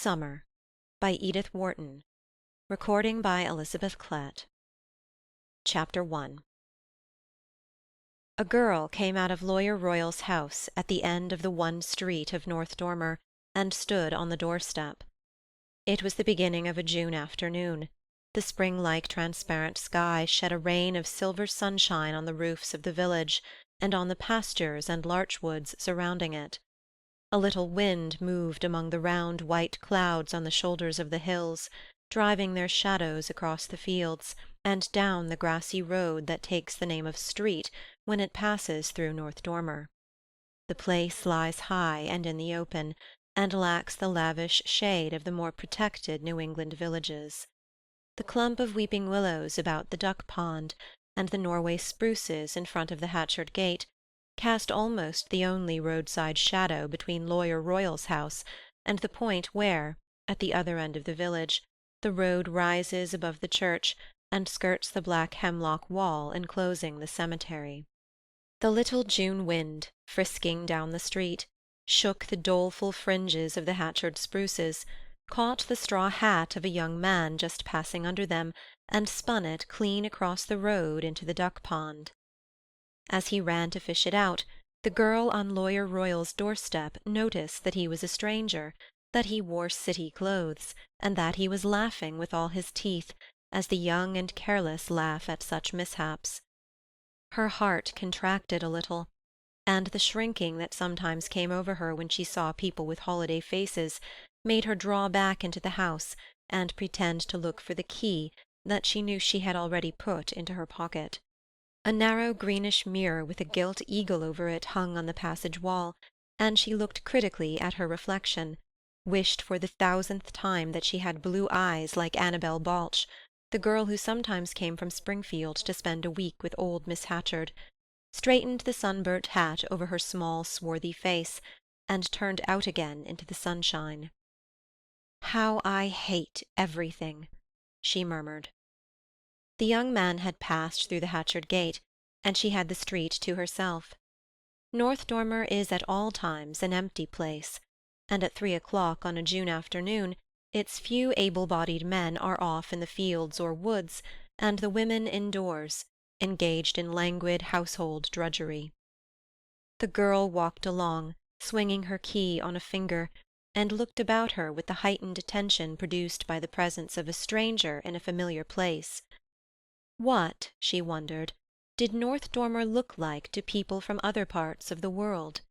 Summer by Edith Wharton. Recording by Elizabeth Klett. Chapter 1. A girl came out of Lawyer Royall's house at the end of the one street of North Dormer, and stood on the doorstep. It was the beginning of a June afternoon. The spring-like transparent sky shed a rain of silver sunshine on the roofs of the village, and on the pastures and larch-woods surrounding it. A little wind moved among the round white clouds on the shoulders of the hills, driving their shadows across the fields, and down the grassy road that takes the name of street when it passes through North Dormer. The place lies high and in the open, and lacks the lavish shade of the more protected New England villages. The clump of weeping willows about the duck-pond, and the Norway spruces in front of the Hatchard gate, cast almost the only roadside shadow between Lawyer Royall's house and the point where, at the other end of the village, the road rises above the church and skirts the black hemlock wall enclosing the cemetery. The little June wind, frisking down the street, shook the doleful fringes of the Hatchard spruces, caught the straw hat of a young man just passing under them, and spun it clean across the road into the duck-pond. As he ran to fish it out, the girl on Lawyer Royall's doorstep noticed that he was a stranger, that he wore city clothes, and that he was laughing with all his teeth, as the young and careless laugh at such mishaps. Her heart contracted a little, and the shrinking that sometimes came over her when she saw people with holiday faces made her draw back into the house and pretend to look for the key that she knew she had already put into her pocket. A narrow greenish mirror with a gilt eagle over it hung on the passage wall, and she looked critically at her reflection, wished for the 1000th time that she had blue eyes like Annabel Balch, the girl who sometimes came from Springfield to spend a week with old Miss Hatchard, straightened the sunburnt hat over her small swarthy face, and turned out again into the sunshine. "How I hate everything," she murmured. The young man had passed through the Hatchard gate, and she had the street to herself. North Dormer is at all times an empty place, and at 3 o'clock on a June afternoon its few able-bodied men are off in the fields or woods, and the women indoors, engaged in languid household drudgery. The girl walked along, swinging her key on a finger, and looked about her with the heightened attention produced by the presence of a stranger in a familiar place. What, she wondered, did North Dormer look like to people from other parts of the world?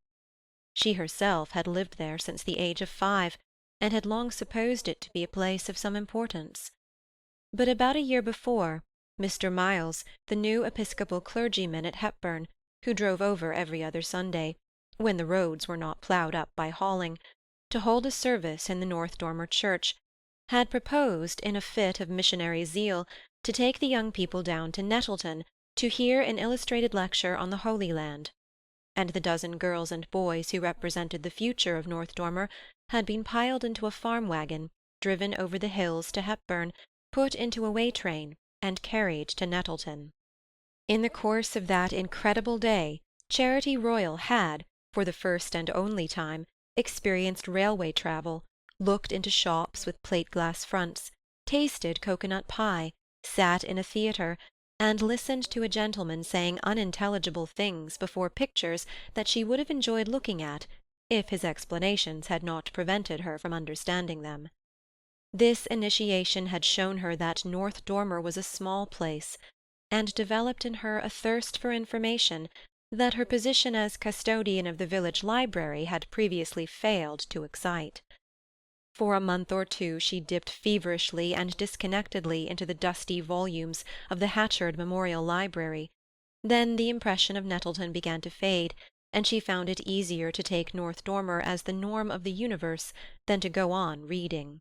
She herself had lived there since the age of 5, and had long supposed it to be a place of some importance. But about a year before, Mr. Miles, the new Episcopal clergyman at Hepburn, who drove over every other Sunday, when the roads were not ploughed up by hauling, to hold a service in the North Dormer church, had proposed, in a fit of missionary zeal, to take the young people down to Nettleton to hear an illustrated lecture on the Holy Land, and the dozen girls and boys who represented the future of North Dormer had been piled into a farm-wagon, driven over the hills to Hepburn, put into a way-train, and carried to Nettleton. In the course of that incredible day, Charity Royall had, for the first and only time, experienced railway travel, looked into shops with plate-glass fronts, tasted cocoanut pie, sat in a theatre, and listened to a gentleman saying unintelligible things before pictures that she would have enjoyed looking at if his explanations had not prevented her from understanding them. This initiation had shown her that North Dormer was a small place, and developed in her a thirst for information that her position as custodian of the village library had previously failed to excite. For a month or two she dipped feverishly and disconnectedly into the dusty volumes of the Hatchard Memorial Library. Then the impression of Nettleton began to fade, and she found it easier to take North Dormer as the norm of the universe than to go on reading.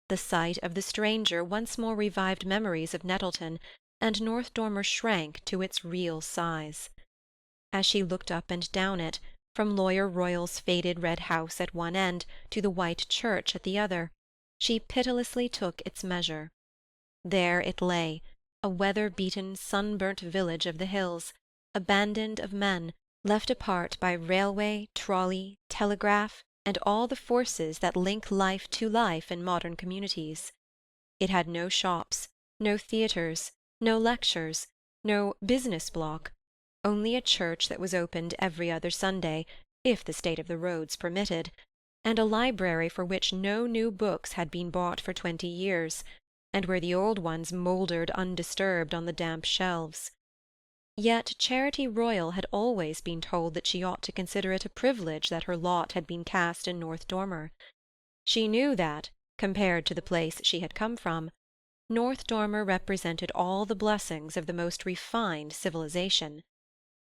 The sight of the stranger once more revived memories of Nettleton, and North Dormer shrank to its real size. As she looked up and down it, from Lawyer Royall's faded red house at one end to the white church at the other, she pitilessly took its measure. There it lay, a weather-beaten, sunburnt village of the hills, abandoned of men, left apart by railway, trolley, telegraph, and all the forces that link life to life in modern communities. It had no shops, no theatres, no lectures, no business block, only a church that was opened every other Sunday, if the state of the roads permitted, and a library for which no new books had been bought for 20 years, and where the old ones mouldered undisturbed on the damp shelves. Yet Charity Royall had always been told that she ought to consider it a privilege that her lot had been cast in North Dormer. She knew that, compared to the place she had come from, North Dormer represented all the blessings of the most refined civilization.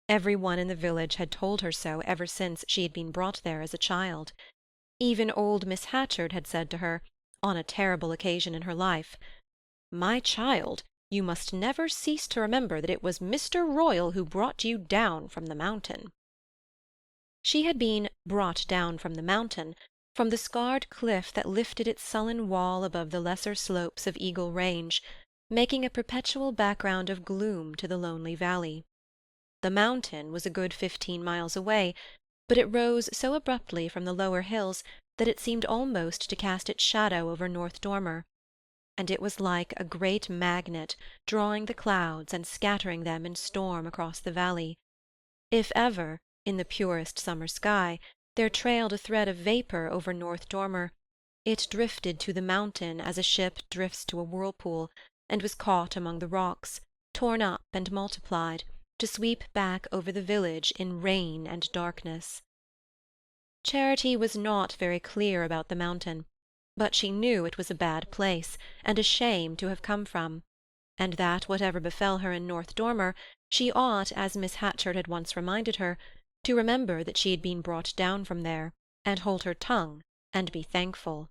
Every one in the village had told her so ever since she had been brought there as a child. Even old Miss Hatchard had said to her, on a terrible occasion in her life, "My child, you must never cease to remember that it was Mr. Royall who brought you down from the mountain." She had been brought down from the mountain, from the scarred cliff that lifted its sullen wall above the lesser slopes of Eagle Range, making a perpetual background of gloom to the lonely valley. The mountain was a good 15 miles away, but it rose so abruptly from the lower hills that it seemed almost to cast its shadow over North Dormer, and it was like a great magnet drawing the clouds and scattering them in storm across the valley. If ever, in the purest summer sky, there trailed a thread of vapour over North Dormer, it drifted to the mountain as a ship drifts to a whirlpool, and was caught among the rocks, torn up and multiplied, to sweep back over the village in rain and darkness. Charity was not very clear about the mountain, but she knew it was a bad place, and a shame to have come from, and that whatever befell her in North Dormer, she ought, as Miss Hatchard had once reminded her, to remember that she had been brought down from there, and hold her tongue, and be thankful.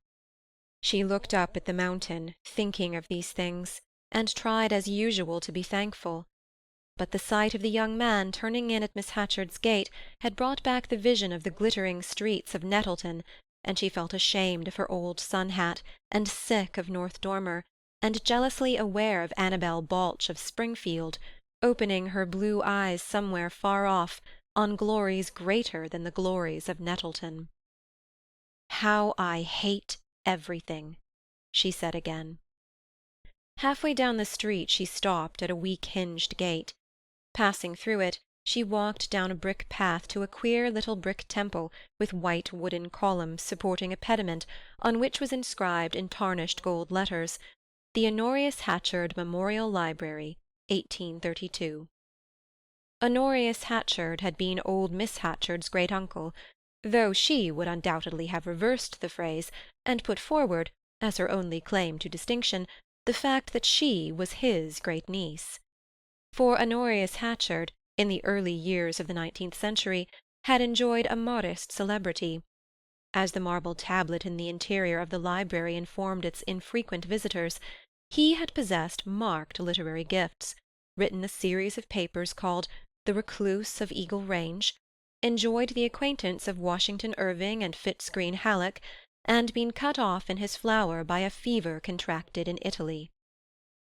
She looked up at the mountain, thinking of these things, and tried as usual to be thankful. But the sight of the young man turning in at Miss Hatchard's gate had brought back the vision of the glittering streets of Nettleton, and she felt ashamed of her old sun-hat, and sick of North Dormer, and jealously aware of Annabel Balch of Springfield, opening her blue eyes somewhere far off, on glories greater than the glories of Nettleton. "How I hate everything," she said again. Halfway down the street she stopped at a weak-hinged gate. Passing through it, she walked down a brick path to a queer little brick temple with white wooden columns supporting a pediment on which was inscribed in tarnished gold letters, "The Honorius Hatchard Memorial Library, 1832." Honorius Hatchard had been old Miss Hatchard's great-uncle, though she would undoubtedly have reversed the phrase, and put forward, as her only claim to distinction, the fact that she was his great-niece. For Honorius Hatchard, in the early years of the 19th century, had enjoyed a modest celebrity. As the marble tablet in the interior of the library informed its infrequent visitors, he had possessed marked literary gifts, written a series of papers called The Recluse of Eagle Range, enjoyed the acquaintance of Washington Irving and Fitz-Greene Halleck, and been cut off in his flower by a fever contracted in Italy.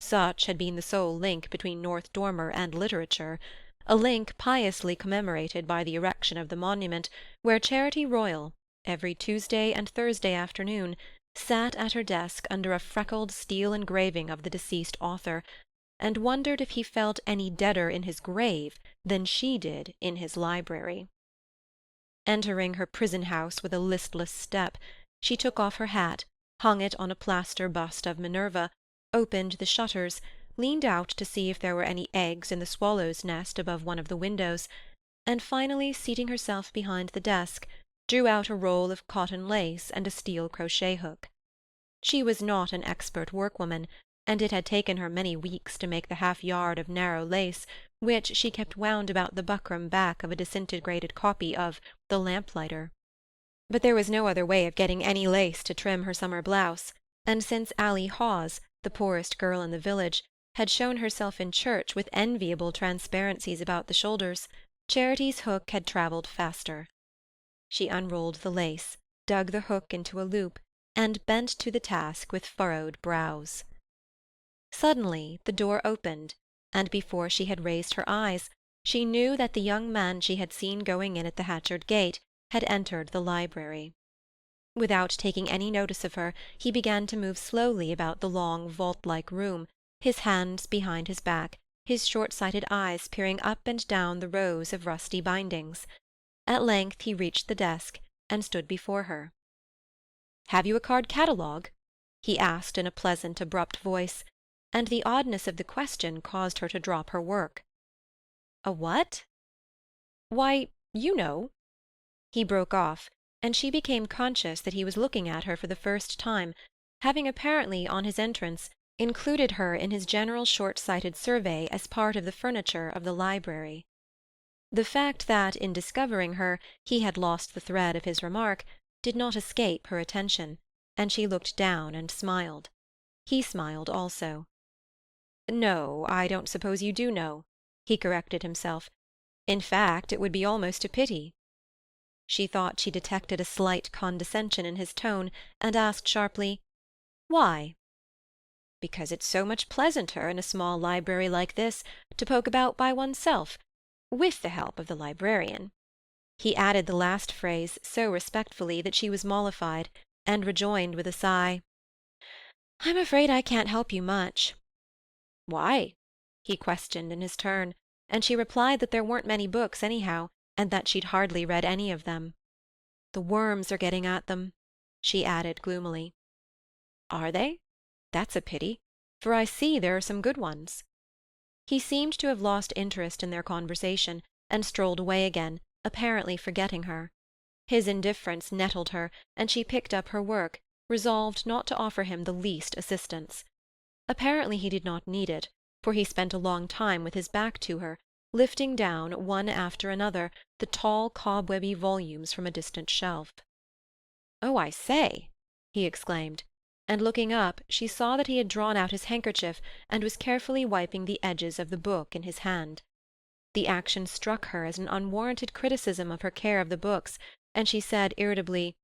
Such had been the sole link between North Dormer and literature, a link piously commemorated by the erection of the monument where Charity Royall, every Tuesday and Thursday afternoon, sat at her desk under a freckled steel engraving of the deceased author, and wondered if he felt any deader in his grave than she did in his library. Entering her prison-house with a listless step, she took off her hat, hung it on a plaster bust of Minerva, opened the shutters, leaned out to see if there were any eggs in the swallow's nest above one of the windows, and finally, seating herself behind the desk, drew out a roll of cotton lace and a steel crochet-hook. She was not an expert workwoman, and it had taken her many weeks to make the half-yard of narrow lace which she kept wound about the buckram back of a disintegrated copy of The Lamplighter. But there was no other way of getting any lace to trim her summer blouse, and since Ally Hawes, the poorest girl in the village, had shown herself in church with enviable transparencies about the shoulders, Charity's hook had travelled faster. She unrolled the lace, dug the hook into a loop, and bent to the task with furrowed brows. Suddenly the door opened, and before she had raised her eyes, she knew that the young man she had seen going in at the Hatchard gate had entered the library. Without taking any notice of her, he began to move slowly about the long, vault-like room, his hands behind his back, his short-sighted eyes peering up and down the rows of rusty bindings. At length he reached the desk, and stood before her. "Have you a card catalogue?" he asked in a pleasant, abrupt voice, and the oddness of the question caused her to drop her work. "A what?" "Why, you know—" He broke off, and she became conscious that he was looking at her for the first time, having apparently, on his entrance, included her in his general short-sighted survey as part of the furniture of the library. The fact that, in discovering her, he had lost the thread of his remark did not escape her attention, and she looked down and smiled. He smiled also. "No, I don't suppose you do know," he corrected himself. "In fact, it would be almost a pity." She thought she detected a slight condescension in his tone, and asked sharply, "Why?" "Because it's so much pleasanter, in a small library like this, to poke about by oneself, with the help of the librarian." He added the last phrase so respectfully that she was mollified, and rejoined with a sigh, "I'm afraid I can't help you much." "Why?" he questioned in his turn, and she replied that there weren't many books anyhow, and that she'd hardly read any of them. "The worms are getting at them," she added gloomily. "Are they? That's a pity, for I see there are some good ones." He seemed to have lost interest in their conversation, and strolled away again, apparently forgetting her. His indifference nettled her, and she picked up her work, resolved not to offer him the least assistance. Apparently he did not need it, for he spent a long time with his back to her, lifting down, one after another, the tall, cobwebby volumes from a distant shelf. "Oh, I say!" he exclaimed, and looking up she saw that he had drawn out his handkerchief and was carefully wiping the edges of the book in his hand. The action struck her as an unwarranted criticism of her care of the books, and she said irritably,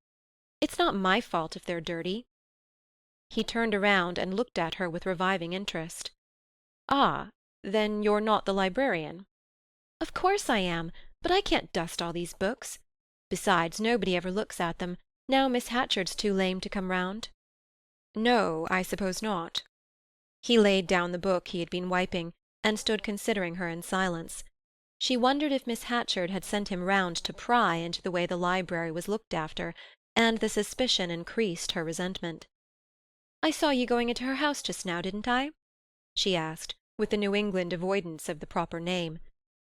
"It's not my fault if they're dirty." He turned around and looked at her with reviving interest. "Ah, then you're not the librarian?" "Of course I am, but I can't dust all these books. Besides, nobody ever looks at them, now Miss Hatchard's too lame to come round." "No, I suppose not." He laid down the book he had been wiping, and stood considering her in silence. She wondered if Miss Hatchard had sent him round to pry into the way the library was looked after, and the suspicion increased her resentment. "I saw you going into her house just now, didn't I?" she asked, with the New England avoidance of the proper name.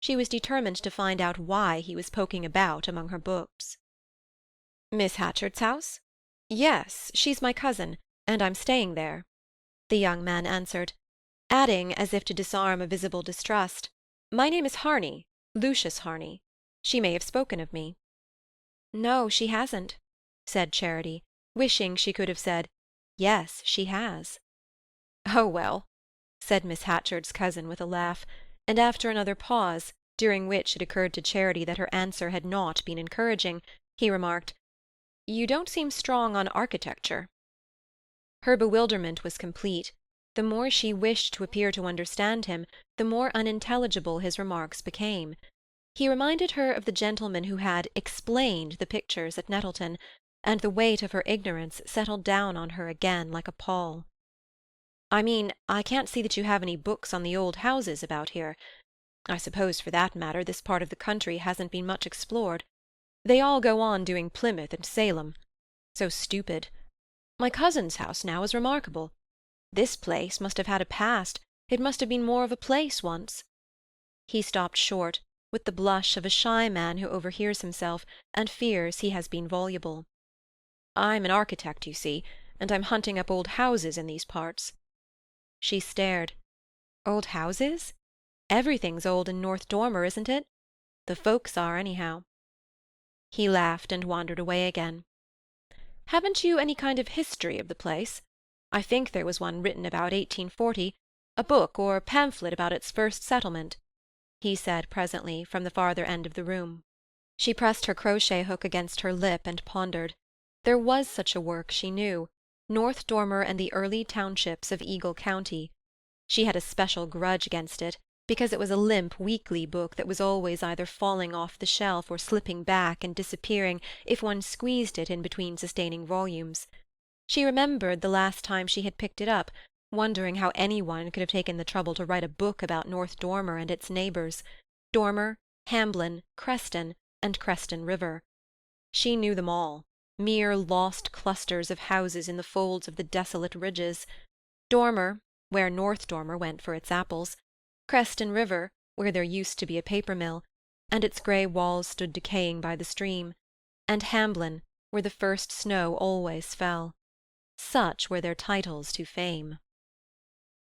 She was determined to find out why he was poking about among her books. "Miss Hatchard's house? Yes, she's my cousin, and I'm staying there," the young man answered, adding, as if to disarm a visible distrust, "My name is Harney, Lucius Harney. She may have spoken of me." "No, she hasn't," said Charity, wishing she could have said, "Yes, she has." "Oh, well," said Miss Hatchard's cousin with a laugh, and after another pause, during which it occurred to Charity that her answer had not been encouraging, he remarked, "You don't seem strong on architecture." Her bewilderment was complete. The more she wished to appear to understand him, the more unintelligible his remarks became. He reminded her of the gentleman who had "explained" the pictures at Nettleton, and the weight of her ignorance settled down on her again like a pall. "I mean, I can't see that you have any books on the old houses about here. I suppose, for that matter, this part of the country hasn't been much explored. They all go on doing Plymouth and Salem. So stupid. My cousin's house, now, is remarkable. This place must have had a past. It must have been more of a place once." He stopped short, with the blush of a shy man who overhears himself, and fears he has been voluble. "I'm an architect, you see, and I'm hunting up old houses in these parts." She stared. "Old houses? Everything's old in North Dormer, isn't it? The folks are, anyhow." He laughed and wandered away again. "Haven't you any kind of history of the place? I think there was one written about 1840, a book or pamphlet about its first settlement," he said presently, from the farther end of the room. She pressed her crochet-hook against her lip and pondered. There was such a work, she knew, North Dormer and the Early Townships of Eagle County. She had a special grudge against it, because it was a limp, weekly book that was always either falling off the shelf or slipping back and disappearing if one squeezed it in between sustaining volumes. She remembered the last time she had picked it up, wondering how anyone could have taken the trouble to write a book about North Dormer and its neighbours, Dormer, Hamblin, Creston, and Creston River. She knew them all, mere lost clusters of houses in the folds of the desolate ridges. Dormer, where North Dormer went for its apples, Creston River, where there used to be a paper mill, and its grey walls stood decaying by the stream, and Hamblin, where the first snow always fell. Such were their titles to fame.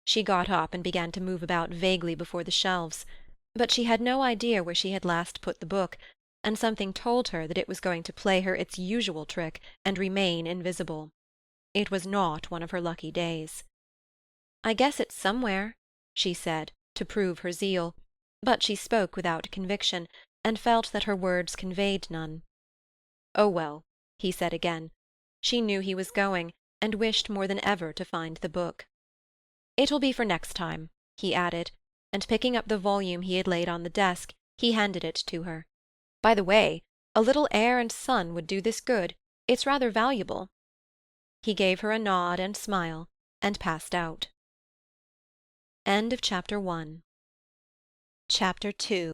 She got up and began to move about vaguely before the shelves, but she had no idea where she had last put the book, and something told her that it was going to play her its usual trick and remain invisible. It was not one of her lucky days. "I guess it's somewhere," she said, to prove her zeal, but she spoke without conviction, and felt that her words conveyed none. "Oh, well," he said again. She knew he was going, and wished more than ever to find the book. "It'll be for next time," he added, and picking up the volume he had laid on the desk, he handed it to her. "By the way, a little air and sun would do this good. It's rather valuable." He gave her a nod and smile, and passed out. End of Chapter 1. Chapter 2.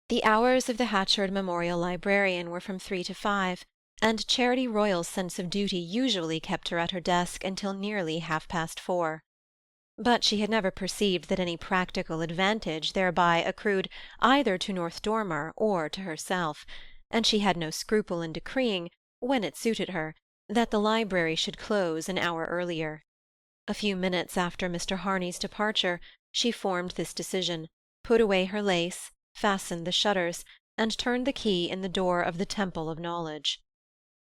The hours of the Hatchard Memorial Librarian were from 3 to 5, and Charity Royall's sense of duty usually kept her at her desk until nearly 4:30. But she had never perceived that any practical advantage thereby accrued either to North Dormer or to herself, and she had no scruple in decreeing, when it suited her, that the library should close an hour earlier. A few minutes after Mr. Harney's departure, she formed this decision, put away her lace, fastened the shutters, and turned the key in the door of the Temple of Knowledge.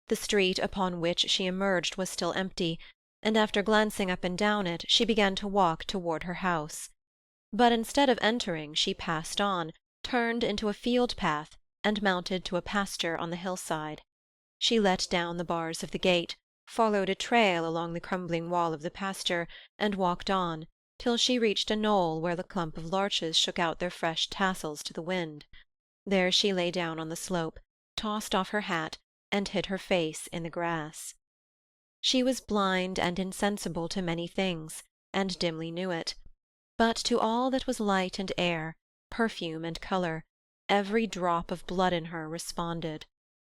The street upon which she emerged was still empty, and after glancing up and down it, she began to walk toward her house. But instead of entering, she passed on, turned into a field path, and mounted to a pasture on the hillside. She let down the bars of the gate, followed a trail along the crumbling wall of the pasture, and walked on, till she reached a knoll where the clump of larches shook out their fresh tassels to the wind. There she lay down on the slope, tossed off her hat, and hid her face in the grass. She was blind and insensible to many things, and dimly knew it, but to all that was light and air, perfume and colour, every drop of blood in her responded.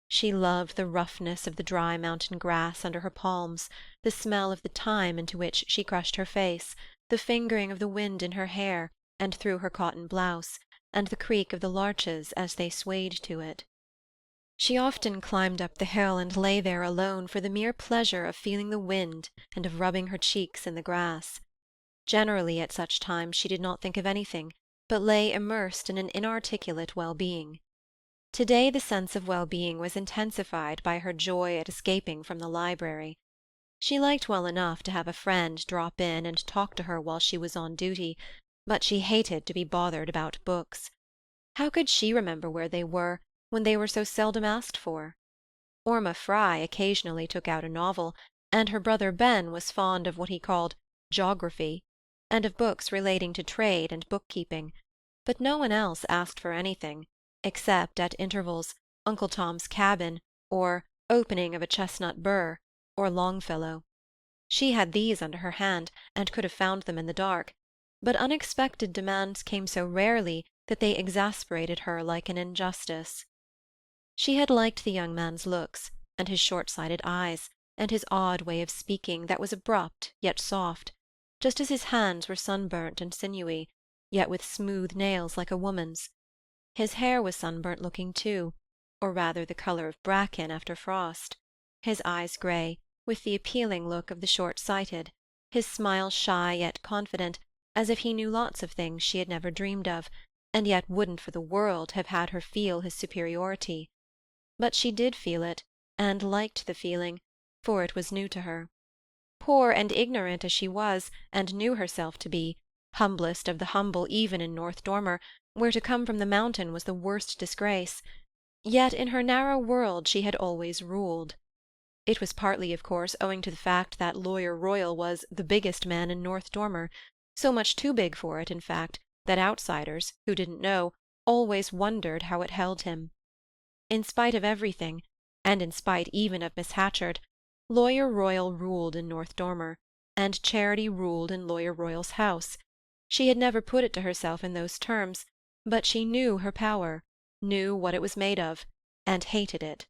She loved the roughness of the dry mountain grass under her palms, the smell of the thyme into which she crushed her face, the fingering of the wind in her hair and through her cotton blouse, and the creak of the larches as they swayed to it. She often climbed up the hill and lay there alone for the mere pleasure of feeling the wind and of rubbing her cheeks in the grass. Generally at such times she did not think of anything, but lay immersed in an inarticulate well-being. To-day the sense of well-being was intensified by her joy at escaping from the library. She liked well enough to have a friend drop in and talk to her while she was on duty, but she hated to be bothered about books. How could she remember where they were, when they were so seldom asked for? Orma Fry occasionally took out a novel, and her brother Ben was fond of what he called geography, and of books relating to trade and bookkeeping, but no one else asked for anything, except at intervals Uncle Tom's Cabin, or Opening of a Chestnut Burr, or Longfellow. She had these under her hand, and could have found them in the dark, but unexpected demands came so rarely that they exasperated her like an injustice. She had liked the young man's looks, and his short-sighted eyes, and his odd way of speaking that was abrupt yet soft, just as his hands were sunburnt and sinewy, yet with smooth nails like a woman's. His hair was sunburnt-looking too, or rather the colour of bracken after frost, his eyes grey, with the appealing look of the short-sighted, his smile shy yet confident, as if he knew lots of things she had never dreamed of, and yet wouldn't for the world have had her feel his superiority. But she did feel it, and liked the feeling, for it was new to her. Poor and ignorant as she was, and knew herself to be, humblest of the humble even in North Dormer, where to come from the mountain was the worst disgrace, yet in her narrow world she had always ruled. It was partly, of course, owing to the fact that Lawyer Royall was the biggest man in North Dormer, so much too big for it, in fact, that outsiders, who didn't know, always wondered how it held him. In spite of everything, and in spite even of Miss Hatchard, Lawyer Royall ruled in North Dormer, and Charity ruled in Lawyer Royall's house. She had never put it to herself in those terms, but she knew her power, knew what it was made of, and hated it.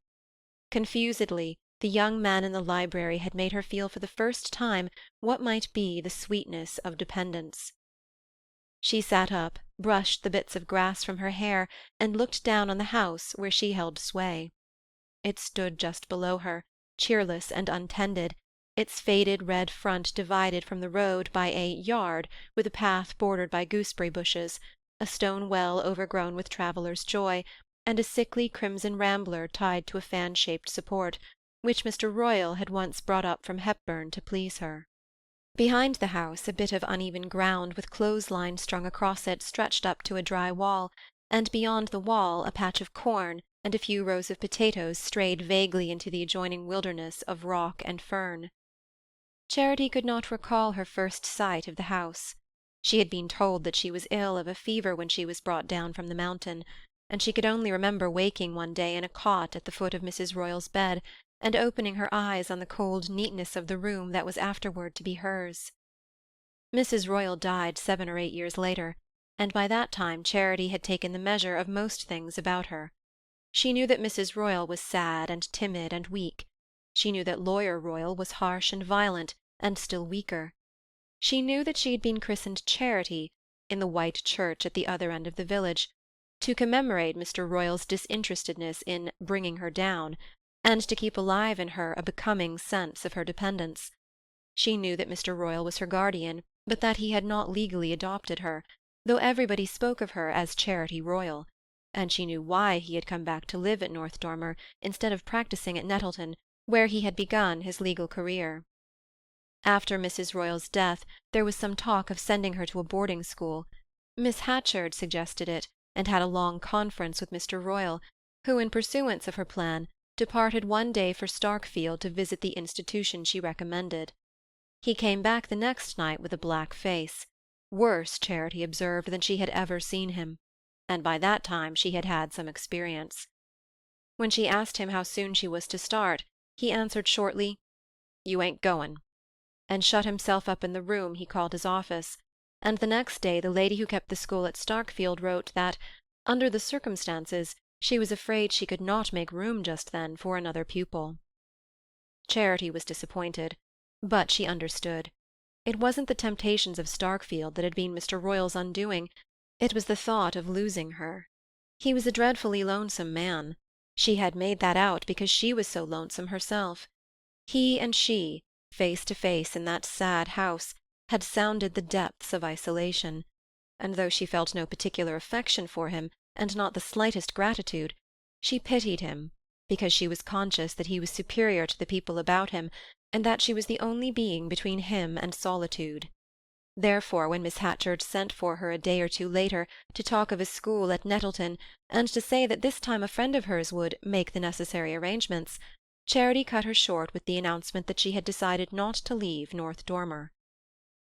Confusedly, the young man in the library had made her feel for the first time what might be the sweetness of dependence. She sat up, brushed the bits of grass from her hair, and looked down on the house where she held sway. It stood just below her, cheerless and untended, its faded red front divided from the road by a yard with a path bordered by gooseberry bushes, a stone well overgrown with traveller's joy, and a sickly crimson rambler tied to a fan-shaped support, which Mr. Royall had once brought up from Hepburn to please her. Behind the house a bit of uneven ground with clothesline strung across it stretched up to a dry wall, and beyond the wall a patch of corn and a few rows of potatoes strayed vaguely into the adjoining wilderness of rock and fern. Charity could not recall her first sight of the house. She had been told that she was ill of a fever when she was brought down from the mountain, and she could only remember waking one day in a cot at the foot of Mrs. Royall's bed, and opening her eyes on the cold neatness of the room that was afterward to be hers. Mrs. Royall died 7 or 8 years later, and by that time Charity had taken the measure of most things about her. She knew that Mrs. Royall was sad and timid and weak. She knew that Lawyer Royall was harsh and violent, and still weaker. She knew that she had been christened Charity, in the white church at the other end of the village, to commemorate Mr. Royall's disinterestedness in bringing her down, and to keep alive in her a becoming sense of her dependence. She knew that Mr. Royall was her guardian, but that he had not legally adopted her, though everybody spoke of her as Charity Royall, and she knew why he had come back to live at North Dormer instead of practising at Nettleton, where he had begun his legal career. After Mrs. Royall's death there was some talk of sending her to a boarding school. Miss Hatchard suggested it, and had a long conference with Mr. Royall, who, in pursuance of her plan, departed one day for Starkfield to visit the institution she recommended. He came back the next night with a black face, worse, Charity observed, than she had ever seen him, and by that time she had had some experience. When she asked him how soon she was to start, he answered shortly, "You ain't goin'," and shut himself up in the room he called his office, and the next day the lady who kept the school at Starkfield wrote that, under the circumstances, she was afraid she could not make room just then for another pupil. Charity was disappointed, but she understood. It wasn't the temptations of Starkfield that had been Mr. Royall's undoing, it was the thought of losing her. He was a dreadfully lonesome man. She had made that out because she was so lonesome herself. He and she, face to face in that sad house, had sounded the depths of isolation, and though she felt no particular affection for him, and not the slightest gratitude, she pitied him, because she was conscious that he was superior to the people about him, and that she was the only being between him and solitude. Therefore, when Miss Hatchard sent for her a day or two later to talk of a school at Nettleton, and to say that this time a friend of hers would make the necessary arrangements, Charity cut her short with the announcement that she had decided not to leave North Dormer.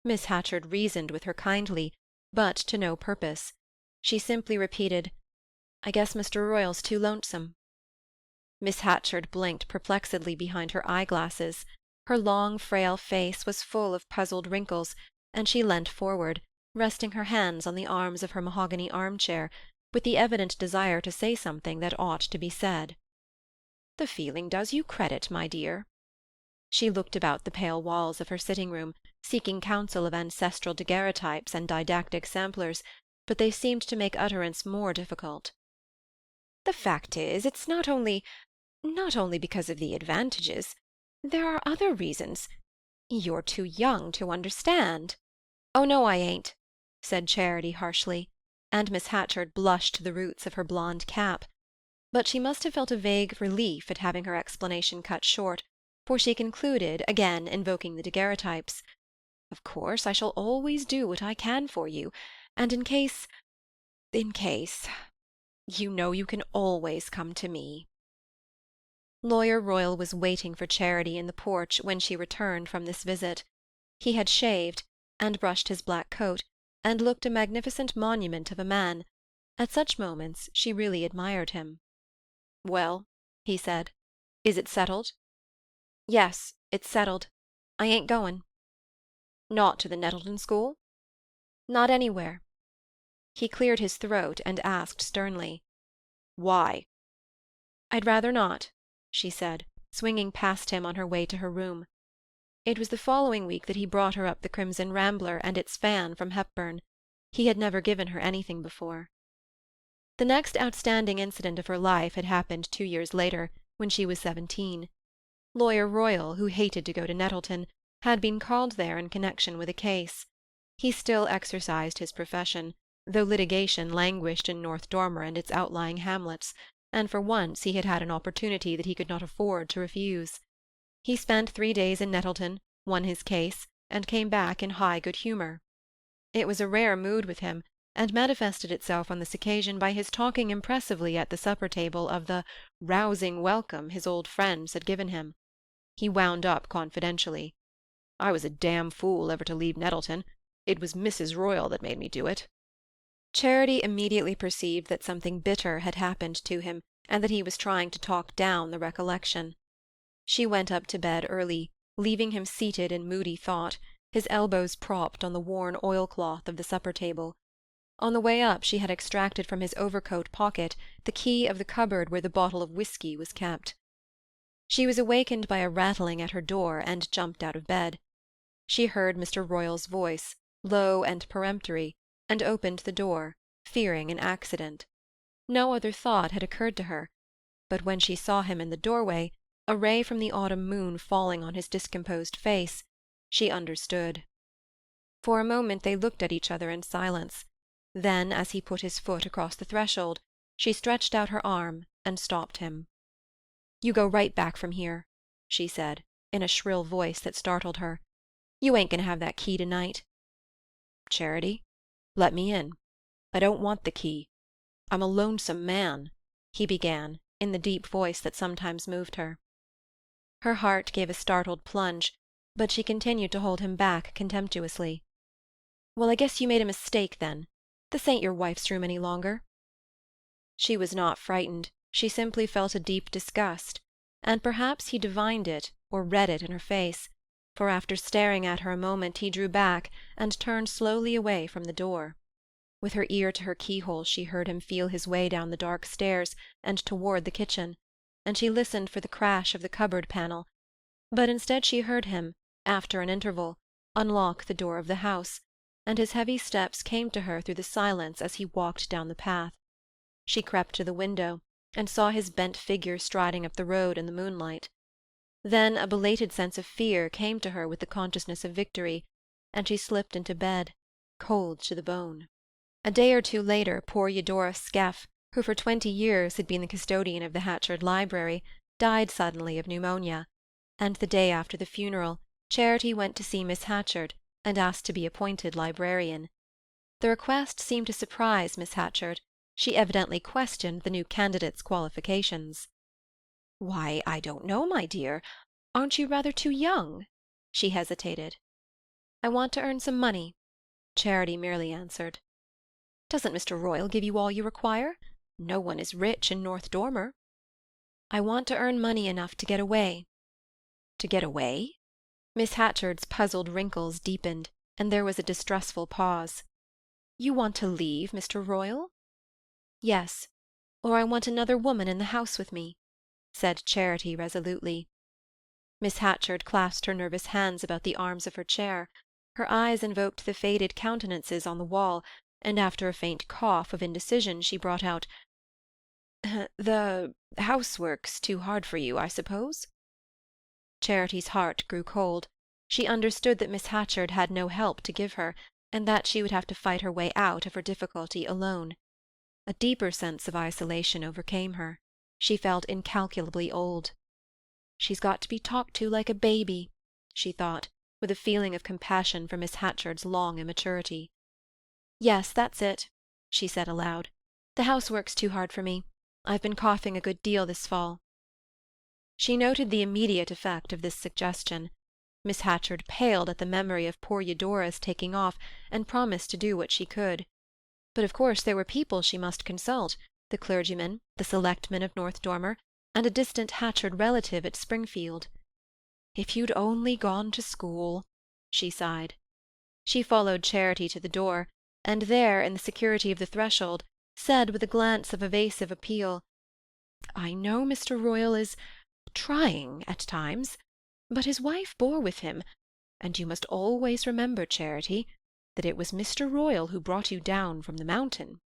Miss Hatchard reasoned with her kindly, but to no purpose. She simply repeated, "I guess Mr. Royall's too lonesome." Miss Hatchard blinked perplexedly behind her eye-glasses. Her long, frail face was full of puzzled wrinkles, and she leant forward, resting her hands on the arms of her mahogany arm-chair, with the evident desire to say something that ought to be said. "The feeling does you credit, my dear." She looked about the pale walls of her sitting-room, seeking counsel of ancestral daguerreotypes and didactic samplers, but they seemed to make utterance more difficult. "The fact is, it's not only because of the advantages. There are other reasons. You're too young to understand." "Oh, no, I ain't," said Charity harshly, and Miss Hatchard blushed to the roots of her blonde cap. But she must have felt a vague relief at having her explanation cut short, for she concluded, again invoking the daguerreotypes, "Of course I shall always do what I can for you, and in case, you know you can always come to me." Lawyer Royall was waiting for Charity in the porch when she returned from this visit. He had shaved, and brushed his black coat, and looked a magnificent monument of a man. At such moments she really admired him. "Well," he said, "is it settled?" "Yes, it's settled. I ain't goin'." "Not to the Nettleton school?" "Not anywhere." He cleared his throat and asked sternly, "Why?" "I'd rather not," she said, swinging past him on her way to her room. It was the following week that he brought her up the Crimson Rambler and its fan from Hepburn. He had never given her anything before. The next outstanding incident of her life had happened 2 years later, when she was 17. Lawyer Royall, who hated to go to Nettleton, had been called there in connection with a case. He still exercised his profession, though litigation languished in North Dormer and its outlying hamlets, and for once he had had an opportunity that he could not afford to refuse. He spent 3 days in Nettleton, won his case, and came back in high good humour. It was a rare mood with him, and manifested itself on this occasion by his talking impressively at the supper-table of the rousing welcome his old friends had given him. He wound up confidentially. "I was a damn fool ever to leave Nettleton. It was Mrs. Royall that made me do it." Charity immediately perceived that something bitter had happened to him, and that he was trying to talk down the recollection. She went up to bed early, leaving him seated in moody thought, his elbows propped on the worn oilcloth of the supper-table. On the way up she had extracted from his overcoat pocket the key of the cupboard where the bottle of whisky was kept. She was awakened by a rattling at her door, and jumped out of bed. She heard Mr. Royall's voice, low and peremptory, and opened the door, fearing an accident. No other thought had occurred to her, but when she saw him in the doorway, a ray from the autumn moon falling on his discomposed face, she understood. For a moment they looked at each other in silence. Then, as he put his foot across the threshold, she stretched out her arm and stopped him. "You go right back from here," she said, in a shrill voice that startled her. "You ain't going to have that key tonight." "Charity, let me in. I don't want the key. I'm a lonesome man," he began, in the deep voice that sometimes moved her. Her heart gave a startled plunge, but she continued to hold him back contemptuously. "Well, I guess you made a mistake, then. This ain't your wife's room any longer." She was not frightened, she simply felt a deep disgust, and perhaps he divined it, or read it in her face, for after staring at her a moment he drew back and turned slowly away from the door. With her ear to her keyhole she heard him feel his way down the dark stairs and toward the kitchen, and she listened for the crash of the cupboard panel, but instead she heard him, after an interval, unlock the door of the house, and his heavy steps came to her through the silence as he walked down the path. She crept to the window, and saw his bent figure striding up the road in the moonlight. Then a belated sense of fear came to her with the consciousness of victory, and she slipped into bed, cold to the bone. A day or two later poor Eudora Sceffe, who for 20 years had been the custodian of the Hatchard Library, died suddenly of pneumonia, and the day after the funeral Charity went to see Miss Hatchard and asked to be appointed librarian. The request seemed to surprise Miss Hatchard. She evidently questioned the new candidate's qualifications. "Why, I don't know, my dear. Aren't you rather too young?" She hesitated. "I want to earn some money," Charity merely answered. "Doesn't Mr. Royall give you all you require? No one is rich in North Dormer." "I want to earn money enough to get away." "To get away?" Miss Hatchard's puzzled wrinkles deepened, and there was a distressful pause. "You want to leave Mr. Royall?" "Yes, or I want another woman in the house with me," said Charity resolutely. Miss Hatchard clasped her nervous hands about the arms of her chair. Her eyes invoked the faded countenances on the wall, and after a faint cough of indecision she brought out, "The housework's too hard for you, I suppose?" Charity's heart grew cold. She understood that Miss Hatchard had no help to give her, and that she would have to fight her way out of her difficulty alone. A deeper sense of isolation overcame her. She felt incalculably old. "She's got to be talked to like a baby," she thought, with a feeling of compassion for Miss Hatchard's long immaturity. "Yes, that's it," she said aloud. "The housework's too hard for me. I've been coughing a good deal this fall." She noted the immediate effect of this suggestion. Miss Hatchard paled at the memory of poor Eudora's taking off, and promised to do what she could. But of course there were people she must consult, the clergyman, the selectmen of North Dormer, and a distant Hatchard relative at Springfield. "If you'd only gone to school," she sighed. She followed Charity to the door, and there, in the security of the threshold, said with a glance of evasive appeal, "I know Mr. Royall is trying at times, but his wife bore with him, and you must always remember, Charity, that it was Mr. Royall who brought you down from the mountain."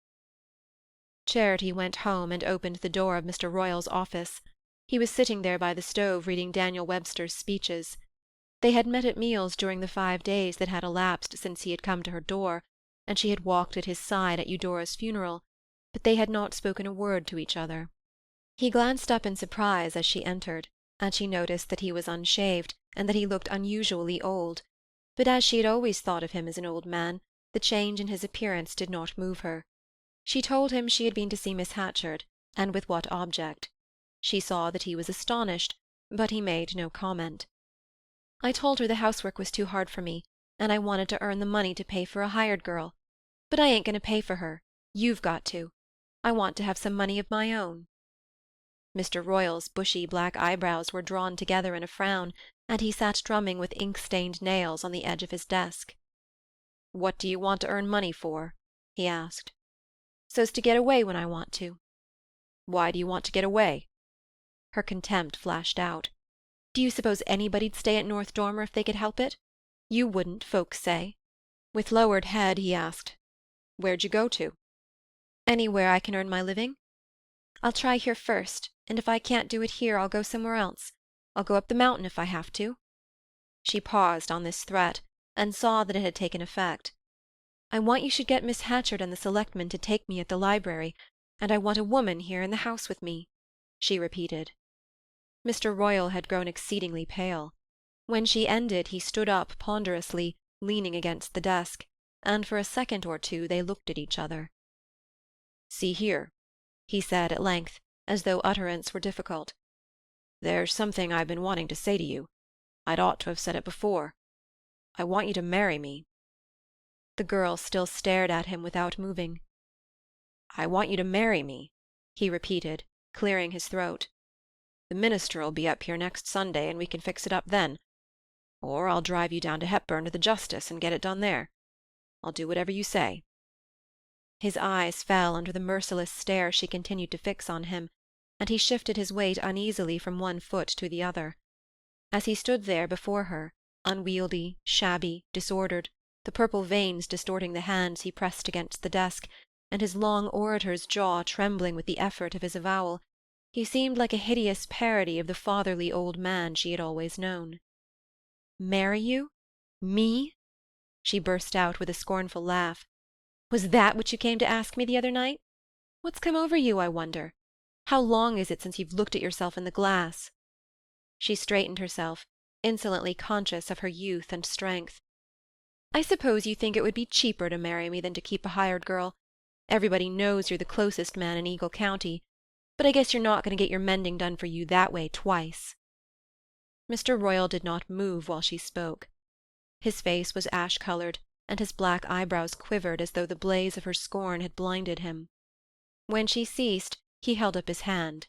Charity went home and opened the door of Mr. Royall's office. He was sitting there by the stove reading Daniel Webster's speeches. They had met at meals during the 5 days that had elapsed since he had come to her door, and she had walked at his side at Eudora's funeral, but they had not spoken a word to each other. He glanced up in surprise as she entered, and she noticed that he was unshaved, and that he looked unusually old, but as she had always thought of him as an old man, the change in his appearance did not move her. She told him she had been to see Miss Hatchard, and with what object. She saw that he was astonished, but he made no comment. "I told her the housework was too hard for me, and I wanted to earn the money to pay for a hired girl. But I ain't going to pay for her. You've got to. I want to have some money of my own." Mr. Royall's bushy black eyebrows were drawn together in a frown, and he sat drumming with ink-stained nails on the edge of his desk. "What do you want to earn money for?" he asked. "So's to get away when I want to." "Why do you want to get away?" Her contempt flashed out. "Do you suppose anybody'd stay at North Dormer if they could help it? You wouldn't, folks say." With lowered head he asked, "Where'd you go to?" "Anywhere I can earn my living. I'll try here first, and if I can't do it here I'll go somewhere else. I'll go up the mountain if I have to." She paused on this threat, and saw that it had taken effect. "I want you should get Miss Hatchard and the selectmen to take me at the library, and I want a woman here in the house with me," she repeated. Mr. Royall had grown exceedingly pale. When she ended he stood up ponderously, leaning against the desk, and for a second or two they looked at each other. "See here," he said at length, as though utterance were difficult. "There's something I've been wanting to say to you. I'd ought to have said it before. I want you to marry me." The girl still stared at him without moving. "I want you to marry me," he repeated, clearing his throat. "The minister'll be up here next Sunday, and we can fix it up then. Or I'll drive you down to Hepburn to the justice and get it done there. I'll do whatever you say." His eyes fell under the merciless stare she continued to fix on him, and he shifted his weight uneasily from one foot to the other. As he stood there before her, unwieldy, shabby, disordered, the purple veins distorting the hands he pressed against the desk, and his long orator's jaw trembling with the effort of his avowal, he seemed like a hideous parody of the fatherly old man she had always known. "Marry you? Me?" she burst out with a scornful laugh. "Was that what you came to ask me the other night? What's come over you, I wonder? How long is it since you've looked at yourself in the glass?" She straightened herself, insolently conscious of her youth and strength. "I suppose you think it would be cheaper to marry me than to keep a hired girl. Everybody knows you're the closest man in Eagle County, but I guess you're not going to get your mending done for you that way twice." Mr. Royall did not move while she spoke. His face was ash-coloured, and his black eyebrows quivered as though the blaze of her scorn had blinded him. When she ceased, he held up his hand.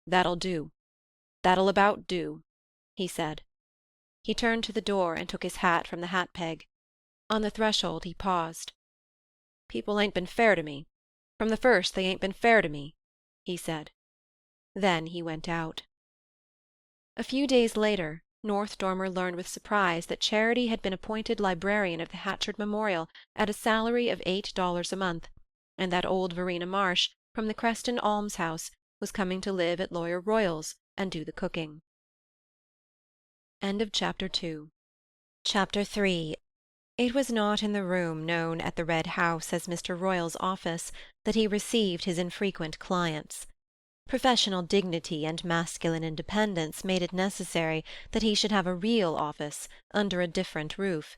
"That'll do. That'll about do," he said. He turned to the door and took his hat from the hat-peg. On the threshold he paused. "People ain't been fair to me. From the first they ain't been fair to me," he said. Then he went out. A few days later, North Dormer learned with surprise that Charity had been appointed librarian of the Hatchard Memorial at a salary of $8 a month, and that old Verena Marsh, from the Creston almshouse, was coming to live at Lawyer Royall's and do the cooking. Chapter 3. It was not in the room known at the Red House as Mr. Royall's office that he received his infrequent clients. Professional dignity and masculine independence made it necessary that he should have a real office, under a different roof,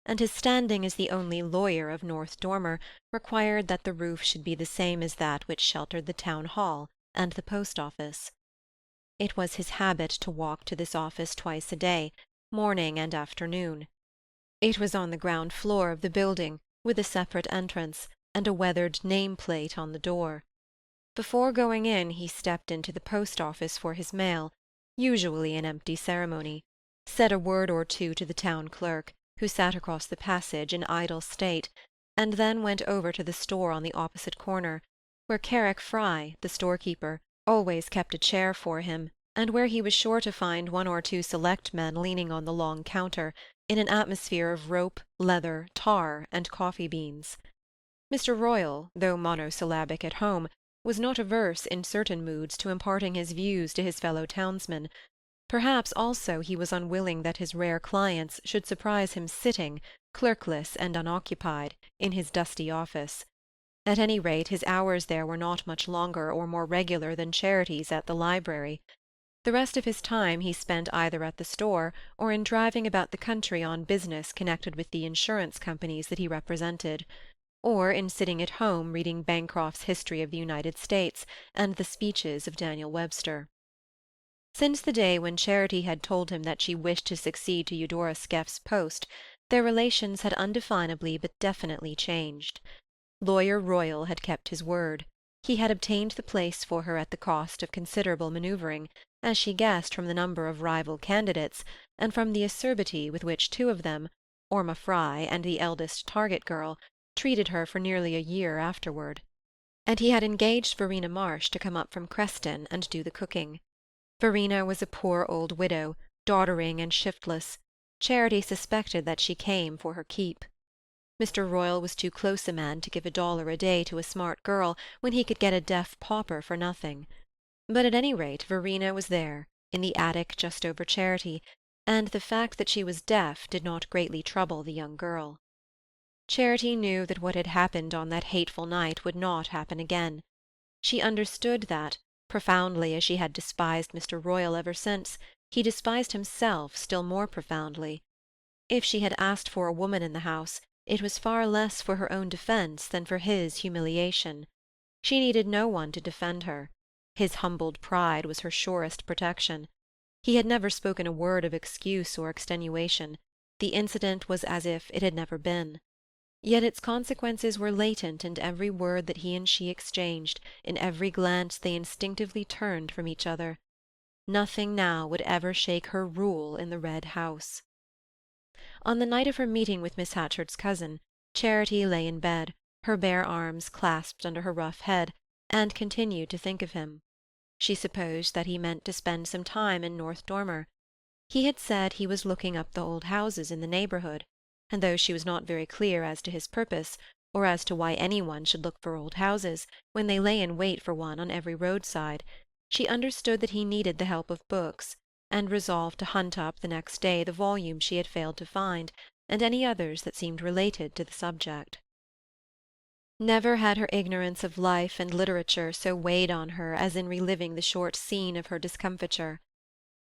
and his standing as the only lawyer of North Dormer required that the roof should be the same as that which sheltered the town hall and the post office. It was his habit to walk to this office twice a day, morning and afternoon. It was on the ground floor of the building, with a separate entrance, and a weathered name-plate on the door. Before going in he stepped into the post-office for his mail, usually an empty ceremony, said a word or two to the town clerk, who sat across the passage in idle state, and then went over to the store on the opposite corner, where Carrick Fry, the storekeeper, always kept a chair for him, and where he was sure to find one or two select men leaning on the long counter, in an atmosphere of rope, leather, tar, and coffee-beans. Mr. Royall, though monosyllabic at home, was not averse in certain moods to imparting his views to his fellow-townsmen. Perhaps also he was unwilling that his rare clients should surprise him sitting, clerkless and unoccupied, in his dusty office. At any rate, his hours there were not much longer or more regular than Charity's at the library. The rest of his time he spent either at the store or in driving about the country on business connected with the insurance companies that he represented, or in sitting at home reading Bancroft's History of the United States and the speeches of Daniel Webster. Since the day when Charity had told him that she wished to succeed to Eudora Skeft's post, their relations had undefinably but definitely changed. Lawyer Royall had kept his word. He had obtained the place for her at the cost of considerable manoeuvring, as she guessed from the number of rival candidates, and from the acerbity with which two of them, Orma Fry and the eldest Target girl, treated her for nearly a year afterward. And he had engaged Verena Marsh to come up from Creston and do the cooking. Verena was a poor old widow, doddering and shiftless. Charity suspected that she came for her keep. Mr. Royall was too close a man to give $1 a day to a smart girl when he could get a deaf pauper for nothing. But at any rate Verena was there, in the attic just over Charity, and the fact that she was deaf did not greatly trouble the young girl. Charity knew that what had happened on that hateful night would not happen again. She understood that, profoundly as she had despised Mr. Royall ever since, he despised himself still more profoundly. If she had asked for a woman in the house, it was far less for her own defence than for his humiliation. She needed no one to defend her. His humbled pride was her surest protection. He had never spoken a word of excuse or extenuation. The incident was as if it had never been. Yet its consequences were latent in every word that he and she exchanged, in every glance they instinctively turned from each other. Nothing now would ever shake her rule in the Red House. On the night of her meeting with Miss Hatchard's cousin, Charity lay in bed, her bare arms clasped under her rough head, and continued to think of him. She supposed that he meant to spend some time in North Dormer. He had said he was looking up the old houses in the neighbourhood, and though she was not very clear as to his purpose, or as to why any one should look for old houses, when they lay in wait for one on every roadside, she understood that he needed the help of books, and resolved to hunt up the next day the volume she had failed to find, and any others that seemed related to the subject. Never had her ignorance of life and literature so weighed on her as in reliving the short scene of her discomfiture.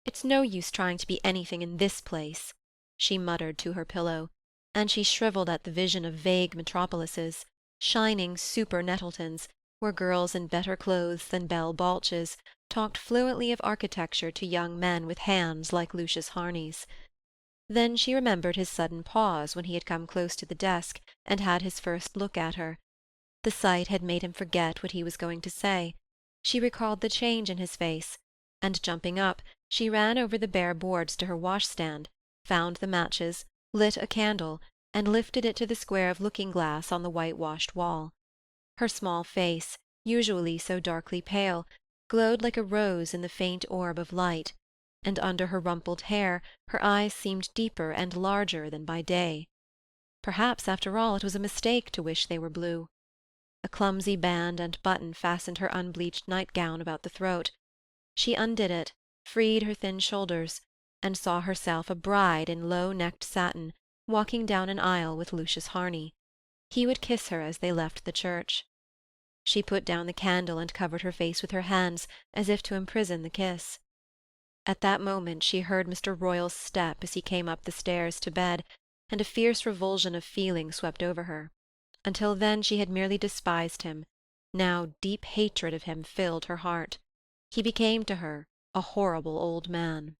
"It's no use trying to be anything in this place," she muttered to her pillow, and she shrivelled at the vision of vague metropolises, shining super-Nettletons, where girls in better clothes than Belle Balch's talked fluently of architecture to young men with hands like Lucius Harney's. Then she remembered his sudden pause when he had come close to the desk and had his first look at her. The sight had made him forget what he was going to say. She recalled the change in his face, and jumping up, she ran over the bare boards to her washstand, found the matches, lit a candle, and lifted it to the square of looking-glass on the whitewashed wall. Her small face, usually so darkly pale, glowed like a rose in the faint orb of light, and under her rumpled hair her eyes seemed deeper and larger than by day. Perhaps, after all, it was a mistake to wish they were blue. A clumsy band and button fastened her unbleached nightgown about the throat. She undid it, freed her thin shoulders, and saw herself a bride in low-necked satin, walking down an aisle with Lucius Harney. He would kiss her as they left the church. She put down the candle and covered her face with her hands, as if to imprison the kiss. At that moment she heard Mr. Royall's step as he came up the stairs to bed, and a fierce revulsion of feeling swept over her. Until then she had merely despised him. Now deep hatred of him filled her heart. He became to her a horrible old man.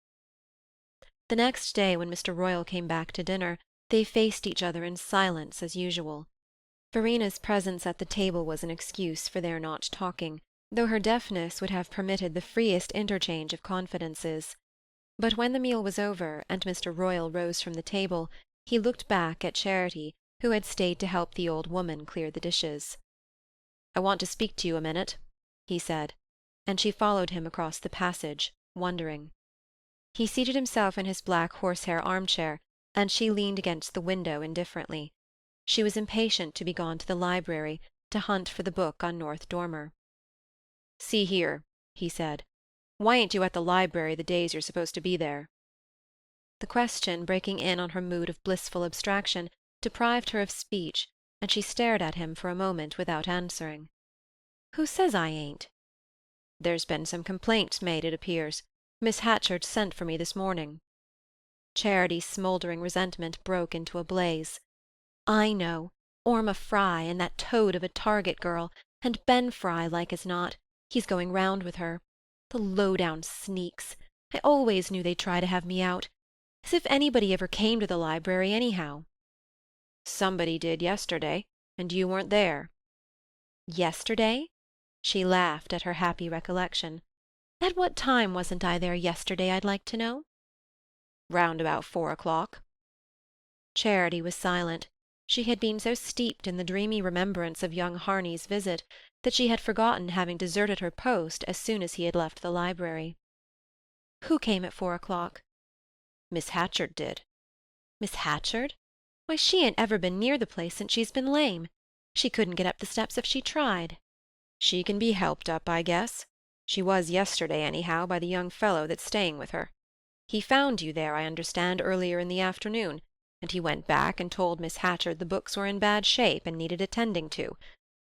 The next day, when Mr. Royall came back to dinner, they faced each other in silence as usual. Verena's presence at the table was an excuse for their not talking, though her deafness would have permitted the freest interchange of confidences. But when the meal was over, and Mr. Royall rose from the table, he looked back at Charity, who had stayed to help the old woman clear the dishes. "I want to speak to you a minute," he said, and she followed him across the passage, wondering. He seated himself in his black horsehair armchair, and she leaned against the window indifferently. She was impatient to be gone to the library, to hunt for the book on North Dormer. "See here," he said, "why ain't you at the library the days you're supposed to be there?" The question, breaking in on her mood of blissful abstraction, deprived her of speech, and she stared at him for a moment without answering. "Who says I ain't?" "There's been some complaints made, it appears. Miss Hatchard sent for me this morning." Charity's smouldering resentment broke into a blaze. "I know. Orma Fry, and that toad of a Target girl, and Ben Fry, like as not. He's going round with her. The low-down sneaks. I always knew they'd try to have me out. As if anybody ever came to the library, anyhow." "Somebody did yesterday, and you weren't there." "Yesterday?" She laughed at her happy recollection. "At what time wasn't I there yesterday, I'd like to know?" "Round about 4 o'clock." Charity was silent. She had been so steeped in the dreamy remembrance of young Harney's visit that she had forgotten having deserted her post as soon as he had left the library. "Who came at 4 o'clock?" "Miss Hatchard did." "Miss Hatchard? Why, she ain't ever been near the place since she's been lame. She couldn't get up the steps if she tried." "She can be helped up, I guess. She was yesterday, anyhow, by the young fellow that's staying with her. He found you there, I understand, earlier in the afternoon, and he went back and told Miss Hatchard the books were in bad shape and needed attending to.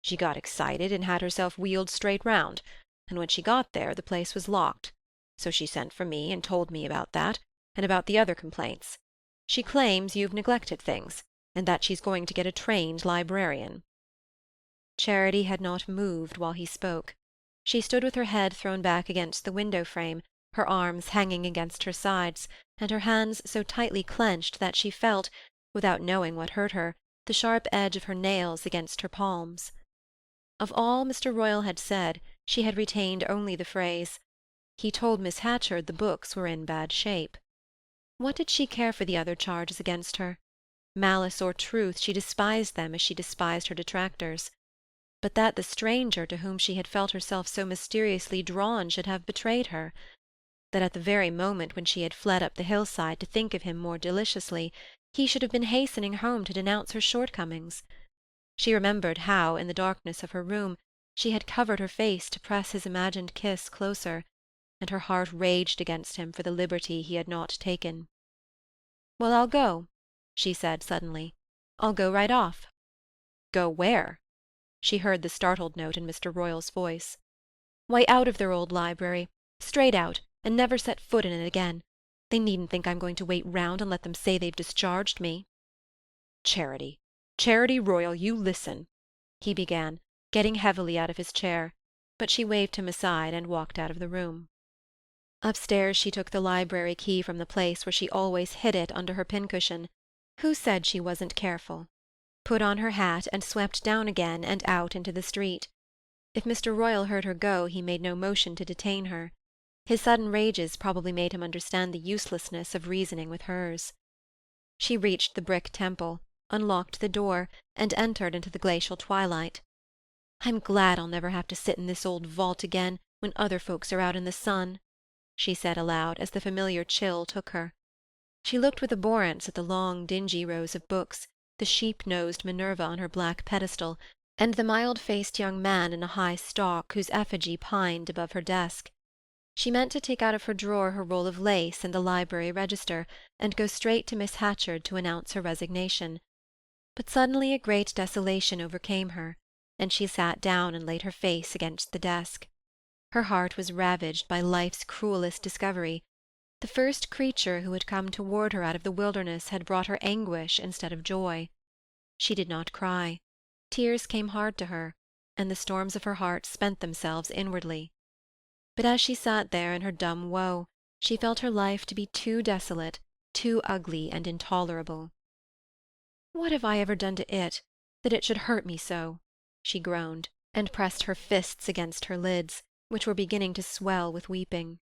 She got excited and had herself wheeled straight round, and when she got there the place was locked, so she sent for me and told me about that, and about the other complaints. She claims you've neglected things, and that she's going to get a trained librarian." Charity had not moved while he spoke. She stood with her head thrown back against the window-frame, her arms hanging against her sides, and her hands so tightly clenched that she felt, without knowing what hurt her, the sharp edge of her nails against her palms. Of all Mr. Royall had said, she had retained only the phrase, "He told Miss Hatchard the books were in bad shape." What did she care for the other charges against her? Malice or truth, she despised them as she despised her detractors. But that the stranger to whom she had felt herself so mysteriously drawn should have betrayed her, that at the very moment when she had fled up the hillside to think of him more deliciously, he should have been hastening home to denounce her shortcomings. She remembered how, in the darkness of her room, she had covered her face to press his imagined kiss closer, and her heart raged against him for the liberty he had not taken. "Well, I'll go," she said suddenly. "I'll go right off." "Go where?" She heard the startled note in Mr. Royall's voice. "Why, out of their old library, straight out, and never set foot in it again. They needn't think I'm going to wait round and let them say they've discharged me." Charity Royall, you listen," he began, getting heavily out of his chair, but she waved him aside and walked out of the room. Upstairs she took the library key from the place where she always hid it under her pincushion. Who said she wasn't careful? Put on her hat and swept down again and out into the street. If Mr. Royall heard her go, he made no motion to detain her. His sudden rages probably made him understand the uselessness of reasoning with hers. She reached the brick temple, unlocked the door, and entered into the glacial twilight. "I'm glad I'll never have to sit in this old vault again, when other folks are out in the sun," she said aloud, as the familiar chill took her. She looked with abhorrence at the long, dingy rows of books, the sheep-nosed Minerva on her black pedestal, and the mild-faced young man in a high stock whose effigy pined above her desk. She meant to take out of her drawer her roll of lace and the library register, and go straight to Miss Hatchard to announce her resignation. But suddenly a great desolation overcame her, and she sat down and laid her face against the desk. Her heart was ravaged by life's cruelest discovery. The first creature who had come toward her out of the wilderness had brought her anguish instead of joy. She did not cry. Tears came hard to her, and the storms of her heart spent themselves inwardly. But as she sat there in her dumb woe, She felt her life to be too desolate, too ugly and intolerable. "What have I ever done to it, that it should hurt me so?" she groaned, and pressed her fists against her lids, which were beginning to swell with weeping.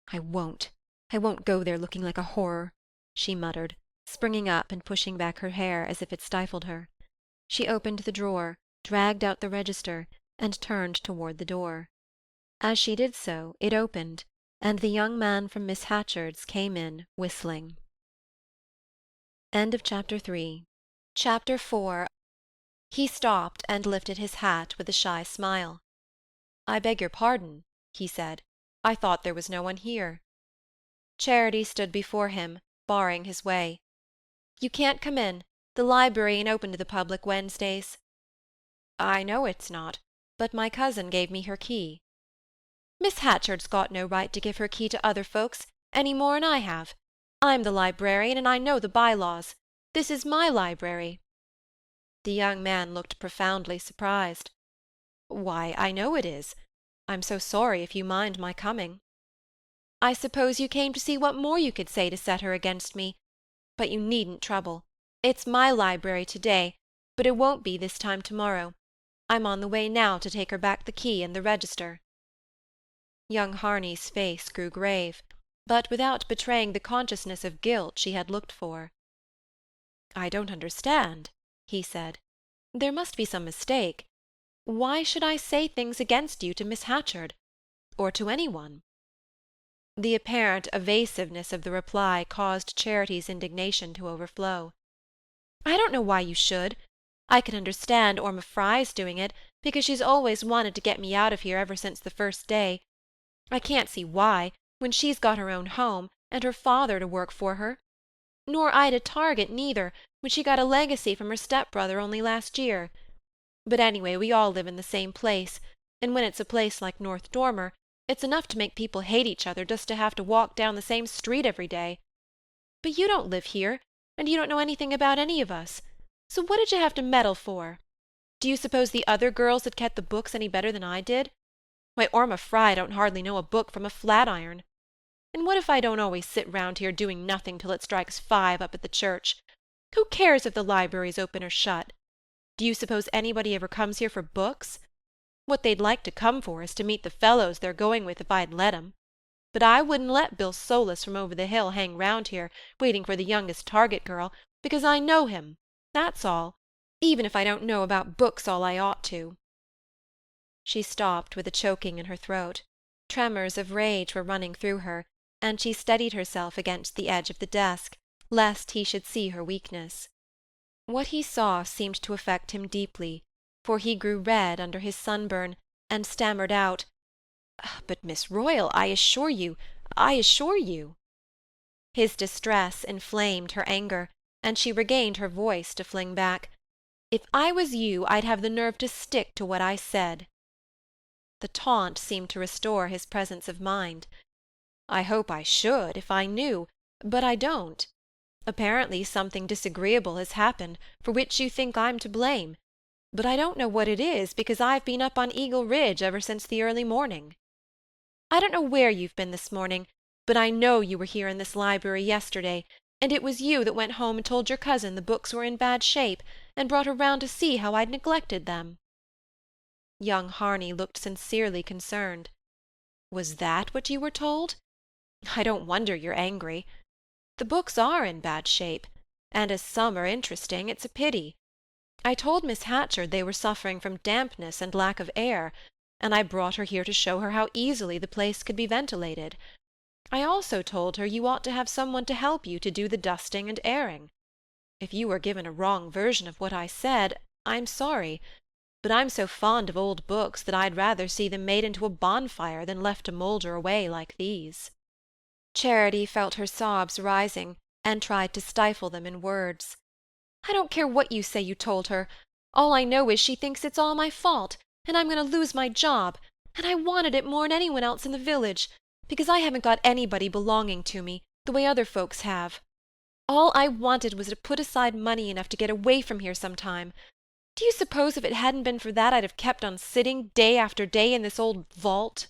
I won't go there looking like a horror," she muttered, springing up and pushing back her hair as if it stifled her. She opened the drawer, dragged out the register, and turned toward the door. As she did so, it opened, and the young man from Miss Hatchard's came in, whistling. End of Chapter 3. Chapter 4. He stopped and lifted his hat with a shy smile. "I beg your pardon," he said. "I thought there was no one here." Charity stood before him, barring his way. "You can't come in. The library ain't open to the public Wednesdays." "I know it's not, but my cousin gave me her key." "Miss Hatchard's got no right to give her key to other folks, any more'n I have. I'm the librarian, and I know the by-laws. This is my library." The young man looked profoundly surprised. "Why, I know it is. I'm so sorry if you mind my coming." "I suppose you came to see what more you could say to set her against me. But you needn't trouble. It's my library to-day, but it won't be this time to-morrow. I'm on the way now to take her back the key and the register." Young Harney's face grew grave, but without betraying the consciousness of guilt she had looked for. "I don't understand," he said. "There must be some mistake. Why should I say things against you to Miss Hatchard, or to any one?" The apparent evasiveness of the reply caused Charity's indignation to overflow. "I don't know why you should. I can understand Orma Fry's doing it, because she's always wanted to get me out of here ever since the first day. I can't see why, when she's got her own home, and her father to work for her. Nor Ida Target neither, when she got a legacy from her step-brother only last year. But anyway, we all live in the same place, and when it's a place like North Dormer, it's enough to make people hate each other just to have to walk down the same street every day. But you don't live here, and you don't know anything about any of us, so what did you have to meddle for? Do you suppose the other girls had kept the books any better than I did? Why, Orma Fry don't hardly know a book from a flat-iron. And what if I don't always sit round here doing nothing till it strikes 5 up at the church? Who cares if the library's open or shut? Do you suppose anybody ever comes here for books? What they'd like to come for is to meet the fellows they're going with if I'd let 'em. But I wouldn't let Bill Solus from over the hill hang round here, waiting for the youngest Target girl, because I know him, that's all, even if I don't know about books all I ought to." She stopped with a choking in her throat. Tremors of rage were running through her, and she steadied herself against the edge of the desk, lest he should see her weakness. What he saw seemed to affect him deeply, for he grew red under his sunburn, and stammered out, "But, Miss Royall, I assure you—" His distress inflamed her anger, and she regained her voice to fling back, "If I was you, I'd have the nerve to stick to what I said." The taunt seemed to restore his presence of mind. "I hope I should, if I knew, but I don't. Apparently something disagreeable has happened, for which you think I'm to blame, but I don't know what it is, because I've been up on Eagle Ridge ever since the early morning. I don't know where you've been this morning, but I know you were here in this library yesterday, and it was you that went home and told your cousin the books were in bad shape, and brought her round to see how I'd neglected them." Young Harney looked sincerely concerned. "Was that what you were told? I don't wonder you're angry. The books are in bad shape, and as some are interesting, it's a pity. I told Miss Hatchard they were suffering from dampness and lack of air, and I brought her here to show her how easily the place could be ventilated. I also told her you ought to have some one to help you to do the dusting and airing. If you were given a wrong version of what I said, I'm sorry, but I'm so fond of old books that I'd rather see them made into a bonfire than left to moulder away like these." Charity felt her sobs rising, and tried to stifle them in words. "I don't care what you say you told her. All I know is she thinks it's all my fault, and I'm going to lose my job, and I wanted it more'n anyone else in the village, because I haven't got anybody belonging to me, the way other folks have. All I wanted was to put aside money enough to get away from here some time. Do you suppose if it hadn't been for that I'd have kept on sitting day after day in this old vault?"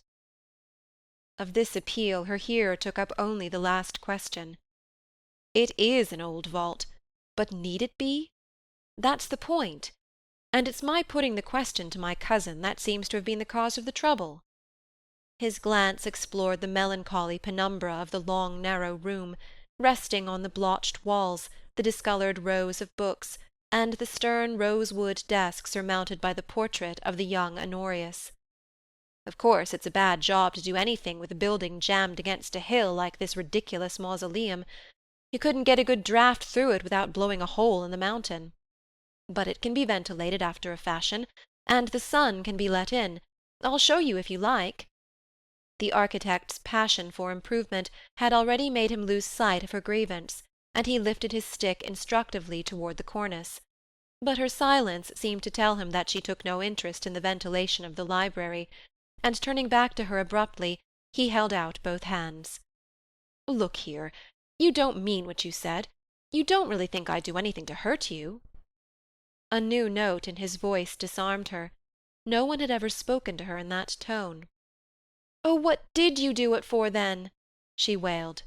Of this appeal her hearer took up only the last question. "It is an old vault, but need it be? That's the point. And it's my putting the question to my cousin that seems to have been the cause of the trouble." His glance explored the melancholy penumbra of the long narrow room, resting on the blotched walls, the discoloured rows of books, and the stern rosewood desk surmounted by the portrait of the young Honorius. "Of course it's a bad job to do anything with a building jammed against a hill like this ridiculous mausoleum. You couldn't get a good draught through it without blowing a hole in the mountain. But it can be ventilated after a fashion, and the sun can be let in. I'll show you if you like." The architect's passion for improvement had already made him lose sight of her grievance, and he lifted his stick instructively toward the cornice. But her silence seemed to tell him that she took no interest in the ventilation of the library, and turning back to her abruptly, he held out both hands. "Look here, you don't mean what you said. You don't really think I'd do anything to hurt you?" A new note in his voice disarmed her. No one had ever spoken to her in that tone. "Oh, what did you do it for, then?" she wailed.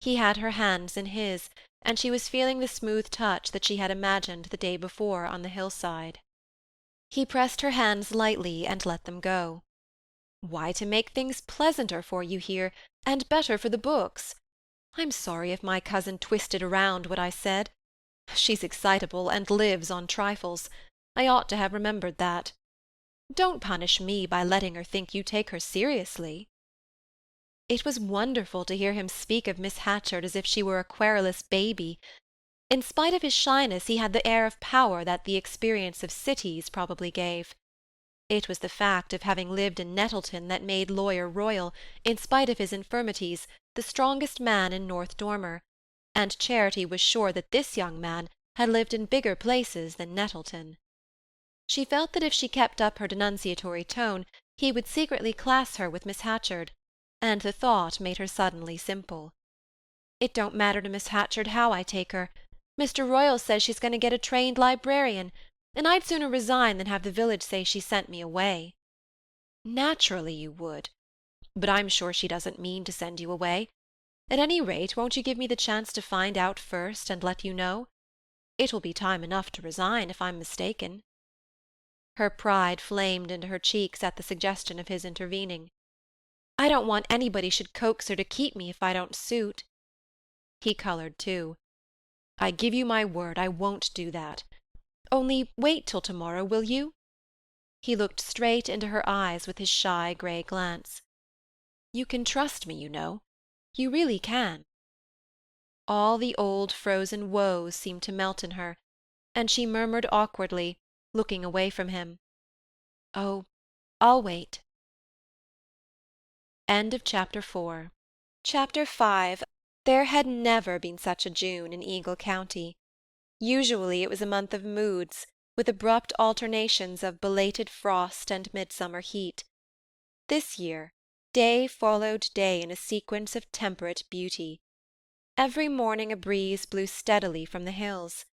He had her hands in his, and she was feeling the smooth touch that she had imagined the day before on the hillside. He pressed her hands lightly and let them go. "Why, to make things pleasanter for you here, and better for the books. I'm sorry if my cousin twisted around what I said. She's excitable, and lives on trifles. I ought to have remembered that. Don't punish me by letting her think you take her seriously." It was wonderful to hear him speak of Miss Hatchard as if she were a querulous baby. In spite of his shyness, he had the air of power that the experience of cities probably gave. It was the fact of having lived in Nettleton that made Lawyer Royall, in spite of his infirmities, the strongest man in North Dormer, and Charity was sure that this young man had lived in bigger places than Nettleton. She felt that if she kept up her denunciatory tone, he would secretly class her with Miss Hatchard, and the thought made her suddenly simple. "It don't matter to Miss Hatchard how I take her. Mr. Royall says she's going to get a trained librarian, and I'd sooner resign than have the village say she sent me away." "Naturally you would. But I'm sure she doesn't mean to send you away. At any rate, won't you give me the chance to find out first and let you know? It will be time enough to resign, if I'm mistaken." Her pride flamed into her cheeks at the suggestion of his intervening. "I don't want anybody should coax her to keep me if I don't suit." He coloured too. "I give you my word I won't do that. Only wait till tomorrow, will you?" He looked straight into her eyes with his shy grey glance. "You can trust me, you know. You really can." All the old frozen woes seemed to melt in her, and she murmured awkwardly, looking away from him, "Oh, I'll wait." End of Chapter 4. Chapter 5. There had never been such a June in Eagle County. Usually it was a month of moods, with abrupt alternations of belated frost and midsummer heat. This year, day followed day in a sequence of temperate beauty. Every morning a breeze blew steadily from the hills.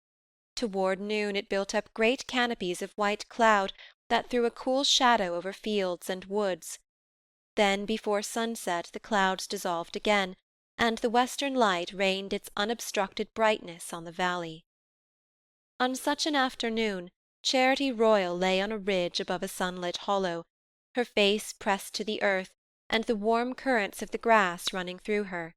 Toward noon it built up great canopies of white cloud that threw a cool shadow over fields and woods. Then before sunset the clouds dissolved again, and the western light rained its unobstructed brightness on the valley. On such an afternoon Charity Royall lay on a ridge above a sunlit hollow, her face pressed to the earth, and the warm currents of the grass running through her.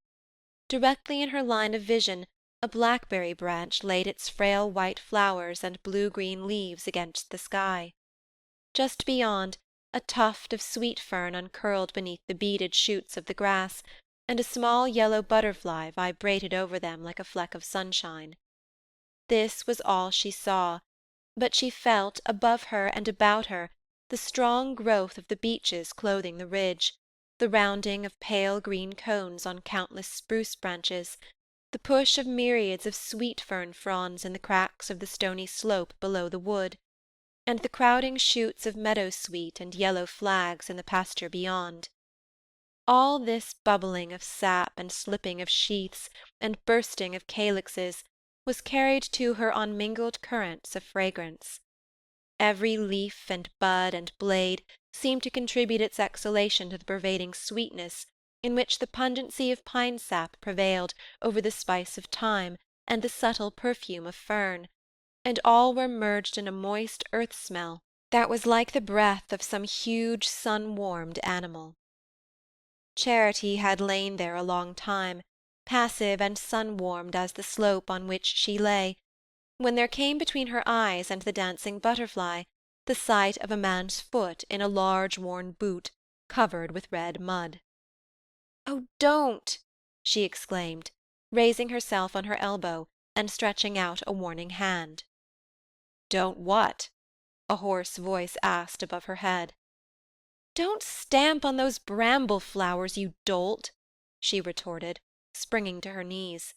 Directly in her line of vision a blackberry branch laid its frail white flowers and blue-green leaves against the sky. Just beyond, a tuft of sweet-fern uncurled beneath the beaded shoots of the grass, and a small yellow butterfly vibrated over them like a fleck of sunshine. This was all she saw, but she felt, above her and about her, the strong growth of the beeches clothing the ridge, the rounding of pale green cones on countless spruce branches, the push of myriads of sweet-fern fronds in the cracks of the stony slope below the wood, and the crowding shoots of meadow-sweet and yellow flags in the pasture beyond. All this bubbling of sap and slipping of sheaths and bursting of calyxes was carried to her on mingled currents of fragrance. Every leaf and bud and blade seemed to contribute its exhalation to the pervading sweetness in which the pungency of pine-sap prevailed over the spice of thyme and the subtle perfume of fern, and all were merged in a moist earth-smell that was like the breath of some huge sun-warmed animal. Charity had lain there a long time, passive and sun-warmed as the slope on which she lay, when there came between her eyes and the dancing butterfly the sight of a man's foot in a large worn boot covered with red mud. "Oh, don't!" she exclaimed, raising herself on her elbow and stretching out a warning hand. "Don't what?" a hoarse voice asked above her head. "Don't stamp on those bramble-flowers, you dolt!" she retorted, springing to her knees.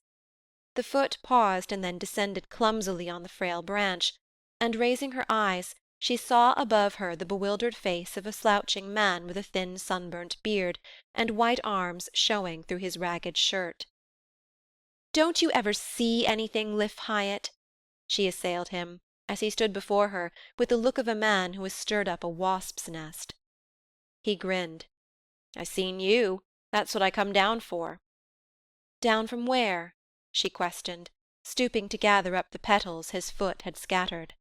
The foot paused and then descended clumsily on the frail branch, and raising her eyes, she saw above her the bewildered face of a slouching man with a thin sunburnt beard and white arms showing through his ragged shirt. "Don't you ever see anything, Liff Hyatt?" she assailed him, as he stood before her with the look of a man who has stirred up a wasp's nest. He grinned. "I seen you. That's what I come down for." "Down from where?" she questioned, stooping to gather up the petals his foot had scattered.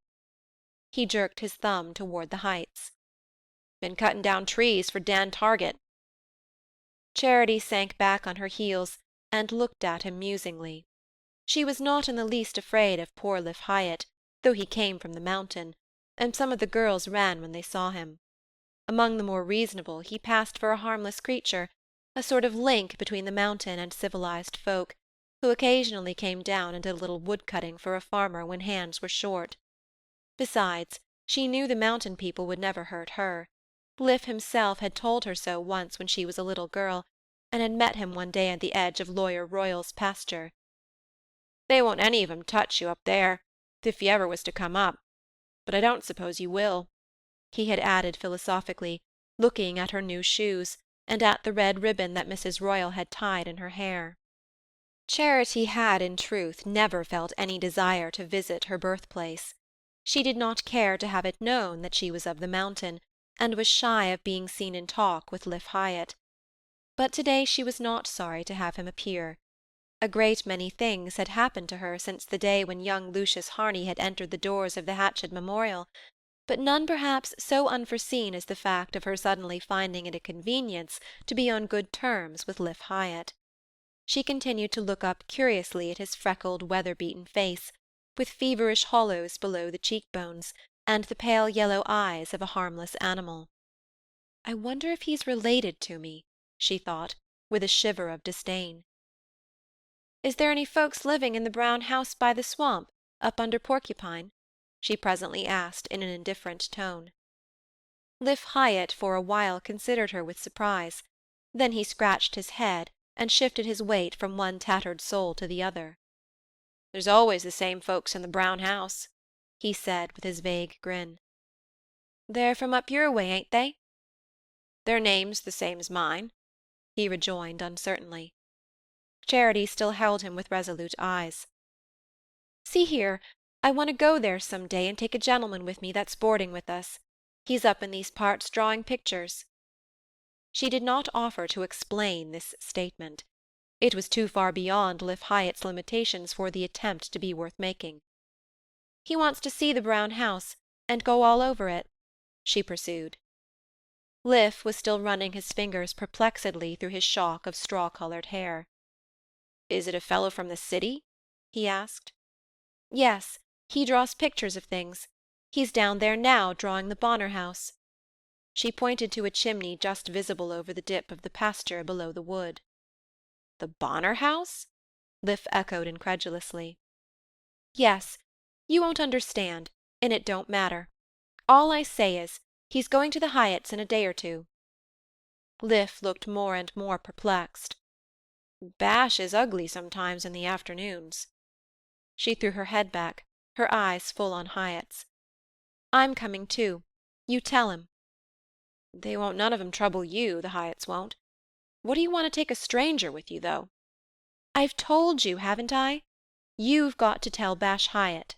He jerked his thumb toward the heights. "Been cutting down trees for Dan Target." Charity sank back on her heels and looked at him musingly. She was not in the least afraid of poor Liff Hyatt, though he came from the mountain, and some of the girls ran when they saw him. Among the more reasonable he passed for a harmless creature, a sort of link between the mountain and civilized folk, who occasionally came down and did a little wood-cutting for a farmer when hands were short. Besides, she knew the mountain people would never hurt her. Liff himself had told her so once when she was a little girl, and had met him one day at the edge of Lawyer Royall's pasture. "They won't any of 'em touch you up there, if you ever was to come up. But I don't suppose you will," he had added philosophically, looking at her new shoes, and at the red ribbon that Mrs. Royall had tied in her hair. Charity had, in truth, never felt any desire to visit her birthplace. She did not care to have it known that she was of the mountain, and was shy of being seen in talk with Liff Hyatt. But to-day she was not sorry to have him appear. A great many things had happened to her since the day when young Lucius Harney had entered the doors of the Hatchet Memorial, but none perhaps so unforeseen as the fact of her suddenly finding it a convenience to be on good terms with Liff Hyatt. She continued to look up curiously at his freckled, weather-beaten face, with feverish hollows below the cheek-bones, and the pale yellow eyes of a harmless animal. "I wonder if he's related to me," she thought, with a shiver of disdain. "Is there any folks living in the brown house by the swamp, up under Porcupine?" she presently asked in an indifferent tone. Liff Hyatt for a while considered her with surprise. Then he scratched his head and shifted his weight from one tattered sole to the other. "There's always the same folks in the brown house," he said with his vague grin. "They're from up your way, ain't they?" "Their name's the same as mine," he rejoined uncertainly. Charity still held him with resolute eyes. "See here, I want to go there some day and take a gentleman with me that's boarding with us. He's up in these parts drawing pictures." She did not offer to explain this statement. It was too far beyond Liff Hyatt's limitations for the attempt to be worth making. "He wants to see the brown house, and go all over it," she pursued. Liff was still running his fingers perplexedly through his shock of straw-coloured hair. "Is it a fellow from the city?" he asked. "Yes, he draws pictures of things. He's down there now drawing the Bonner house." She pointed to a chimney just visible over the dip of the pasture below the wood. "The Bonner house?" Liff echoed incredulously. "Yes. You won't understand, and it don't matter. All I say is, he's going to the Hyatts in a day or two." Liff looked more and more perplexed. "Bash is ugly sometimes in the afternoons." She threw her head back, her eyes full on Hyatt's. "I'm coming too. You tell him." "They won't none of 'em trouble you, the Hyatts won't. What do you want to take a stranger with you, though?" "I've told you, haven't I? You've got to tell Bash Hyatt."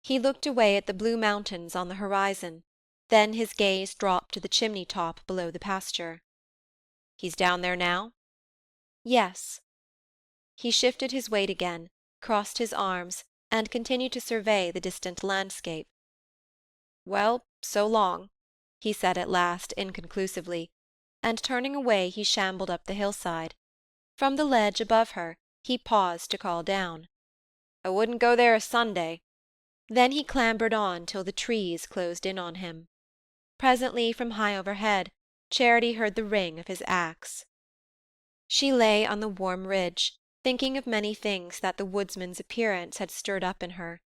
He looked away at the blue mountains on the horizon, then his gaze dropped to the chimney-top below the pasture. He's down there now?" "Yes." He shifted his weight again, crossed his arms, and continued to survey the distant landscape. "Well, so long," he said at last, inconclusively, and turning away he shambled up the hillside. From the ledge above her he paused to call down, "I wouldn't go there a Sunday." Then he clambered on till the trees closed in on him. Presently, from high overhead, Charity heard the ring of his axe. She lay on the warm ridge, thinking of many things that the woodsman's appearance had stirred up in her.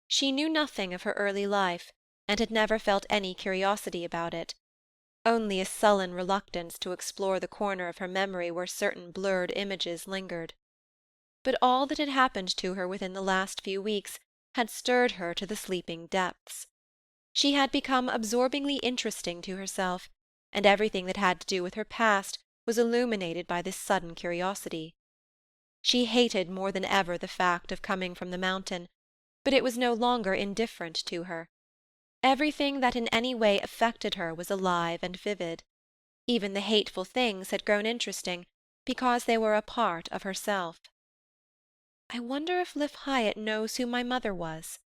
She knew nothing of her early life, and had never felt any curiosity about it, only a sullen reluctance to explore the corner of her memory where certain blurred images lingered. But all that had happened to her within the last few weeks had stirred her to the sleeping depths. She had become absorbingly interesting to herself, and everything that had to do with her past was illuminated by this sudden curiosity. She hated more than ever the fact of coming from the mountain, but it was no longer indifferent to her. Everything that in any way affected her was alive and vivid. Even the hateful things had grown interesting, because they were a part of herself. "I wonder if Liff Hyatt knows who my mother was,"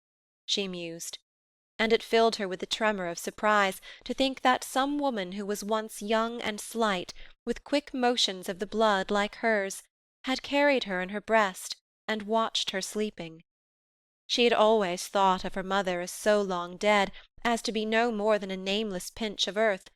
she mused, and it filled her with a tremor of surprise to think that some woman who was once young and slight, with quick motions of the blood like hers, had carried her in her breast and watched her sleeping. She had always thought of her mother as so long dead as to be no more than a nameless pinch of earth,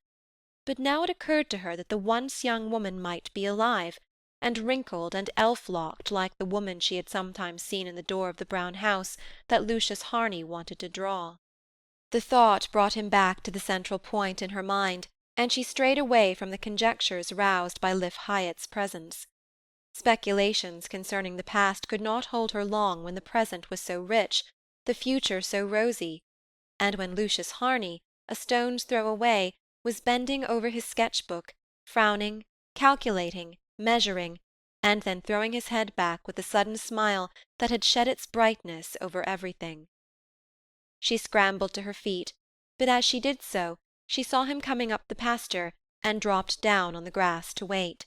but now it occurred to her that the once young woman might be alive, and wrinkled and elf-locked like the woman she had sometimes seen in the door of the brown house that Lucius Harney wanted to draw. The thought brought him back to the central point in her mind, and she strayed away from the conjectures roused by Liff Hyatt's presence. Speculations concerning the past could not hold her long when the present was so rich, the future so rosy, and when Lucius Harney, a stone's throw away, was bending over his sketch-book, frowning, calculating, measuring, and then throwing his head back with a sudden smile that had shed its brightness over everything. She scrambled to her feet, but as she did so, she saw him coming up the pasture, and dropped down on the grass to wait.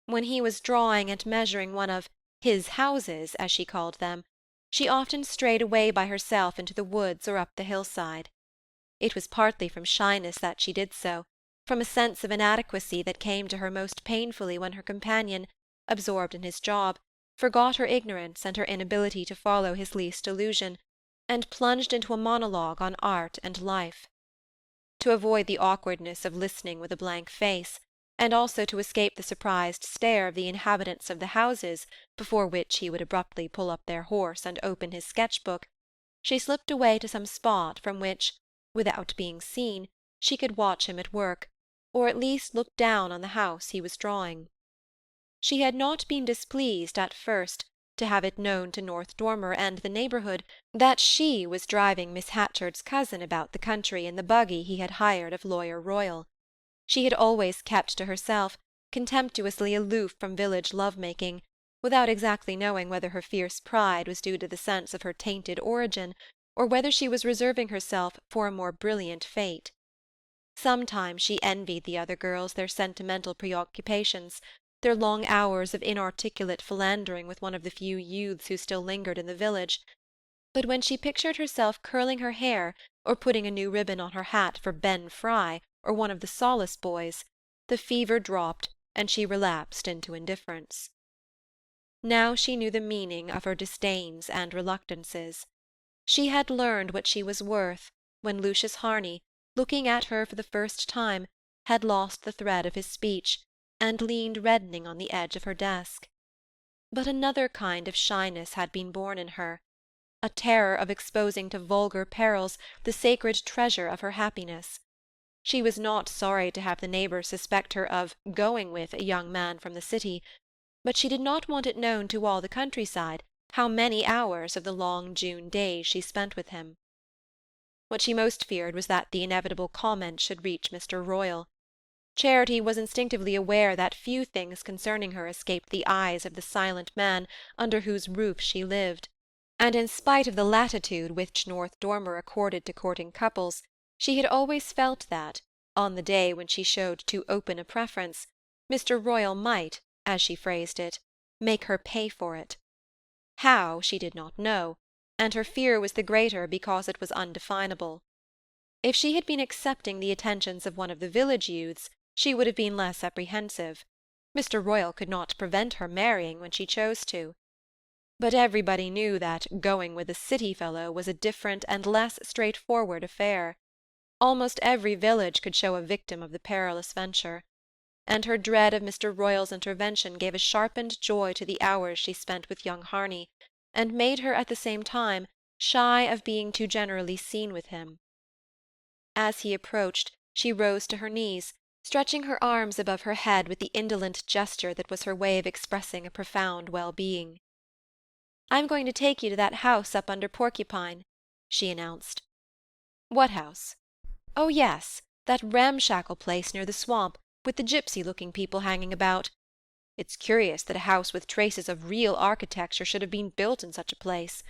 When he was drawing and measuring one of his houses, as she called them, she often strayed away by herself into the woods or up the hillside. It was partly from shyness that she did so, from a sense of inadequacy that came to her most painfully when her companion, absorbed in his job, forgot her ignorance and her inability to follow his least allusion, and plunged into a monologue on art and life. To avoid the awkwardness of listening with a blank face, and also to escape the surprised stare of the inhabitants of the houses before which he would abruptly pull up their horse and open his sketch-book, she slipped away to some spot from which, without being seen, she could watch him at work, or at least look down on the house he was drawing. She had not been displeased at first to have it known to North Dormer and the neighbourhood that she was driving Miss Hatchard's cousin about the country in the buggy he had hired of Lawyer Royall. She had always kept to herself, contemptuously aloof from village love-making, without exactly knowing whether her fierce pride was due to the sense of her tainted origin, or whether she was reserving herself for a more brilliant fate. Sometimes she envied the other girls their sentimental preoccupations, their long hours of inarticulate philandering with one of the few youths who still lingered in the village, but when she pictured herself curling her hair or putting a new ribbon on her hat for Ben Fry or one of the Solace boys, the fever dropped and she relapsed into indifference. Now she knew the meaning of her disdains and reluctances. She had learned what she was worth when Lucius Harney, looking at her for the first time, had lost the thread of his speech, and leaned reddening on the edge of her desk. But another kind of shyness had been born in her, a terror of exposing to vulgar perils the sacred treasure of her happiness. She was not sorry to have the neighbours suspect her of going with a young man from the city, but she did not want it known to all the countryside how many hours of the long June days she spent with him. What she most feared was that the inevitable comment should reach Mr. Royall. Charity was instinctively aware that few things concerning her escaped the eyes of the silent man under whose roof she lived, and in spite of the latitude which North Dormer accorded to courting couples, she had always felt that, on the day when she showed too open a preference, Mr. Royall might, as she phrased it, make her pay for it. How, she did not know, and her fear was the greater because it was undefinable. If she had been accepting the attentions of one of the village youths, she would have been less apprehensive. Mr. Royall could not prevent her marrying when she chose to. But everybody knew that going with a city fellow was a different and less straightforward affair. Almost every village could show a victim of the perilous venture, and her dread of Mr. Royall's intervention gave a sharpened joy to the hours she spent with young Harney, and made her at the same time shy of being too generally seen with him. As he approached, she rose to her knees, stretching her arms above her head with the indolent gesture that was her way of expressing a profound well-being. "I'm going to take you to that house up under Porcupine," she announced. "What house?" "Oh, yes, that ramshackle place near the swamp, with the gypsy-looking people hanging about. It's curious that a house with traces of real architecture should have been built in such a place.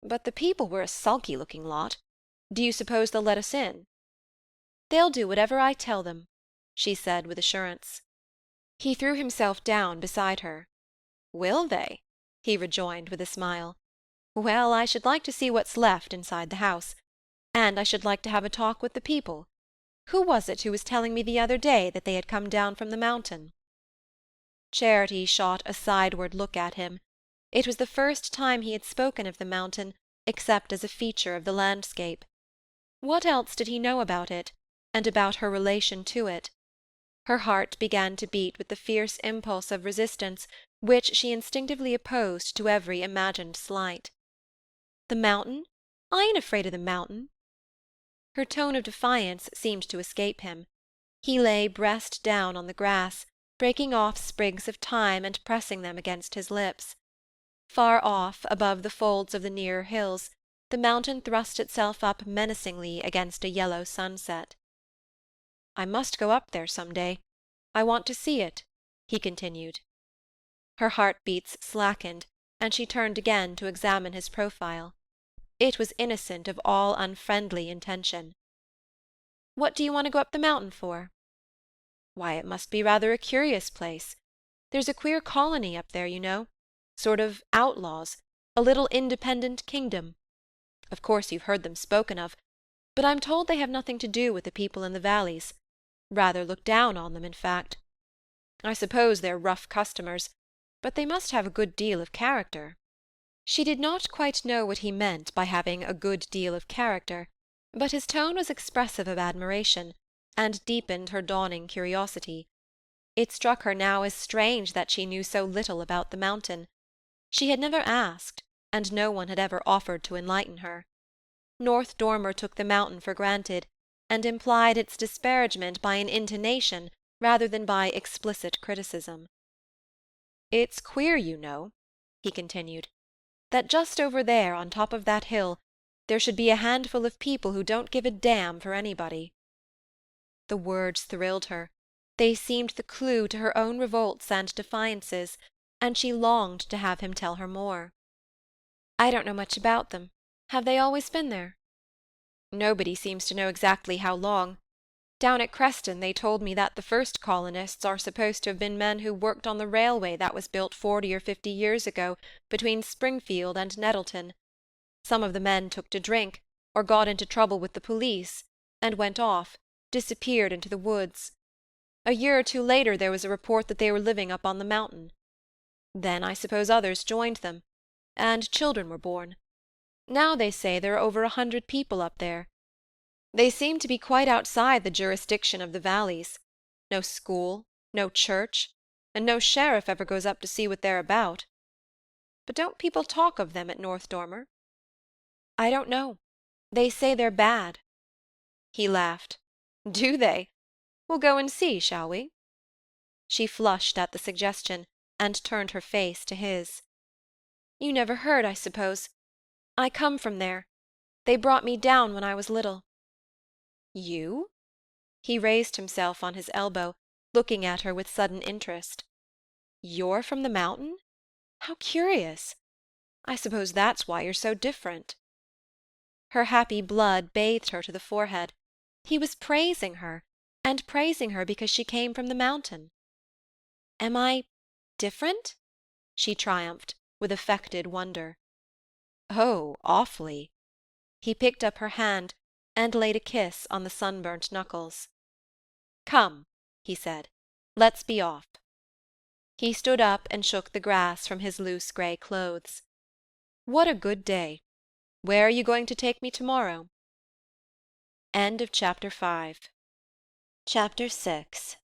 But the people were a sulky-looking lot. Do you suppose they'll let us in?" "They'll do whatever I tell them," she said with assurance. He threw himself down beside her. "Will they?" he rejoined with a smile. "Well, I should like to see what's left inside the house, and I should like to have a talk with the people. Who was it who was telling me the other day that they had come down from the mountain?" Charity shot a sideward look at him. It was the first time he had spoken of the mountain, except as a feature of the landscape. What else did he know about it, and about her relation to it? Her heart began to beat with the fierce impulse of resistance which she instinctively opposed to every imagined slight. "The mountain? I ain't afraid of the mountain." Her tone of defiance seemed to escape him. He lay breast down on the grass, breaking off sprigs of thyme and pressing them against his lips. Far off, above the folds of the nearer hills, the mountain thrust itself up menacingly against a yellow sunset. "I must go up there some day. I want to see it," he continued. Her heart-beats slackened, and she turned again to examine his profile. It was innocent of all unfriendly intention. "What do you want to go up the mountain for?" "Why, it must be rather a curious place. There's a queer colony up there, you know. Sort of outlaws, a little independent kingdom. Of course you've heard them spoken of, but I'm told they have nothing to do with the people in the valleys. Rather look down on them, in fact. I suppose they're rough customers, but they must have a good deal of character." She did not quite know what he meant by having a good deal of character, but his tone was expressive of admiration, and deepened her dawning curiosity. It struck her now as strange that she knew so little about the mountain. She had never asked, and no one had ever offered to enlighten her. North Dormer took the mountain for granted, and implied its disparagement by an intonation rather than by explicit criticism. "It's queer, you know," he continued, "that just over there, on top of that hill, there should be a handful of people who don't give a damn for anybody." The words thrilled her. They seemed the clue to her own revolts and defiances, and she longed to have him tell her more. "I don't know much about them. Have they always been there?" "Nobody seems to know exactly how long. Down at Creston they told me that the first colonists are supposed to have been men who worked on the railway that was built 40 or 50 years ago between Springfield and Nettleton. Some of the men took to drink, or got into trouble with the police, and went off, disappeared into the woods. A year or two later there was a report that they were living up on the mountain. Then I suppose others joined them, and children were born. Now they say there are over 100 people up there. They seem to be quite outside the jurisdiction of the valleys. No school, no church, and no sheriff ever goes up to see what they're about. But don't people talk of them at North Dormer?" "I don't know. They say they're bad." He laughed. "Do they? We'll go and see, shall we?" She flushed at the suggestion, and turned her face to his. "You never heard, I suppose. I come from there. They brought me down when I was little." "You?" He raised himself on his elbow, looking at her with sudden interest. "You're from the mountain? How curious! I suppose that's why you're so different." Her happy blood bathed her to the forehead. He was praising her, and praising her because she came from the mountain. Am I different?" she triumphed, with affected wonder. "Oh, awfully." He picked up her hand and laid a kiss on the sunburnt knuckles. "Come," he said, "let's be off." He stood up and shook the grass from his loose grey clothes. "What a good day! Where are you going to take me tomorrow?" Chapter 6.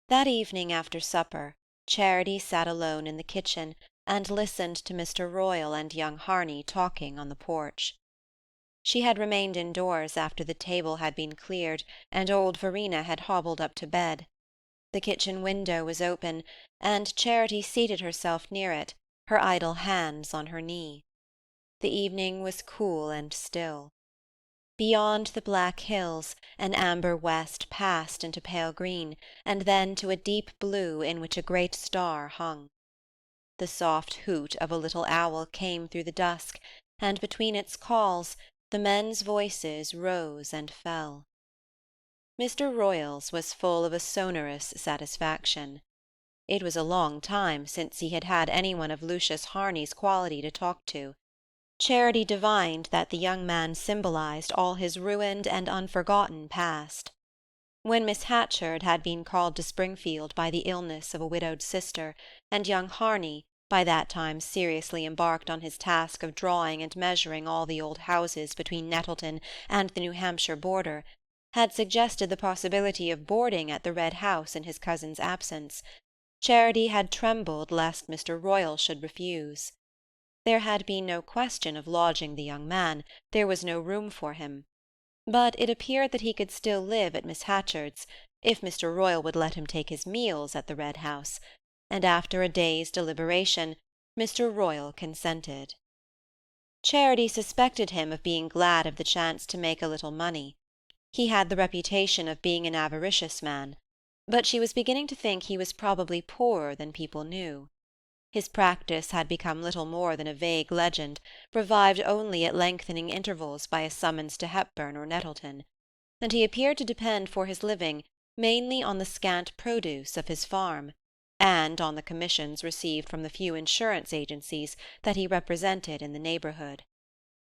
That evening after supper, Charity sat alone in the kitchen and listened to Mr. Royall and young Harney talking on the porch. She had remained indoors after the table had been cleared and old Verena had hobbled up to bed. The kitchen window was open, and Charity seated herself near it, her idle hands on her knee. The evening was cool and still. Beyond the black hills, an amber west passed into pale green, and then to a deep blue in which a great star hung. The soft hoot of a little owl came through the dusk, and between its calls the men's voices rose and fell. Mr. Royall's was full of a sonorous satisfaction. It was a long time since he had had anyone of Lucius Harney's quality to talk to. Charity divined that the young man symbolized all his ruined and unforgotten past. When Miss Hatchard had been called to Springfield by the illness of a widowed sister, and young Harney, by that time seriously embarked on his task of drawing and measuring all the old houses between Nettleton and the New Hampshire border, had suggested the possibility of boarding at the Red House in his cousin's absence, Charity had trembled lest Mr. Royall should refuse. There had been no question of lodging the young man, there was no room for him. But it appeared that he could still live at Miss Hatchard's, if Mr. Royall would let him take his meals at the Red House, and after a day's deliberation, Mr. Royall consented. Charity suspected him of being glad of the chance to make a little money. He had the reputation of being an avaricious man, but she was beginning to think he was probably poorer than people knew. His practice had become little more than a vague legend, revived only at lengthening intervals by a summons to Hepburn or Nettleton, and he appeared to depend for his living mainly on the scant produce of his farm, and on the commissions received from the few insurance agencies that he represented in the neighbourhood.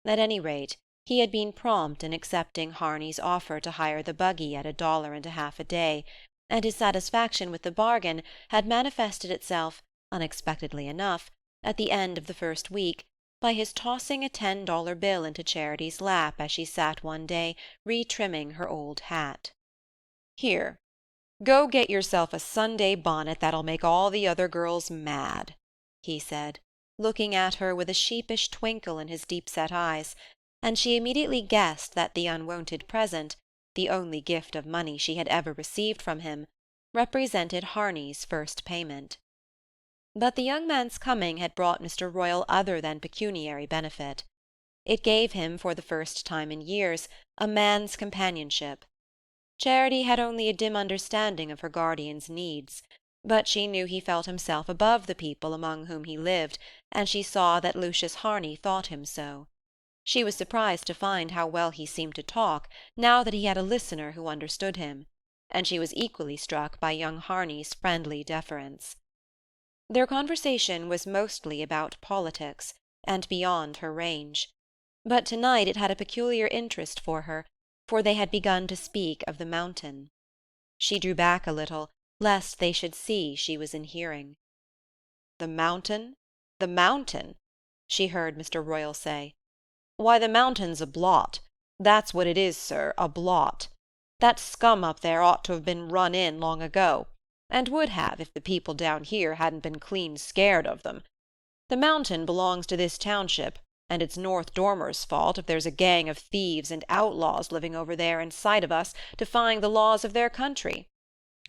At any rate, he had been prompt in accepting Harney's offer to hire the buggy at $1.50 a day, and his satisfaction with the bargain had manifested itself, unexpectedly enough, at the end of the first week, by his tossing a $10 bill into Charity's lap as she sat one day re-trimming her old hat. "Here, go get yourself a Sunday bonnet that'll make all the other girls mad," he said, looking at her with a sheepish twinkle in his deep-set eyes, and she immediately guessed that the unwonted present, the only gift of money she had ever received from him, represented Harney's first payment. But the young man's coming had brought Mr. Royall other than pecuniary benefit. It gave him, for the first time in years, a man's companionship. Charity had only a dim understanding of her guardian's needs, but she knew he felt himself above the people among whom he lived, and she saw that Lucius Harney thought him so. She was surprised to find how well he seemed to talk, now that he had a listener who understood him, and she was equally struck by young Harney's friendly deference. Their conversation was mostly about politics, and beyond her range. But to-night it had a peculiar interest for her, for they had begun to speak of the mountain. She drew back a little, lest they should see she was in hearing. "The mountain? The mountain?" she heard Mr. Royall say. "Why, the mountain's a blot. That's what it is, sir, a blot. That scum up there ought to have been run in long ago, and would have if the people down here hadn't been clean scared of them. The mountain belongs to this township, and it's North Dormer's fault if there's a gang of thieves and outlaws living over there in sight of us, defying the laws of their country.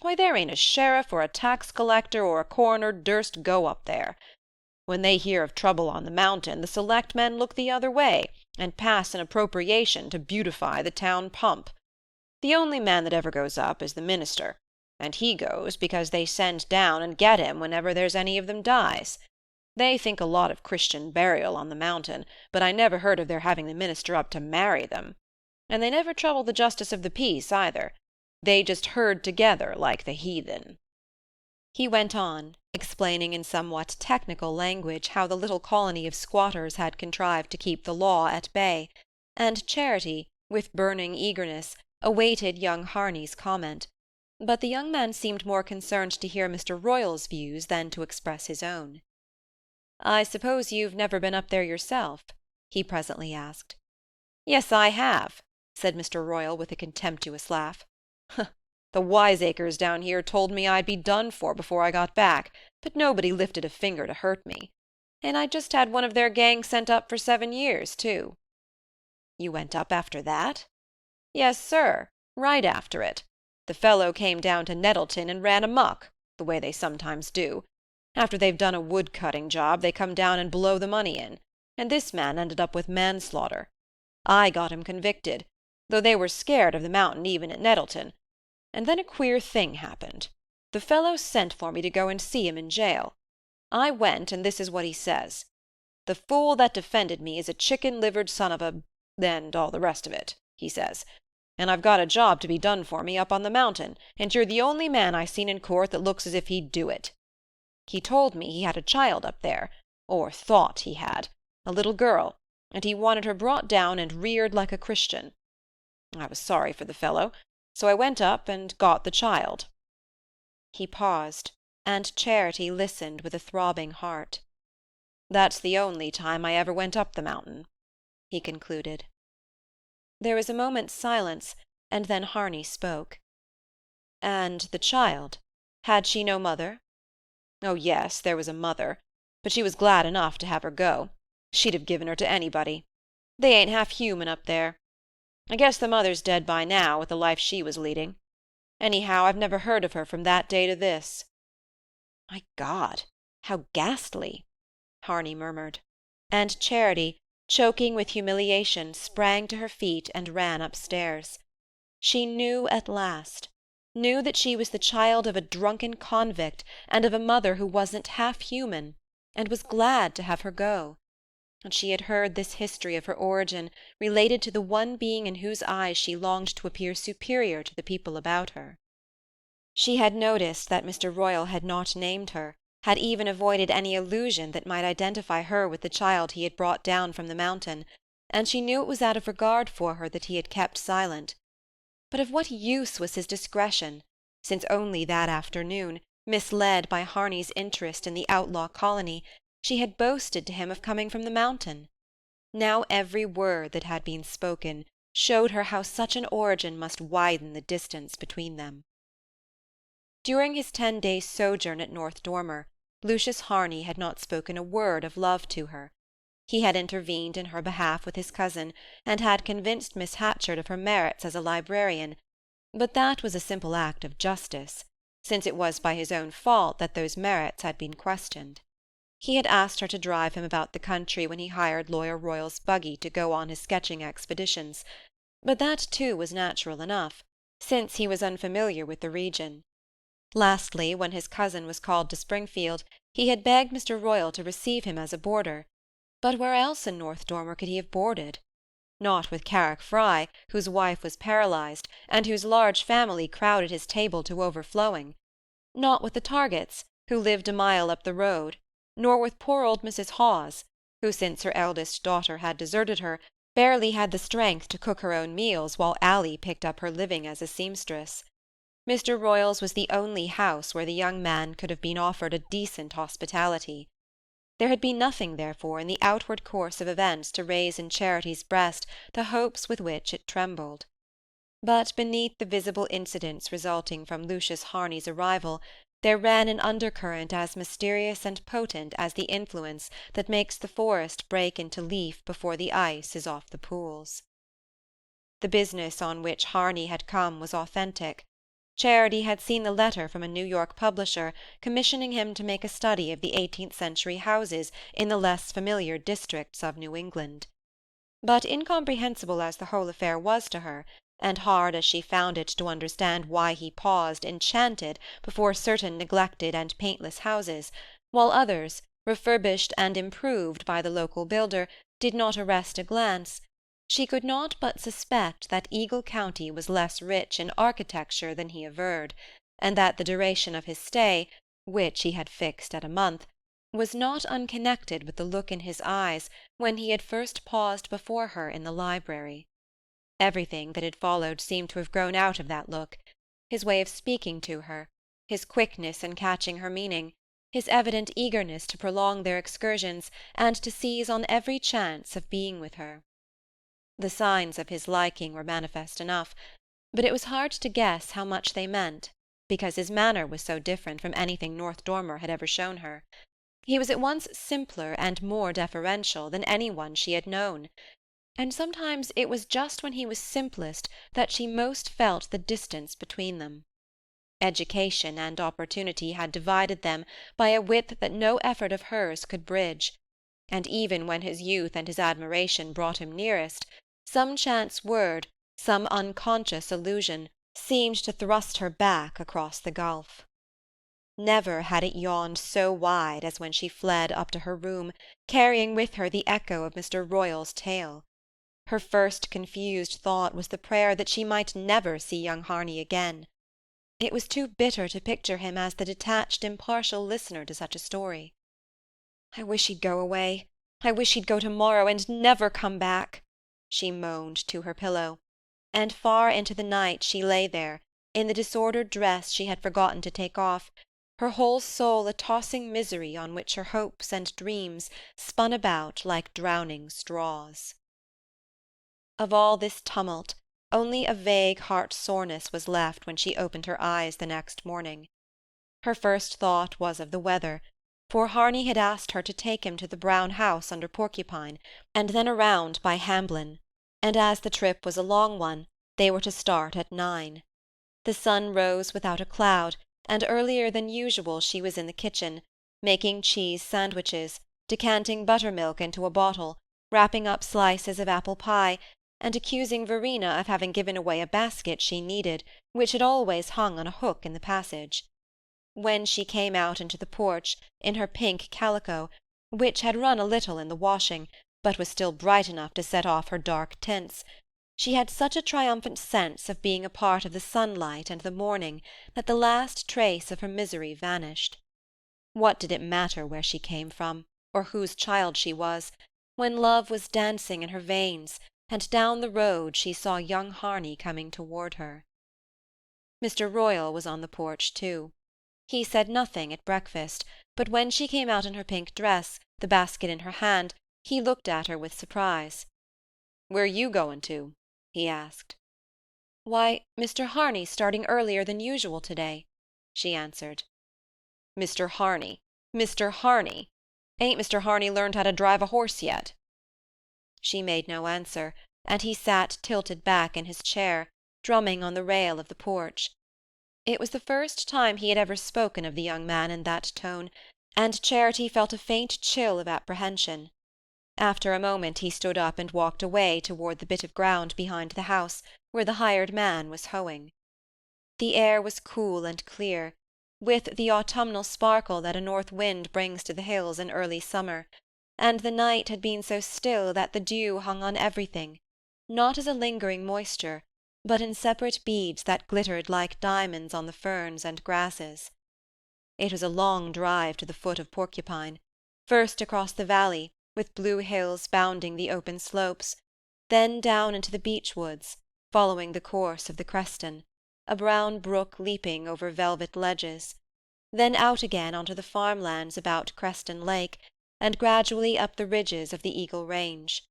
Why, there ain't a sheriff or a tax-collector or a coroner durst go up there. When they hear of trouble on the mountain, the select-men look the other way, and pass an appropriation to beautify the town pump. The only man that ever goes up is the minister, and he goes because they send down and get him whenever there's any of them dies. They think a lot of Christian burial on the mountain, but I never heard of their having the minister up to marry them. And they never trouble the justice of the peace, either. They just herd together like the heathen." He went on, explaining in somewhat technical language how the little colony of squatters had contrived to keep the law at bay, and Charity, with burning eagerness, awaited young Harney's comment. But the young man seemed more concerned to hear Mr. Royall's views than to express his own. "I suppose you've never been up there yourself?" he presently asked. "Yes, I have," said Mr. Royall with a contemptuous laugh. "The wiseacres down here told me I'd be done for before I got back, but nobody lifted a finger to hurt me. And I'd just had one of their gang sent up for 7 years, too." "You went up after that?" "Yes, sir, right after it. The fellow came down to Nettleton and ran amuck, the way they sometimes do. After they've done a wood-cutting job, they come down and blow the money in, and this man ended up with manslaughter. I got him convicted, though they were scared of the mountain even at Nettleton. And then a queer thing happened. The fellow sent for me to go and see him in jail. I went, and this is what he says. 'The fool that defended me is a chicken-livered son of a—' and all the rest of it, he says. And I've got a job to be done for me up on the mountain, and you're the only man I seen in court that looks as if he'd do it. He told me he had a child up there, or thought he had, a little girl, and he wanted her brought down and reared like a Christian. I was sorry for the fellow, so I went up and got the child." He paused, and Charity listened with a throbbing heart. "That's the only time I ever went up the mountain," he concluded. There was a moment's silence, and then Harney spoke. "And the child? Had she no mother?" "Oh, yes, there was a mother, but she was glad enough to have her go. She'd have given her to anybody. They ain't half human up there. I guess the mother's dead by now, with the life she was leading. Anyhow, I've never heard of her from that day to this." "My God, how ghastly!" Harney murmured, and Charity, choking with humiliation, sprang to her feet and ran upstairs. She knew at last, knew that she was the child of a drunken convict and of a mother who wasn't half human, and was glad to have her go. And she had heard this history of her origin related to the one being in whose eyes she longed to appear superior to the people about her. She had noticed that Mr. Royall had not named her, had even avoided any allusion that might identify her with the child he had brought down from the mountain, and she knew it was out of regard for her that he had kept silent. But of what use was his discretion, since only that afternoon, misled by Harney's interest in the outlaw colony, she had boasted to him of coming from the mountain? Now every word that had been spoken showed her how such an origin must widen the distance between them. During his 10 days' sojourn at North Dormer, Lucius Harney had not spoken a word of love to her. He had intervened in her behalf with his cousin, and had convinced Miss Hatchard of her merits as a librarian, but that was a simple act of justice, since it was by his own fault that those merits had been questioned. He had asked her to drive him about the country when he hired Lawyer Royall's buggy to go on his sketching expeditions, but that too was natural enough, since he was unfamiliar with the region. Lastly, when his cousin was called to Springfield, he had begged Mr. Royall to receive him as a boarder. But where else in North Dormer could he have boarded? Not with Carrick Fry, whose wife was paralyzed, and whose large family crowded his table to overflowing. Not with the Targets, who lived a mile up the road, nor with poor old Mrs. Hawes, who, since her eldest daughter had deserted her, barely had the strength to cook her own meals while Ally picked up her living as a seamstress. Mr. Royall's was the only house where the young man could have been offered a decent hospitality. There had been nothing, therefore, in the outward course of events to raise in Charity's breast the hopes with which it trembled. But beneath the visible incidents resulting from Lucius Harney's arrival, there ran an undercurrent as mysterious and potent as the influence that makes the forest break into leaf before the ice is off the pools. The business on which Harney had come was authentic. Charity had seen the letter from a New York publisher commissioning him to make a study of the 18th-century houses in the less familiar districts of New England. But incomprehensible as the whole affair was to her, and hard as she found it to understand why he paused enchanted before certain neglected and paintless houses, while others, refurbished and improved by the local builder, did not arrest a glance, she could not but suspect that Eagle County was less rich in architecture than he averred, and that the duration of his stay, which he had fixed at a month, was not unconnected with the look in his eyes when he had first paused before her in the library. Everything that had followed seemed to have grown out of that look: his way of speaking to her, his quickness in catching her meaning, his evident eagerness to prolong their excursions and to seize on every chance of being with her. The signs of his liking were manifest enough, but it was hard to guess how much they meant, because his manner was so different from anything North Dormer had ever shown her. He was at once simpler and more deferential than any one she had known, and sometimes it was just when he was simplest that she most felt the distance between them. Education and opportunity had divided them by a width that no effort of hers could bridge, and even when his youth and his admiration brought him nearest, some chance word, some unconscious allusion, seemed to thrust her back across the gulf. Never had it yawned so wide as when she fled up to her room, carrying with her the echo of Mr. Royall's tale. Her first confused thought was the prayer that she might never see young Harney again. It was too bitter to picture him as the detached, impartial listener to such a story. "I wish he'd go away. I wish he'd go to-morrow and never come back," she moaned to her pillow, and far into the night she lay there, in the disordered dress she had forgotten to take off, her whole soul a tossing misery on which her hopes and dreams spun about like drowning straws. Of all this tumult, only a vague heart-soreness was left when she opened her eyes the next morning. Her first thought was of the weather, for Harney had asked her to take him to the brown house under Porcupine, and then around by Hamblin, and as the trip was a long one, they were to start at 9. The sun rose without a cloud, and earlier than usual she was in the kitchen, making cheese sandwiches, decanting buttermilk into a bottle, wrapping up slices of apple pie, and accusing Verena of having given away a basket she needed, which had always hung on a hook in the passage. When she came out into the porch, in her pink calico, which had run a little in the washing, but was still bright enough to set off her dark tints, she had such a triumphant sense of being a part of the sunlight and the morning that the last trace of her misery vanished. What did it matter where she came from, or whose child she was, when love was dancing in her veins, and down the road she saw young Harney coming toward her? Mr. Royall was on the porch too. He said nothing at breakfast, but when she came out in her pink dress, the basket in her hand, he looked at her with surprise. "Where you goin' to?" he asked. "Why, Mr. Harney's starting earlier than usual to-day," she answered. "Mr. Harney! Mr. Harney! Ain't Mr. Harney learned how to drive a horse yet?" She made no answer, and he sat tilted back in his chair, drumming on the rail of the porch. It was the first time he had ever spoken of the young man in that tone, and Charity felt a faint chill of apprehension. After a moment he stood up and walked away toward the bit of ground behind the house, where the hired man was hoeing. The air was cool and clear, with the autumnal sparkle that a north wind brings to the hills in early summer, and the night had been so still that the dew hung on everything, not as a lingering moisture, but in separate beads that glittered like diamonds on the ferns and grasses. It was a long drive to the foot of Porcupine, first across the valley, with blue hills bounding the open slopes, then down into the beech woods, following the course of the Creston, a brown brook leaping over velvet ledges, then out again onto the farmlands about Creston Lake, and gradually up the ridges of the Eagle Range.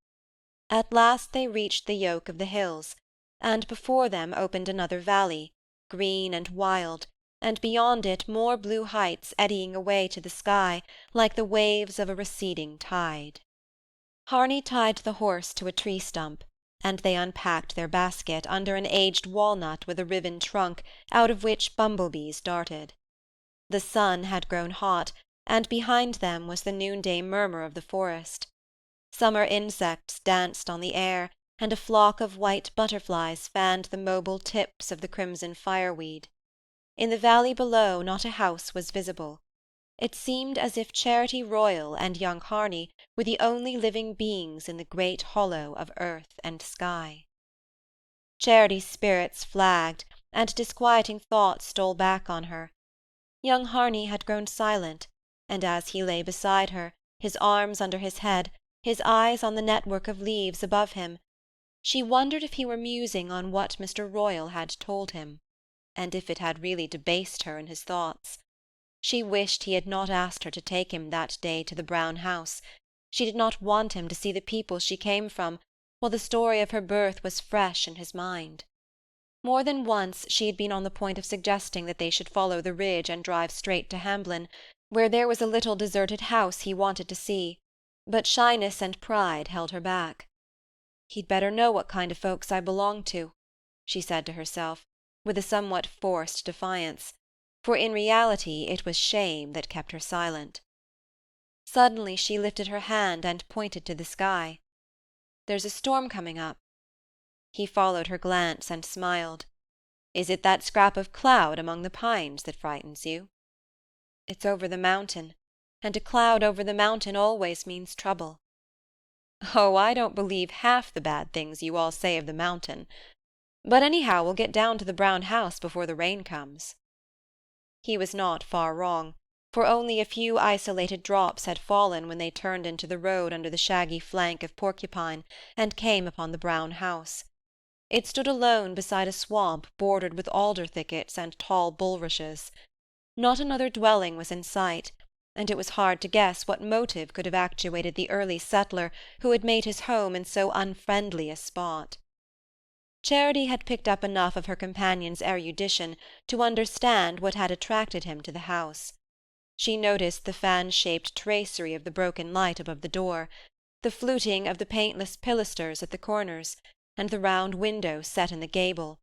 At last they reached the yoke of the hills, and before them opened another valley, green and wild, and beyond it more blue heights eddying away to the sky like the waves of a receding tide. Harney tied the horse to a tree stump, and they unpacked their basket under an aged walnut with a riven trunk out of which bumblebees darted. The sun had grown hot, and behind them was the noonday murmur of the forest. Summer insects danced on the air, and a flock of white butterflies fanned the mobile tips of the crimson fireweed. In the valley below not a house was visible. It seemed as if Charity Royall and young Harney were the only living beings in the great hollow of earth and sky. Charity's spirits flagged, and disquieting thoughts stole back on her. young Harney had grown silent, and as he lay beside her, his arms under his head, his eyes on the network of leaves above him, she wondered if he were musing on what Mr. Royall had told him, and if it had really debased her in his thoughts. She wished he had not asked her to take him that day to the brown house. She did not want him to see the people she came from, while the story of her birth was fresh in his mind. More than once she had been on the point of suggesting that they should follow the ridge and drive straight to Hamblin, where there was a little deserted house he wanted to see, but shyness and pride held her back. "He'd better know what kind of folks I belong to," she said to herself, with a somewhat forced defiance, for in reality it was shame that kept her silent. Suddenly she lifted her hand and pointed to the sky. "There's a storm coming up." He followed her glance and smiled. "Is it that scrap of cloud among the pines that frightens you?" "It's over the mountain, and a cloud over the mountain always means trouble." "Oh, I don't believe half the bad things you all say of the mountain. But anyhow we'll get down to the brown house before the rain comes." He was not far wrong, for only a few isolated drops had fallen when they turned into the road under the shaggy flank of Porcupine and came upon the brown house. It stood alone beside a swamp bordered with alder thickets and tall bulrushes. Not another dwelling was in sight, and it was hard to guess what motive could have actuated the early settler who had made his home in so unfriendly a spot. Charity had picked up enough of her companion's erudition to understand what had attracted him to the house. She noticed the fan-shaped tracery of the broken light above the door, the fluting of the paintless pilasters at the corners, and the round window set in the gable,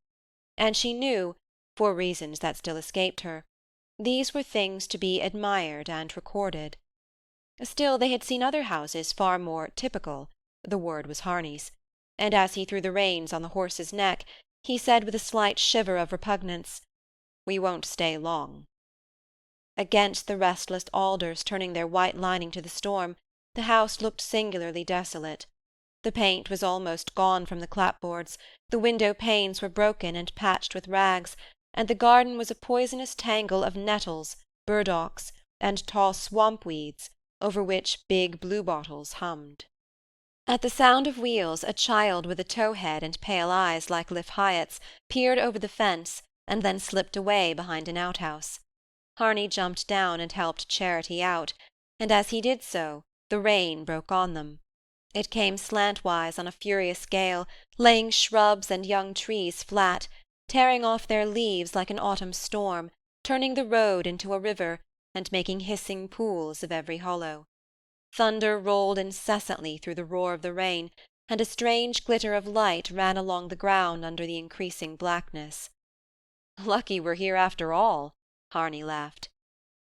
and she knew, for reasons that still escaped her, these were things to be admired and recorded. Still they had seen other houses far more typical, the word was Harney's, and as he threw the reins on the horse's neck, he said with a slight shiver of repugnance, "We won't stay long." Against the restless alders turning their white lining to the storm, the house looked singularly desolate. The paint was almost gone from the clapboards, the window-panes were broken and patched with rags, and the garden was a poisonous tangle of nettles, burdocks, and tall swamp-weeds, over which big bluebottles hummed. At the sound of wheels, a child with a tow-head and pale eyes like Liff Hyatt's peered over the fence and then slipped away behind an outhouse. Harney jumped down and helped Charity out, and as he did so, the rain broke on them. It came slantwise on a furious gale, laying shrubs and young trees flat, tearing off their leaves like an autumn storm, turning the road into a river, and making hissing pools of every hollow. Thunder rolled incessantly through the roar of the rain, and a strange glitter of light ran along the ground under the increasing blackness. "Lucky we're here after all," Harney laughed.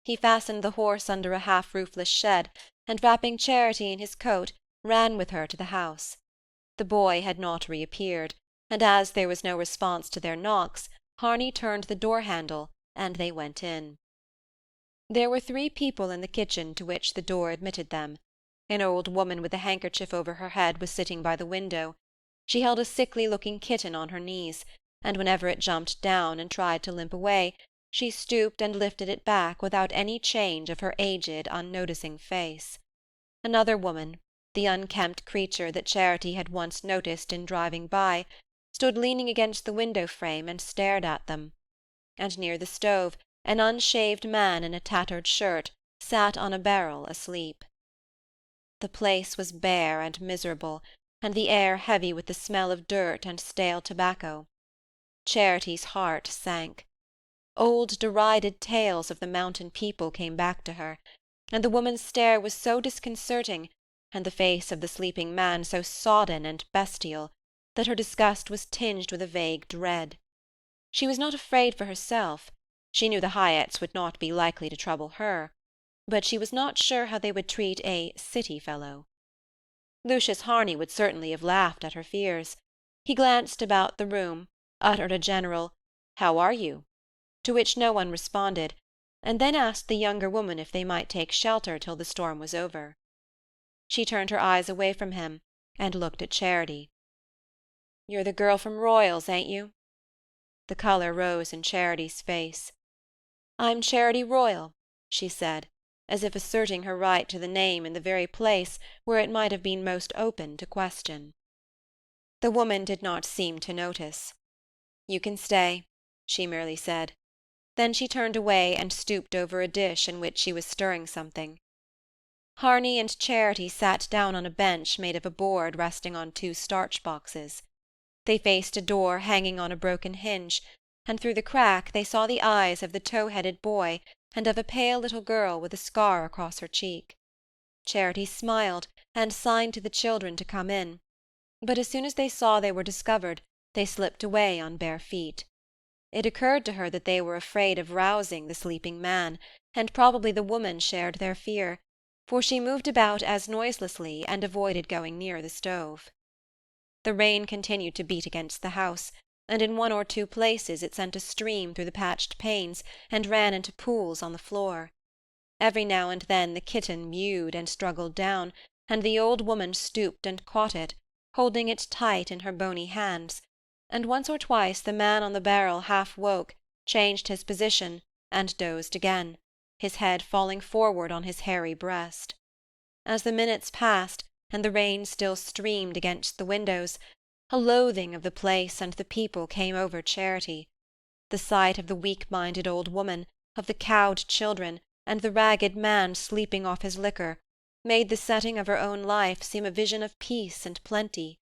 He fastened the horse under a half-roofless shed, and wrapping Charity in his coat, ran with her to the house. The boy had not reappeared, and as there was no response to their knocks, Harney turned the door-handle, and they went in. There were 3 people in the kitchen to which the door admitted them. An old woman with a handkerchief over her head was sitting by the window. She held a sickly-looking kitten on her knees, and whenever it jumped down and tried to limp away, she stooped and lifted it back without any change of her aged, unnoticing face. Another woman, the unkempt creature that Charity had once noticed in driving by, stood leaning against the window-frame and stared at them, and near the stove an unshaved man in a tattered shirt sat on a barrel asleep. The place was bare and miserable, and the air heavy with the smell of dirt and stale tobacco. Charity's heart sank. Old derided tales of the mountain people came back to her, and the woman's stare was so disconcerting, and the face of the sleeping man so sodden and bestial, that her disgust was tinged with a vague dread. She was not afraid for herself. She knew the Hyatts would not be likely to trouble her, but she was not sure how they would treat a city fellow. Lucius Harney would certainly have laughed at her fears. He glanced about the room, uttered a general "How are you?" to which no one responded, and then asked the younger woman if they might take shelter till the storm was over. She turned her eyes away from him, and looked at Charity. "You're the girl from Royall's, ain't you?" The colour rose in Charity's face. "I'm Charity Royall," she said, as if asserting her right to the name in the very place where it might have been most open to question. The woman did not seem to notice. "You can stay," she merely said. Then she turned away and stooped over a dish in which she was stirring something. Harney and Charity sat down on a bench made of a board resting on two starch-boxes. They faced a door hanging on a broken hinge, and through the crack they saw the eyes of the tow-headed boy and of a pale little girl with a scar across her cheek. Charity smiled and signed to the children to come in, but as soon as they saw they were discovered, they slipped away on bare feet. It occurred to her that they were afraid of rousing the sleeping man, and probably the woman shared their fear, for she moved about as noiselessly and avoided going near the stove. The rain continued to beat against the house, and in one or two places it sent a stream through the patched panes and ran into pools on the floor. Every now and then the kitten mewed and struggled down, and the old woman stooped and caught it, holding it tight in her bony hands, and once or twice the man on the barrel half woke, changed his position, and dozed again, his head falling forward on his hairy breast. As the minutes passed, and the rain still streamed against the windows, a loathing of the place and the people came over Charity. The sight of the weak-minded old woman, of the cowed children, and the ragged man sleeping off his liquor, made the setting of her own life seem a vision of peace and plenty.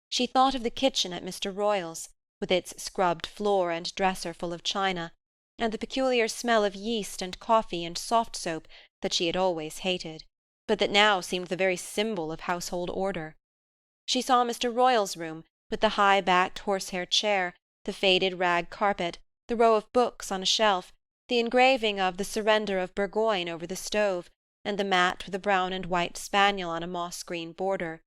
She thought of the kitchen at Mr. Royall's, with its scrubbed floor and dresser full of china, and the peculiar smell of yeast and coffee and soft-soap that she had always hated, but that now seemed the very symbol of household order. She saw Mr. Royall's room, with the high-backed horsehair chair, the faded rag carpet, the row of books on a shelf, the engraving of the Surrender of Burgoyne over the stove, and the mat with a brown and white spaniel on a moss-green border.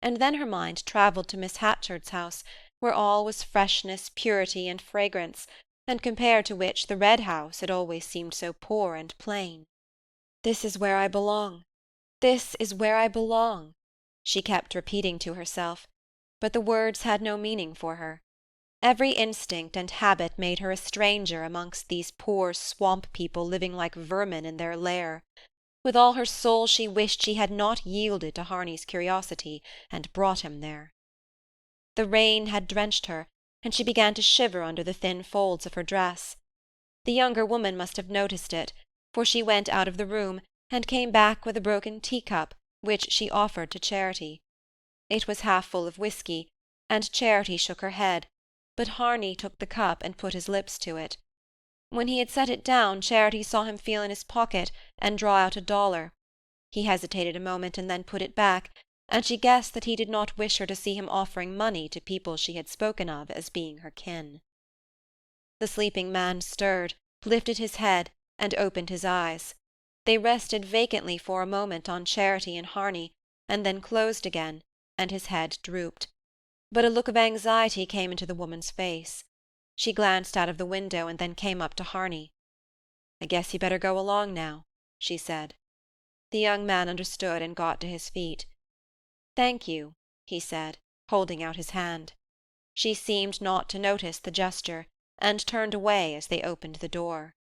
And then her mind travelled to Miss Hatchard's house, where all was freshness, purity, and fragrance, and compared to which the Red House had always seemed so poor and plain. "This is where I belong. This is where I belong," she kept repeating to herself, but the words had no meaning for her. Every instinct and habit made her a stranger amongst these poor swamp people living like vermin in their lair. With all her soul she wished she had not yielded to Harney's curiosity and brought him there. The rain had drenched her, and she began to shiver under the thin folds of her dress. The younger woman must have noticed it, for she went out of the room and came back with a broken teacup, which she offered to Charity. It was half full of whiskey, and Charity shook her head, but Harney took the cup and put his lips to it. When he had set it down, Charity saw him feel in his pocket and draw out $1. He hesitated a moment and then put it back, and she guessed that he did not wish her to see him offering money to people she had spoken of as being her kin. The sleeping man stirred, lifted his head, and opened his eyes. They rested vacantly for a moment on Charity and Harney, and then closed again, and his head drooped. But a look of anxiety came into the woman's face. She glanced out of the window and then came up to Harney. "I guess you better go along now," she said. The young man understood and got to his feet. "Thank you," he said, holding out his hand. She seemed not to notice the gesture, and turned away as they opened the door.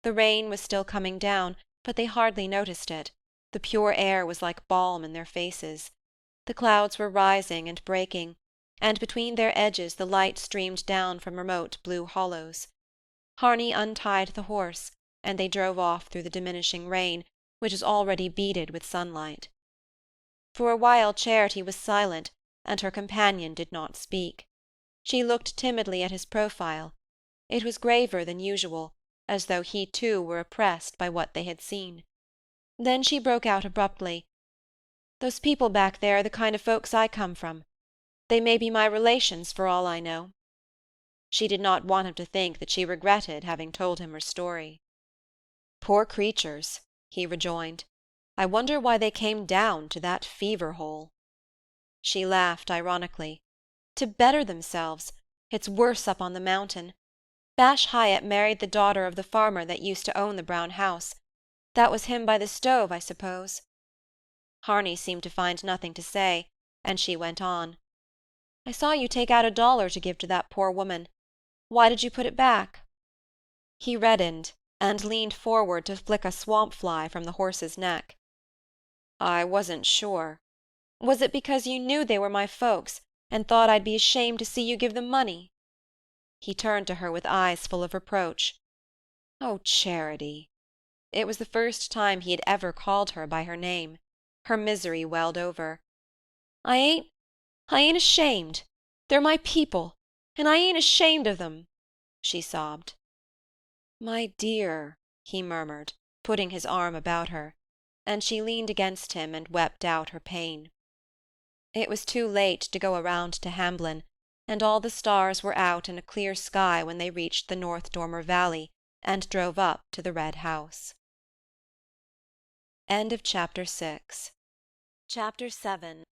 The rain was still coming down, but they hardly noticed it. The pure air was like balm in their faces. The clouds were rising and breaking, and between their edges the light streamed down from remote blue hollows. Harney untied the horse, and they drove off through the diminishing rain, which was already beaded with sunlight. For a while Charity was silent, and her companion did not speak. She looked timidly at his profile. It was graver than usual, as though he too were oppressed by what they had seen. Then she broke out abruptly, "Those people back there are the kind of folks I come from. They may be my relations for all I know." She did not want him to think that she regretted having told him her story. "Poor creatures," he rejoined. "I wonder why they came down to that fever-hole." She laughed ironically. "To better themselves. It's worse up on the mountain. Bash Hyatt married the daughter of the farmer that used to own the brown house. That was him by the stove, I suppose." Harney seemed to find nothing to say, and she went on. "I saw you take out $1 to give to that poor woman. Why did you put it back?" He reddened, and leaned forward to flick a swamp-fly from the horse's neck. "I wasn't sure. Was it because you knew they were my folks, and thought I'd be ashamed to see you give them money?" He turned to her with eyes full of reproach. "Oh, Charity!" It was the first time he had ever called her by her name. Her misery welled over. I ain't ashamed. They're my people, and I ain't ashamed of them," she sobbed. "My dear," he murmured, putting his arm about her, and she leaned against him and wept out her pain. It was too late to go around to Hamblin, and all the stars were out in a clear sky when they reached the North Dormer Valley and drove up to the red house. Chapter 7.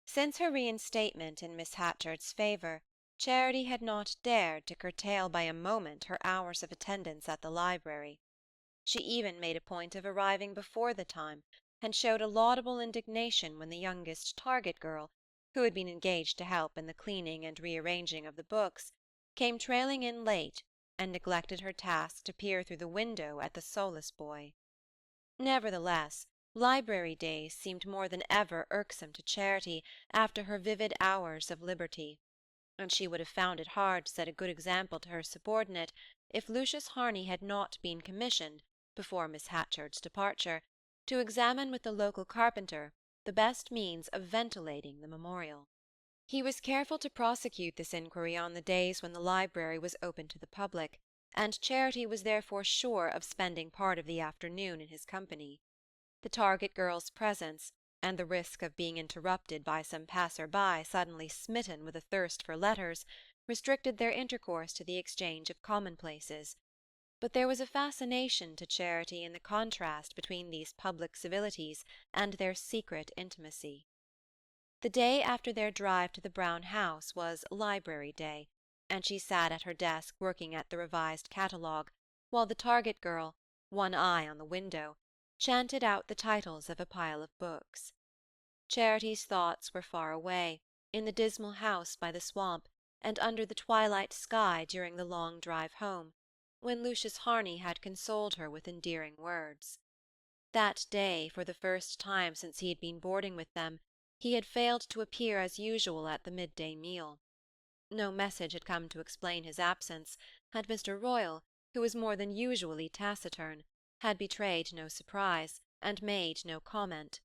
Since her reinstatement in Miss Hatchard's favour, Charity had not dared to curtail by a moment her hours of attendance at the library. She even made a point of arriving before the time, and showed a laudable indignation when the youngest Target girl, who had been engaged to help in the cleaning and rearranging of the books, came trailing in late, and neglected her task to peer through the window at the soulless boy. Nevertheless, library days seemed more than ever irksome to Charity after her vivid hours of liberty, and she would have found it hard to set a good example to her subordinate if Lucius Harney had not been commissioned, before Miss Hatchard's departure, to examine with the local carpenter the best means of ventilating the memorial. He was careful to prosecute this inquiry on the days when the library was open to the public, and Charity was therefore sure of spending part of the afternoon in his company. The Target girl's presence, and the risk of being interrupted by some passer-by suddenly smitten with a thirst for letters, restricted their intercourse to the exchange of commonplaces, but there was a fascination to Charity in the contrast between these public civilities and their secret intimacy. The day after their drive to the Brown house was library day, and she sat at her desk working at the revised catalogue, while the Target girl, one eye on the window, chanted out the titles of a pile of books. Charity's thoughts were far away, in the dismal house by the swamp, and under the twilight sky during the long drive home, when Lucius Harney had consoled her with endearing words. That day, for the first time since he had been boarding with them, he had failed to appear as usual at the midday meal. No message had come to explain his absence, and Mr. Royall, who was more than usually taciturn, had betrayed no surprise, and made no comment.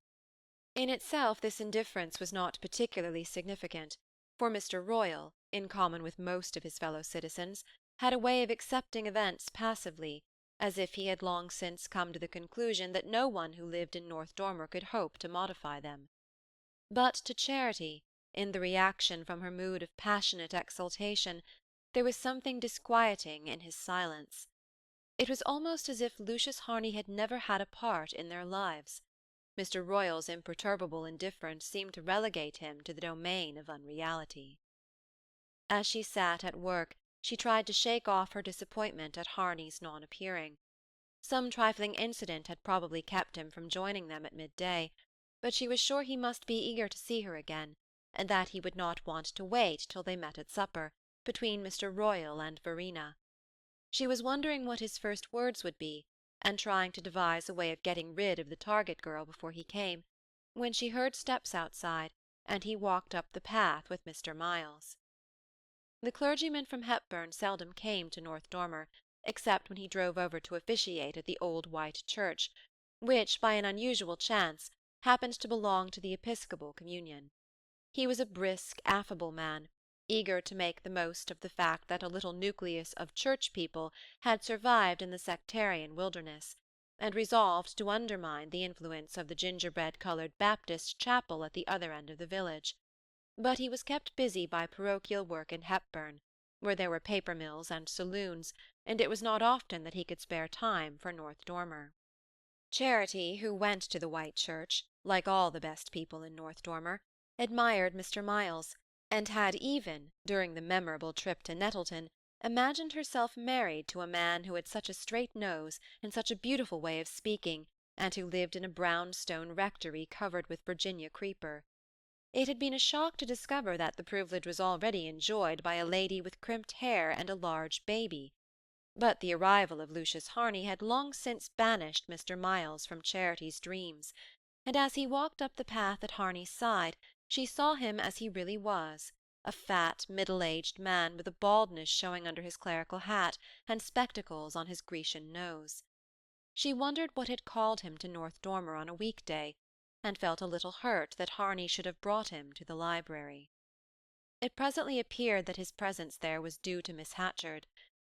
In itself this indifference was not particularly significant, for Mr. Royall, in common with most of his fellow-citizens, had a way of accepting events passively, as if he had long since come to the conclusion that no one who lived in North Dormer could hope to modify them. But to Charity, in the reaction from her mood of passionate exultation, there was something disquieting in his silence. It was almost as if Lucius Harney had never had a part in their lives. Mr. Royall's imperturbable indifference seemed to relegate him to the domain of unreality. As she sat at work, she tried to shake off her disappointment at Harney's non-appearing. Some trifling incident had probably kept him from joining them at midday, but she was sure he must be eager to see her again, and that he would not want to wait till they met at supper, between Mr. Royall and Verena. She was wondering what his first words would be, and trying to devise a way of getting rid of the Target girl before he came, when she heard steps outside, and he walked up the path with Mr. Miles. The clergyman from Hepburn seldom came to North Dormer, except when he drove over to officiate at the old white church, which, by an unusual chance, happened to belong to the Episcopal communion. He was a brisk, affable man, eager to make the most of the fact that a little nucleus of church people had survived in the sectarian wilderness, and resolved to undermine the influence of the gingerbread-coloured Baptist chapel at the other end of the village. But he was kept busy by parochial work in Hepburn, where there were paper-mills and saloons, and it was not often that he could spare time for North Dormer. Charity, who went to the White Church, like all the best people in North Dormer, admired Mr. Miles, and had even, during the memorable trip to Nettleton, imagined herself married to a man who had such a straight nose and such a beautiful way of speaking, and who lived in a brown-stone rectory covered with Virginia creeper. It had been a shock to discover that the privilege was already enjoyed by a lady with crimped hair and a large baby. But the arrival of Lucius Harney had long since banished Mr. Miles from Charity's dreams, and as he walked up the path at Harney's side she saw him as he really was, a fat, middle-aged man with a baldness showing under his clerical hat, and spectacles on his Grecian nose. She wondered what had called him to North Dormer on a week-day, and felt a little hurt that Harney should have brought him to the library. It presently appeared that his presence there was due to Miss Hatchard.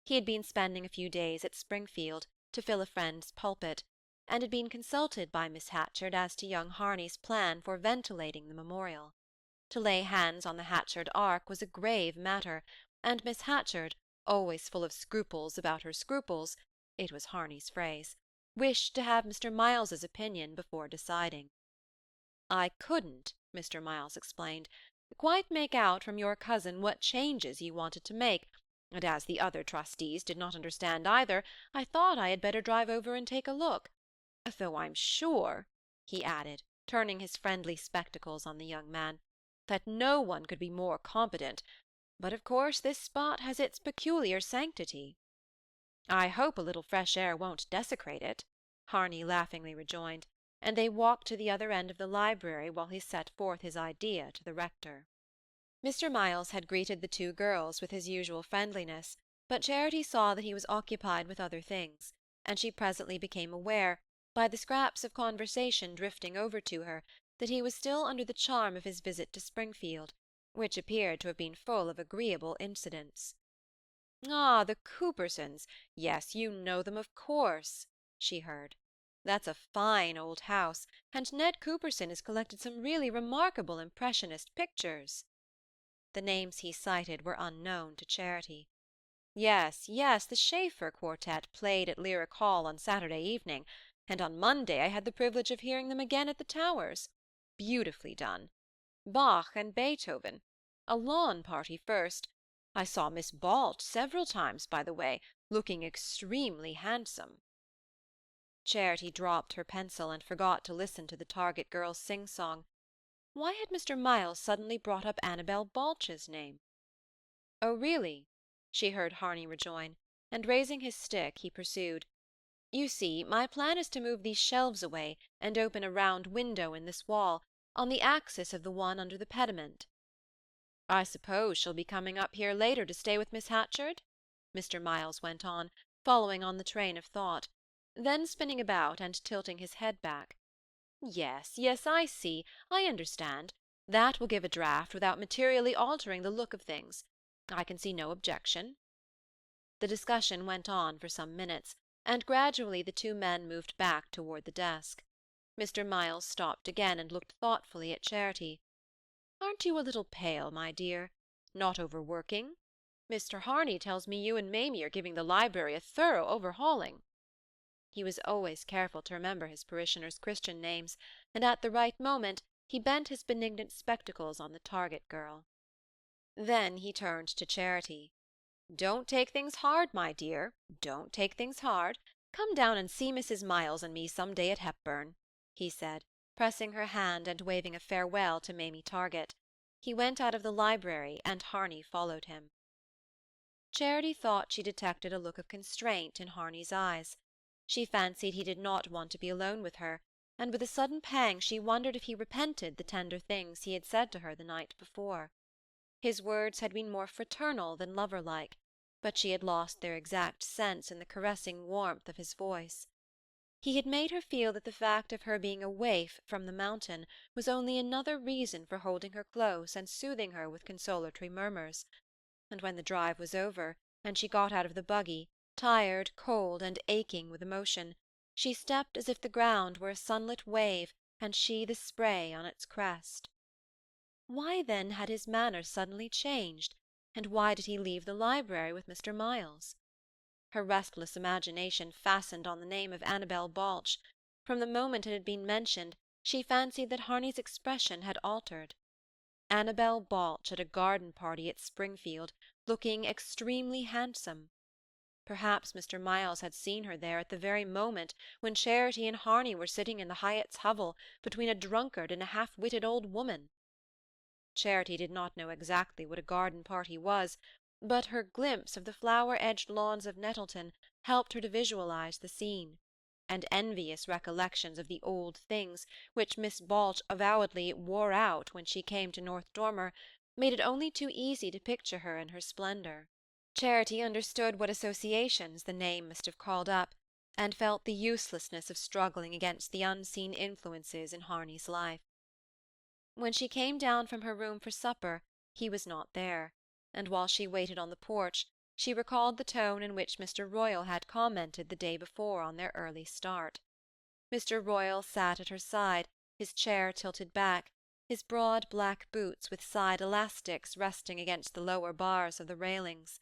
He had been spending a few days at Springfield, to fill a friend's pulpit, and had been consulted by Miss Hatchard as to young Harney's plan for ventilating the memorial. To lay hands on the Hatchard ark was a grave matter, and Miss Hatchard, always full of scruples about her scruples, it was Harney's phrase, wished to have Mr. Miles's opinion before deciding. "I couldn't," Mr. Miles explained, "quite make out from your cousin what changes you wanted to make, and as the other trustees did not understand either, I thought I had better drive over and take a look. Though I'm sure," he added, turning his friendly spectacles on the young man, "that no one could be more competent, but of course this spot has its peculiar sanctity." "I hope a little fresh air won't desecrate it," Harney laughingly rejoined, and they walked to the other end of the library while he set forth his idea to the rector. Mr. Miles had greeted the two girls with his usual friendliness, but Charity saw that he was occupied with other things, and she presently became aware, by the scraps of conversation drifting over to her, that he was still under the charm of his visit to Springfield, which appeared to have been full of agreeable incidents. "Ah, the Coopersons! Yes, you know them, of course," she heard. "That's a fine old house, and Ned Cooperson has collected some really remarkable impressionist pictures." The names he cited were unknown to Charity. "Yes, yes, the Schaeffer quartet played at Lyric Hall on Saturday evening, and on Monday I had the privilege of hearing them again at the Towers. Beautifully done. Bach and Beethoven. A lawn party first. I saw Miss Balt several times, by the way, looking extremely handsome." Charity dropped her pencil and forgot to listen to the target girl's sing-song. Why had Mr. Miles suddenly brought up Annabel Balch's name? "Oh, really?" she heard Harney rejoin, and raising his stick he pursued. "You see, my plan is to move these shelves away and open a round window in this wall, on the axis of the one under the pediment." "I suppose she'll be coming up here later to stay with Miss Hatchard?" Mr. Miles went on, following on the train of thought, then spinning about and tilting his head back. "Yes, yes, I see, I understand. That will give a draught without materially altering the look of things. I can see no objection." The discussion went on for some minutes, and gradually the two men moved back toward the desk. Mr. Miles stopped again and looked thoughtfully at Charity. "Aren't you a little pale, my dear? Not overworking? Mr. Harney tells me you and Mamie are giving the library a thorough overhauling." He was always careful to remember his parishioners' Christian names, and at the right moment he bent his benignant spectacles on the target girl. Then he turned to Charity. "Don't take things hard, my dear, don't take things hard. Come down and see Mrs. Miles and me some day at Hepburn," he said, pressing her hand and waving a farewell to Mamie Target. He went out of the library, and Harney followed him. Charity thought she detected a look of constraint in Harney's eyes. She fancied he did not want to be alone with her, and with a sudden pang she wondered if he repented the tender things he had said to her the night before. His words had been more fraternal than lover-like, but she had lost their exact sense in the caressing warmth of his voice. He had made her feel that the fact of her being a waif from the mountain was only another reason for holding her close and soothing her with consolatory murmurs, and when the drive was over, and she got out of the buggy, tired, cold, and aching with emotion, she stepped as if the ground were a sunlit wave and she the spray on its crest. Why, then, had his manner suddenly changed, and why did he leave the library with Mr. Miles? Her restless imagination fastened on the name of Annabel Balch. From the moment it had been mentioned, she fancied that Harney's expression had altered. Annabel Balch at a garden party at Springfield, looking extremely handsome. Perhaps Mr. Miles had seen her there at the very moment when Charity and Harney were sitting in the Hyatts' hovel between a drunkard and a half-witted old woman. Charity did not know exactly what a garden party was, but her glimpse of the flower-edged lawns of Nettleton helped her to visualize the scene, and envious recollections of the old things which Miss Balch avowedly wore out when she came to North Dormer made it only too easy to picture her in her splendour. Charity understood what associations the name must have called up, and felt the uselessness of struggling against the unseen influences in Harney's life. When she came down from her room for supper, he was not there, and while she waited on the porch, she recalled the tone in which Mr. Royall had commented the day before on their early start. Mr. Royall sat at her side, his chair tilted back, his broad black boots with side elastics resting against the lower bars of the railings.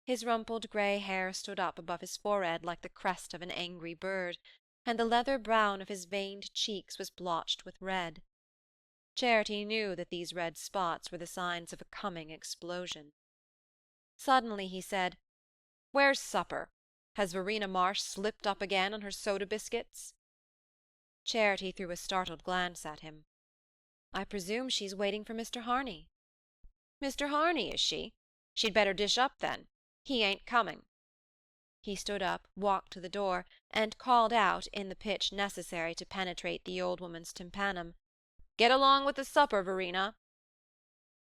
His rumpled grey hair stood up above his forehead like the crest of an angry bird, and the leather brown of his veined cheeks was blotched with red. Charity knew that these red spots were the signs of a coming explosion. Suddenly he said, "Where's supper? Has Verena Marsh slipped up again on her soda biscuits?" Charity threw a startled glance at him. "I presume she's waiting for Mr. Harney." "Mr. Harney, is she? She'd better dish up, then. He ain't coming." He stood up, walked to the door, and called out, in the pitch necessary to penetrate the old woman's tympanum, "Get along with the supper, Verena."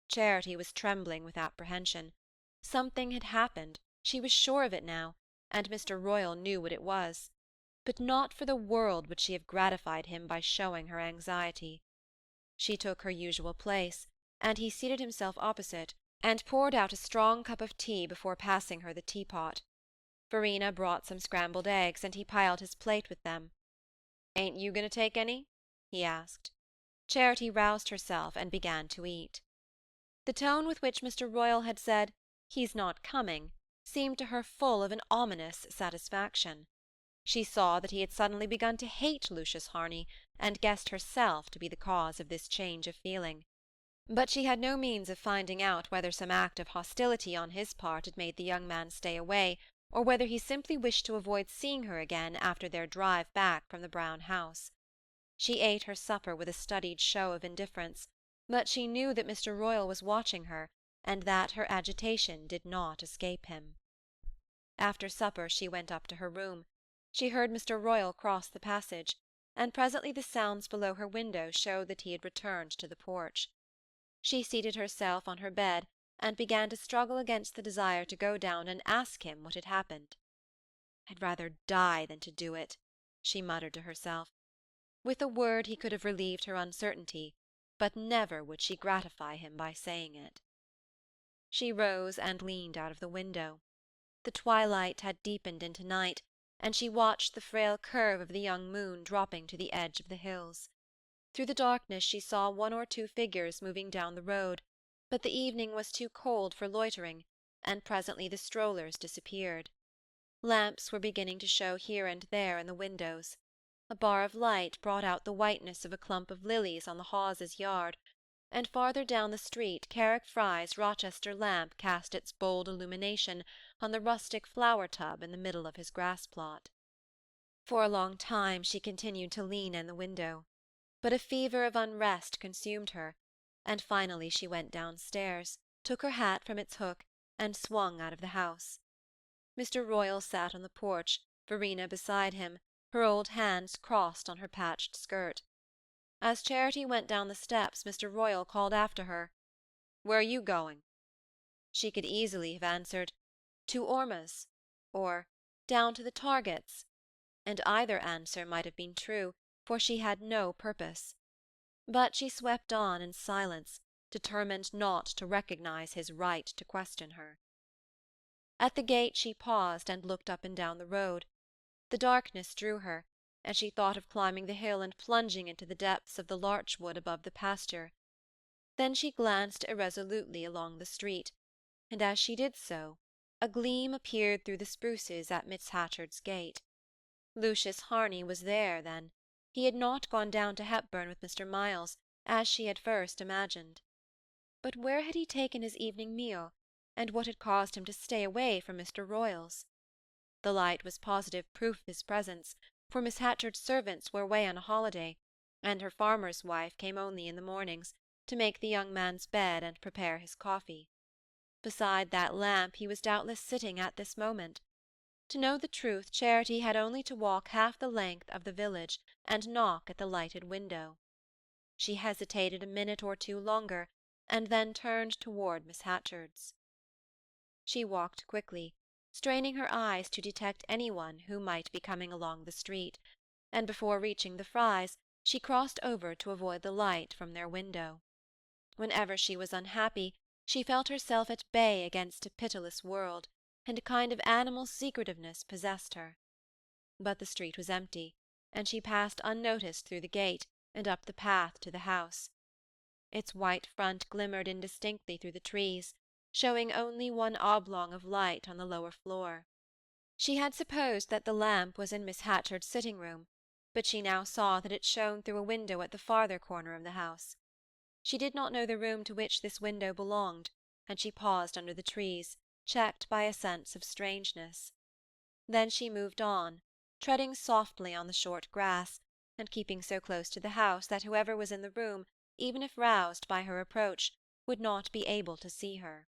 Charity was trembling with apprehension. Something had happened, she was sure of it now, and Mr. Royall knew what it was. But not for the world would she have gratified him by showing her anxiety. She took her usual place, and he seated himself opposite, and poured out a strong cup of tea before passing her the teapot. Verena brought some scrambled eggs, and he piled his plate with them. "Ain't you going to take any?" he asked. Charity roused herself and began to eat. The tone with which Mr. Royall had said, "He's not coming," seemed to her full of an ominous satisfaction. She saw that he had suddenly begun to hate Lucius Harney, and guessed herself to be the cause of this change of feeling. But she had no means of finding out whether some act of hostility on his part had made the young man stay away, or whether he simply wished to avoid seeing her again after their drive back from the Brown house. She ate her supper with a studied show of indifference, but she knew that Mr. Royall was watching her, and that her agitation did not escape him. After supper she went up to her room. She heard Mr. Royall cross the passage, and presently the sounds below her window showed that he had returned to the porch. She seated herself on her bed, and began to struggle against the desire to go down and ask him what had happened. "I'd rather die than to do it," she muttered to herself. With a word he could have relieved her uncertainty, but never would she gratify him by saying it. She rose and leaned out of the window. The twilight had deepened into night, and she watched the frail curve of the young moon dropping to the edge of the hills. Through the darkness she saw one or two figures moving down the road, but the evening was too cold for loitering, and presently the strollers disappeared. Lamps were beginning to show here and there in the windows. A bar of light brought out the whiteness of a clump of lilies on the Hawes's yard, and farther down the street Carrick Fry's Rochester lamp cast its bold illumination on the rustic flower-tub in the middle of his grass-plot. For a long time she continued to lean in the window, but a fever of unrest consumed her, and finally she went downstairs, took her hat from its hook, and swung out of the house. Mr. Royall sat on the porch, Verena beside him, her old hands crossed on her patched skirt. As Charity went down the steps, Mr. Royall called after her, "Where are you going?" She could easily have answered, "To Orma's," or "Down to the Targets," and either answer might have been true, for she had no purpose. But she swept on in silence, determined not to recognize his right to question her. At the gate she paused and looked up and down the road. The darkness drew her, and she thought of climbing the hill and plunging into the depths of the larch-wood above the pasture. Then she glanced irresolutely along the street, and as she did so, a gleam appeared through the spruces at Miss Hatchard's gate. Lucius Harney was there, then. He had not gone down to Hepburn with Mr. Miles, as she had first imagined. But where had he taken his evening meal, and what had caused him to stay away from Mr. Royall's? The light was positive proof of his presence, for Miss Hatchard's servants were away on a holiday, and her farmer's wife came only in the mornings, to make the young man's bed and prepare his coffee. Beside that lamp he was doubtless sitting at this moment. To know the truth, Charity had only to walk half the length of the village and knock at the lighted window. She hesitated a minute or two longer, and then turned toward Miss Hatchard's. She walked quickly, straining her eyes to detect anyone who might be coming along the street, and before reaching the Frys she crossed over to avoid the light from their window. Whenever she was unhappy, she felt herself at bay against a pitiless world, and a kind of animal secretiveness possessed her. But the street was empty, and she passed unnoticed through the gate, and up the path to the house. Its white front glimmered indistinctly through the trees, showing only one oblong of light on the lower floor. She had supposed that the lamp was in Miss Hatchard's sitting-room, but she now saw that it shone through a window at the farther corner of the house. She did not know the room to which this window belonged, and she paused under the trees, checked by a sense of strangeness. Then she moved on, treading softly on the short grass, and keeping so close to the house that whoever was in the room, even if roused by her approach, would not be able to see her.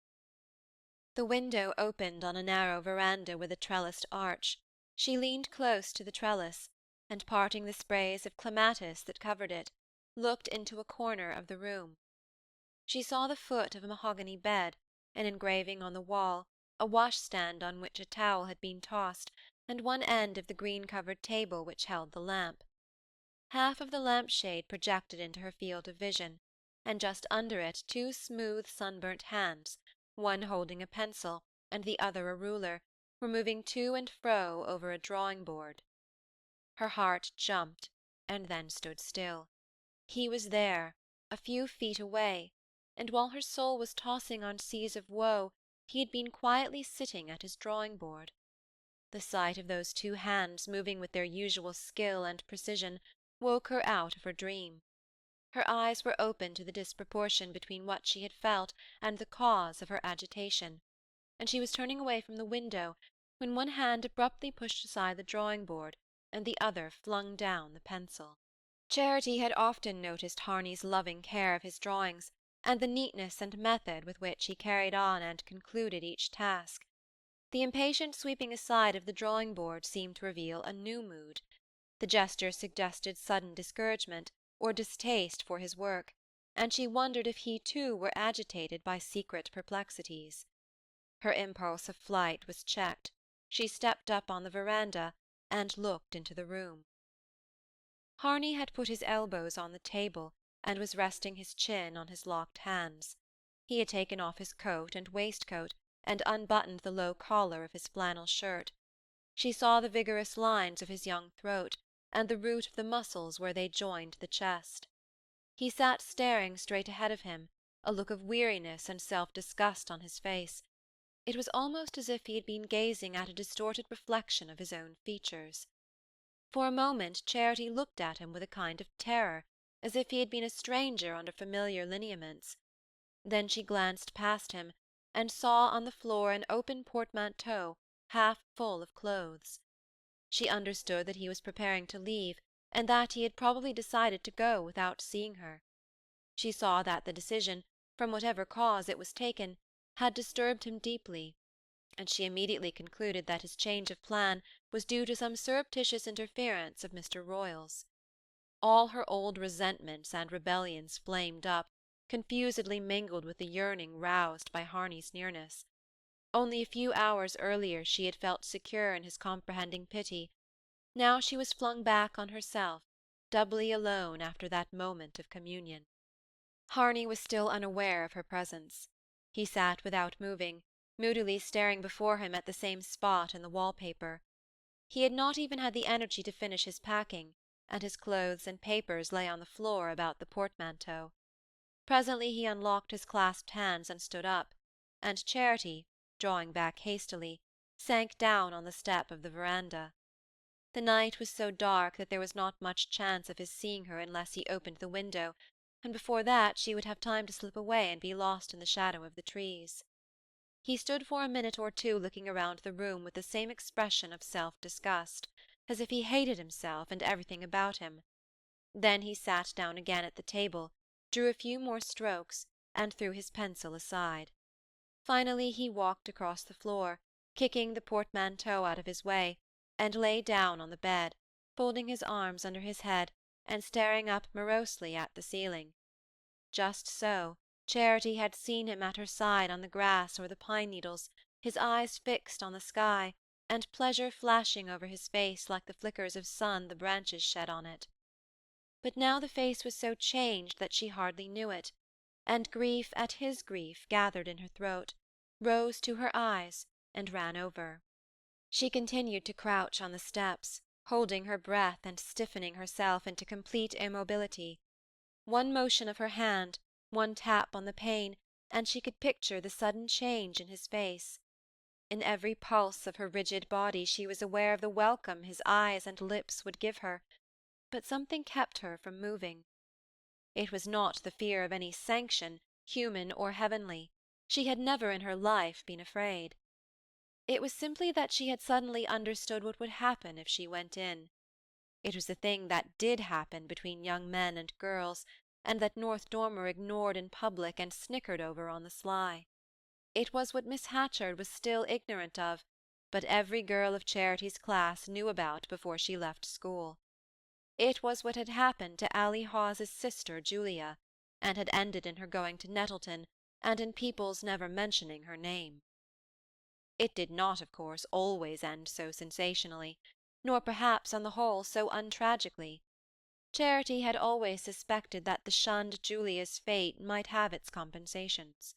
The window opened on a narrow veranda with a trellised arch. She leaned close to the trellis, and parting the sprays of clematis that covered it, looked into a corner of the room. She saw the foot of a mahogany bed, an engraving on the wall, a washstand on which a towel had been tossed, and one end of the green-covered table which held the lamp. Half of the lampshade projected into her field of vision, and just under it two smooth sunburnt hands, one holding a pencil and the other a ruler, were moving to and fro over a drawing-board. Her heart jumped, and then stood still. He was there, a few feet away, and while her soul was tossing on seas of woe, he had been quietly sitting at his drawing-board. The sight of those two hands moving with their usual skill and precision woke her out of her dream. Her eyes were open to the disproportion between what she had felt and the cause of her agitation, and she was turning away from the window when one hand abruptly pushed aside the drawing-board and the other flung down the pencil. Charity had often noticed Harney's loving care of his drawings, and the neatness and method with which he carried on and concluded each task. The impatient sweeping aside of the drawing-board seemed to reveal a new mood. The gesture suggested sudden discouragement or distaste for his work, and she wondered if he too were agitated by secret perplexities. Her impulse of flight was checked. She stepped up on the veranda and looked into the room. Harney had put his elbows on the table and was resting his chin on his locked hands. He had taken off his coat and waistcoat and unbuttoned the low collar of his flannel shirt. She saw the vigorous lines of his young throat, and the root of the muscles where they joined the chest. He sat staring straight ahead of him, a look of weariness and self-disgust on his face. It was almost as if he had been gazing at a distorted reflection of his own features. For a moment Charity looked at him with a kind of terror, as if he had been a stranger under familiar lineaments. Then she glanced past him, and saw on the floor an open portmanteau half full of clothes. She understood that he was preparing to leave, and that he had probably decided to go without seeing her. She saw that the decision, from whatever cause it was taken, had disturbed him deeply, and she immediately concluded that his change of plan was due to some surreptitious interference of Mr. Royall's. All her old resentments and rebellions flamed up, confusedly mingled with the yearning roused by Harney's nearness. Only a few hours earlier she had felt secure in his comprehending pity. Now she was flung back on herself, doubly alone after that moment of communion. Harney was still unaware of her presence. He sat without moving, moodily staring before him at the same spot in the wall-paper. He had not even had the energy to finish his packing, and his clothes and papers lay on the floor about the portmanteau. Presently he unlocked his clasped hands and stood up, and Charity, drawing back hastily, sank down on the step of the veranda. The night was so dark that there was not much chance of his seeing her unless he opened the window, and before that she would have time to slip away and be lost in the shadow of the trees. He stood for a minute or two looking around the room with the same expression of self-disgust, as if he hated himself and everything about him. Then he sat down again at the table, drew a few more strokes, and threw his pencil aside. Finally he walked across the floor, kicking the portmanteau out of his way, and lay down on the bed, folding his arms under his head and staring up morosely at the ceiling. Just so Charity had seen him at her side on the grass or the pine-needles, his eyes fixed on the sky, and pleasure flashing over his face like the flickers of sun the branches shed on it. But now the face was so changed that she hardly knew it, and grief at his grief gathered in her throat, rose to her eyes, and ran over. She continued to crouch on the steps, holding her breath and stiffening herself into complete immobility. One motion of her hand, one tap on the pane, and she could picture the sudden change in his face. In every pulse of her rigid body she was aware of the welcome his eyes and lips would give her, but something kept her from moving. It was not the fear of any sanction, human or heavenly. She had never in her life been afraid. It was simply that she had suddenly understood what would happen if she went in. It was the thing that did happen between young men and girls, and that North Dormer ignored in public and snickered over on the sly. It was what Miss Hatchard was still ignorant of, but every girl of Charity's class knew about before she left school. It was what had happened to Ally Hawes's sister Julia, and had ended in her going to Nettleton, and in people's never mentioning her name. It did not, of course, always end so sensationally, nor perhaps on the whole so untragically. Charity had always suspected that the shunned Julia's fate might have its compensations.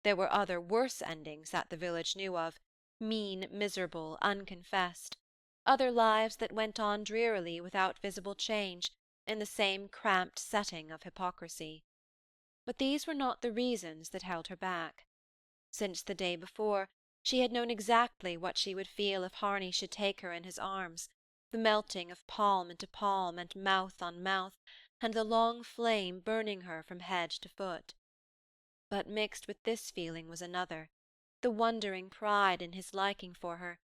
There were other worse endings that the village knew of, mean, miserable, unconfessed, other lives that went on drearily without visible change, in the same cramped setting of hypocrisy. But these were not the reasons that held her back. Since the day before, she had known exactly what she would feel if Harney should take her in his arms, the melting of palm into palm and mouth on mouth, and the long flame burning her from head to foot. But mixed with this feeling was another, the wondering pride in his liking for her,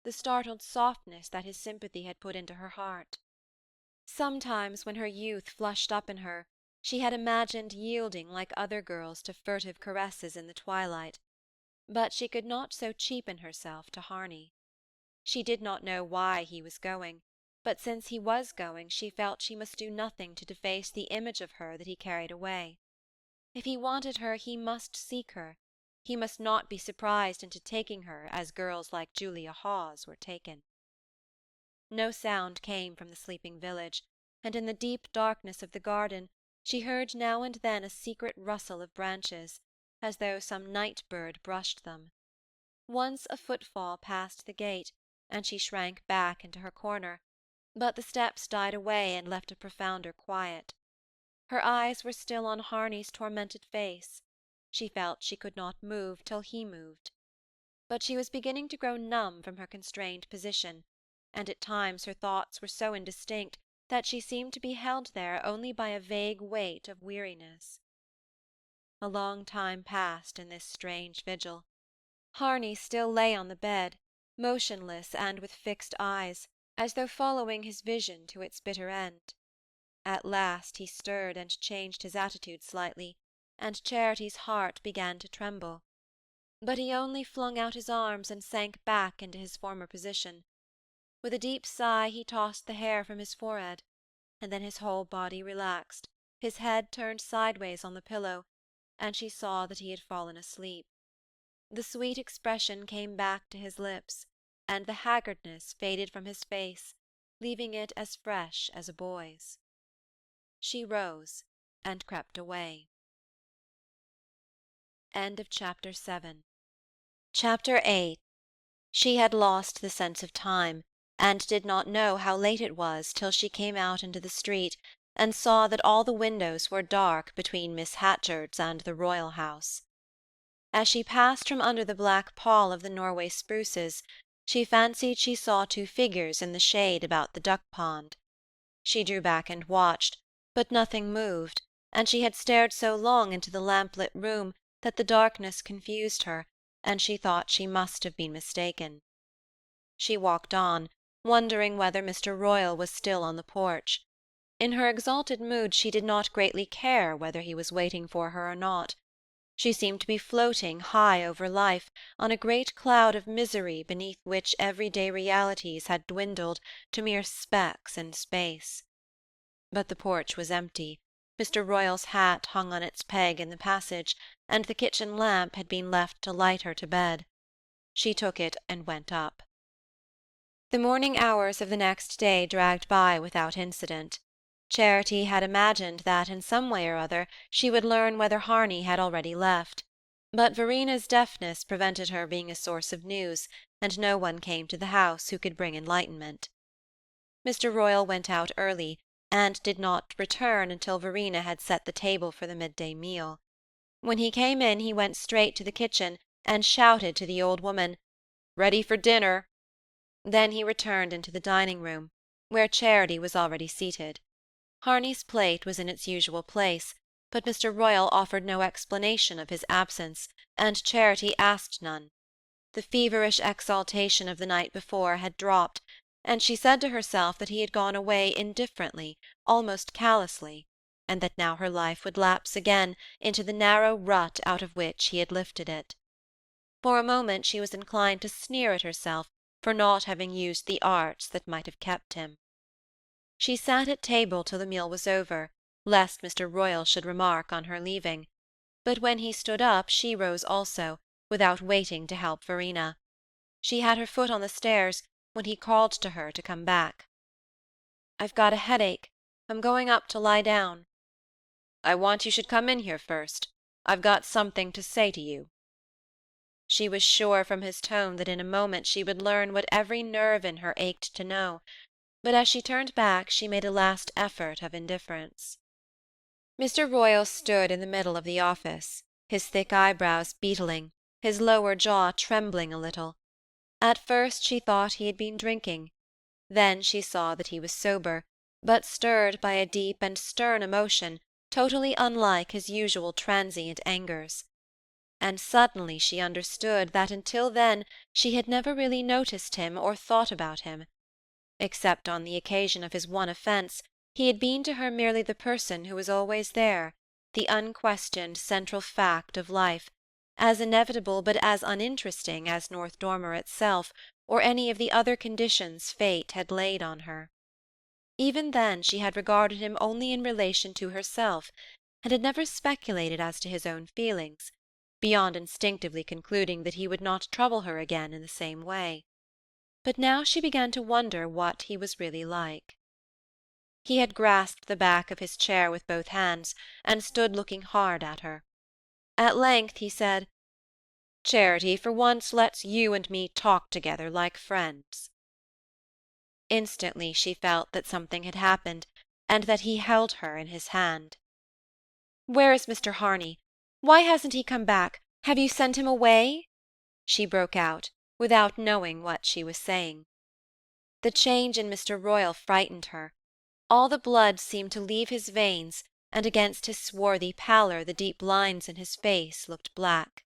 the startled softness that his sympathy had put into her heart. Sometimes, when her youth flushed up in her, she had imagined yielding like other girls to furtive caresses in the twilight, but she could not so cheapen herself to Harney. She did not know why he was going, but since he was going she felt she must do nothing to deface the image of her that he carried away. If he wanted her he must seek her, he must not be surprised into taking her as girls like Julia Hawes were taken. No sound came from the sleeping village, and in the deep darkness of the garden she heard now and then a secret rustle of branches, as though some night-bird brushed them. Once a footfall passed the gate, and she shrank back into her corner, but the steps died away and left a profounder quiet. Her eyes were still on Harney's tormented face. She felt she could not move till he moved. But she was beginning to grow numb from her constrained position, and at times her thoughts were so indistinct that she seemed to be held there only by a vague weight of weariness. A long time passed in this strange vigil. Harney still lay on the bed, motionless and with fixed eyes, as though following his vision to its bitter end. At last he stirred and changed his attitude slightly, and Charity's heart began to tremble. But he only flung out his arms and sank back into his former position. With a deep sigh he tossed the hair from his forehead, and then his whole body relaxed, his head turned sideways on the pillow, and she saw that he had fallen asleep. The sweet expression came back to his lips, and the haggardness faded from his face, leaving it as fresh as a boy's. She rose and crept away. End of Chapter 7. Chapter 8. She had lost the sense of time, and did not know how late it was till she came out into the street and saw that all the windows were dark between Miss Hatchard's and the Royal house. As she passed from under the black pall of the Norway spruces, she fancied she saw two figures in the shade about the duck-pond. She drew back and watched, but nothing moved, and she had stared so long into the lamp-lit room that the darkness confused her, and she thought she must have been mistaken. She walked on, wondering whether Mr. Royall was still on the porch. In her exalted mood she did not greatly care whether he was waiting for her or not. She seemed to be floating high over life, on a great cloud of misery beneath which everyday realities had dwindled to mere specks in space. But the porch was empty. Mr. Royall's hat hung on its peg in the passage, and the kitchen lamp had been left to light her to bed. She took it and went up. The morning hours of the next day dragged by without incident. Charity had imagined that in some way or other she would learn whether Harney had already left, but Verena's deafness prevented her being a source of news, and no one came to the house who could bring enlightenment. Mr. Royall went out early, and did not return until Verena had set the table for the midday meal. When he came in he went straight to the kitchen and shouted to the old woman, "Ready for dinner!" Then he returned into the dining-room, where Charity was already seated. Harney's plate was in its usual place, but Mr. Royall offered no explanation of his absence, and Charity asked none. The feverish exaltation of the night before had dropped, and she said to herself that he had gone away indifferently, almost callously, and that now her life would lapse again into the narrow rut out of which he had lifted it. For a moment she was inclined to sneer at herself for not having used the arts that might have kept him. She sat at table till the meal was over, lest Mr. Royall should remark on her leaving, but when he stood up she rose also, without waiting to help Verena. She had her foot on the stairs when he called to her to come back. "I've got a headache. I'm going up to lie down." "I want you should come in here first. I've got something to say to you." She was sure from his tone that in a moment she would learn what every nerve in her ached to know, but as she turned back she made a last effort of indifference. Mr. Royall stood in the middle of the office, his thick eyebrows beetling, his lower jaw trembling a little. At first she thought he had been drinking. Then she saw that he was sober, but stirred by a deep and stern emotion totally unlike his usual transient angers. And suddenly she understood that until then she had never really noticed him or thought about him. Except on the occasion of his one offence, he had been to her merely the person who was always there, the unquestioned central fact of life, as inevitable but as uninteresting as North Dormer itself, or any of the other conditions fate had laid on her. Even then she had regarded him only in relation to herself, and had never speculated as to his own feelings, beyond instinctively concluding that he would not trouble her again in the same way. But now she began to wonder what he was really like. He had grasped the back of his chair with both hands, and stood looking hard at her. At length he said, "Charity, for once let's you and me talk together like friends." Instantly she felt that something had happened, and that he held her in his hand. "Where is Mr. Harney? Why hasn't he come back? Have you sent him away?" she broke out, without knowing what she was saying. The change in Mr. Royall frightened her. All the blood seemed to leave his veins, and against his swarthy pallor the deep lines in his face looked black.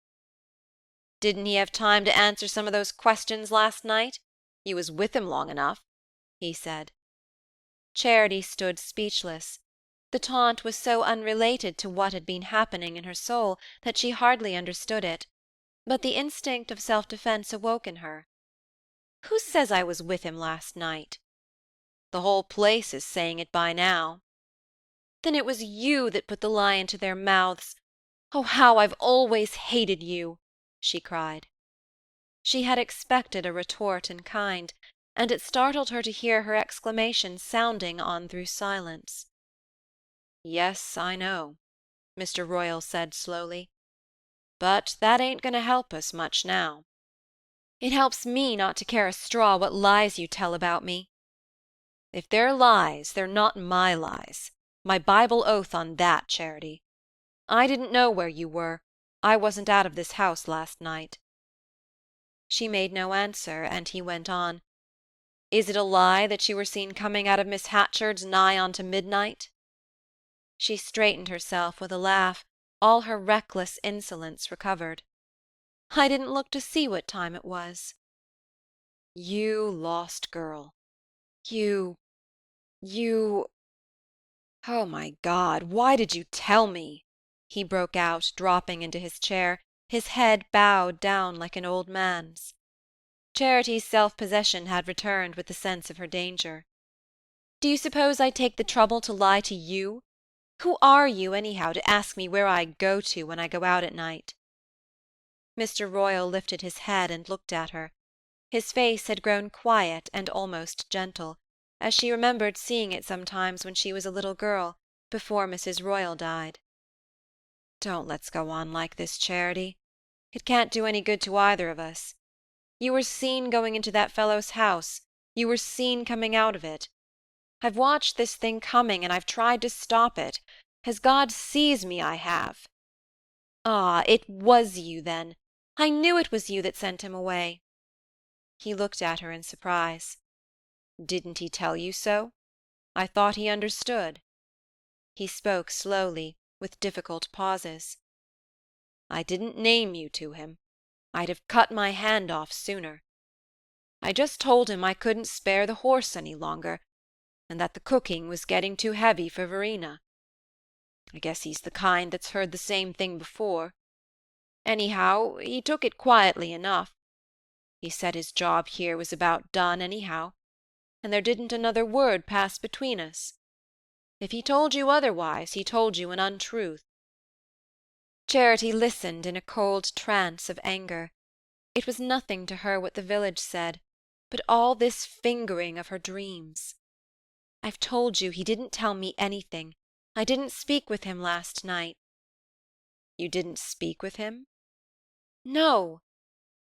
"Didn't he have time to answer some of those questions last night? You was with him long enough," he said. Charity stood speechless. The taunt was so unrelated to what had been happening in her soul that she hardly understood it, but the instinct of self-defence awoke in her. "Who says I was with him last night?" "The whole place is saying it by now." "Then it was you that put the lie into their mouths. Oh, how I've always hated you!" she cried. She had expected a retort in kind, and it startled her to hear her exclamation sounding on through silence. "Yes, I know," Mr. Royall said slowly. "But that ain't going to help us much now." "It helps me not to care a straw what lies you tell about me." "If they're lies, they're not my lies. My Bible oath on that, Charity. I didn't know where you were. I wasn't out of this house last night." She made no answer, and he went on. "Is it a lie that you were seen coming out of Miss Hatchard's nigh on to midnight?" She straightened herself with a laugh, all her reckless insolence recovered. "I didn't look to see what time it was." "You lost girl. You. Oh, my God, why did you tell me?" he broke out, dropping into his chair, his head bowed down like an old man's. Charity's self-possession had returned with the sense of her danger. "Do you suppose I'd take the trouble to lie to you? Who are you, anyhow, to ask me where I go to when I go out at night?" Mr. Royall lifted his head and looked at her. His face had grown quiet and almost gentle, as she remembered seeing it sometimes when she was a little girl, before Mrs. Royall died. "Don't let's go on like this, Charity. It can't do any good to either of us. You were seen going into that fellow's house, you were seen coming out of it. I've watched this thing coming, and I've tried to stop it, as God sees me, I have. Ah, it was you, then. I knew it was you that sent him away." He looked at her in surprise. "Didn't he tell you so? I thought he understood." He spoke slowly, with difficult pauses. "I didn't name you to him. I'd have cut my hand off sooner. I just told him I couldn't spare the horse any longer, and that the cooking was getting too heavy for Verena. I guess he's the kind that's heard the same thing before. Anyhow, he took it quietly enough. He said his job here was about done anyhow, and there didn't another word pass between us. If he told you otherwise, he told you an untruth." Charity listened in a cold trance of anger. It was nothing to her what the village said, but all this fingering of her dreams. "I've told you he didn't tell me anything. I didn't speak with him last night." "You didn't speak with him?" "No.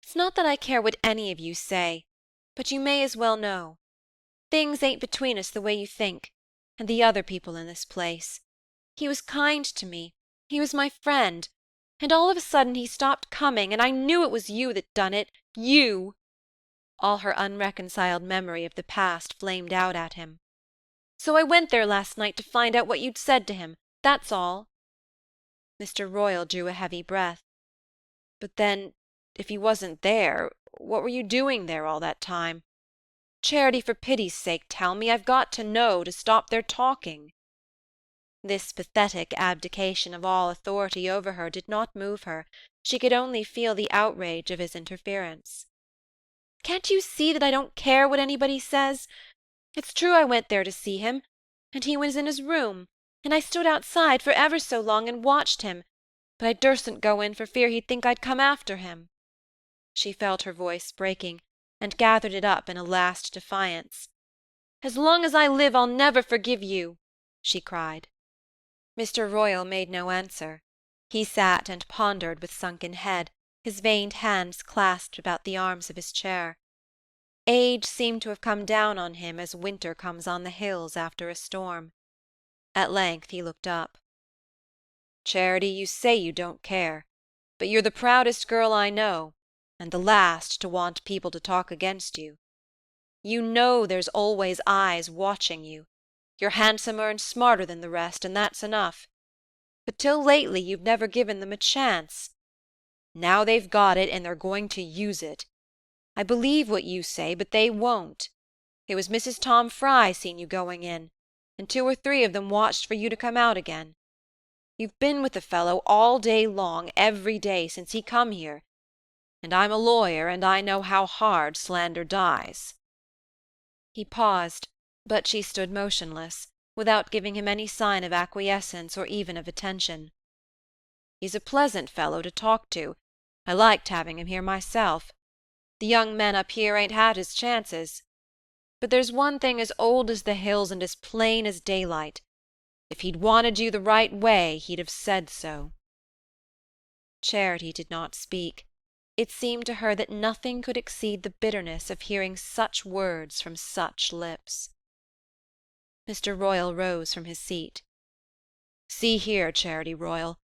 It's not that I care what any of you say, but you may as well know. Things ain't between us the way you think, and the other people in this place. He was kind to me, he was my friend, and all of a sudden he stopped coming, and I knew it was you that done it, you!" All her unreconciled memory of the past flamed out at him. "So I went there last night to find out what you'd said to him, that's all." Mr. Royall drew a heavy breath. "But then, if he wasn't there, what were you doing there all that time? Charity, for pity's sake, tell me. I've got to know, to stop their talking." This pathetic abdication of all authority over her did not move her. She could only feel the outrage of his interference. "Can't you see that I don't care what anybody says? It's true I went there to see him, and he was in his room, and I stood outside for ever so long and watched him, but I durstn't go in for fear he'd think I'd come after him." She felt her voice breaking, and gathered it up in a last defiance. "As long as I live I'll never forgive you!" she cried. Mr. Royall made no answer. He sat and pondered with sunken head, his veined hands clasped about the arms of his chair. Age seemed to have come down on him as winter comes on the hills after a storm. At length he looked up. "Charity, you say you don't care, but you're the proudest girl I know, and the last to want people to talk against you. You know there's always eyes watching you. You're handsomer and smarter than the rest, and that's enough. But till lately you've never given them a chance. Now they've got it, and they're going to use it. I believe what you say, but they won't. It was Mrs. Tom Fry seen you going in, and 2 or 3 of them watched for you to come out again. You've been with the fellow all day long, every day, since he come here, and I'm a lawyer, and I know how hard slander dies." He paused, but she stood motionless, without giving him any sign of acquiescence or even of attention. "He's a pleasant fellow to talk to. I liked having him here myself. The young men up here ain't had his chances. But there's one thing as old as the hills and as plain as daylight. If he'd wanted you the right way, he'd have said so." Charity did not speak. It seemed to her that nothing could exceed the bitterness of hearing such words from such lips. Mr. Royall rose from his seat. "See here, Charity Royall,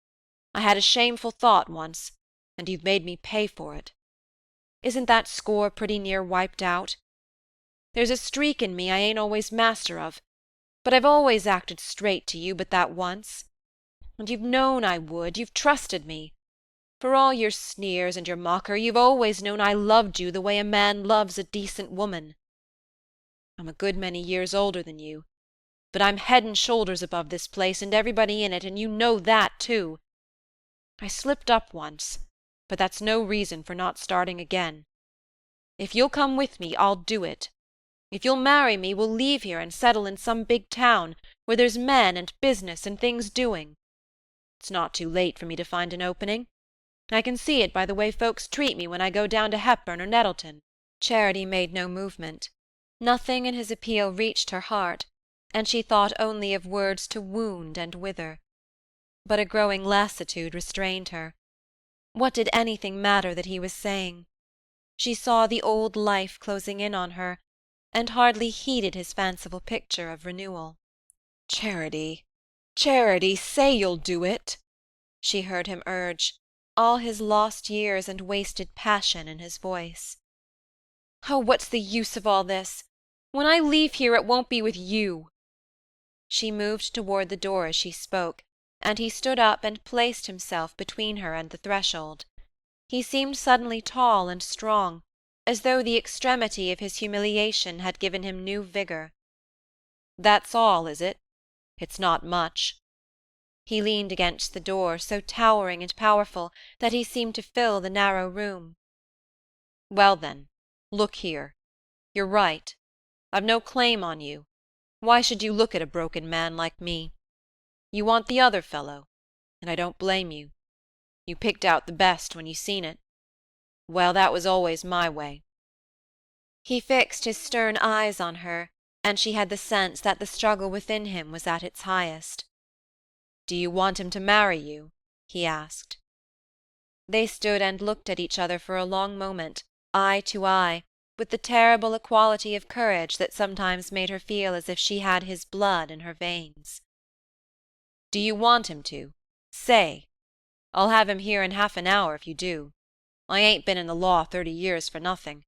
I had a shameful thought once, and you've made me pay for it. Isn't that score pretty near wiped out? There's a streak in me I ain't always master of, but I've always acted straight to you but that once. And you've known I would, you've trusted me. For all your sneers and your mockery, you've always known I loved you the way a man loves a decent woman. I'm a good many years older than you, but I'm head and shoulders above this place and everybody in it, and you know that too. I slipped up once, but that's no reason for not starting again. If you'll come with me, I'll do it. If you'll marry me, we'll leave here and settle in some big town, where there's men and business and things doing. It's not too late for me to find an opening. I can see it by the way folks treat me when I go down to Hepburn or Nettleton." Charity made no movement. Nothing in his appeal reached her heart, and she thought only of words to wound and wither. But a growing lassitude restrained her. What did anything matter that he was saying? She saw the old life closing in on her, and hardly heeded his fanciful picture of renewal. "Charity, Charity, say you'll do it," she heard him urge, all his lost years and wasted passion in his voice. "Oh, what's the use of all this? When I leave here it won't be with you." She moved toward the door as she spoke, and he stood up and placed himself between her and the threshold. He seemed suddenly tall and strong, as though the extremity of his humiliation had given him new vigour. "That's all, is it? It's not much." He leaned against the door, so towering and powerful that he seemed to fill the narrow room. "Well then, look here. You're right. I've no claim on you. Why should you look at a broken man like me? You want the other fellow, and I don't blame you. You picked out the best when you seen it. Well, that was always my way." He fixed his stern eyes on her, and she had the sense that the struggle within him was at its highest. "Do you want him to marry you?" he asked. They stood and looked at each other for a long moment, eye to eye, with the terrible equality of courage that sometimes made her feel as if she had his blood in her veins. "Do you want him to? Say! I'll have him here in half an hour if you do. I ain't been in the law 30 years for nothing.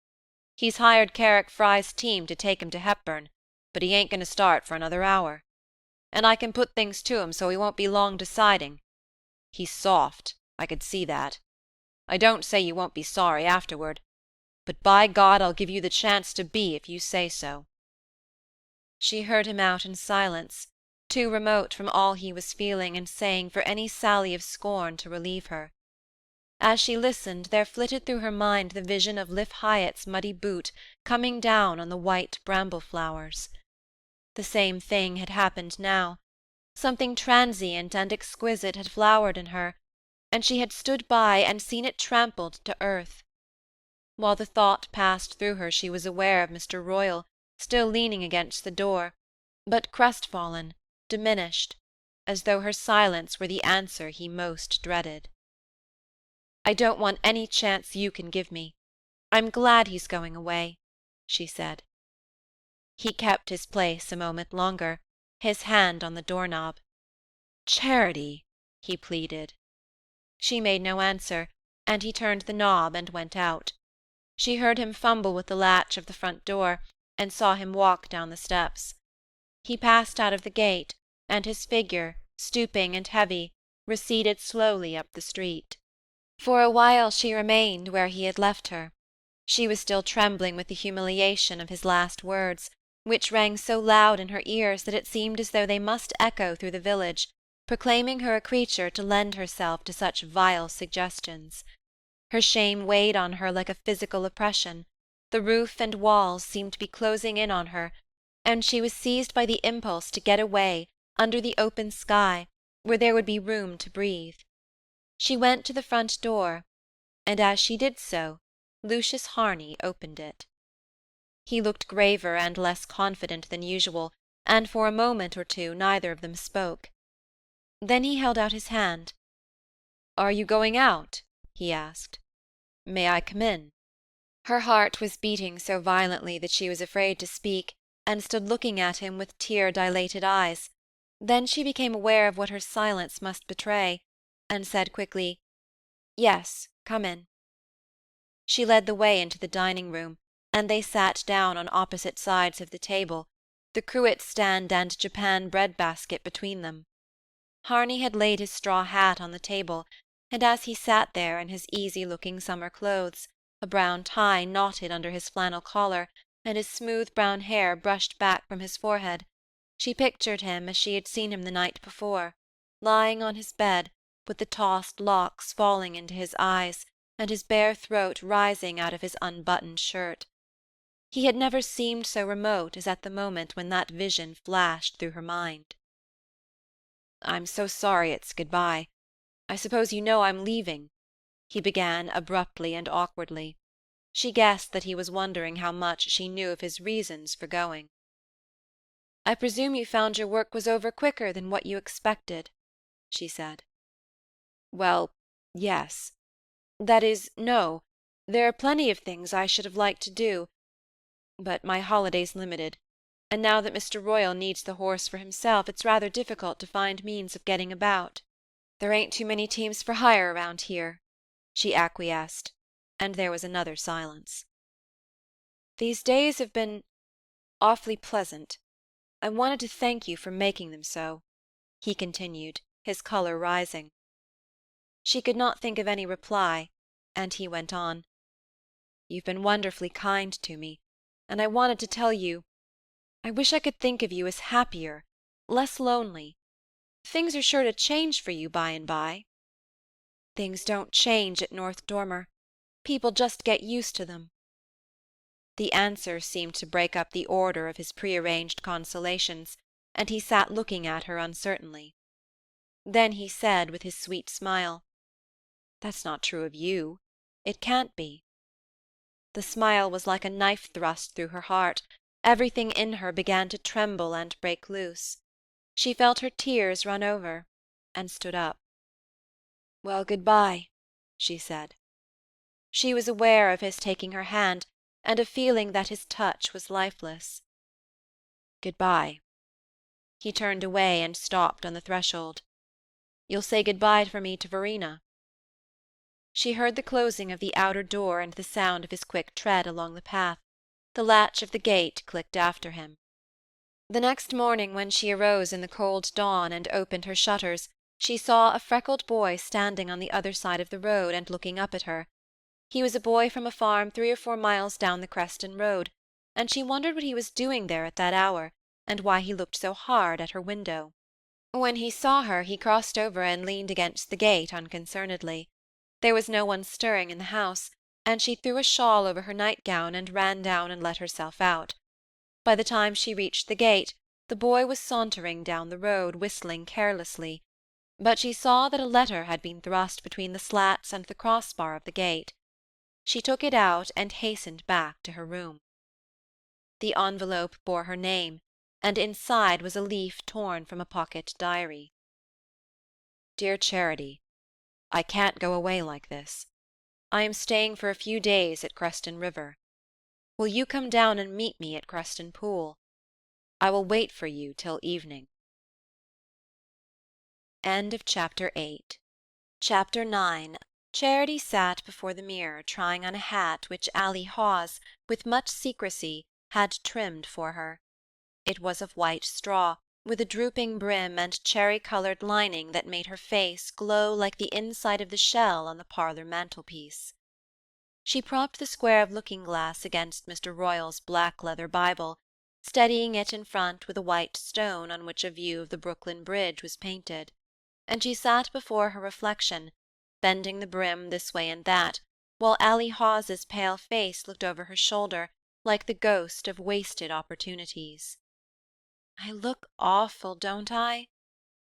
He's hired Carrick Fry's team to take him to Hepburn, but he ain't going to start for another hour. And I can put things to him so he won't be long deciding. He's soft, I could see that. I don't say you won't be sorry afterward, but by God I'll give you the chance to be if you say so." She heard him out in silence, too remote from all he was feeling and saying for any sally of scorn to relieve her. As she listened, there flitted through her mind the vision of Liff Hyatt's muddy boot coming down on the white bramble-flowers. The same thing had happened now. Something transient and exquisite had flowered in her, and she had stood by and seen it trampled to earth. While the thought passed through her she was aware of Mr. Royall, still leaning against the door, but crestfallen, diminished, as though her silence were the answer he most dreaded. "I don't want any chance you can give me. I'm glad he's going away," she said. He kept his place a moment longer, his hand on the door-knob. "Charity!" he pleaded. She made no answer, and he turned the knob and went out. She heard him fumble with the latch of the front door, and saw him walk down the steps. He passed out of the gate, and his figure, stooping and heavy, receded slowly up the street. For a while she remained where he had left her. She was still trembling with the humiliation of his last words, which rang so loud in her ears that it seemed as though they must echo through the village, proclaiming her a creature to lend herself to such vile suggestions. Her shame weighed on her like a physical oppression. The roof and walls seemed to be closing in on her, and she was seized by the impulse to get away, under the open sky, where there would be room to breathe. She went to the front door, and as she did so, Lucius Harney opened it. He looked graver and less confident than usual, and for a moment or two neither of them spoke. Then he held out his hand. "Are you going out?" he asked. "May I come in?" Her heart was beating so violently that she was afraid to speak, and stood looking at him with tear-dilated eyes. Then she became aware of what her silence must betray, and said quickly, "Yes, come in." She led the way into the dining-room, and they sat down on opposite sides of the table, the cruet-stand and Japan bread-basket between them. Harney had laid his straw hat on the table, and as he sat there in his easy-looking summer clothes, a brown tie knotted under his flannel collar, and his smooth brown hair brushed back from his forehead, she pictured him as she had seen him the night before, lying on his bed, with the tossed locks falling into his eyes, and his bare throat rising out of his unbuttoned shirt. He had never seemed so remote as at the moment when that vision flashed through her mind. "I'm so sorry it's good-bye. I suppose you know I'm leaving," he began abruptly and awkwardly. She guessed that he was wondering how much she knew of his reasons for going. "I presume you found your work was over quicker than what you expected," she said. "Well, yes. That is, no. There are plenty of things I should have liked to do, but my holiday's limited, and now that Mr. Royall needs the horse for himself, it's rather difficult to find means of getting about. There ain't too many teams for hire around here," she acquiesced, and there was another silence. "These days have been awfully pleasant. I wanted to thank you for making them so," he continued, his colour rising. She could not think of any reply, and he went on. "You've been wonderfully kind to me, and I wanted to tell you, I wish I could think of you as happier, less lonely. Things are sure to change for you by and by." "Things don't change at North Dormer. People just get used to them." The answer seemed to break up the order of his prearranged consolations, and he sat looking at her uncertainly. Then he said, with his sweet smile, "That's not true of you. It can't be." The smile was like a knife thrust through her heart. Everything in her began to tremble and break loose. She felt her tears run over, and stood up. "Well, good-bye," she said. She was aware of his taking her hand, and of feeling that his touch was lifeless. "Good-bye." He turned away and stopped on the threshold. "You'll say good-bye for me to Verena?" She heard the closing of the outer door and the sound of his quick tread along the path. The latch of the gate clicked after him. The next morning, when she arose in the cold dawn and opened her shutters, she saw a freckled boy standing on the other side of the road and looking up at her. He was a boy from a farm 3 or 4 miles down the Creston road, and she wondered what he was doing there at that hour, and why he looked so hard at her window. When he saw her, he crossed over and leaned against the gate unconcernedly. There was no one stirring in the house, and she threw a shawl over her nightgown and ran down and let herself out. By the time she reached the gate, the boy was sauntering down the road, whistling carelessly, but she saw that a letter had been thrust between the slats and the crossbar of the gate. She took it out and hastened back to her room. The envelope bore her name, and inside was a leaf torn from a pocket diary. "Dear Charity, I can't go away like this. I am staying for a few days at Creston River. Will you come down and meet me at Creston Pool? I will wait for you till evening." End of Chapter 8. Chapter 9. Charity sat before the mirror trying on a hat which Ally Hawes, with much secrecy, had trimmed for her. It was of white straw, with a drooping brim and cherry-coloured lining that made her face glow like the inside of the shell on the parlour mantelpiece. She propped the square of looking-glass against Mr. Royall's black leather Bible, steadying it in front with a white stone on which a view of the Brooklyn Bridge was painted, and she sat before her reflection, bending the brim this way and that, while Ally Hawes's pale face looked over her shoulder like the ghost of wasted opportunities. "I look awful, don't I?"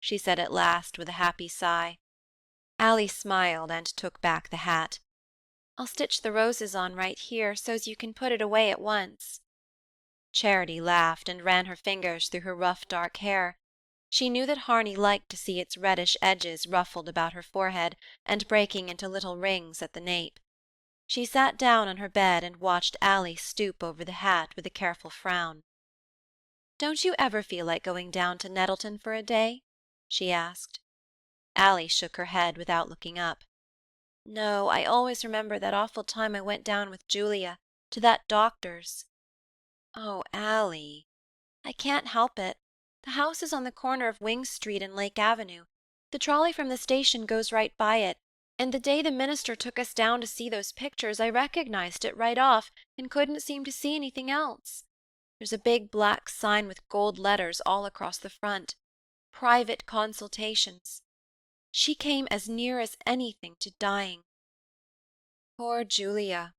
she said at last with a happy sigh. Ally smiled and took back the hat. "I'll stitch the roses on right here, so's you can put it away at once." Charity laughed and ran her fingers through her rough dark hair. She knew that Harney liked to see its reddish edges ruffled about her forehead and breaking into little rings at the nape. She sat down on her bed and watched Ally stoop over the hat with a careful frown. "Don't you ever feel like going down to Nettleton for a day?" she asked. Ally shook her head without looking up. "No, I always remember that awful time I went down with Julia, to that doctor's." "Oh, Ally." "I can't help it. The house is on the corner of Wing Street and Lake Avenue. The trolley from the station goes right by it, and the day the minister took us down to see those pictures I recognized it right off and couldn't seem to see anything else. There's a big black sign with gold letters all across the front. Private consultations." She came as near as anything to dying. Poor Julia!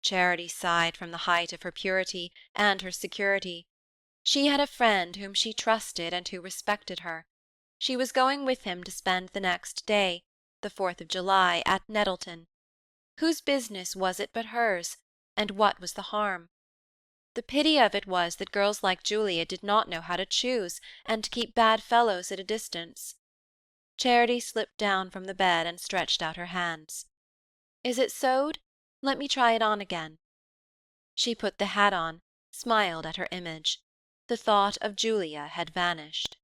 Charity sighed from the height of her purity and her security. She had a friend whom she trusted and who respected her. She was going with him to spend the next day, the 4th of July, at Nettleton. Whose business was it but hers, and what was the harm? The pity of it was that girls like Julia did not know how to choose, and keep bad fellows at a distance. Charity slipped down from the bed and stretched out her hands. "Is it sewed? Let me try it on again." She put the hat on, smiled at her image. The thought of Julia had vanished.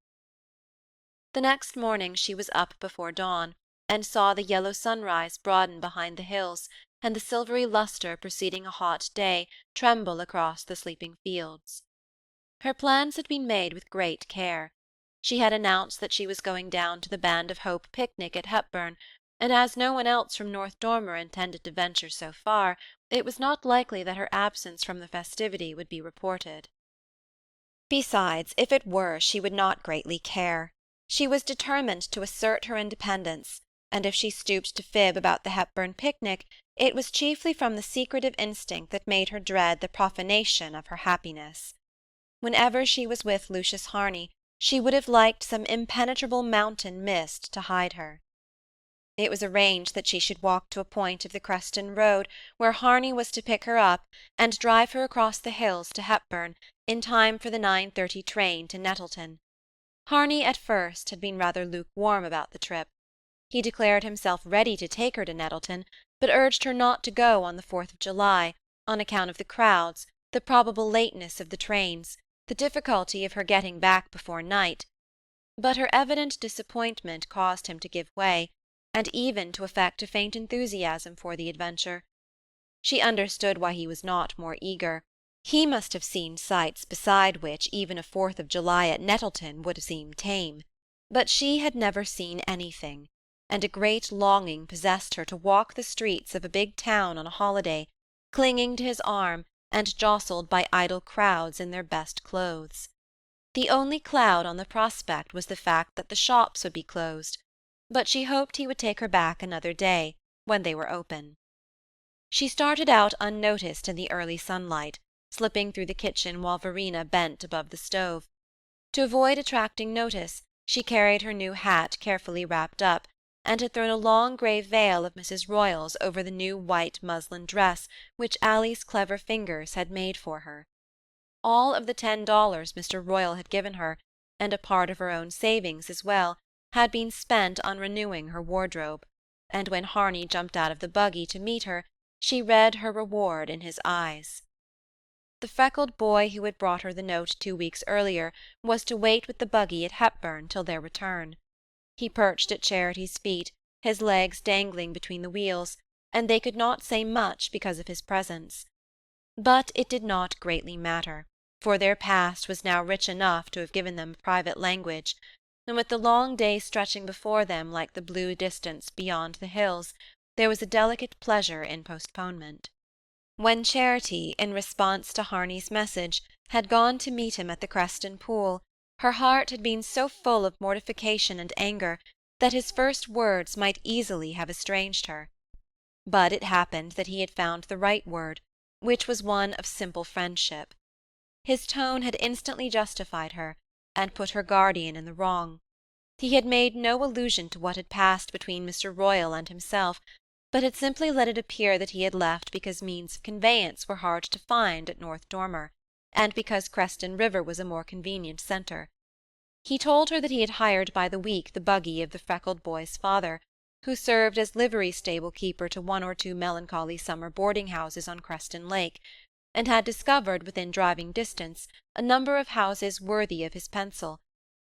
The next morning she was up before dawn, and saw the yellow sunrise broaden behind the hills, and the silvery lustre preceding a hot day tremble across the sleeping fields. Her plans had been made with great care. She had announced that she was going down to the Band of Hope picnic at Hepburn, and as no one else from North Dormer intended to venture so far, it was not likely that her absence from the festivity would be reported. Besides, if it were, she would not greatly care. She was determined to assert her independence, and if she stooped to fib about the Hepburn picnic, it was chiefly from the secretive instinct that made her dread the profanation of her happiness. Whenever she was with Lucius Harney, she would have liked some impenetrable mountain mist to hide her. It was arranged that she should walk to a point of the Creston road where Harney was to pick her up and drive her across the hills to Hepburn in time for the 9:30 train to Nettleton. Harney at first had been rather lukewarm about the trip. He declared himself ready to take her to Nettleton, but urged her not to go on the 4th of July, on account of the crowds, the probable lateness of the trains, the difficulty of her getting back before night. But her evident disappointment caused him to give way, and even to affect a faint enthusiasm for the adventure. She understood why he was not more eager. He must have seen sights beside which even a 4th of July at Nettleton would seem tame. But she had never seen anything, and a great longing possessed her to walk the streets of a big town on a holiday, clinging to his arm and jostled by idle crowds in their best clothes. The only cloud on the prospect was the fact that the shops would be closed, but she hoped he would take her back another day, when they were open. She started out unnoticed in the early sunlight, slipping through the kitchen while Verena bent above the stove. To avoid attracting notice, she carried her new hat carefully wrapped up, and had thrown a long grey veil of Mrs. Royall's over the new white muslin dress which Ally's clever fingers had made for her. All of the $10 Mr. Royall had given her, and a part of her own savings as well, had been spent on renewing her wardrobe, and when Harney jumped out of the buggy to meet her, she read her reward in his eyes. The freckled boy who had brought her the note 2 weeks earlier was to wait with the buggy at Hepburn till their return. He perched at Charity's feet, his legs dangling between the wheels, and they could not say much because of his presence. But it did not greatly matter, for their past was now rich enough to have given them private language, and with the long day stretching before them like the blue distance beyond the hills, there was a delicate pleasure in postponement. When Charity, in response to Harney's message, had gone to meet him at the Creston pool, her heart had been so full of mortification and anger that his first words might easily have estranged her. But it happened that he had found the right word, which was one of simple friendship. His tone had instantly justified her, and put her guardian in the wrong. He had made no allusion to what had passed between Mr. Royall and himself, but had simply let it appear that he had left because means of conveyance were hard to find at North Dormer, and because Creston River was a more convenient centre. He told her that he had hired by the week the buggy of the freckled boy's father, who served as livery-stable keeper to 1 or 2 melancholy summer boarding-houses on Creston Lake, and had discovered within driving distance a number of houses worthy of his pencil,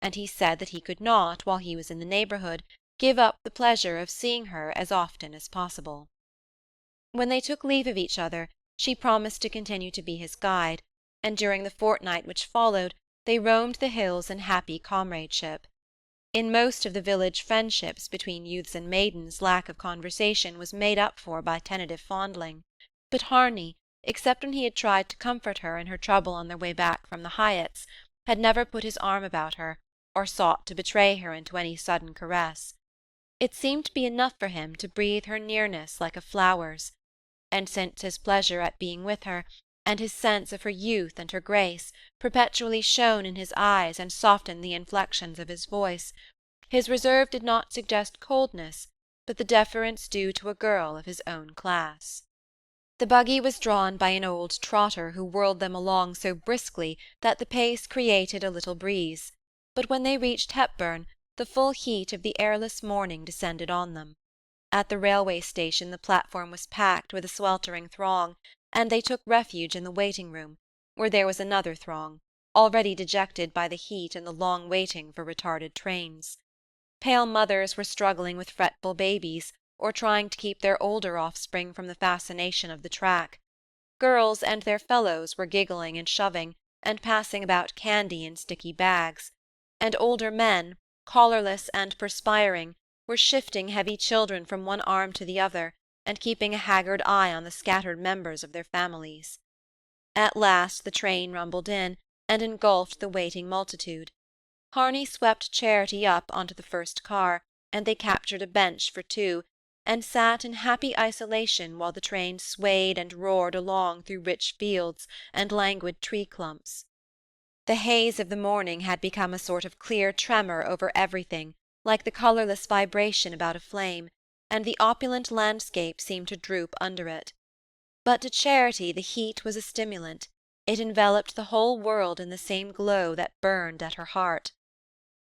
and he said that he could not, while he was in the neighbourhood, give up the pleasure of seeing her as often as possible. When they took leave of each other, she promised to continue to be his guide, and during the fortnight which followed they roamed the hills in happy comradeship. In most of the village friendships between youths and maidens lack of conversation was made up for by tentative fondling, but Harney, except when he had tried to comfort her in her trouble on their way back from the Hyatts, had never put his arm about her, or sought to betray her into any sudden caress. It seemed to be enough for him to breathe her nearness like a flower's, and since his pleasure at being with her, and his sense of her youth and her grace, perpetually shone in his eyes and softened the inflections of his voice, his reserve did not suggest coldness, but the deference due to a girl of his own class. The buggy was drawn by an old trotter who whirled them along so briskly that the pace created a little breeze, but when they reached Hepburn, the full heat of the airless morning descended on them. At the railway station the platform was packed with a sweltering throng, and they took refuge in the waiting-room, where there was another throng, already dejected by the heat and the long waiting for retarded trains. Pale mothers were struggling with fretful babies, or trying to keep their older offspring from the fascination of the track. Girls and their fellows were giggling and shoving, and passing about candy in sticky bags, and older men, collarless and perspiring, were shifting heavy children from one arm to the other, and keeping a haggard eye on the scattered members of their families. At last the train rumbled in, and engulfed the waiting multitude. Harney swept Charity up onto the first car, and they captured a bench for two, and sat in happy isolation while the train swayed and roared along through rich fields and languid tree-clumps. The haze of the morning had become a sort of clear tremor over everything, like the colourless vibration about a flame, and the opulent landscape seemed to droop under it. But to Charity the heat was a stimulant. It enveloped the whole world in the same glow that burned at her heart.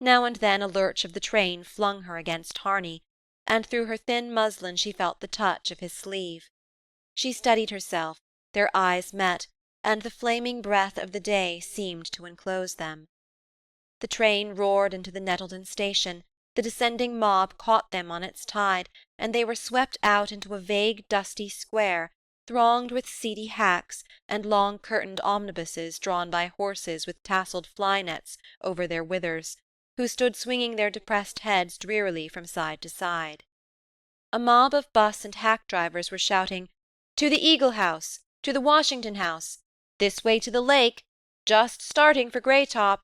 Now and then a lurch of the train flung her against Harney, and through her thin muslin she felt the touch of his sleeve. She steadied herself, their eyes met, and the flaming breath of the day seemed to enclose them. The train roared into the Nettleton station, the descending mob caught them on its tide, and they were swept out into a vague dusty square, thronged with seedy hacks and long-curtained omnibuses drawn by horses with tasselled fly-nets over their withers, who stood swinging their depressed heads drearily from side to side. A mob of bus and hack drivers were shouting, "To the Eagle House! To the Washington House! This way to the lake! Just starting for Greytop!"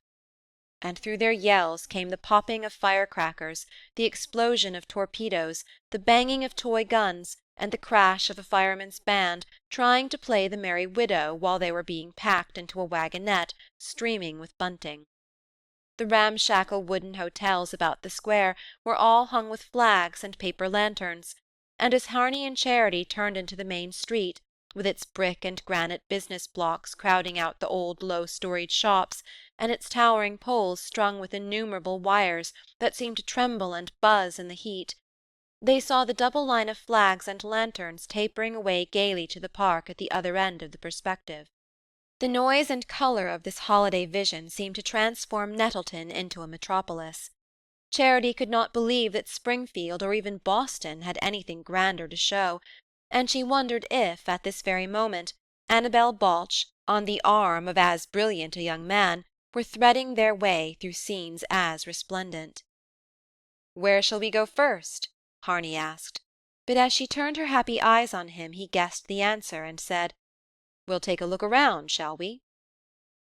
And through their yells came the popping of firecrackers, the explosion of torpedoes, the banging of toy guns, and the crash of a fireman's band trying to play the Merry Widow while they were being packed into a wagonette streaming with bunting. The ramshackle wooden hotels about the square were all hung with flags and paper lanterns, and as Harney and Charity turned into the main street, with its brick and granite business blocks crowding out the old low-storied shops, and its towering poles strung with innumerable wires that seemed to tremble and buzz in the heat, they saw the double line of flags and lanterns tapering away gaily to the park at the other end of the perspective. The noise and colour of this holiday vision seemed to transform Nettleton into a metropolis. Charity could not believe that Springfield or even Boston had anything grander to show, and she wondered if, at this very moment, Annabel Balch, on the arm of as brilliant a young man, were threading their way through scenes as resplendent. "Where shall we go first?" Harney asked, but as she turned her happy eyes on him he guessed the answer, and said, "We'll take a look around, shall we?"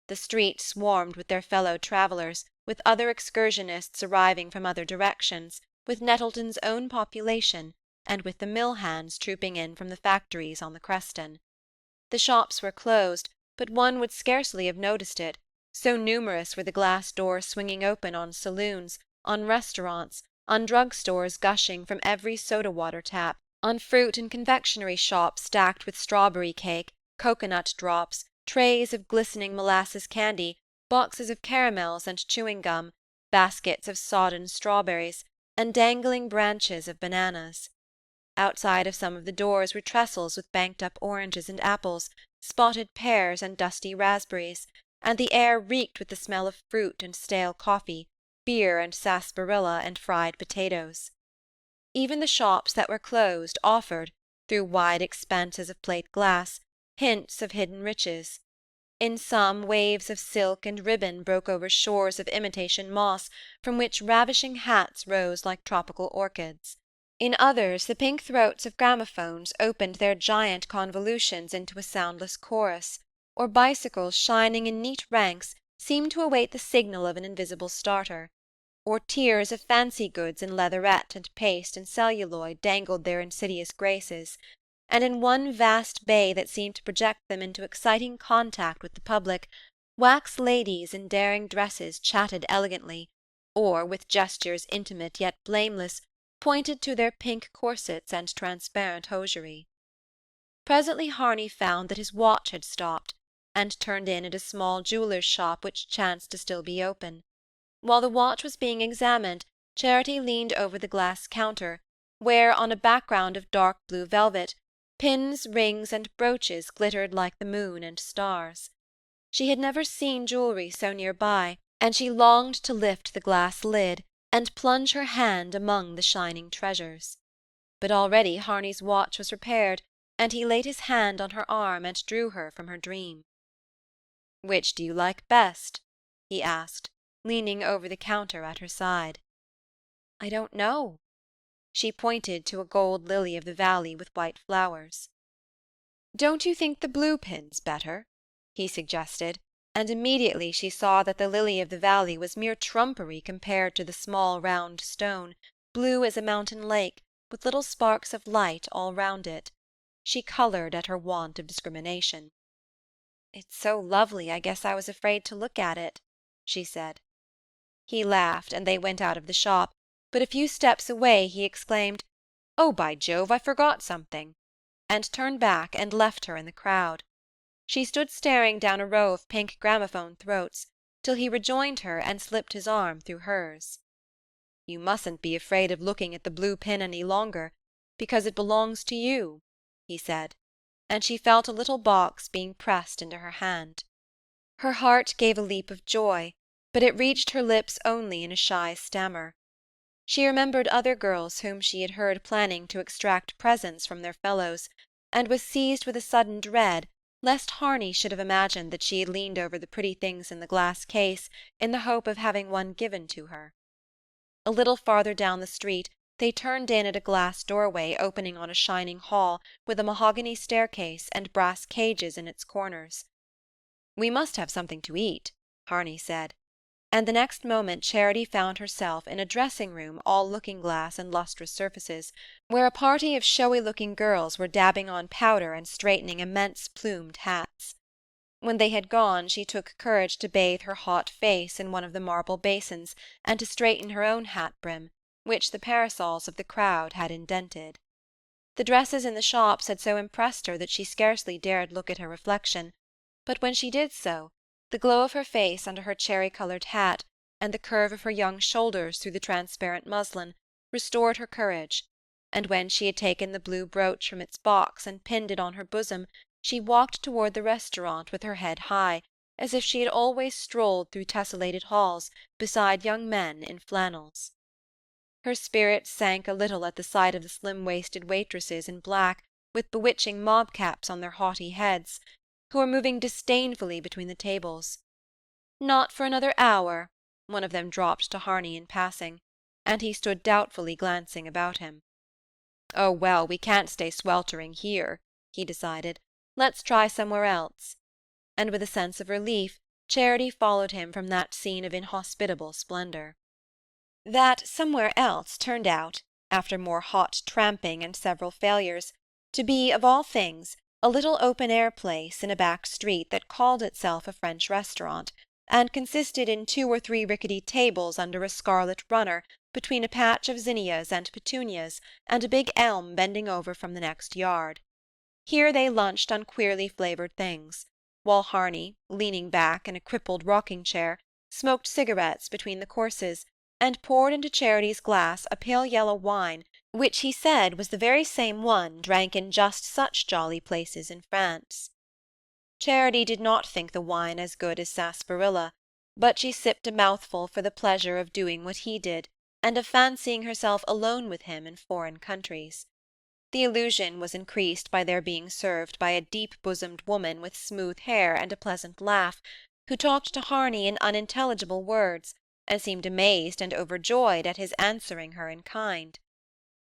The street swarmed with their fellow travellers, with other excursionists arriving from other directions, with Nettleton's own population, and with the mill hands trooping in from the factories on the Creston. The shops were closed, but one would scarcely have noticed it, so numerous were the glass doors swinging open on saloons, on restaurants, on drug-stores gushing from every soda-water tap, on fruit and confectionery shops stacked with strawberry cake, cocoanut drops, trays of glistening molasses candy, boxes of caramels and chewing gum, baskets of sodden strawberries, and dangling branches of bananas. Outside of some of the doors were trestles with banked-up oranges and apples, spotted pears and dusty raspberries, and the air reeked with the smell of fruit and stale coffee, beer and sarsaparilla and fried potatoes. Even the shops that were closed offered, through wide expanses of plate glass, hints of hidden riches. In some, waves of silk and ribbon broke over shores of imitation moss, from which ravishing hats rose like tropical orchids. In others, the pink throats of gramophones opened their giant convolutions into a soundless chorus, or bicycles shining in neat ranks seemed to await the signal of an invisible starter, or tiers of fancy goods in leatherette and paste and celluloid dangled their insidious graces, and in one vast bay that seemed to project them into exciting contact with the public, wax ladies in daring dresses chatted elegantly, or, with gestures intimate yet blameless, pointed to their pink corsets and transparent hosiery. Presently Harney found that his watch had stopped, and turned in at a small jeweller's shop which chanced to still be open. While the watch was being examined, Charity leaned over the glass counter, where, on a background of dark blue velvet, pins, rings, and brooches glittered like the moon and stars. She had never seen jewellery so near by, and she longed to lift the glass lid and plunge her hand among the shining treasures. But already Harney's watch was repaired, and he laid his hand on her arm and drew her from her dream. "Which do you like best?" he asked, leaning over the counter at her side. "I don't know." She pointed to a gold lily of the valley with white flowers. "Don't you think the blue pins better?" he suggested, and immediately she saw that the lily of the valley was mere trumpery compared to the small round stone, blue as a mountain lake, with little sparks of light all round it. She coloured at her want of discrimination. "It's so lovely, I guess I was afraid to look at it," she said. He laughed, and they went out of the shop, but a few steps away he exclaimed, "Oh, by Jove, I forgot something!" and turned back and left her in the crowd. She stood staring down a row of pink gramophone throats, till he rejoined her and slipped his arm through hers. "You mustn't be afraid of looking at the blue pin any longer, because it belongs to you," he said, and she felt a little box being pressed into her hand. Her heart gave a leap of joy, but it reached her lips only in a shy stammer. She remembered other girls whom she had heard planning to extract presents from their fellows, and was seized with a sudden dread lest Harney should have imagined that she had leaned over the pretty things in the glass case in the hope of having one given to her. A little farther down the street they turned in at a glass doorway opening on a shining hall with a mahogany staircase and brass cages in its corners. "We must have something to eat," Harney said, and the next moment Charity found herself in a dressing-room all looking-glass and lustrous surfaces, where a party of showy-looking girls were dabbing on powder and straightening immense plumed hats. When they had gone she took courage to bathe her hot face in one of the marble basins and to straighten her own hat-brim, which the parasols of the crowd had indented. The dresses in the shops had so impressed her that she scarcely dared look at her reflection, but when she did so, the glow of her face under her cherry-coloured hat, and the curve of her young shoulders through the transparent muslin, restored her courage, and when she had taken the blue brooch from its box and pinned it on her bosom, she walked toward the restaurant with her head high, as if she had always strolled through tessellated halls beside young men in flannels. Her spirits sank a little at the sight of the slim-waisted waitresses in black, with bewitching mob-caps on their haughty heads, who were moving disdainfully between the tables. "Not for another hour," one of them dropped to Harney in passing, and he stood doubtfully glancing about him. "Oh, well, we can't stay sweltering here," he decided. "Let's try somewhere else." And with a sense of relief, Charity followed him from that scene of inhospitable splendour. That somewhere else turned out, after more hot tramping and several failures, to be, of all things, a little open-air place in a back street that called itself a French restaurant, and consisted in 2 or 3 rickety tables under a scarlet runner between a patch of zinnias and petunias and a big elm bending over from the next yard. Here they lunched on queerly flavoured things, while Harney, leaning back in a crippled rocking-chair, smoked cigarettes between the courses, and poured into Charity's glass a pale yellow wine which he said was the very same one drank in just such jolly places in France. Charity did not think the wine as good as sarsaparilla, but she sipped a mouthful for the pleasure of doing what he did, and of fancying herself alone with him in foreign countries. The illusion was increased by their being served by a deep-bosomed woman with smooth hair and a pleasant laugh, who talked to Harney in unintelligible words, and seemed amazed and overjoyed at his answering her in kind.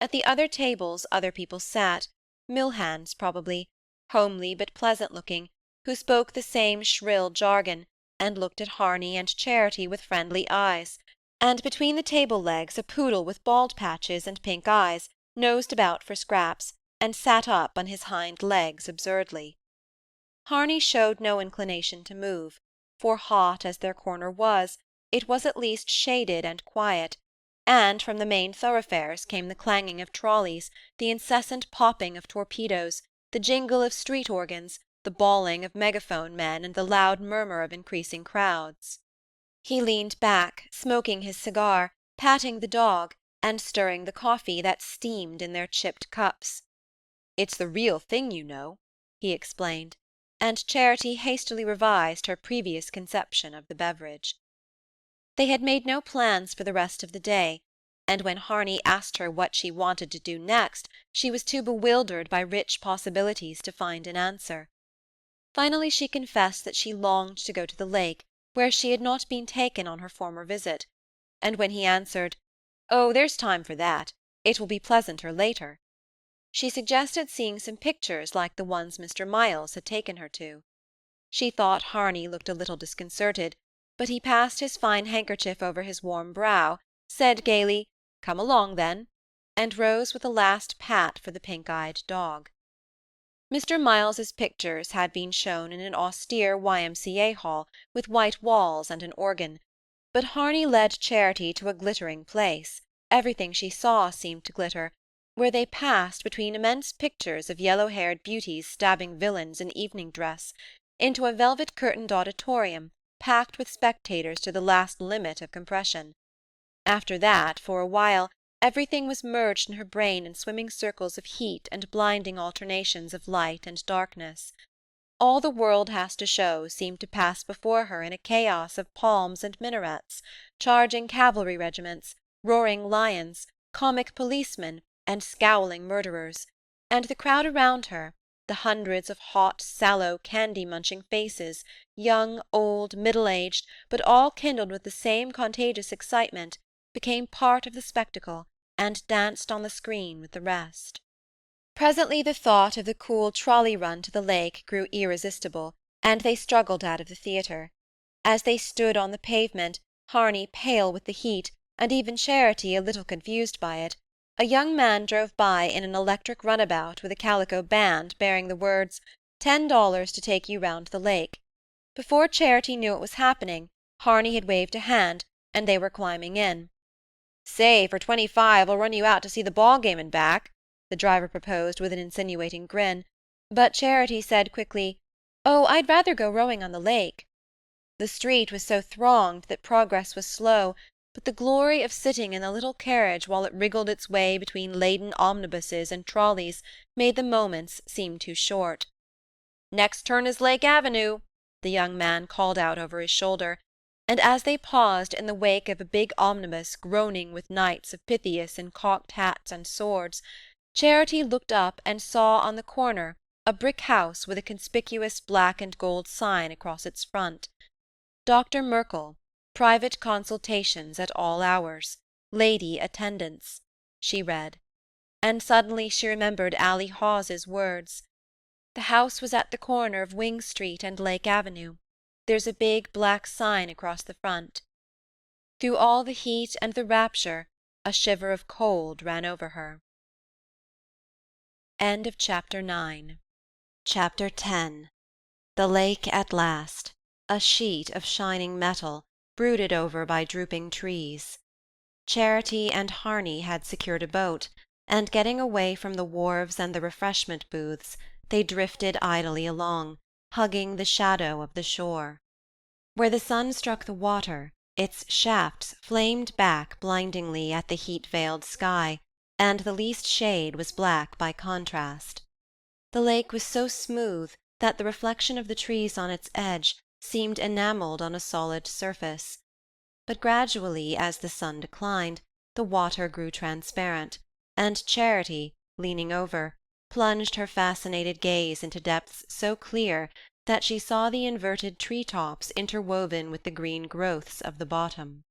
At the other tables other people sat, mill-hands probably, homely but pleasant-looking, who spoke the same shrill jargon, and looked at Harney and Charity with friendly eyes, and between the table legs a poodle with bald patches and pink eyes nosed about for scraps, and sat up on his hind legs absurdly. Harney showed no inclination to move, for hot as their corner was, it was at least shaded and quiet, and from the main thoroughfares came the clanging of trolleys, the incessant popping of torpedoes, the jingle of street organs, the bawling of megaphone men, and the loud murmur of increasing crowds. He leaned back, smoking his cigar, patting the dog, and stirring the coffee that steamed in their chipped cups. "It's the real thing, you know," he explained, and Charity hastily revised her previous conception of the beverage. They had made no plans for the rest of the day, and when Harney asked her what she wanted to do next, she was too bewildered by rich possibilities to find an answer. Finally she confessed that she longed to go to the lake, where she had not been taken on her former visit, and when he answered, "Oh, there's time for that. It will be pleasanter later," she suggested seeing some pictures like the ones Mr. Miles had taken her to. She thought Harney looked a little disconcerted, but he passed his fine handkerchief over his warm brow, said gaily, "Come along, then," and rose with a last pat for the pink-eyed dog. Mr. Miles's pictures had been shown in an austere Y.M.C.A. hall, with white walls and an organ, but Harney led Charity to a glittering place, everything she saw seemed to glitter, where they passed between immense pictures of yellow-haired beauties stabbing villains in evening dress, into a velvet-curtained auditorium, packed with spectators to the last limit of compression. After that, for a while, everything was merged in her brain in swimming circles of heat and blinding alternations of light and darkness. All the world has to show seemed to pass before her in a chaos of palms and minarets, charging cavalry regiments, roaring lions, comic policemen, and scowling murderers, and the crowd around her, the hundreds of hot, sallow, candy-munching faces, young, old, middle-aged, but all kindled with the same contagious excitement, became part of the spectacle, and danced on the screen with the rest. Presently the thought of the cool trolley-run to the lake grew irresistible, and they struggled out of the theatre. As they stood on the pavement, Harney pale with the heat, and even Charity a little confused by it, a young man drove by in an electric runabout with a calico band bearing the words, $10 to take you round the lake. Before Charity knew what was happening, Harney had waved a hand, and they were climbing in. "Say, for 25 I'll run you out to see the ball game and back," the driver proposed with an insinuating grin, but Charity said quickly, "Oh, I'd rather go rowing on the lake." The street was so thronged that progress was slow, but the glory of sitting in the little carriage while it wriggled its way between laden omnibuses and trolleys made the moments seem too short. "Next turn is Lake Avenue," the young man called out over his shoulder, and as they paused in the wake of a big omnibus groaning with knights of Pythias in cocked hats and swords, Charity looked up and saw on the corner a brick house with a conspicuous black and gold sign across its front. "Dr. Merkel, private consultations at all hours, lady attendance," she read, and suddenly she remembered Allie Hawes's words. "The house was at the corner of Wing Street and Lake Avenue. There's a big black sign across the front." Through all the heat and the rapture, a shiver of cold ran over her. End of Chapter 9. Chapter 10. The lake at last, a sheet of shining metal, brooded over by drooping trees. Charity and Harney had secured a boat, and getting away from the wharves and the refreshment booths, they drifted idly along, hugging the shadow of the shore. Where the sun struck the water, its shafts flamed back blindingly at the heat-veiled sky, and the least shade was black by contrast. The lake was so smooth that the reflection of the trees on its edge seemed enamelled on a solid surface. But gradually, as the sun declined, the water grew transparent, and Charity, leaning over, plunged her fascinated gaze into depths so clear that she saw the inverted tree-tops interwoven with the green growths of the bottom.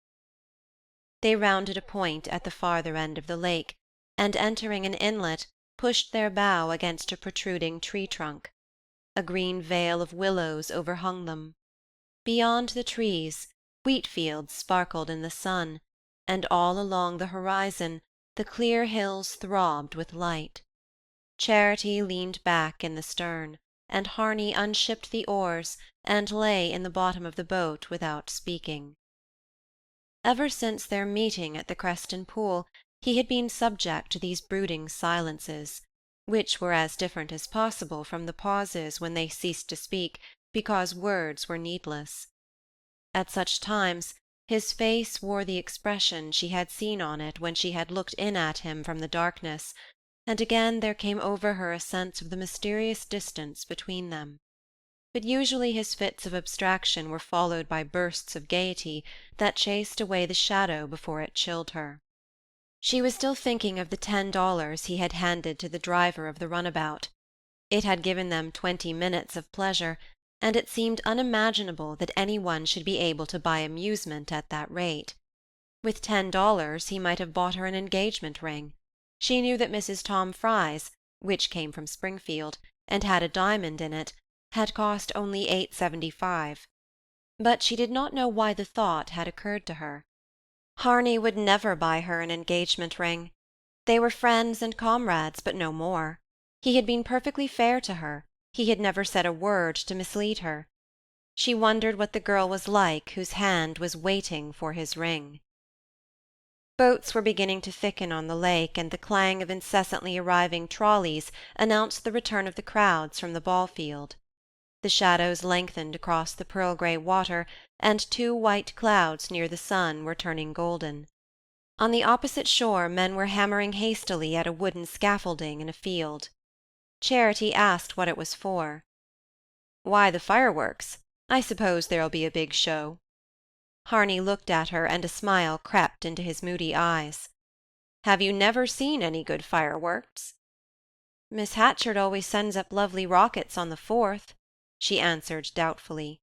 They rounded a point at the farther end of the lake, and entering an inlet, pushed their bow against a protruding tree-trunk. A green veil of willows overhung them. Beyond the trees, wheat-fields sparkled in the sun, and all along the horizon the clear hills throbbed with light. Charity leaned back in the stern, and Harney unshipped the oars and lay in the bottom of the boat without speaking. Ever since their meeting at the Creston Pool, he had been subject to these brooding silences, which were as different as possible from the pauses when they ceased to speak because words were needless. At such times his face wore the expression she had seen on it when she had looked in at him from the darkness, and again there came over her a sense of the mysterious distance between them. But usually his fits of abstraction were followed by bursts of gaiety that chased away the shadow before it chilled her. She was still thinking of the $10 he had handed to the driver of the runabout. It had given them 20 minutes of pleasure, and it seemed unimaginable that any one should be able to buy amusement at that rate. With $10 he might have bought her an engagement ring. She knew that Mrs. Tom Fry's, which came from Springfield, and had a diamond in it, had cost only $8.75. But she did not know why the thought had occurred to her. Harney would never buy her an engagement ring. They were friends and comrades, but no more. He had been perfectly fair to her. He had never said a word to mislead her. She wondered what the girl was like whose hand was waiting for his ring. Boats were beginning to thicken on the lake, and the clang of incessantly arriving trolleys announced the return of the crowds from the ball-field. The shadows lengthened across the pearl-grey water, and 2 white clouds near the sun were turning golden. On the opposite shore men were hammering hastily at a wooden scaffolding in a field. Charity asked what it was for. "Why, the fireworks. I suppose there'll be a big show." Harney looked at her, and a smile crept into his moody eyes. "Have you never seen any good fireworks?" "Miss Hatchard always sends up lovely rockets on the 4th," she answered doubtfully.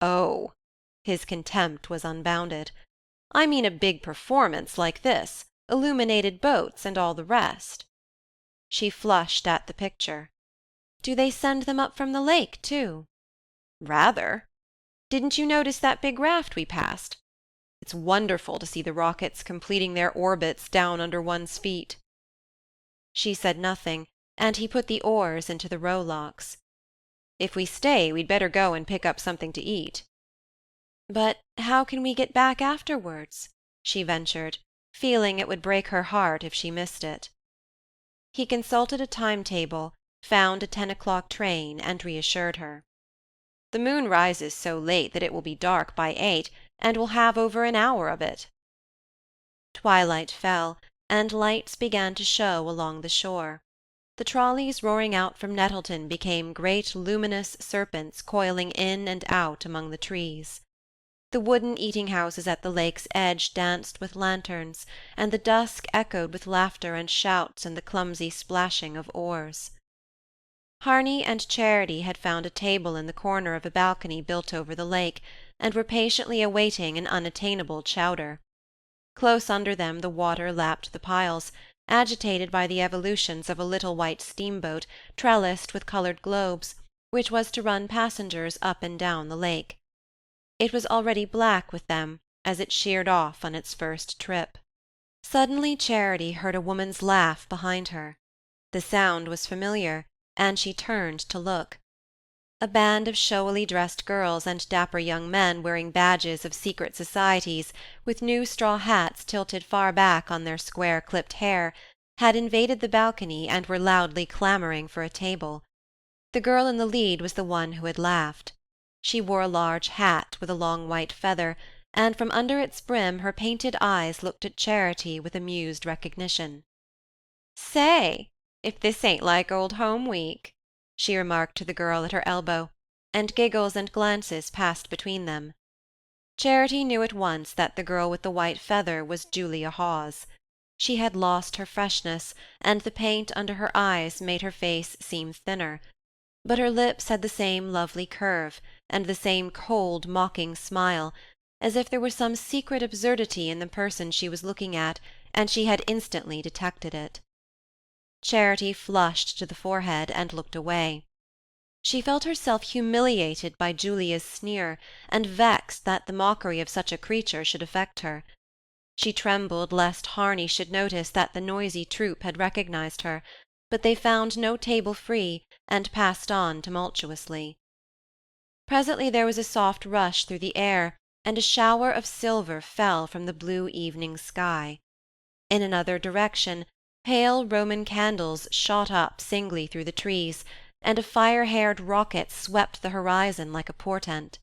"Oh!" His contempt was unbounded. "I mean a big performance like this, illuminated boats and all the rest." She flushed at the picture. "Do they send them up from the lake, too?" "Rather. Didn't you notice that big raft we passed? It's wonderful to see the rockets completing their orbits down under one's feet." She said nothing, and he put the oars into the rowlocks. "If we stay, we'd better go and pick up something to eat." "But how can we get back afterwards?" she ventured, feeling it would break her heart if she missed it. He consulted a timetable, found a 10 o'clock train, and reassured her. "The moon rises so late that it will be dark by 8, and we'll have over an hour of it." Twilight fell, and lights began to show along the shore. The trolleys roaring out from Nettleton became great luminous serpents coiling in and out among the trees. The wooden eating-houses at the lake's edge danced with lanterns, and the dusk echoed with laughter and shouts and the clumsy splashing of oars. Harney and Charity had found a table in the corner of a balcony built over the lake, and were patiently awaiting an unattainable chowder. Close under them the water lapped the piles, agitated by the evolutions of a little white steamboat trellised with coloured globes, which was to run passengers up and down the lake. It was already black with them as it sheered off on its first trip. Suddenly Charity heard a woman's laugh behind her. The sound was familiar, and she turned to look. A band of showily dressed girls and dapper young men wearing badges of secret societies, with new straw hats tilted far back on their square-clipped hair, had invaded the balcony and were loudly clamouring for a table. The girl in the lead was the one who had laughed. She wore a large hat with a long white feather, and from under its brim her painted eyes looked at Charity with amused recognition. "Say, if this ain't like old home week," she remarked to the girl at her elbow, and giggles and glances passed between them. Charity knew at once that the girl with the white feather was Julia Hawes. She had lost her freshness, and the paint under her eyes made her face seem thinner, but her lips had the same lovely curve, and the same cold, mocking smile, as if there were some secret absurdity in the person she was looking at, and she had instantly detected it. Charity flushed to the forehead and looked away. She felt herself humiliated by Julia's sneer, and vexed that the mockery of such a creature should affect her. She trembled lest Harney should notice that the noisy troop had recognized her, but they found no table free, and passed on tumultuously. Presently there was a soft rush through the air, and a shower of silver fell from the blue evening sky. In another direction, pale Roman candles shot up singly through the trees, and a fire-haired rocket swept the horizon like a portent.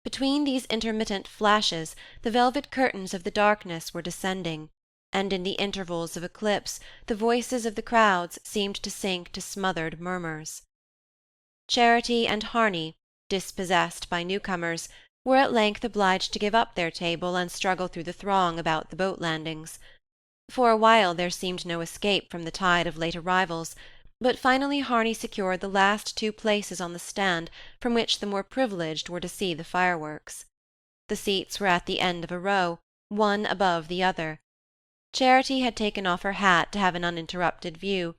Between these intermittent flashes the velvet curtains of the darkness were descending, and in the intervals of eclipse the voices of the crowds seemed to sink to smothered murmurs. Charity and Harney, dispossessed by newcomers, were at length obliged to give up their table and struggle through the throng about the boat landings. For a while there seemed no escape from the tide of late arrivals, but finally Harney secured the last 2 places on the stand from which the more privileged were to see the fireworks. The seats were at the end of a row, one above the other. Charity had taken off her hat to have an uninterrupted view,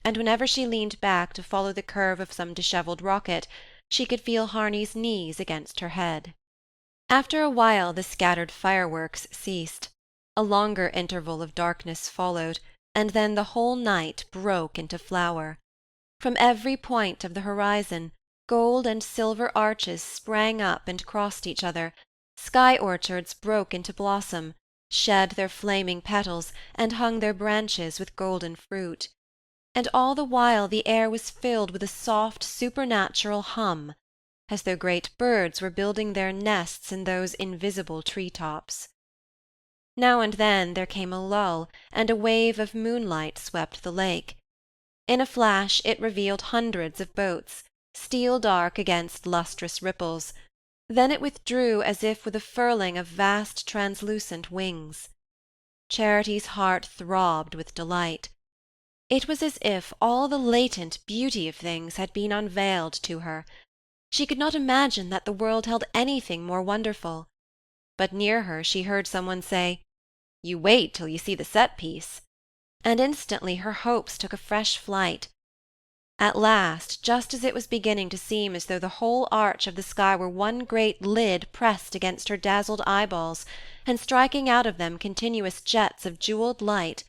and whenever she leaned back to follow the curve of some dishevelled rocket, she could feel Harney's knees against her head. After a while the scattered fireworks ceased. A longer interval of darkness followed, and then the whole night broke into flower. From every point of the horizon, gold and silver arches sprang up and crossed each other, sky orchards broke into blossom, shed their flaming petals, and hung their branches with golden fruit. And all the while the air was filled with a soft supernatural hum, as though great birds were building their nests in those invisible tree-tops. Now and then there came a lull, and a wave of moonlight swept the lake. In a flash it revealed hundreds of boats, steel-dark against lustrous ripples. Then it withdrew as if with a furling of vast translucent wings. Charity's heart throbbed with delight. It was as if all the latent beauty of things had been unveiled to her. She could not imagine that the world held anything more wonderful. But near her she heard someone say, "You wait till you see the set-piece," and instantly her hopes took a fresh flight. At last, just as it was beginning to seem as though the whole arch of the sky were one great lid pressed against her dazzled eyeballs, and striking out of them continuous jets of jewelled light,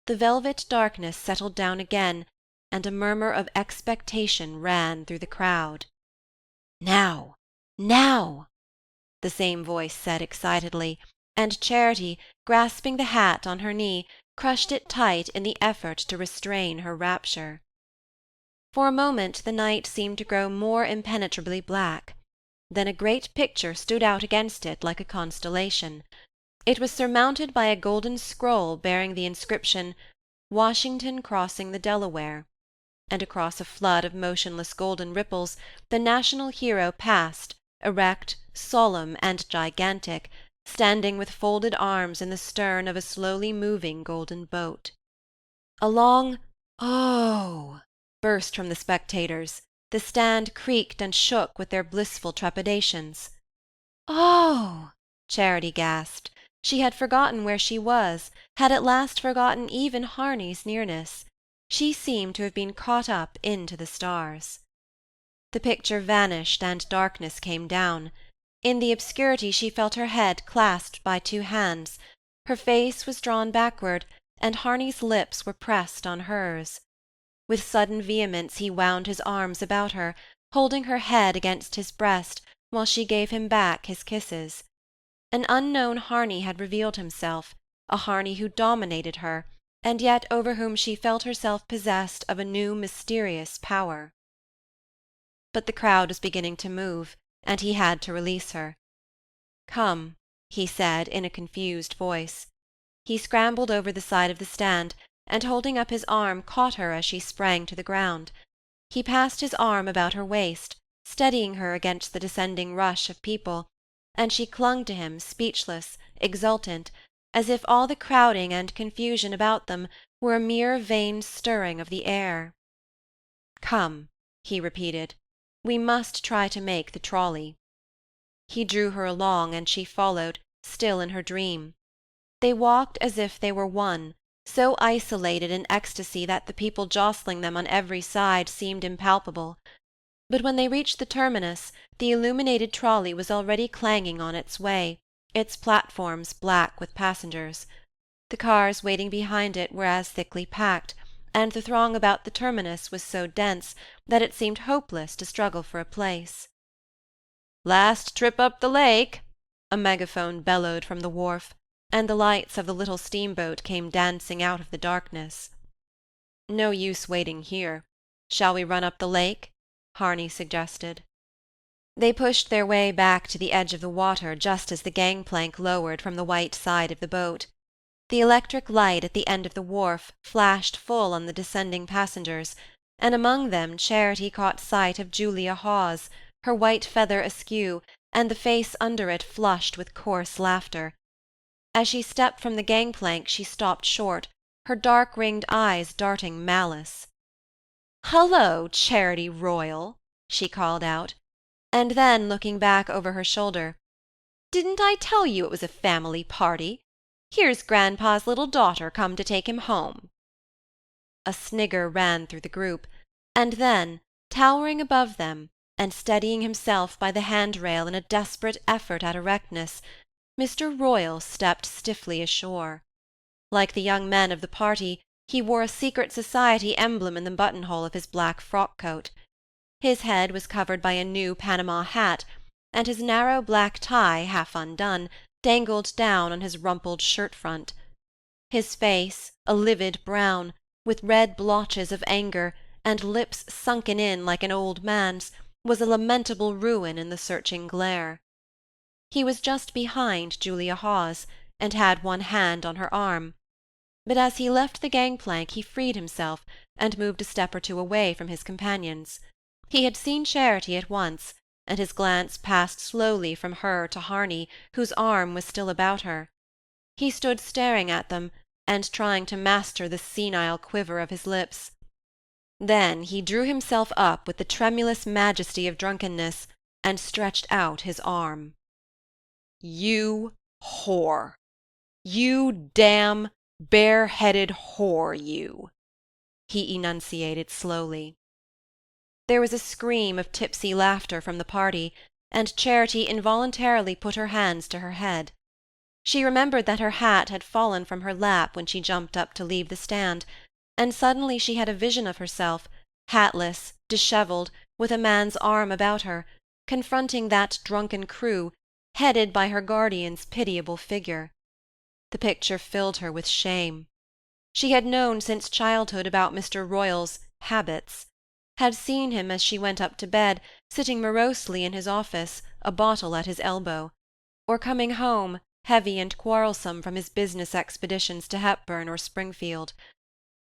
the velvet darkness settled down again, and a murmur of expectation ran through the crowd. "Now! Now!" the same voice said excitedly, and Charity, grasping the hat on her knee, crushed it tight in the effort to restrain her rapture. For a moment the night seemed to grow more impenetrably black. Then a great picture stood out against it like a constellation. It was surmounted by a golden scroll bearing the inscription, "Washington crossing the Delaware," and across a flood of motionless golden ripples the national hero passed, erect, solemn, and gigantic, standing with folded arms in the stern of a slowly moving golden boat. A long "Oh!" burst from the spectators. The stand creaked and shook with their blissful trepidations. "Oh!" Charity gasped. She had forgotten where she was, had at last forgotten even Harney's nearness. She seemed to have been caught up into the stars. The picture vanished and darkness came down. In the obscurity she felt her head clasped by 2 hands. Her face was drawn backward, and Harney's lips were pressed on hers. With sudden vehemence he wound his arms about her, holding her head against his breast, while she gave him back his kisses. An unknown Harney had revealed himself, a Harney who dominated her, and yet over whom she felt herself possessed of a new mysterious power. But the crowd was beginning to move, and he had to release her. "Come," he said in a confused voice. He scrambled over the side of the stand, and holding up his arm caught her as she sprang to the ground. He passed his arm about her waist, steadying her against the descending rush of people, and she clung to him, speechless, exultant, as if all the crowding and confusion about them were a mere vain stirring of the air. "Come," he repeated, "we must try to make the trolley." He drew her along, and she followed, still in her dream. They walked as if they were one, so isolated in ecstasy that the people jostling them on every side seemed impalpable. But when they reached the terminus, the illuminated trolley was already clanging on its way, its platforms black with passengers. The cars waiting behind it were as thickly packed, and the throng about the terminus was so dense that it seemed hopeless to struggle for a place. "Last trip up the lake," a megaphone bellowed from the wharf, and the lights of the little steamboat came dancing out of the darkness. "No use waiting here. Shall we run up the lake?" Harney suggested. They pushed their way back to the edge of the water just as the gangplank lowered from the white side of the boat. The electric light at the end of the wharf flashed full on the descending passengers, and among them Charity caught sight of Julia Hawes, her white feather askew, and the face under it flushed with coarse laughter. As she stepped from the gangplank she stopped short, her dark-ringed eyes darting malice. "Hullo, Charity Royall!" she called out, and then, looking back over her shoulder, "Didn't I tell you it was a family party? Here's Grandpa's little daughter come to take him home." A snigger ran through the group, and then, towering above them, and steadying himself by the handrail in a desperate effort at erectness, Mr. Royall stepped stiffly ashore. Like the young men of the party, he wore a secret society emblem in the buttonhole of his black frock-coat. His head was covered by a new Panama hat, and his narrow black tie, half undone, dangled down on his rumpled shirt-front. His face, a livid brown, with red blotches of anger, and lips sunken in like an old man's, was a lamentable ruin in the searching glare. He was just behind Julia Hawes, and had one hand on her arm. But as he left the gangplank he freed himself, and moved a step or two away from his companions. He had seen Charity at once, and his glance passed slowly from her to Harney, whose arm was still about her. He stood staring at them, and trying to master the senile quiver of his lips. Then he drew himself up with the tremulous majesty of drunkenness, and stretched out his arm. "You whore! You damn, bare-headed whore, you!" he enunciated slowly. There was a scream of tipsy laughter from the party, and Charity involuntarily put her hands to her head. She remembered that her hat had fallen from her lap when she jumped up to leave the stand, and suddenly she had a vision of herself, hatless, dishevelled, with a man's arm about her, confronting that drunken crew, headed by her guardian's pitiable figure. The picture filled her with shame. She had known since childhood about Mr. Royall's habits, had seen him as she went up to bed, sitting morosely in his office, a bottle at his elbow, or coming home, heavy and quarrelsome, from his business expeditions to Hepburn or Springfield.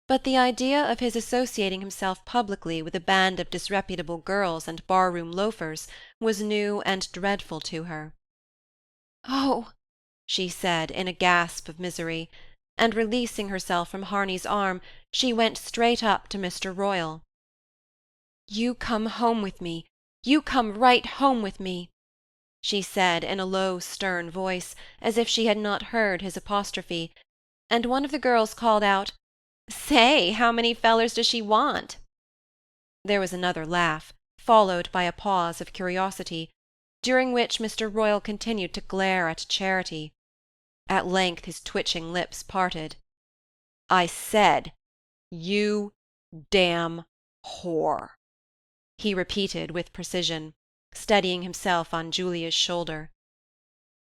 But the idea of his associating himself publicly with a band of disreputable girls and bar-room loafers was new and dreadful to her. "Oh!" she said in a gasp of misery, and releasing herself from Harney's arm, she went straight up to Mr. Royall. "You come home with me, you come right home with me," she said in a low, stern voice, as if she had not heard his apostrophe, and one of the girls called out, "Say, how many fellers does she want?" There was another laugh, followed by a pause of curiosity, during which Mr. Royall continued to glare at Charity. At length his twitching lips parted. "I said, you damn whore," he repeated with precision, steadying himself on Julia's shoulder.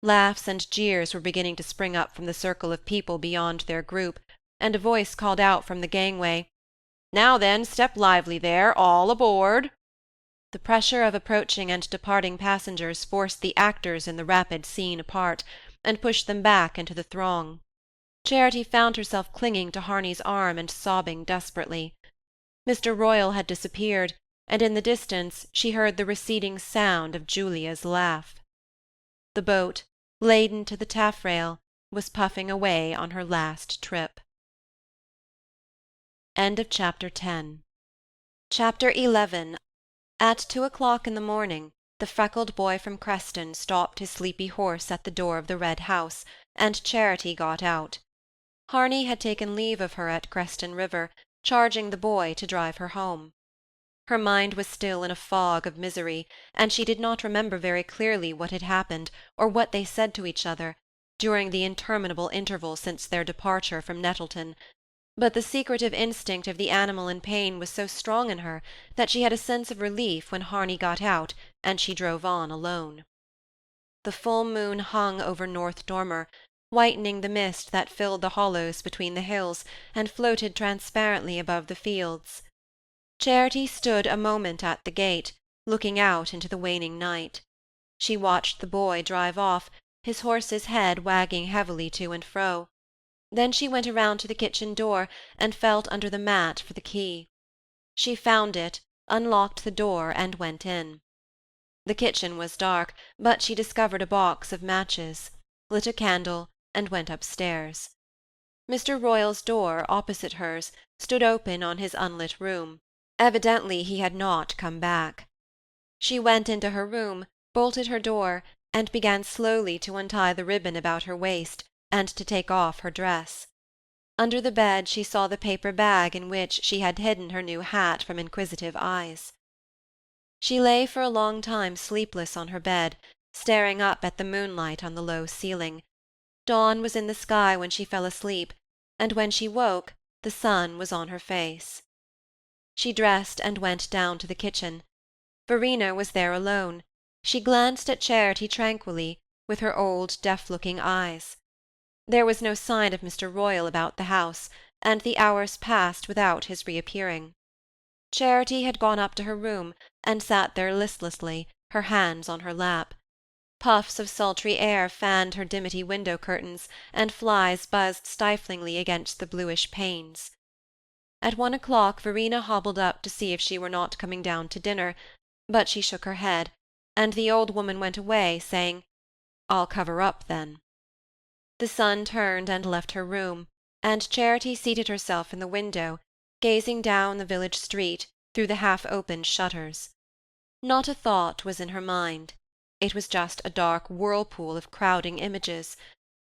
Laughs and jeers were beginning to spring up from the circle of people beyond their group, and a voice called out from the gangway, "Now then, step lively there, all aboard!" The pressure of approaching and departing passengers forced the actors in the rapid scene apart, and pushed them back into the throng. Charity found herself clinging to Harney's arm and sobbing desperately. Mr. Royall had disappeared, and in the distance she heard the receding sound of Julia's laugh. The boat, laden to the taffrail, was puffing away on her last trip. End of Chapter 10. Chapter 11. At 2:00 in the morning, the freckled boy from Creston stopped his sleepy horse at the door of the Red House, and Charity got out. Harney had taken leave of her at Creston River, charging the boy to drive her home. Her mind was still in a fog of misery, and she did not remember very clearly what had happened, or what they said to each other, during the interminable interval since their departure from Nettleton. But the secretive instinct of the animal in pain was so strong in her that she had a sense of relief when Harney got out and she drove on alone. The full moon hung over North Dormer, whitening the mist that filled the hollows between the hills and floated transparently above the fields. Charity stood a moment at the gate, looking out into the waning night. She watched the boy drive off, his horse's head wagging heavily to and fro. Then she went around to the kitchen door and felt under the mat for the key. She found it, unlocked the door, and went in. The kitchen was dark, but she discovered a box of matches, lit a candle, and went upstairs. Mr. Royall's door, opposite hers, stood open on his unlit room. Evidently he had not come back. She went into her room, bolted her door, and began slowly to untie the ribbon about her waist, and to take off her dress. Under the bed she saw the paper bag in which she had hidden her new hat from inquisitive eyes. She lay for a long time sleepless on her bed, staring up at the moonlight on the low ceiling. Dawn was in the sky when she fell asleep, and when she woke, the sun was on her face. She dressed and went down to the kitchen. Verena was there alone. She glanced at Charity tranquilly, with her old, deaf-looking eyes. There was no sign of Mr. Royall about the house, and the hours passed without his reappearing. Charity had gone up to her room, and sat there listlessly, her hands on her lap. Puffs of sultry air fanned her dimity window-curtains, and flies buzzed stiflingly against the bluish panes. At 1 o'clock Verena hobbled up to see if she were not coming down to dinner, but she shook her head, and the old woman went away, saying, "I'll cover up, then." The sun turned and left her room, and Charity seated herself in the window, gazing down the village street through the half-opened shutters. Not a thought was in her mind. It was just a dark whirlpool of crowding images,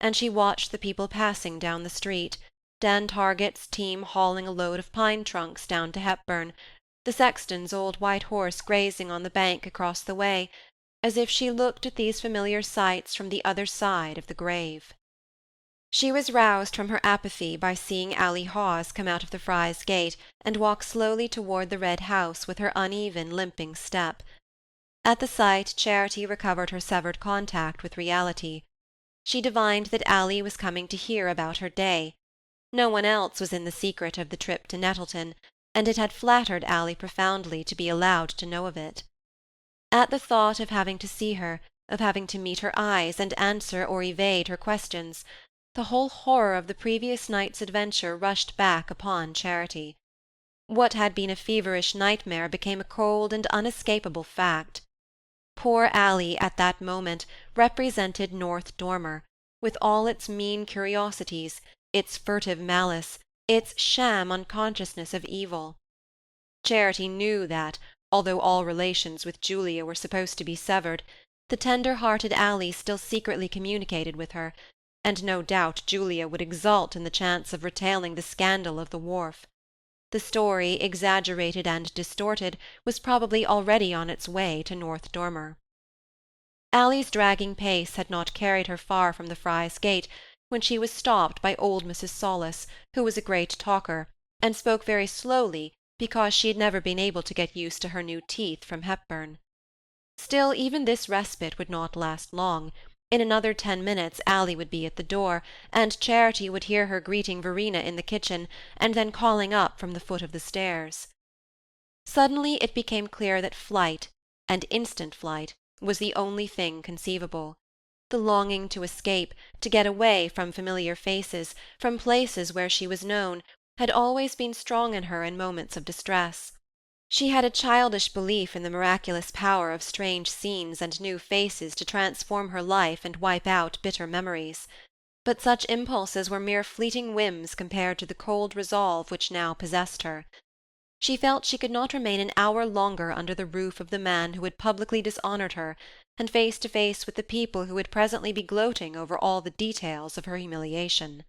and she watched the people passing down the street, Dan Target's team hauling a load of pine trunks down to Hepburn, the sexton's old white horse grazing on the bank across the way, as if she looked at these familiar sights from the other side of the grave. She was roused from her apathy by seeing Ally Hawes come out of the Fry's gate and walk slowly toward the red house with her uneven, limping step. At the sight Charity recovered her severed contact with reality. She divined that Ally was coming to hear about her day. No one else was in the secret of the trip to Nettleton, and it had flattered Ally profoundly to be allowed to know of it. At the thought of having to see her, of having to meet her eyes and answer or evade her questions, the whole horror of the previous night's adventure rushed back upon Charity. What had been a feverish nightmare became a cold and unescapable fact. Poor Ally, at that moment, represented North Dormer, with all its mean curiosities, its furtive malice, its sham unconsciousness of evil. Charity knew that, although all relations with Julia were supposed to be severed, the tender-hearted Ally still secretly communicated with her, and no doubt Julia would exult in the chance of retailing the scandal of the wharf. The story, exaggerated and distorted, was probably already on its way to North Dormer. Ally's dragging pace had not carried her far from the Fry's gate when she was stopped by old Mrs. Sollis, who was a great talker, and spoke very slowly because she had never been able to get used to her new teeth from Hepburn. Still, even this respite would not last long. In another 10 minutes Ally would be at the door, and Charity would hear her greeting Verena in the kitchen, and then calling up from the foot of the stairs. Suddenly it became clear that flight, and instant flight, was the only thing conceivable. The longing to escape, to get away from familiar faces, from places where she was known, had always been strong in her in moments of distress. She had a childish belief in the miraculous power of strange scenes and new faces to transform her life and wipe out bitter memories. But such impulses were mere fleeting whims compared to the cold resolve which now possessed her. She felt she could not remain an hour longer under the roof of the man who had publicly dishonoured her, and face to face with the people who would presently be gloating over all the details of her humiliation.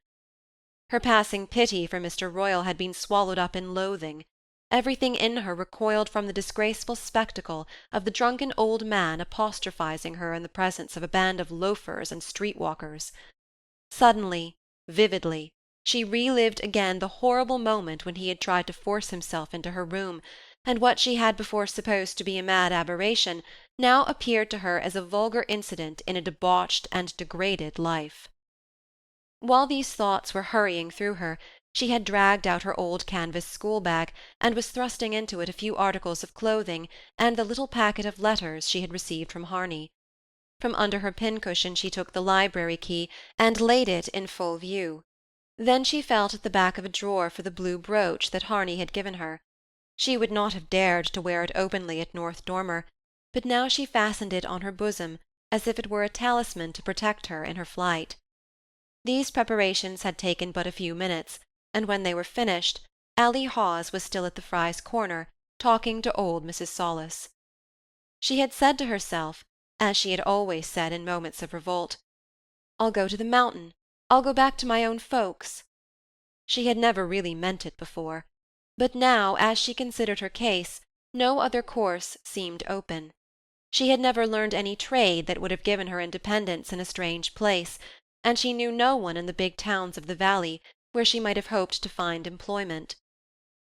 Her passing pity for Mr. Royall had been swallowed up in loathing. Everything in her recoiled from the disgraceful spectacle of the drunken old man apostrophizing her in the presence of a band of loafers and street-walkers. Suddenly, vividly, she relived again the horrible moment when he had tried to force himself into her room, and what she had before supposed to be a mad aberration now appeared to her as a vulgar incident in a debauched and degraded life. While these thoughts were hurrying through her, she had dragged out her old canvas school-bag, and was thrusting into it a few articles of clothing and the little packet of letters she had received from Harney. From under her pincushion she took the library key and laid it in full view. Then she felt at the back of a drawer for the blue brooch that Harney had given her. She would not have dared to wear it openly at North Dormer, but now she fastened it on her bosom as if it were a talisman to protect her in her flight. These preparations had taken but a few minutes, and when they were finished, Ally Hawes was still at the Fry's corner, talking to old Mrs. Sollis. She had said to herself, as she had always said in moments of revolt, "I'll go to the mountain. I'll go back to my own folks." She had never really meant it before, but now, as she considered her case, no other course seemed open. She had never learned any trade that would have given her independence in a strange place, and she knew no one in the big towns of the valley where she might have hoped to find employment.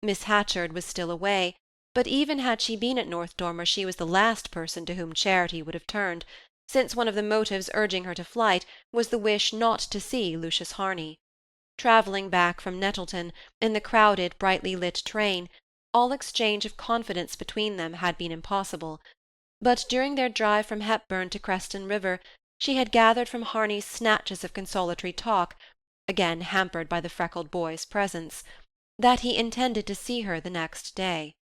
Miss Hatchard was still away, but even had she been at North Dormer she was the last person to whom Charity would have turned, since one of the motives urging her to flight was the wish not to see Lucius Harney. Travelling back from Nettleton, in the crowded, brightly lit train, all exchange of confidence between them had been impossible, but during their drive from Hepburn to Creston River she had gathered from Harney's snatches of consolatory talk, again hampered by the freckled boy's presence, that he intended to see her the next day.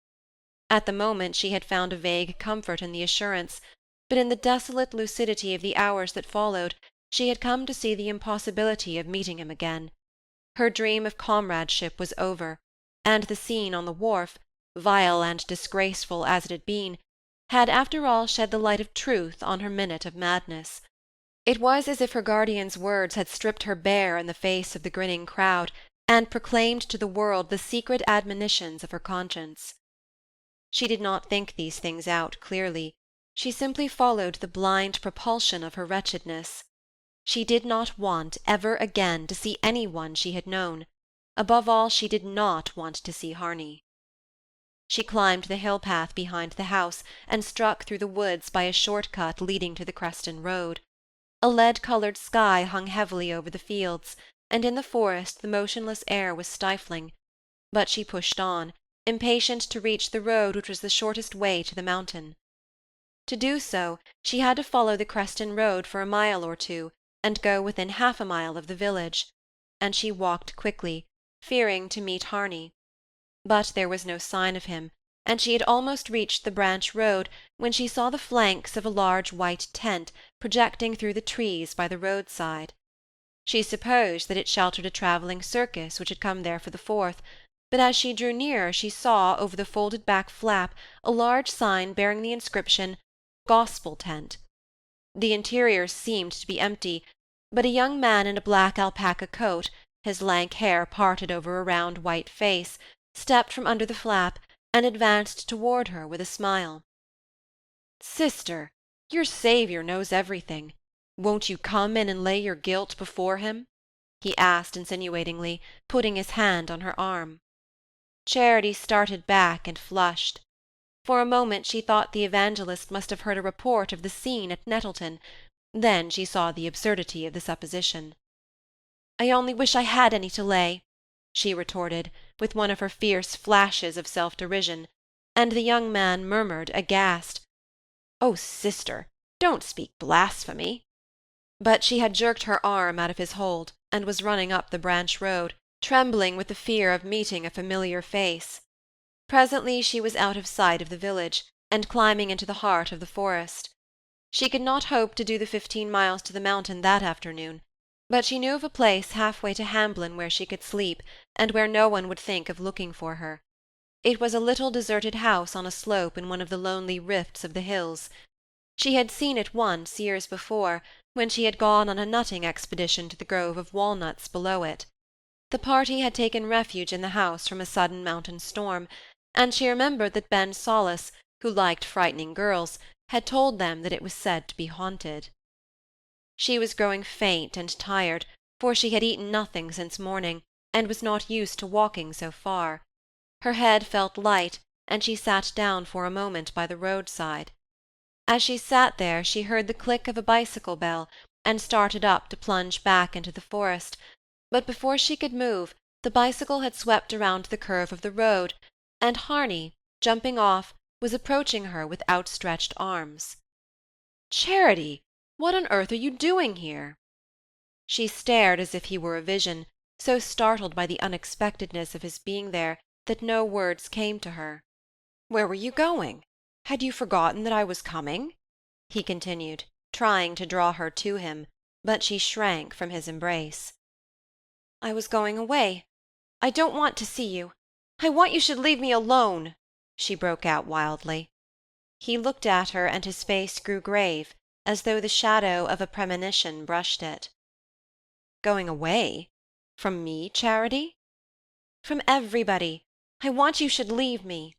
At the moment she had found a vague comfort in the assurance, but in the desolate lucidity of the hours that followed she had come to see the impossibility of meeting him again. Her dream of comradeship was over, and the scene on the wharf, vile and disgraceful as it had been, had after all shed the light of truth on her minute of madness. It was as if her guardian's words had stripped her bare in the face of the grinning crowd and proclaimed to the world the secret admonitions of her conscience. She did not think these things out clearly. She simply followed the blind propulsion of her wretchedness. She did not want ever again to see any one she had known. Above all, she did not want to see Harney. She climbed the hill path behind the house and struck through the woods by a short cut leading to the Creston road. A lead-coloured sky hung heavily over the fields, and in the forest the motionless air was stifling, but she pushed on, impatient to reach the road which was the shortest way to the mountain. To do so, she had to follow the Creston road for a mile or two, and go within half a mile of the village, and she walked quickly, fearing to meet Harney. But there was no sign of him, and she had almost reached the branch road when she saw the flanks of a large white tent projecting through the trees by the roadside. She supposed that it sheltered a travelling circus which had come there for the 4th, but as she drew nearer she saw over the folded back flap a large sign bearing the inscription "Gospel Tent." The interior seemed to be empty, but a young man in a black alpaca coat, his lank hair parted over a round white face, stepped from under the flap and advanced toward her with a smile. "Sister, your Saviour knows everything. Won't you come in and lay your guilt before him?" he asked insinuatingly, putting his hand on her arm. Charity started back and flushed. For a moment she thought the evangelist must have heard a report of the scene at Nettleton, then she saw the absurdity of the supposition. "I only wish I had any to lay," she retorted, with one of her fierce flashes of self-derision, and the young man murmured, aghast, "Oh, sister, don't speak blasphemy." But she had jerked her arm out of his hold, and was running up the branch road, trembling with the fear of meeting a familiar face. Presently she was out of sight of the village, and climbing into the heart of the forest. She could not hope to do the 15 miles to the mountain that afternoon, but she knew of a place half-way to Hamblin where she could sleep, and where no one would think of looking for her. It was a little deserted house on a slope in one of the lonely rifts of the hills. She had seen it once, years before, when she had gone on a nutting expedition to the grove of walnuts below it. The party had taken refuge in the house from a sudden mountain storm, and she remembered that Ben Solace, who liked frightening girls, had told them that it was said to be haunted. She was growing faint and tired, for she had eaten nothing since morning, and was not used to walking so far. Her head felt light, and she sat down for a moment by the roadside. As she sat there she heard the click of a bicycle bell, and started up to plunge back into the forest, but before she could move, the bicycle had swept around the curve of the road, and Harney, jumping off, was approaching her with outstretched arms. "Charity! What on earth are you doing here?" She stared as if he were a vision, so startled by the unexpectedness of his being there that no words came to her. "Where were you going? Had you forgotten that I was coming?" he continued, trying to draw her to him, but she shrank from his embrace. "I was going away. I don't want to see you. I want you should leave me alone," she broke out wildly. He looked at her, and his face grew grave, as though the shadow of a premonition brushed it. "Going away? From me, Charity?" "From everybody. I want you should leave me."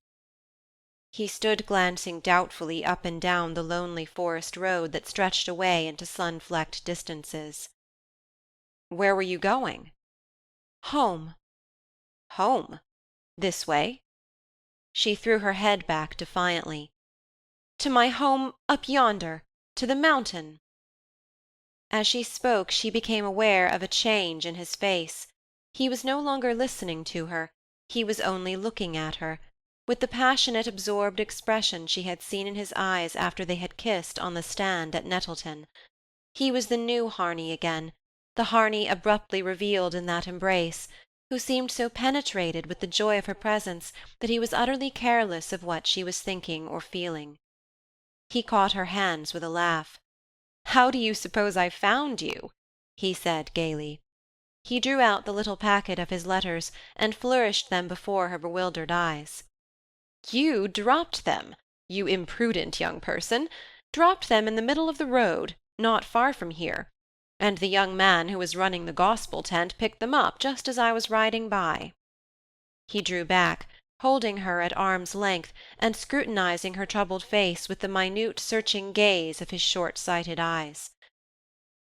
He stood glancing doubtfully up and down the lonely forest road that stretched away into sun-flecked distances. "Where were you going?" "Home." "Home? This way?" She threw her head back defiantly. "To my home up yonder, to the mountain." As she spoke she became aware of a change in his face. He was no longer listening to her, he was only looking at her, with the passionate absorbed expression she had seen in his eyes after they had kissed on the stand at Nettleton. He was the new Harney again, the Harney abruptly revealed in that embrace, who seemed so penetrated with the joy of her presence that he was utterly careless of what she was thinking or feeling. He caught her hands with a laugh. "How do you suppose I found you?" he said gaily. He drew out the little packet of his letters and flourished them before her bewildered eyes. "You dropped them, you imprudent young person, dropped them in the middle of the road, not far from here, and the young man who was running the gospel tent picked them up just as I was riding by." He drew back, holding her at arm's length, and scrutinizing her troubled face with the minute searching gaze of his short-sighted eyes.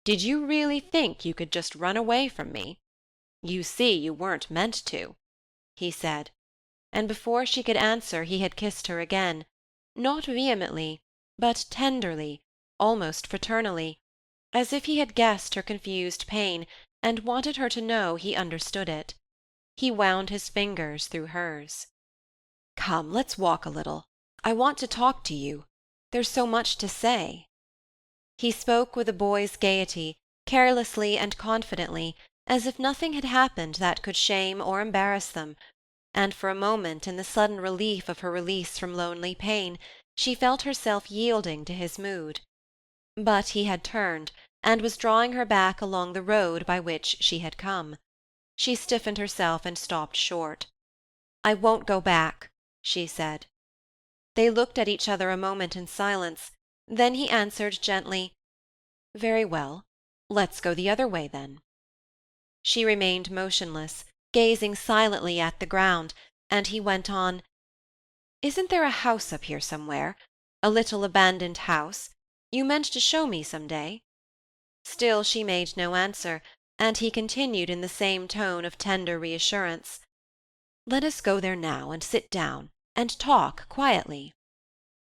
"Did you really think you could just run away from me? You see you weren't meant to," he said, and before she could answer he had kissed her again, not vehemently, but tenderly, almost fraternally, as if he had guessed her confused pain and wanted her to know he understood it. He wound his fingers through hers. "Come, let's walk a little. I want to talk to you. There's so much to say." He spoke with a boy's gaiety, carelessly and confidently, as if nothing had happened that could shame or embarrass them, and for a moment, in the sudden relief of her release from lonely pain, she felt herself yielding to his mood. But he had turned, and was drawing her back along the road by which she had come. She stiffened herself and stopped short. "I won't go back," she said. They looked at each other a moment in silence, then he answered gently, "Very well, let's go the other way then." She remained motionless, gazing silently at the ground, and he went on, "Isn't there a house up here somewhere? A little abandoned house? You meant to show me some day?" Still she made no answer, and he continued in the same tone of tender reassurance, "Let us go there now, and sit down, and talk quietly."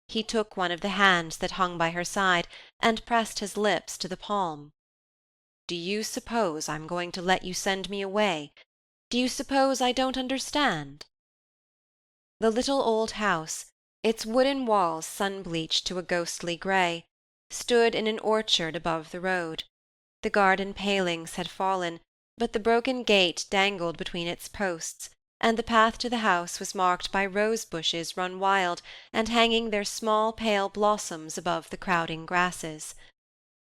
He took one of the hands that hung by her side, and pressed his lips to the palm. "Do you suppose I'm going to let you send me away? Do you suppose I don't understand?" The little old house, its wooden walls sun-bleached to a ghostly grey, stood in an orchard above the road. The garden palings had fallen, but the broken gate dangled between its posts, and the path to the house was marked by rose-bushes run wild and hanging their small pale blossoms above the crowding grasses.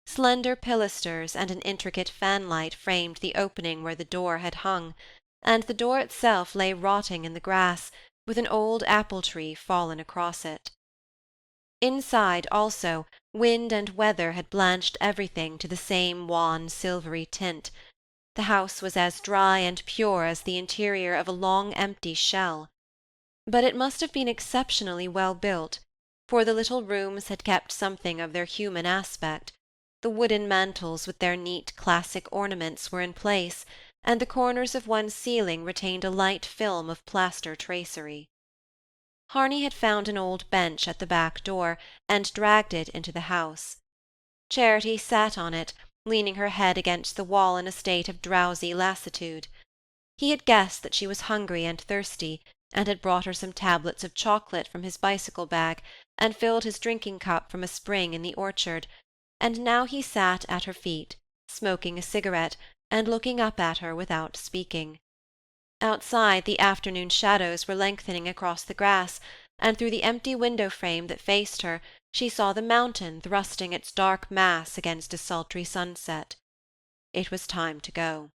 Slender pilasters and an intricate fanlight framed the opening where the door had hung, and the door itself lay rotting in the grass, with an old apple-tree fallen across it. Inside, also, wind and weather had blanched everything to the same wan silvery tint. The house was as dry and pure as the interior of a long empty shell. but it must have been exceptionally well built, for the little rooms had kept something of their human aspect. The wooden mantels with their neat classic ornaments were in place, and the corners of one ceiling retained a light film of plaster tracery. Harney had found an old bench at the back door, and dragged it into the house. Charity sat on it, leaning her head against the wall in a state of drowsy lassitude. He had guessed that she was hungry and thirsty, and had brought her some tablets of chocolate from his bicycle bag, and filled his drinking cup from a spring in the orchard, and now he sat at her feet, smoking a cigarette, and looking up at her without speaking. Outside, the afternoon shadows were lengthening across the grass, and through the empty window-frame that faced her she saw the mountain thrusting its dark mass against a sultry sunset. It was time to go.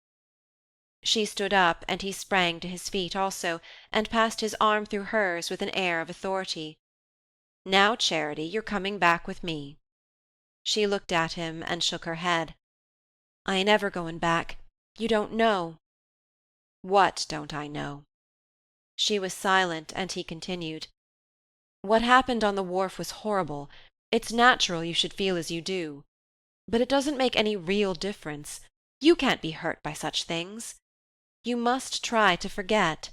She stood up, and he sprang to his feet also, and passed his arm through hers with an air of authority. "Now, Charity, you're coming back with me." She looked at him and shook her head. "I ain't ever goin' back. You don't know." "What don't I know?" She was silent, and he continued. "What happened on the wharf was horrible. It's natural you should feel as you do. But it doesn't make any real difference. You can't be hurt by such things. You must try to forget.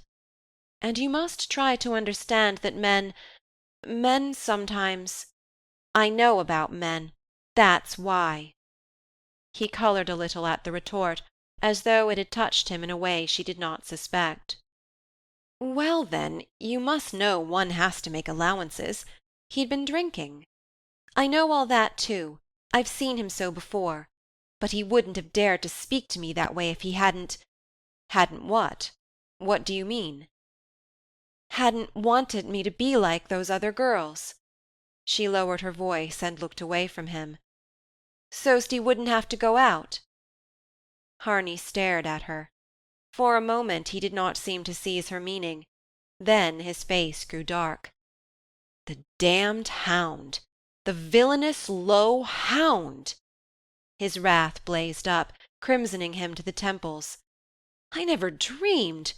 And you must try to understand that men sometimes— I know about men. That's why." He coloured a little at the retort, as though it had touched him in a way she did not suspect. "Well, then, you must know one has to make allowances. He'd been drinking. I know all that, too. I've seen him so before. But he wouldn't have dared to speak to me that way if he hadn't—" "Hadn't what? What do you mean?" "Hadn't wanted me to be like those other girls." She lowered her voice and looked away from him. "So'st he wouldn't have to go out?" Harney stared at her. For a moment he did not seem to seize her meaning. Then his face grew dark. "The damned hound! The villainous, low hound!" His wrath blazed up, crimsoning him to the temples. "I never dreamed—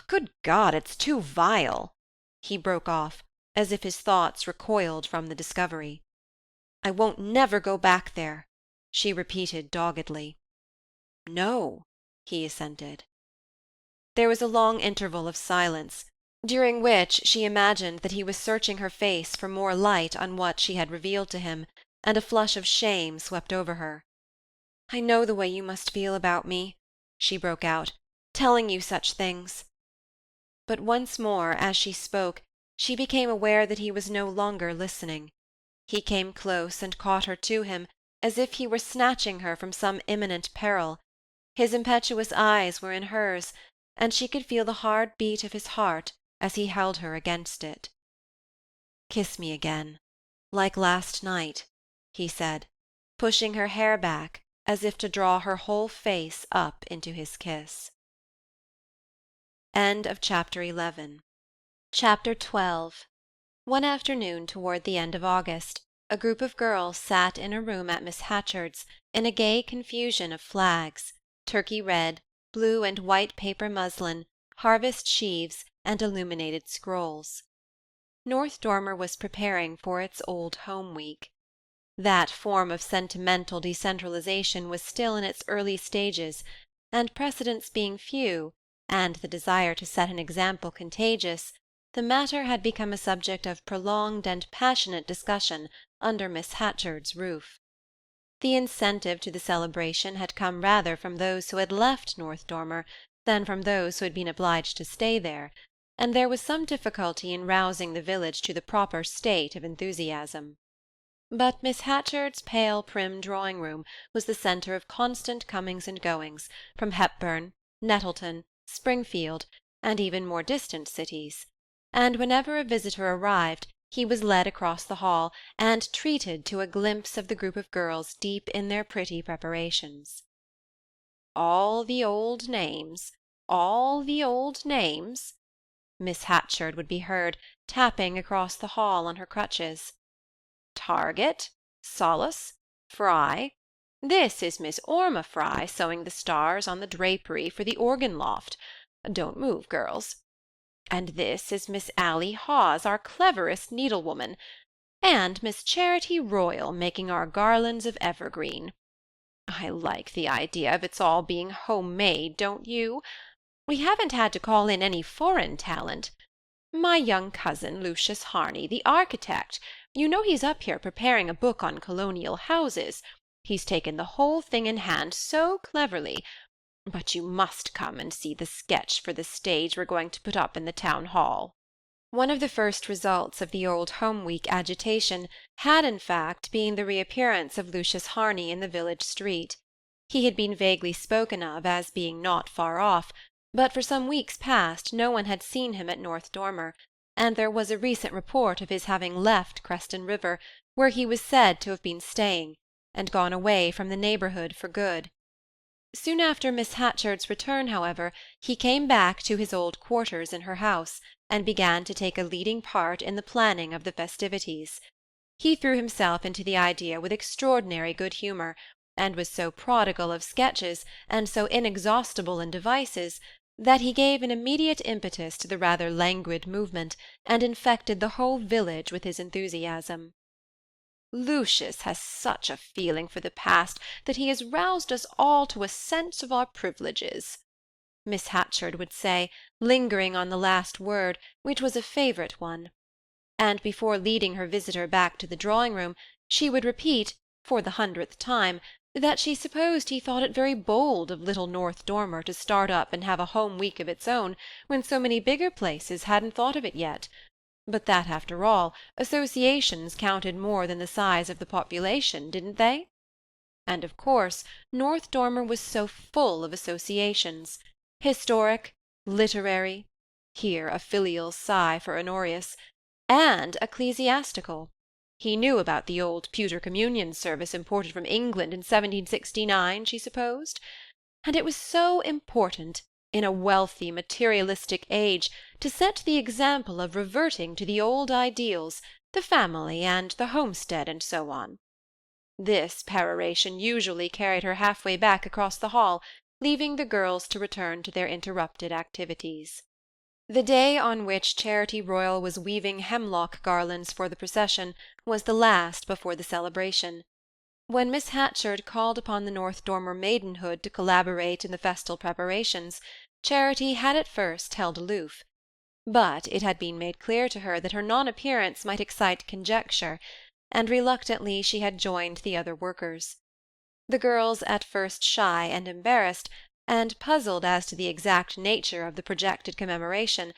Good God, it's too vile!" he broke off, as if his thoughts recoiled from the discovery. "I won't never go back there," she repeated doggedly. "No," he assented. There was a long interval of silence, during which she imagined that he was searching her face for more light on what she had revealed to him, and a flush of shame swept over her. "I know the way you must feel about me," she broke out, "telling you such things." But once more, as she spoke, she became aware that he was no longer listening. He came close and caught her to him, as if he were snatching her from some imminent peril. His impetuous eyes were in hers, and she could feel the hard beat of his heart as he held her against it. "Kiss me again, like last night," he said, pushing her hair back as if to draw her whole face up into his kiss. End of Chapter 11. Chapter 12. One afternoon toward the end of August, a group of girls sat in a room at Miss Hatchard's in a gay confusion of flags, turkey red, blue and white paper muslin, harvest sheaves, and illuminated scrolls. North Dormer was preparing for its Old Home Week. That form of sentimental decentralization was still in its early stages, and precedents being few, and the desire to set an example contagious, the matter had become a subject of prolonged and passionate discussion under Miss Hatchard's roof. The incentive to the celebration had come rather from those who had left North Dormer than from those who had been obliged to stay there, and there was some difficulty in rousing the village to the proper state of enthusiasm. But Miss Hatchard's pale prim drawing-room was the centre of constant comings and goings from Hepburn, Nettleton, Springfield, and even more distant cities, and whenever a visitor arrived he was led across the hall and treated to a glimpse of the group of girls deep in their pretty preparations. "All the old names, all the old names," Miss Hatchard would be heard, tapping across the hall on her crutches. "Target, Solace, Fry. This is Miss Orma Fry sewing the stars on the drapery for the organ loft. Don't move, girls. And this is Miss Ally Hawes, our cleverest needlewoman, and Miss Charity Royall making our garlands of evergreen. I like the idea of its all being home-made, don't you? We haven't had to call in any foreign talent. My young cousin, Lucius Harney, the architect, you know he's up here preparing a book on colonial houses. He's taken the whole thing in hand so cleverly. But you must come and see the sketch for the stage we're going to put up in the town hall." One of the first results of the old Home Week agitation had in fact been the reappearance of Lucius Harney in the village street. He had been vaguely spoken of as being not far off, but for some weeks past no one had seen him at North Dormer, and there was a recent report of his having left Creston River, where he was said to have been staying, and gone away from the neighbourhood for good. Soon after Miss Hatchard's return, however, he came back to his old quarters in her house, and began to take a leading part in the planning of the festivities. He threw himself into the idea with extraordinary good humour, and was so prodigal of sketches, and so inexhaustible in devices, that he gave an immediate impetus to the rather languid movement, and infected the whole village with his enthusiasm. "Lucius has such a feeling for the past that he has roused us all to a sense of our privileges," Miss Hatchard would say, lingering on the last word, which was a favourite one. And before leading her visitor back to the drawing-room, she would repeat, for the 100th time, that she supposed he thought it very bold of little North Dormer to start up and have a home week of its own, when so many bigger places hadn't thought of it yet. But that, after all, associations counted more than the size of the population, didn't they? And of course North Dormer was so full of associations, historic, literary, here a filial sigh for Honorius, and ecclesiastical. He knew about the old pewter communion service imported from England in 1769, she supposed? And it was so important, in a wealthy, materialistic age, to set the example of reverting to the old ideals, the family and the homestead and so on. This peroration usually carried her half-way back across the hall, leaving the girls to return to their interrupted activities. The day on which Charity Royall was weaving hemlock garlands for the procession was the last before the celebration. When Miss Hatchard called upon the North Dormer maidenhood to collaborate in the festal preparations, Charity had at first held aloof, but it had been made clear to her that her non-appearance might excite conjecture, and reluctantly she had joined the other workers. The girls, at first shy and embarrassed, and puzzled as to the exact nature of the projected commemoration,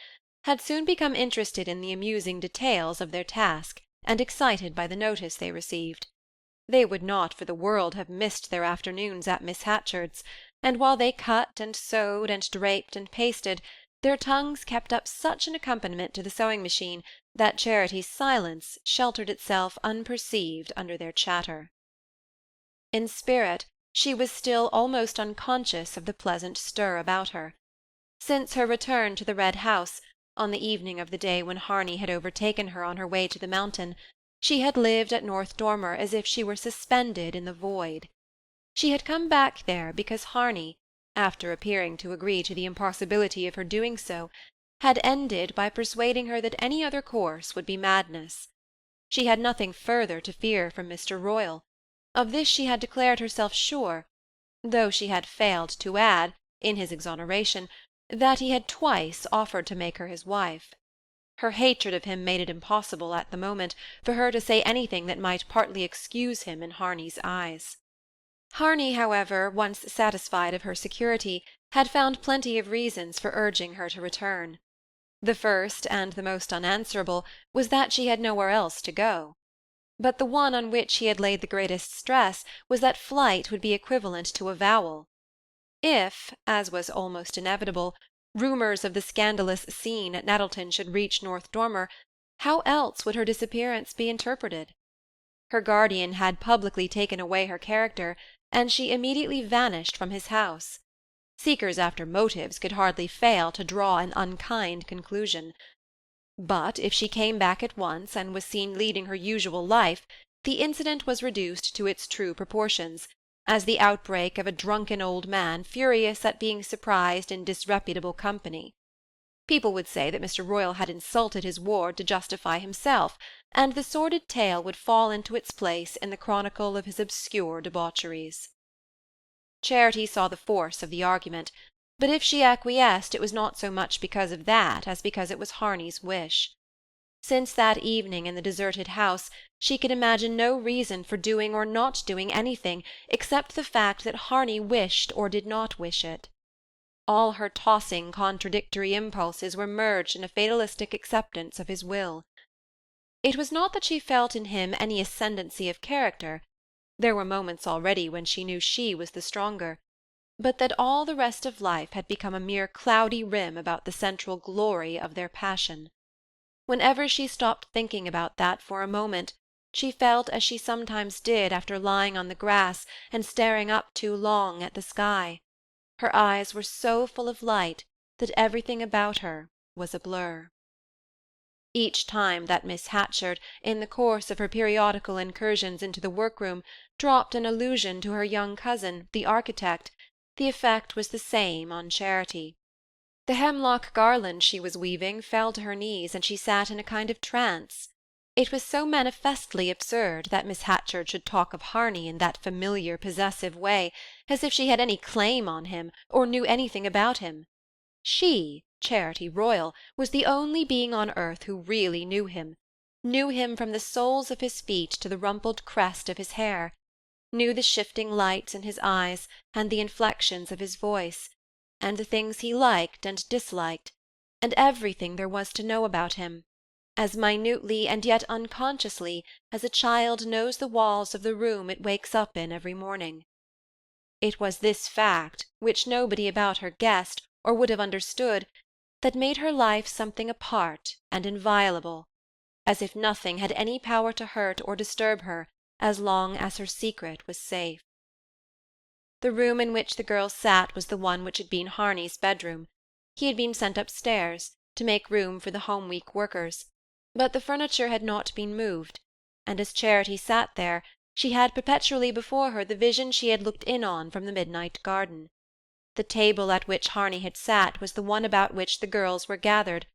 had soon become interested in the amusing details of their task, and excited by the notice they received. They would not for the world have missed their afternoons at Miss Hatchard's, and while they cut and sewed and draped and pasted, their tongues kept up such an accompaniment to the sewing-machine that Charity's silence sheltered itself unperceived under their chatter. In spirit, she was still almost unconscious of the pleasant stir about her. Since her return to the Red House, on the evening of the day when Harney had overtaken her on her way to the mountain, she had lived at North Dormer as if she were suspended in the void. She had come back there because Harney, after appearing to agree to the impossibility of her doing so, had ended by persuading her that any other course would be madness. She had nothing further to fear from Mr. Royall. Of this she had declared herself sure, though she had failed to add, in his exoneration, that he had twice offered to make her his wife. Her hatred of him made it impossible at the moment for her to say anything that might partly excuse him in Harney's eyes. Harney, however, once satisfied of her security, had found plenty of reasons for urging her to return. The first, and the most unanswerable, was that she had nowhere else to go. But the one on which he had laid the greatest stress was that flight would be equivalent to avowal. If, as was almost inevitable, rumours of the scandalous scene at Nettleton should reach North Dormer, how else would her disappearance be interpreted? Her guardian had publicly taken away her character, and she immediately vanished from his house. Seekers after motives could hardly fail to draw an unkind conclusion. But if she came back at once and was seen leading her usual life, the incident was reduced to its true proportions, as the outbreak of a drunken old man furious at being surprised in disreputable company. People would say that Mr. Royall had insulted his ward to justify himself, and the sordid tale would fall into its place in the chronicle of his obscure debaucheries. Charity saw the force of the argument, but if she acquiesced it was not so much because of that as because it was Harney's wish. Since that evening in the deserted house she could imagine no reason for doing or not doing anything except the fact that Harney wished or did not wish it. All her tossing, contradictory impulses were merged in a fatalistic acceptance of his will. It was not that she felt in him any ascendancy of character. There were moments already when she knew she was the stronger, but that all the rest of life had become a mere cloudy rim about the central glory of their passion. Whenever she stopped thinking about that for a moment, she felt as she sometimes did after lying on the grass and staring up too long at the sky. Her eyes were so full of light that everything about her was a blur. Each time that Miss Hatchard, in the course of her periodical incursions into the workroom, dropped an allusion to her young cousin, the architect, the effect was the same on Charity. The hemlock garland she was weaving fell to her knees, and she sat in a kind of trance. It was so manifestly absurd that Miss Hatchard should talk of Harney in that familiar, possessive way, as if she had any claim on him, or knew anything about him. She, Charity Royall, was the only being on earth who really knew him from the soles of his feet to the rumpled crest of his hair, knew the shifting lights in his eyes and the inflections of his voice, and the things he liked and disliked, and everything there was to know about him, as minutely and yet unconsciously as a child knows the walls of the room it wakes up in every morning. It was this fact, which nobody about her guessed or would have understood, that made her life something apart and inviolable, as if nothing had any power to hurt or disturb her as long as her secret was safe. The room in which the girls sat was the one which had been Harney's bedroom. He had been sent upstairs, to make room for the home-week workers, but the furniture had not been moved, and as Charity sat there, she had perpetually before her the vision she had looked in on from the midnight garden. The table at which Harney had sat was the one about which the girls were gathered,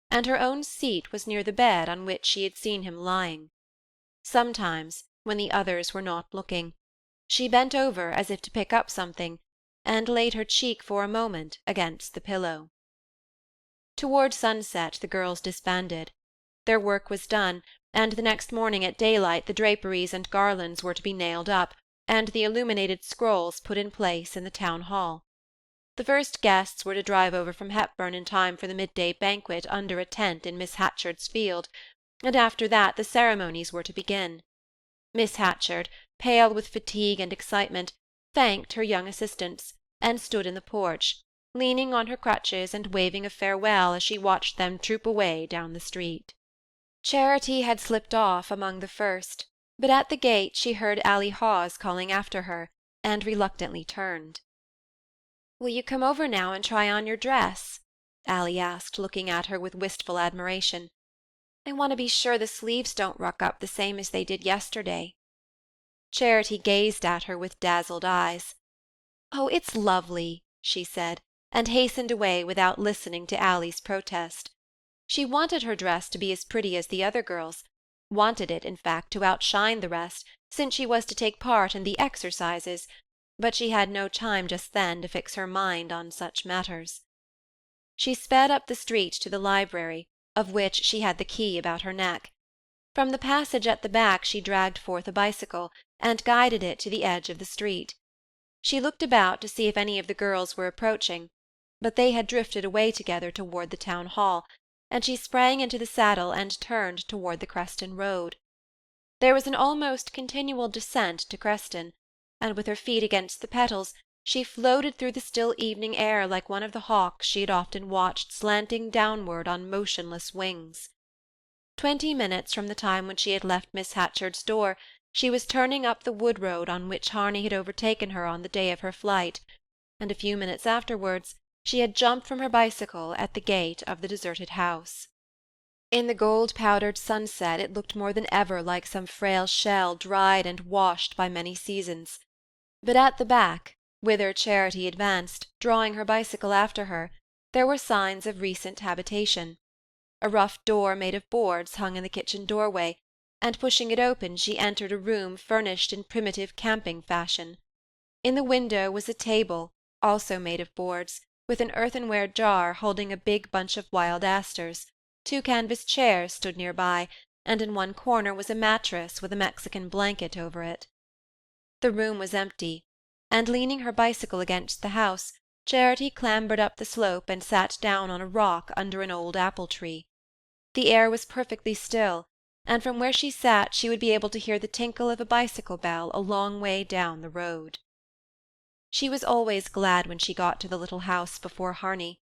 and her own seat was near the bed on which she had seen him lying. Sometimes, when the others were not looking, she bent over as if to pick up something, and laid her cheek for a moment against the pillow. Toward sunset the girls disbanded. Their work was done, and the next morning at daylight the draperies and garlands were to be nailed up, and the illuminated scrolls put in place in the town hall. The first guests were to drive over from Hepburn in time for the midday banquet under a tent in Miss Hatchard's field, and after that the ceremonies were to begin. Miss Hatchard, pale with fatigue and excitement, thanked her young assistants, and stood in the porch, leaning on her crutches and waving a farewell as she watched them troop away down the street. Charity had slipped off among the first, but at the gate she heard Ally Hawes calling after her, and reluctantly turned. "Will you come over now and try on your dress?" Ally asked, looking at her with wistful admiration. "I want to be sure the sleeves don't ruck up the same as they did yesterday." Charity gazed at her with dazzled eyes. "Oh, it's lovely," she said, and hastened away without listening to Ally's protest. She wanted her dress to be as pretty as the other girls, wanted it, in fact, to outshine the rest, since she was to take part in the exercises, but she had no time just then to fix her mind on such matters. She sped up the street to the library, of which she had the key about her neck. From the passage at the back she dragged forth a bicycle, and guided it to the edge of the street. She looked about to see if any of the girls were approaching, but they had drifted away together toward the town hall, and she sprang into the saddle and turned toward the Creston road. There was an almost continual descent to Creston, and with her feet against the pedals she floated through the still evening air like one of the hawks she had often watched slanting downward on motionless wings. 20 minutes from the time when she had left Miss Hatchard's door, she was turning up the wood road on which Harney had overtaken her on the day of her flight, and a few minutes afterwards she had jumped from her bicycle at the gate of the deserted house. In the gold-powdered sunset it looked more than ever like some frail shell dried and washed by many seasons. But at the back, whither Charity advanced, drawing her bicycle after her, There were signs of recent habitation. A rough door made of boards hung in the kitchen doorway, and pushing it open she entered a room furnished in primitive camping fashion. In the window was a table, also made of boards, with an earthenware jar holding a big bunch of wild asters. Two canvas chairs stood near by, and in one corner was a mattress with a Mexican blanket over it. The room was empty, and leaning her bicycle against the house, Charity clambered up the slope and sat down on a rock under an old apple-tree. The air was perfectly still, and from where she sat she would be able to hear the tinkle of a bicycle bell a long way down the road. She was always glad when she got to the little house before Harney.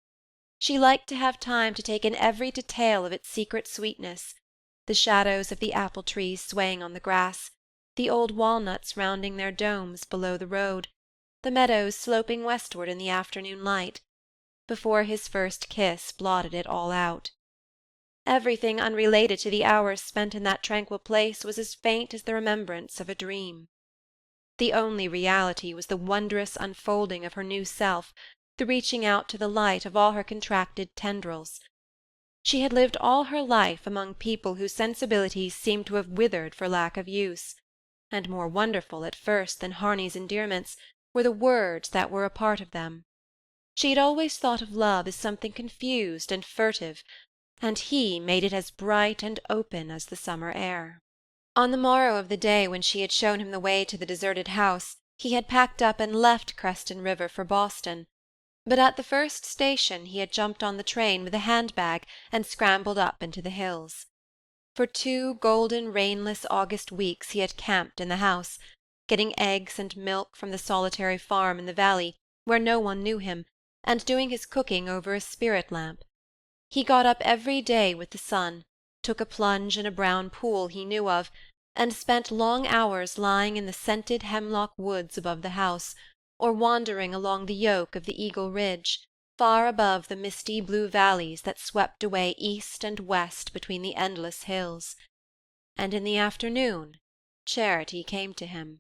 She liked to have time to take in every detail of its secret sweetness, the shadows of the apple-trees swaying on the grass, the old walnuts rounding their domes below the road, the meadows sloping westward in the afternoon light, before his first kiss blotted it all out. Everything unrelated to the hours spent in that tranquil place was as faint as the remembrance of a dream. The only reality was the wondrous unfolding of her new self, the reaching out to the light of all her contracted tendrils. She had lived all her life among people whose sensibilities seemed to have withered for lack of use, and more wonderful at first than Harney's endearments were the words that were a part of them. She had always thought of love as something confused and furtive, and he made it as bright and open as the summer air. On the morrow of the day when she had shown him the way to the deserted house, he had packed up and left Creston River for Boston, but at the first station he had jumped on the train with a hand-bag and scrambled up into the hills. For 2 golden rainless August weeks he had camped in the house, getting eggs and milk from the solitary farm in the valley, where no one knew him, and doing his cooking over a spirit-lamp. He got up every day with the sun, took a plunge in a brown pool he knew of, and spent long hours lying in the scented hemlock woods above the house, or wandering along the yoke of the Eagle Ridge, far above the misty blue valleys that swept away east and west between the endless hills. And in the afternoon Charity came to him.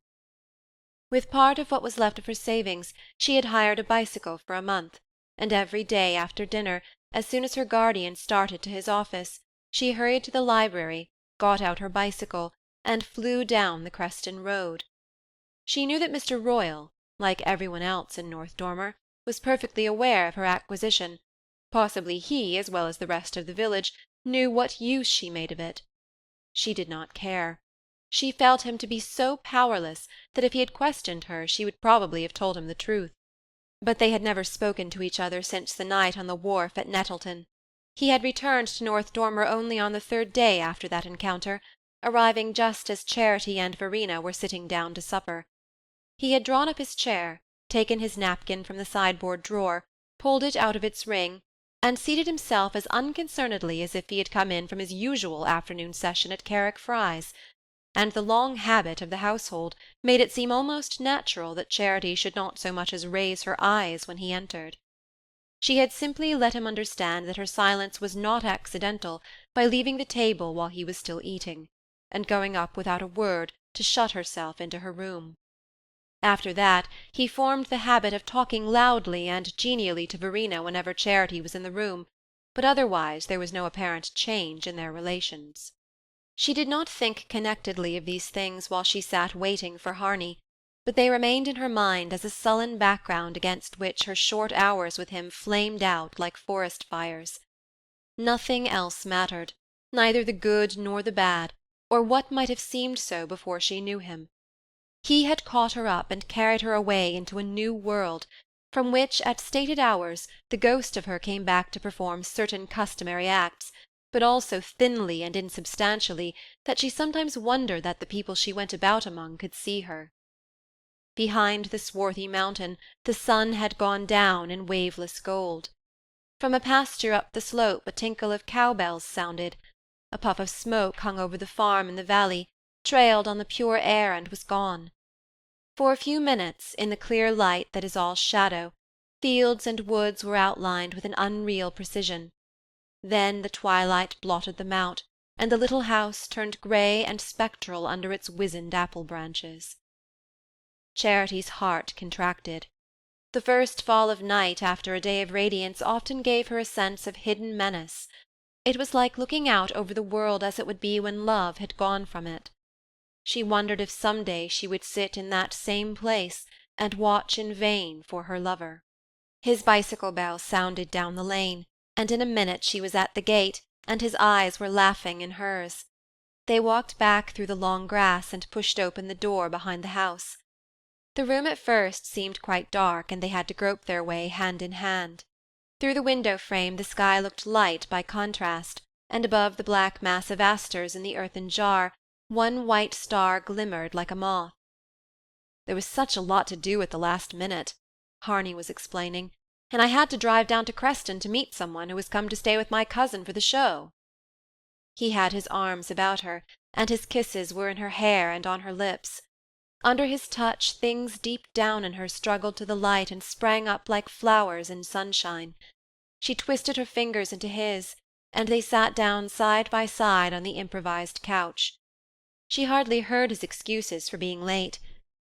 With part of what was left of her savings she had hired a bicycle for a month, and every day after dinner, as soon as her guardian started to his office, she hurried to the library, got out her bicycle, and flew down the Creston road. She knew that Mr. Royall, like everyone else in North Dormer, was perfectly aware of her acquisition. Possibly he, as well as the rest of the village, knew what use she made of it. She did not care. She felt him to be so powerless that if he had questioned her she would probably have told him the truth. But they had never spoken to each other since the night on the wharf at Nettleton. He had returned to North Dormer only on the 3rd day after that encounter, arriving just as Charity and Verena were sitting down to supper. He had drawn up his chair, taken his napkin from the sideboard drawer, pulled it out of its ring, and seated himself as unconcernedly as if he had come in from his usual afternoon session at Carrick Fry's, and the long habit of the household made it seem almost natural that Charity should not so much as raise her eyes when he entered. She had simply let him understand that her silence was not accidental by leaving the table while he was still eating, and going up without a word to shut herself into her room. After that he formed the habit of talking loudly and genially to Verena whenever Charity was in the room, but otherwise there was no apparent change in their relations. She did not think connectedly of these things while she sat waiting for Harney, but they remained in her mind as a sullen background against which her short hours with him flamed out like forest fires. Nothing else mattered, neither the good nor the bad, or what might have seemed so before she knew him. He had caught her up and carried her away into a new world, from which at stated hours the ghost of her came back to perform certain customary acts, but all so thinly and insubstantially that she sometimes wondered that the people she went about among could see her. Behind the swarthy mountain the sun had gone down in waveless gold. From a pasture up the slope a tinkle of cow-bells sounded. A puff of smoke hung over the farm in the valley, trailed on the pure air and was gone. For a few minutes, in the clear light that is all shadow, fields and woods were outlined with an unreal precision. Then the twilight blotted them out, and the little house turned grey and spectral under its wizened apple branches. Charity's heart contracted. The first fall of night after a day of radiance often gave her a sense of hidden menace. It was like looking out over the world as it would be when love had gone from it. She wondered if some day she would sit in that same place and watch in vain for her lover. His bicycle bell sounded down the lane, and in a minute she was at the gate, and his eyes were laughing in hers. They walked back through the long grass and pushed open the door behind the house. The room at first seemed quite dark, and they had to grope their way hand in hand. Through the window frame the sky looked light by contrast, and above the black mass of asters in the earthen jar one white star glimmered like a moth. "There was such a lot to do at the last minute," Harney was explaining, "and I had to drive down to Creston to meet someone who was come to stay with my cousin for the show." He had his arms about her, and his kisses were in her hair and on her lips. Under his touch things deep down in her struggled to the light and sprang up like flowers in sunshine. She twisted her fingers into his, and they sat down side by side on the improvised couch. She hardly heard his excuses for being late.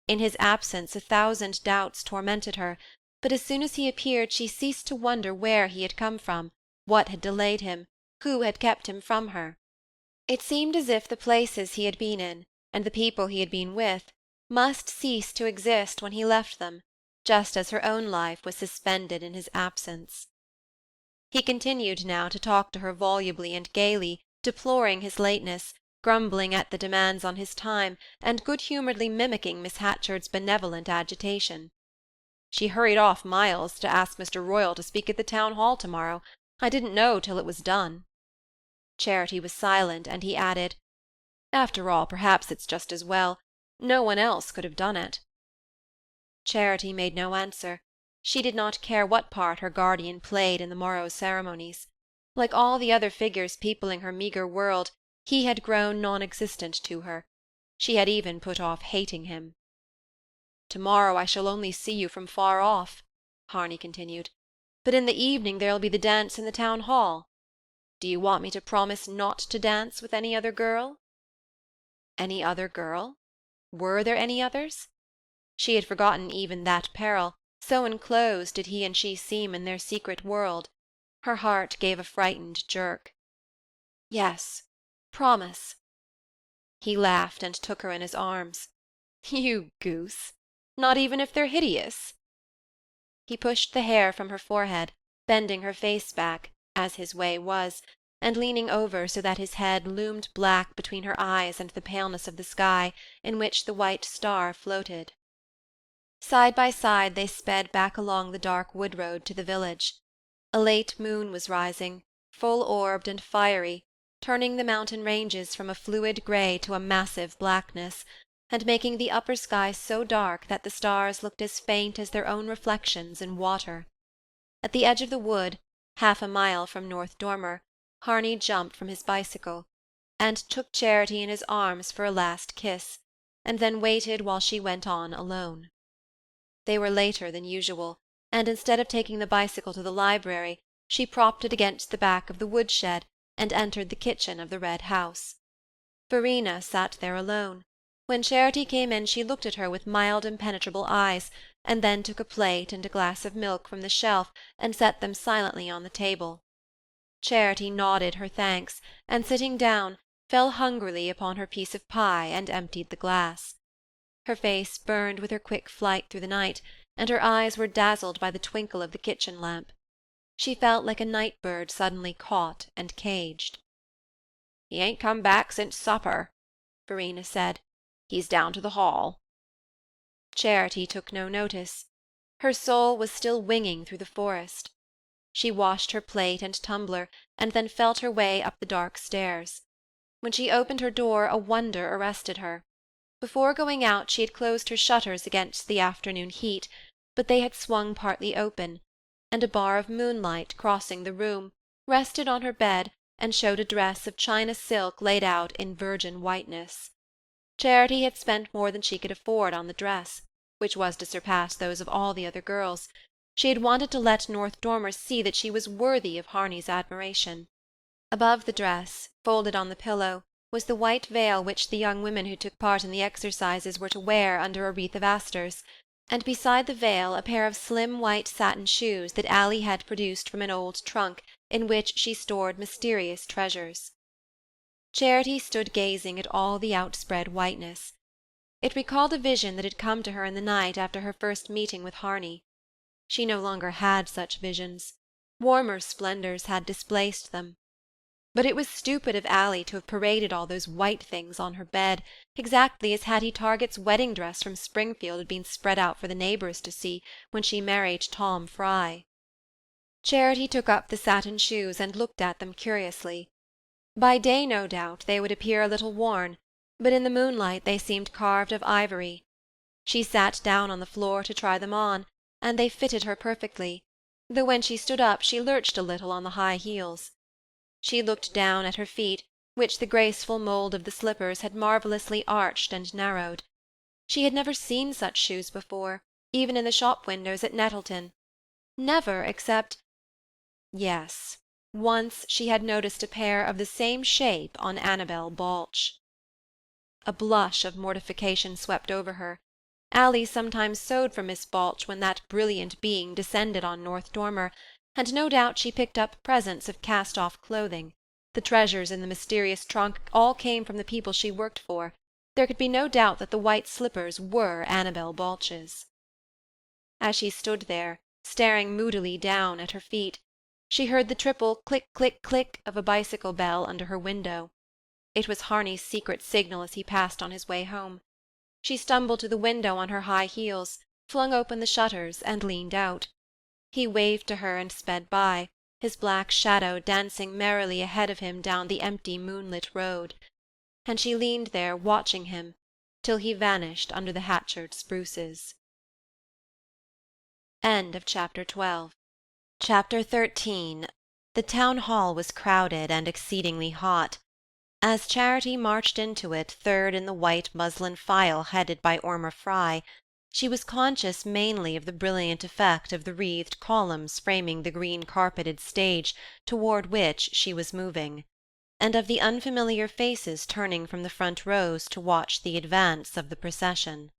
In his absence 1,000 doubts tormented her, but as soon as he appeared she ceased to wonder where he had come from, what had delayed him, who had kept him from her. It seemed as if the places he had been in, and the people he had been with, must cease to exist when he left them, just as her own life was suspended in his absence. He continued now to talk to her volubly and gaily, deploring his lateness, grumbling at the demands on his time, and good-humouredly mimicking Miss Hatchard's benevolent agitation. "She hurried off miles to ask Mr. Royall to speak at the town hall to-morrow. I didn't know till it was done." Charity was silent, and he added, "After all, perhaps it's just as well. No one else could have done it." Charity made no answer. She did not care what part her guardian played in the morrow's ceremonies. Like all the other figures peopling her meagre world, he had grown non-existent to her. She had even put off hating him. "Tomorrow I shall only see you from far off," Harney continued, "but in the evening there'll be the dance in the town hall. Do you want me to promise not to dance with any other girl?" Any other girl? Were there any others? She had forgotten even that peril, so enclosed did he and she seem in their secret world. Her heart gave a frightened jerk. "Yes, promise." He laughed and took her in his arms. "You goose! Not even if they're hideous?" He pushed the hair from her forehead, bending her face back, as his way was, and leaning over so that his head loomed black between her eyes and the paleness of the sky, in which the white star floated. Side by side they sped back along the dark wood-road to the village. A late moon was rising, full-orbed and fiery, turning the mountain ranges from a fluid grey to a massive blackness, and making the upper sky so dark that the stars looked as faint as their own reflections in water. At the edge of the wood, half a mile from North Dormer, Harney jumped from his bicycle, and took Charity in his arms for a last kiss, and then waited while she went on alone. They were later than usual, and instead of taking the bicycle to the library, she propped it against the back of the wood-shed and entered the kitchen of the red house. Verena sat there alone. When Charity came in she looked at her with mild impenetrable eyes, and then took a plate and a glass of milk from the shelf and set them silently on the table. Charity nodded her thanks, and sitting down, fell hungrily upon her piece of pie and emptied the glass. Her face burned with her quick flight through the night, and her eyes were dazzled by the twinkle of the kitchen lamp. She felt like a night-bird suddenly caught and caged. "He ain't come back since supper," Verena said. "He's down to the hall." Charity took no notice. Her soul was still winging through the forest. She washed her plate and tumbler, and then felt her way up the dark stairs. When she opened her door a wonder arrested her. Before going out she had closed her shutters against the afternoon heat, but they had swung partly open, and a bar of moonlight, crossing the room, rested on her bed and showed a dress of China silk laid out in virgin whiteness. Charity had spent more than she could afford on the dress, which was to surpass those of all the other girls. She had wanted to let North Dormer see that she was worthy of Harney's admiration. Above the dress, folded on the pillow, was the white veil which the young women who took part in the exercises were to wear under a wreath of asters, and beside the veil a pair of slim white satin shoes that Ally had produced from an old trunk in which she stored mysterious treasures. Charity stood gazing at all the outspread whiteness. It recalled a vision that had come to her in the night after her first meeting with Harney. She no longer had such visions. Warmer splendours had displaced them. But it was stupid of Ally to have paraded all those white things on her bed, exactly as Hattie Target's wedding dress from Springfield had been spread out for the neighbours to see when she married Tom Fry. Charity took up the satin shoes and looked at them curiously. By day, no doubt, they would appear a little worn, but in the moonlight they seemed carved of ivory. She sat down on the floor to try them on, and they fitted her perfectly, though when she stood up she lurched a little on the high heels. She looked down at her feet, which the graceful mould of the slippers had marvellously arched and narrowed. She had never seen such shoes before, even in the shop windows at Nettleton. Never, except— Yes, once she had noticed a pair of the same shape on Annabel Balch. A blush of mortification swept over her. Ally sometimes sewed for Miss Balch when that brilliant being descended on North Dormer, and no doubt she picked up presents of cast-off clothing. The treasures in the mysterious trunk all came from the people she worked for. There could be no doubt that the white slippers were Annabel Balch's. As she stood there, staring moodily down at her feet, she heard the triple click-click-click of a bicycle bell under her window. It was Harney's secret signal as he passed on his way home. She stumbled to the window on her high heels, flung open the shutters, and leaned out. He waved to her and sped by, his black shadow dancing merrily ahead of him down the empty moonlit road. And she leaned there watching him till he vanished under the Hatchard spruces. End of Chapter 12. Chapter 13. The town hall was crowded and exceedingly hot. As Charity marched into it, third in the white muslin file headed by Ormer Fry, she was conscious mainly of the brilliant effect of the wreathed columns framing the green-carpeted stage toward which she was moving, and of the unfamiliar faces turning from the front rows to watch the advance of the procession.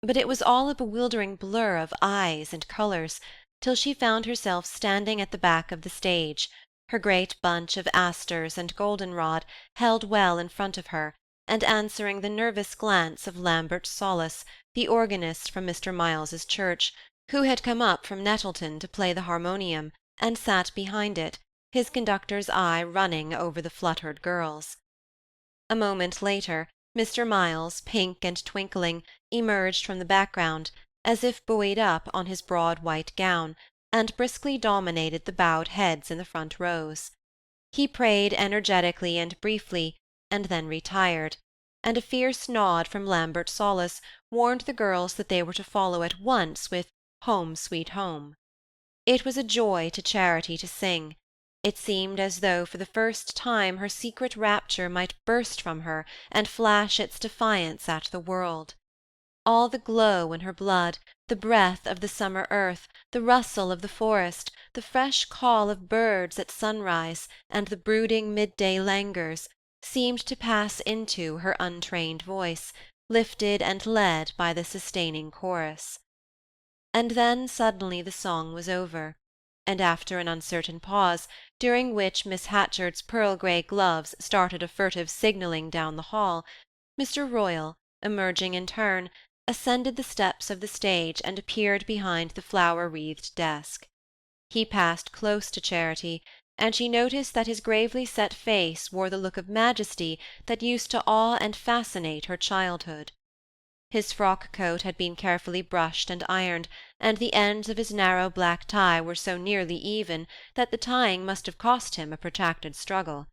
But it was all a bewildering blur of eyes and colours, till she found herself standing at the back of the stage, her great bunch of asters and goldenrod held well in front of her, and answering the nervous glance of Lambert Saulus, the organist from Mr. Miles's church, who had come up from Nettleton to play the harmonium, and sat behind it, his conductor's eye running over the fluttered girls. A moment later, Mr. Miles, pink and twinkling, emerged from the background, as if buoyed up on his broad white gown, and briskly dominated the bowed heads in the front rows. He prayed energetically and briefly, and then retired, and a fierce nod from Lambert Saulus warned the girls that they were to follow at once with Home, Sweet Home. It was a joy to Charity to sing. It seemed as though for the first time her secret rapture might burst from her and flash its defiance at the world. All the glow in her blood, the breath of the summer earth, the rustle of the forest, the fresh call of birds at sunrise, and the brooding midday languors, seemed to pass into her untrained voice, lifted and led by the sustaining chorus. And then suddenly the song was over, and after an uncertain pause, during which Miss Hatchard's pearl-grey gloves started a furtive signalling down the hall, Mr. Royall, emerging in turn, ascended the steps of the stage and appeared behind the flower-wreathed desk. He passed close to Charity, and she noticed that his gravely set face wore the look of majesty that used to awe and fascinate her childhood. His frock-coat had been carefully brushed and ironed, and the ends of his narrow black tie were so nearly even that the tying must have cost him a protracted struggle.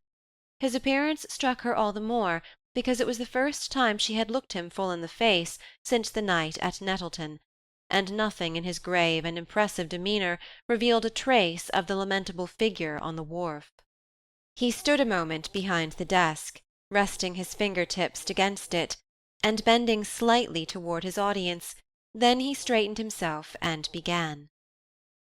His appearance struck her all the more because it was the first time she had looked him full in the face since the night at Nettleton, and nothing in his grave and impressive demeanour revealed a trace of the lamentable figure on the wharf. He stood a moment behind the desk, resting his finger-tips against it, and bending slightly toward his audience, then he straightened himself and began.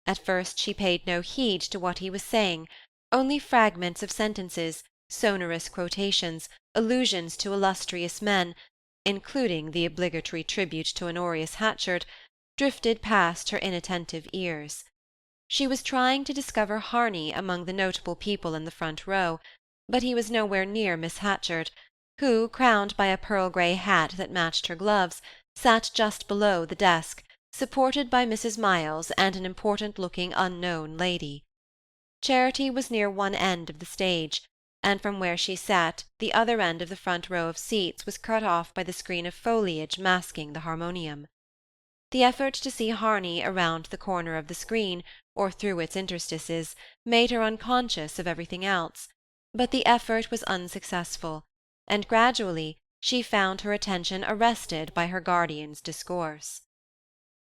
At first she paid no heed to what he was saying, only fragments of sentences, sonorous quotations, allusions to illustrious men, including the obligatory tribute to Honorius Hatchard, drifted past her inattentive ears. She was trying to discover Harney among the notable people in the front row, but he was nowhere near Miss Hatchard, who, crowned by a pearl-grey hat that matched her gloves, sat just below the desk, supported by Mrs. Miles and an important-looking unknown lady. Charity was near one end of the stage, and from where she sat the other end of the front row of seats was cut off by the screen of foliage masking the harmonium. The effort to see Harney around the corner of the screen, or through its interstices, made her unconscious of everything else, but the effort was unsuccessful, and gradually she found her attention arrested by her guardian's discourse.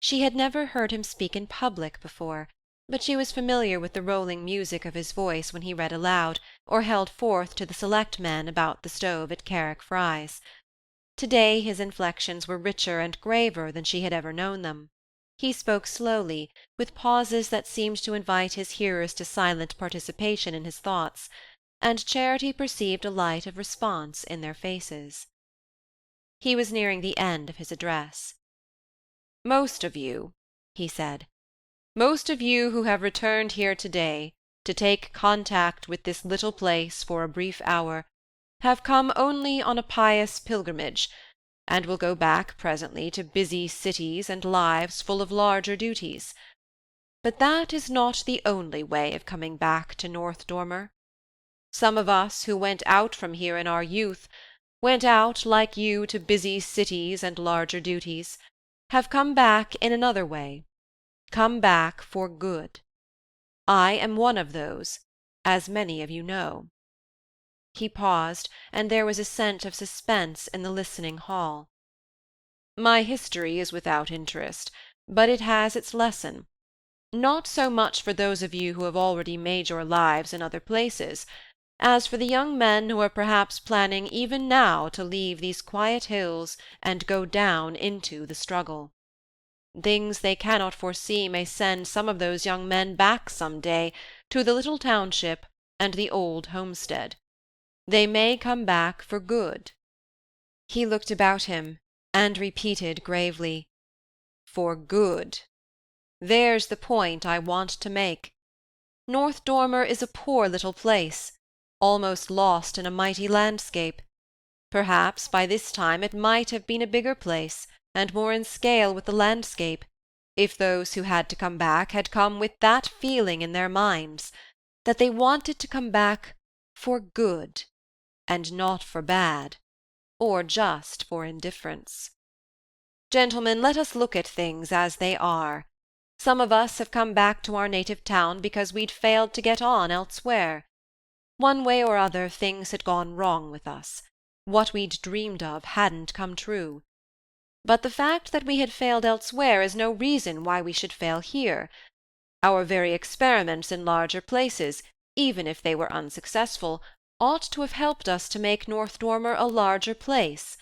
She had never heard him speak in public before, but she was familiar with the rolling music of his voice when he read aloud, or held forth to the select men about the stove at Carrick Fries. To-day his inflections were richer and graver than she had ever known them. He spoke slowly, with pauses that seemed to invite his hearers to silent participation in his thoughts, and Charity perceived a light of response in their faces. He was nearing the end of his address. "Most of you," he said, "most of you who have returned here to-day, to take contact with this little place for a brief hour, have come only on a pious pilgrimage, and will go back presently to busy cities and lives full of larger duties. But that is not the only way of coming back to North Dormer. Some of us who went out from here in our youth, went out, like you, to busy cities and larger duties, have come back in another way, come back for good. I am one of those, as many of you know." He paused, and there was a sense of suspense in the listening hall. "My history is without interest, but it has its lesson. Not so much for those of you who have already made your lives in other places, as for the young men who are perhaps planning even now to leave these quiet hills and go down into the struggle. Things they cannot foresee may send some of those young men back some day to the little township and the old homestead. They may come back for good." He looked about him, and repeated gravely, "For good. There's the point I want to make. North Dormer is a poor little place, almost lost in a mighty landscape. Perhaps by this time it might have been a bigger place, and more in scale with the landscape, if those who had to come back had come with that feeling in their minds, that they wanted to come back for good, and not for bad, or just for indifference. Gentlemen, let us look at things as they are. Some of us have come back to our native town because we'd failed to get on elsewhere. One way or other things had gone wrong with us. What we'd dreamed of hadn't come true. But the fact that we had failed elsewhere is no reason why we should fail here. Our very experiments in larger places, even if they were unsuccessful, ought to have helped us to make North Dormer a larger place.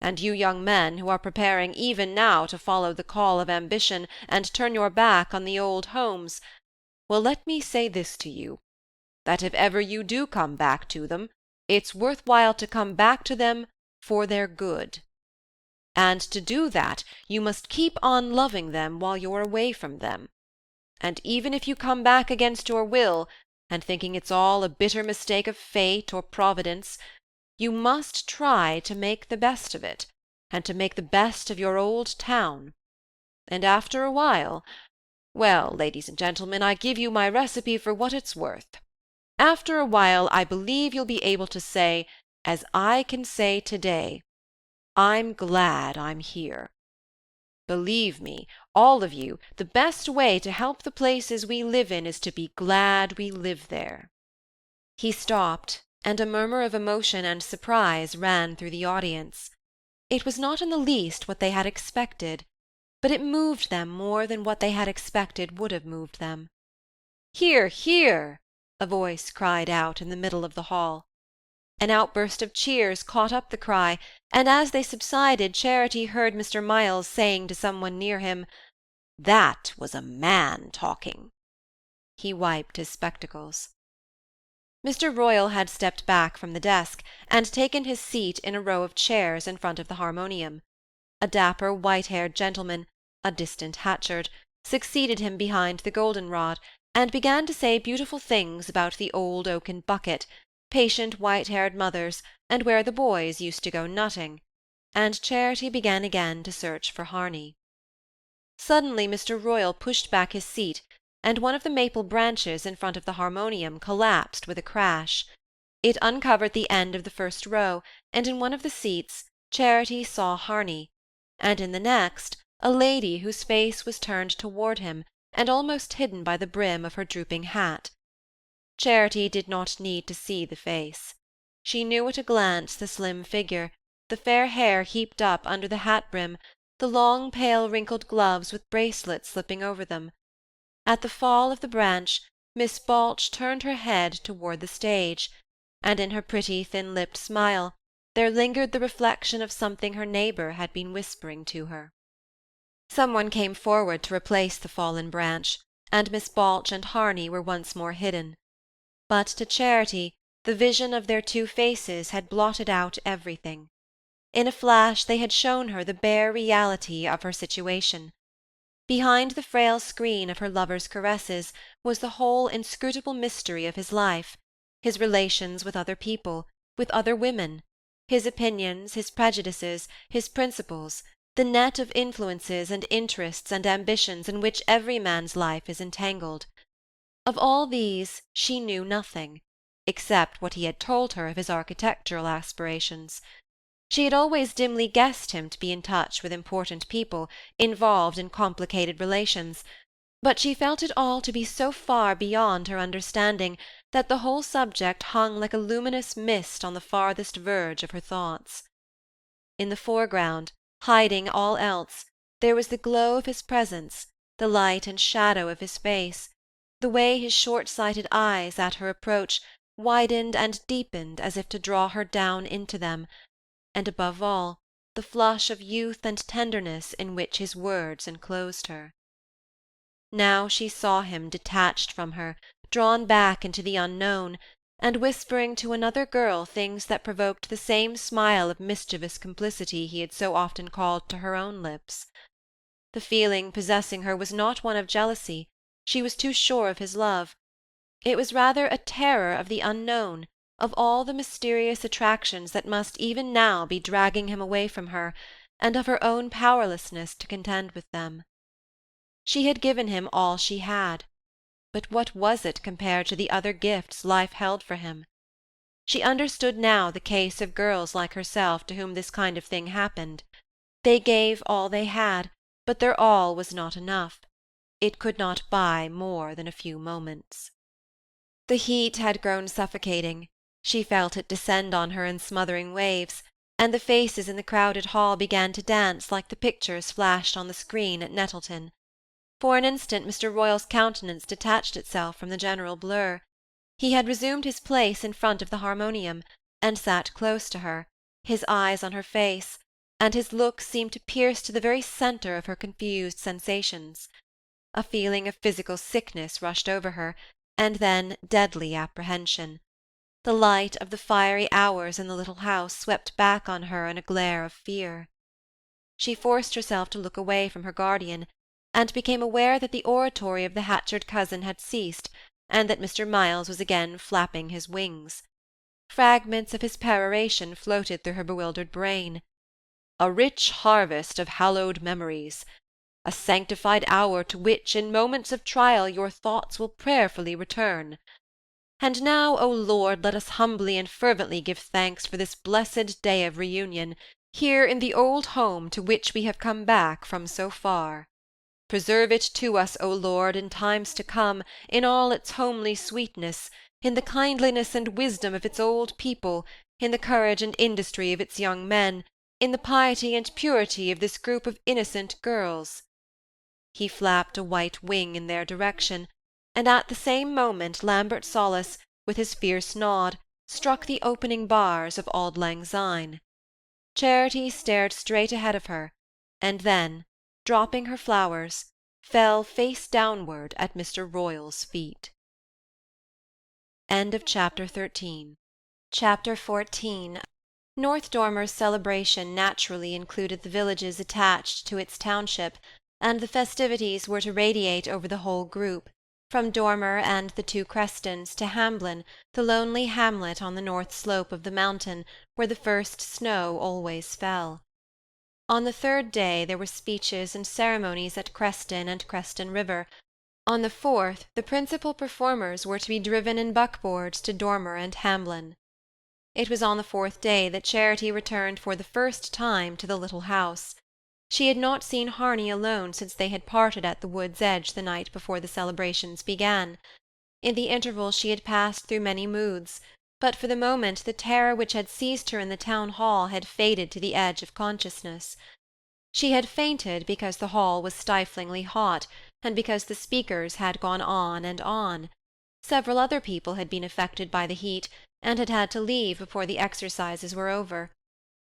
And you young men who are preparing even now to follow the call of ambition and turn your back on the old homes, well, let me say this to you, that if ever you do come back to them, it's worth while to come back to them for their good. And to do that, you must keep on loving them while you're away from them. And even if you come back against your will, and thinking it's all a bitter mistake of fate or Providence, you must try to make the best of it, and to make the best of your old town. And after a while, well, ladies and gentlemen, I give you my recipe for what it's worth. After a while, I believe you'll be able to say, as I can say to-day, I'm glad I'm here. Believe me, all of you, the best way to help the places we live in is to be glad we live there." He stopped, and a murmur of emotion and surprise ran through the audience. It was not in the least what they had expected, but it moved them more than what they had expected would have moved them. "Hear, hear!" a voice cried out in the middle of the hall. An outburst of cheers caught up the cry, and as they subsided Charity heard Mr. Miles saying to someone near him, "That was a man talking." He wiped his spectacles. Mr. Royall had stepped back from the desk, and taken his seat in a row of chairs in front of the harmonium. A dapper, white-haired gentleman, a distant Hatchard, succeeded him behind the goldenrod, and began to say beautiful things about the old oaken bucket, patient white-haired mothers, and where the boys used to go nutting, and Charity began again to search for Harney. Suddenly Mr. Royall pushed back his seat, and one of the maple branches in front of the harmonium collapsed with a crash. It uncovered the end of the first row, and in one of the seats Charity saw Harney, and in the next a lady whose face was turned toward him and almost hidden by the brim of her drooping hat. Charity did not need to see the face. She knew at a glance the slim figure, the fair hair heaped up under the hat-brim, the long pale wrinkled gloves with bracelets slipping over them. At the fall of the branch, Miss Balch turned her head toward the stage, and in her pretty thin-lipped smile there lingered the reflection of something her neighbour had been whispering to her. Someone came forward to replace the fallen branch, and Miss Balch and Harney were once more hidden. But to Charity the vision of their two faces had blotted out everything. In a flash they had shown her the bare reality of her situation. Behind the frail screen of her lover's caresses was the whole inscrutable mystery of his life, his relations with other people, with other women, his opinions, his prejudices, his principles, the net of influences and interests and ambitions in which every man's life is entangled. Of all these she knew nothing, except what he had told her of his architectural aspirations. She had always dimly guessed him to be in touch with important people, involved in complicated relations, but she felt it all to be so far beyond her understanding that the whole subject hung like a luminous mist on the farthest verge of her thoughts. In the foreground, hiding all else, there was the glow of his presence, the light and shadow of his face, the way his short-sighted eyes at her approach widened and deepened as if to draw her down into them, and above all, the flush of youth and tenderness in which his words enclosed her. Now she saw him detached from her, drawn back into the unknown, and whispering to another girl things that provoked the same smile of mischievous complicity he had so often called to her own lips. The feeling possessing her was not one of jealousy, she was too sure of his love. It was rather a terror of the unknown, of all the mysterious attractions that must even now be dragging him away from her, and of her own powerlessness to contend with them. She had given him all she had, but what was it compared to the other gifts life held for him? She understood now the case of girls like herself to whom this kind of thing happened. They gave all they had, but their all was not enough. It could not buy more than a few moments. The heat had grown suffocating. She felt it descend on her in smothering waves, and the faces in the crowded hall began to dance like the pictures flashed on the screen at Nettleton. For an instant Mr. Royall's countenance detached itself from the general blur. He had resumed his place in front of the harmonium, and sat close to her, his eyes on her face, and his look seemed to pierce to the very centre of her confused sensations. A feeling of physical sickness rushed over her, and then deadly apprehension. The light of the fiery hours in the little house swept back on her in a glare of fear. She forced herself to look away from her guardian, and became aware that the oratory of the Hatchard cousin had ceased, and that Mr. Miles was again flapping his wings. Fragments of his peroration floated through her bewildered brain. "A rich harvest of hallowed memories, a sanctified hour to which in moments of trial your thoughts will prayerfully return. And now, O Lord, let us humbly and fervently give thanks for this blessed day of reunion, here in the old home to which we have come back from so far. Preserve it to us, O Lord, in times to come, in all its homely sweetness, in the kindliness and wisdom of its old people, in the courage and industry of its young men, in the piety and purity of this group of innocent girls." He flapped a white wing in their direction, and at the same moment Lambert Sollas, with his fierce nod, struck the opening bars of Auld Lang Syne. Charity stared straight ahead of her, and then, dropping her flowers, fell face downward at Mr. Royall's feet. End of chapter 13. Chapter 14. North Dormer's celebration naturally included the villages attached to its township, and the festivities were to radiate over the whole group, from Dormer and the two Crestons to Hamblin, the lonely hamlet on the north slope of the mountain where the first snow always fell. On the third day there were speeches and ceremonies at Creston and Creston River. On the fourth, the principal performers were to be driven in buckboards to Dormer and Hamblin. It was on the fourth day that Charity returned for the first time to the little house. She had not seen Harney alone since they had parted at the wood's edge the night before the celebrations began. In the interval she had passed through many moods, but for the moment the terror which had seized her in the town hall had faded to the edge of consciousness. She had fainted because the hall was stiflingly hot, and because the speakers had gone on and on. Several other people had been affected by the heat, and had had to leave before the exercises were over.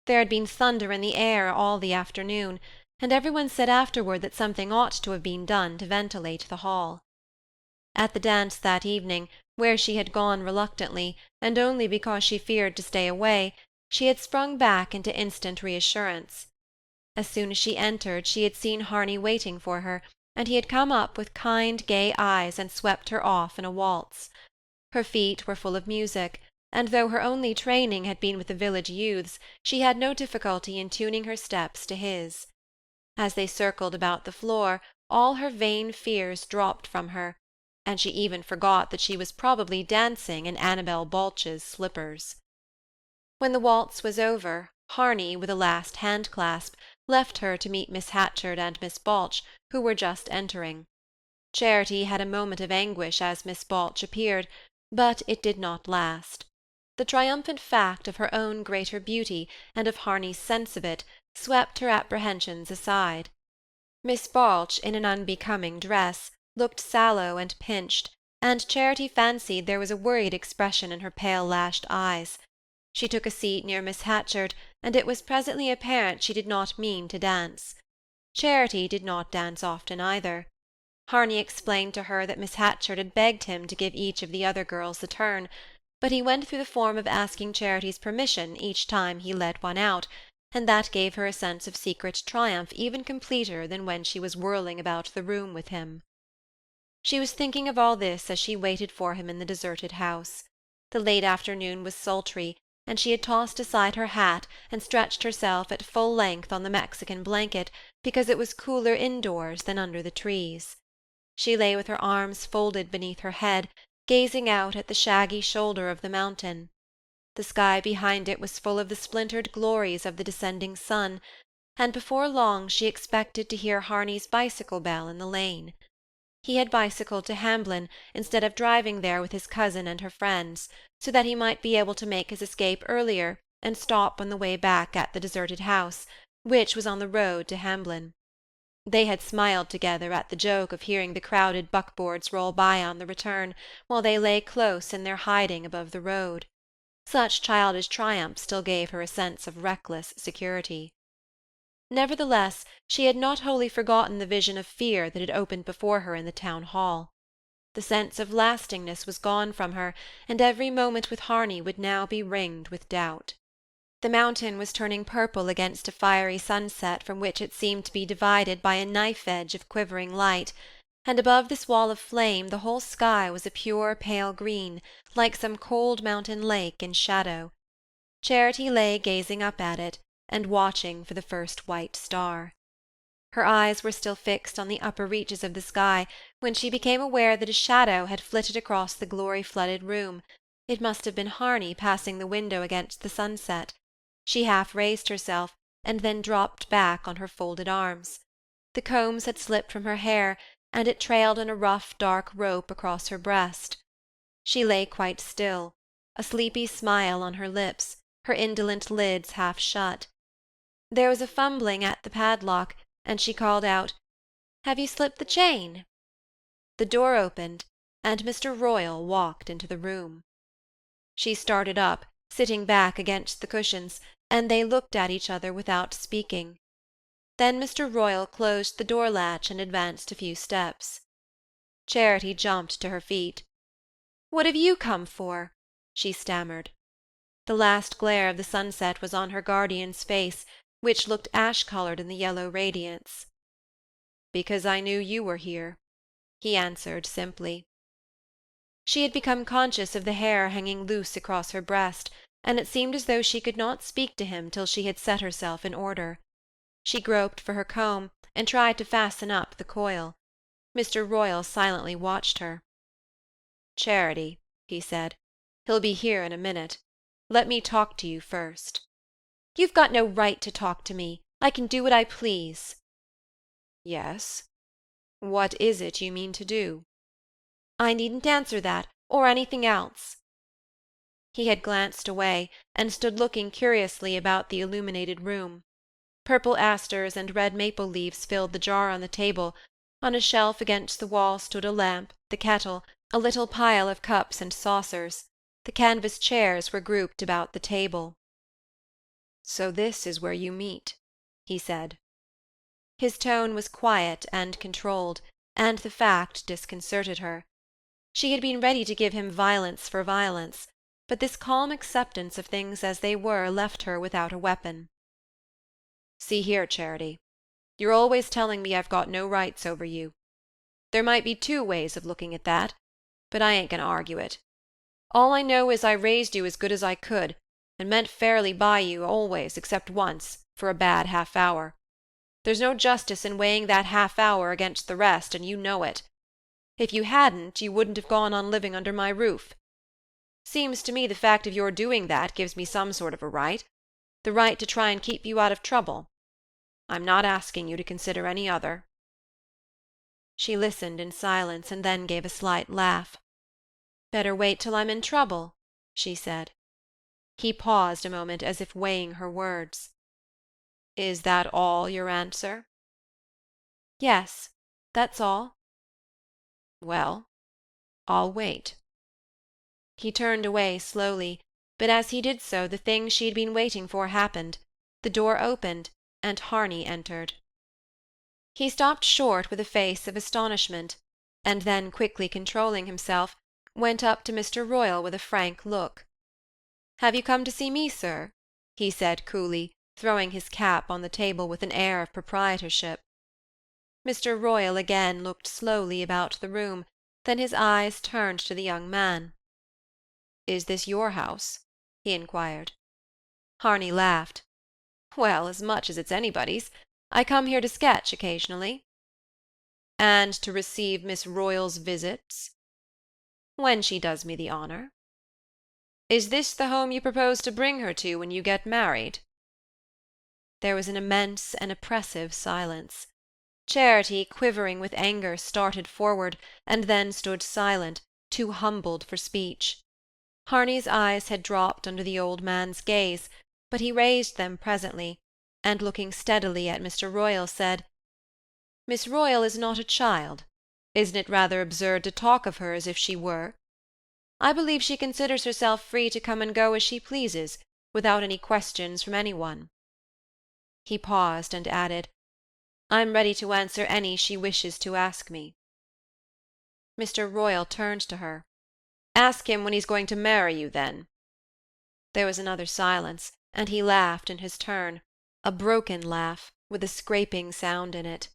There had been thunder in the air all the afternoon, and everyone said afterward that something ought to have been done to ventilate the hall. At the dance that evening, where she had gone reluctantly, and only because she feared to stay away, she had sprung back into instant reassurance. As soon as she entered, she had seen Harney waiting for her, and he had come up with kind, gay eyes and swept her off in a waltz. Her feet were full of music, and though her only training had been with the village youths, she had no difficulty in tuning her steps to his. As they circled about the floor, all her vain fears dropped from her, and she even forgot that she was probably dancing in Annabel Balch's slippers. When the waltz was over, Harney, with a last hand-clasp, left her to meet Miss Hatchard and Miss Balch, who were just entering. Charity had a moment of anguish as Miss Balch appeared, but it did not last. The triumphant fact of her own greater beauty, and of Harney's sense of it, swept her apprehensions aside. Miss Balch, in an unbecoming dress, looked sallow and pinched, and Charity fancied there was a worried expression in her pale-lashed eyes. She took a seat near Miss Hatchard, and it was presently apparent she did not mean to dance. Charity did not dance often either. Harney explained to her that Miss Hatchard had begged him to give each of the other girls a turn, but he went through the form of asking Charity's permission each time he led one out, and that gave her a sense of secret triumph even completer than when she was whirling about the room with him. She was thinking of all this as she waited for him in the deserted house. The late afternoon was sultry, and she had tossed aside her hat and stretched herself at full length on the Mexican blanket because it was cooler indoors than under the trees. She lay with her arms folded beneath her head, gazing out at the shaggy shoulder of the mountain. The sky behind it was full of the splintered glories of the descending sun, and before long she expected to hear Harney's bicycle bell in the lane. He had bicycled to Hamblin instead of driving there with his cousin and her friends, so that he might be able to make his escape earlier and stop on the way back at the deserted house, which was on the road to Hamblin. They had smiled together at the joke of hearing the crowded buckboards roll by on the return, while they lay close in their hiding above the road. Such childish triumph still gave her a sense of reckless security. Nevertheless, she had not wholly forgotten the vision of fear that had opened before her in the town hall. The sense of lastingness was gone from her, and every moment with Harney would now be ringed with doubt. The mountain was turning purple against a fiery sunset from which it seemed to be divided by a knife-edge of quivering light, and above this wall of flame the whole sky was a pure pale green, like some cold mountain lake in shadow. Charity lay gazing up at it, and watching for the first white star. Her eyes were still fixed on the upper reaches of the sky when she became aware that a shadow had flitted across the glory-flooded room. It must have been Harney passing the window against the sunset. She half raised herself, and then dropped back on her folded arms. The combs had slipped from her hair, and it trailed in a rough dark rope across her breast. She lay quite still, a sleepy smile on her lips, her indolent lids half shut. There was a fumbling at the padlock, and she called out, "Have you slipped the chain?" The door opened, and Mr. Royall walked into the room. She started up, sitting back against the cushions, and they looked at each other without speaking. Then Mr. Royall closed the door-latch and advanced a few steps. Charity jumped to her feet. "What have you come for?" she stammered. The last glare of the sunset was on her guardian's face, which looked ash-coloured in the yellow radiance. "Because I knew you were here," he answered simply. She had become conscious of the hair hanging loose across her breast, and it seemed as though she could not speak to him till she had set herself in order. She groped for her comb, and tried to fasten up the coil. Mr. Royall silently watched her. "Charity," he said, "he'll be here in a minute. Let me talk to you first." "You've got no right to talk to me. I can do what I please." "Yes? What is it you mean to do?" "I needn't answer that, or anything else." He had glanced away, and stood looking curiously about the illuminated room. Purple asters and red maple leaves filled the jar on the table. On a shelf against the wall stood a lamp, the kettle, a little pile of cups and saucers. The canvas chairs were grouped about the table. "So this is where you meet," he said. His tone was quiet and controlled, and the fact disconcerted her. She had been ready to give him violence for violence, but this calm acceptance of things as they were left her without a weapon. "See here, Charity. You're always telling me I've got no rights over you. There might be two ways of looking at that, but I ain't going to argue it. All I know is I raised you as good as I could, and meant fairly by you always, except once, for a bad half-hour. There's no justice in weighing that half-hour against the rest, and you know it. If you hadn't, you wouldn't have gone on living under my roof. Seems to me the fact of your doing that gives me some sort of a right, the right to try and keep you out of trouble. I'm not asking you to consider any other." She listened in silence, and then gave a slight laugh. "Better wait till I'm in trouble," she said. He paused a moment as if weighing her words. "Is that all your answer?" "Yes, that's all." "Well, I'll wait." He turned away slowly, but as he did so the thing she had been waiting for happened. The door opened, and Harney entered. He stopped short with a face of astonishment, and then, quickly controlling himself, went up to Mr. Royall with a frank look. "Have you come to see me, sir?" he said coolly, throwing his cap on the table with an air of proprietorship. Mr. Royall again looked slowly about the room, then his eyes turned to the young man. "Is this your house?" he inquired. Harney laughed. "Well, as much as it's anybody's. I come here to sketch occasionally." "And to receive Miss Royall's visits?" "When she does me the honour." "Is this the home you propose to bring her to when you get married?" There was an immense and oppressive silence. Charity, quivering with anger, started forward, and then stood silent, too humbled for speech. Harney's eyes had dropped under the old man's gaze, but he raised them presently, and looking steadily at Mr. Royall, said, "Miss Royall is not a child. Isn't it rather absurd to talk of her as if she were? I believe she considers herself free to come and go as she pleases, without any questions from any one." He paused and added, "I'm ready to answer any she wishes to ask me." Mr. Royall turned to her. "Ask him when he's going to marry you, then." There was another silence, and he laughed in his turn, a broken laugh, with a scraping sound in it.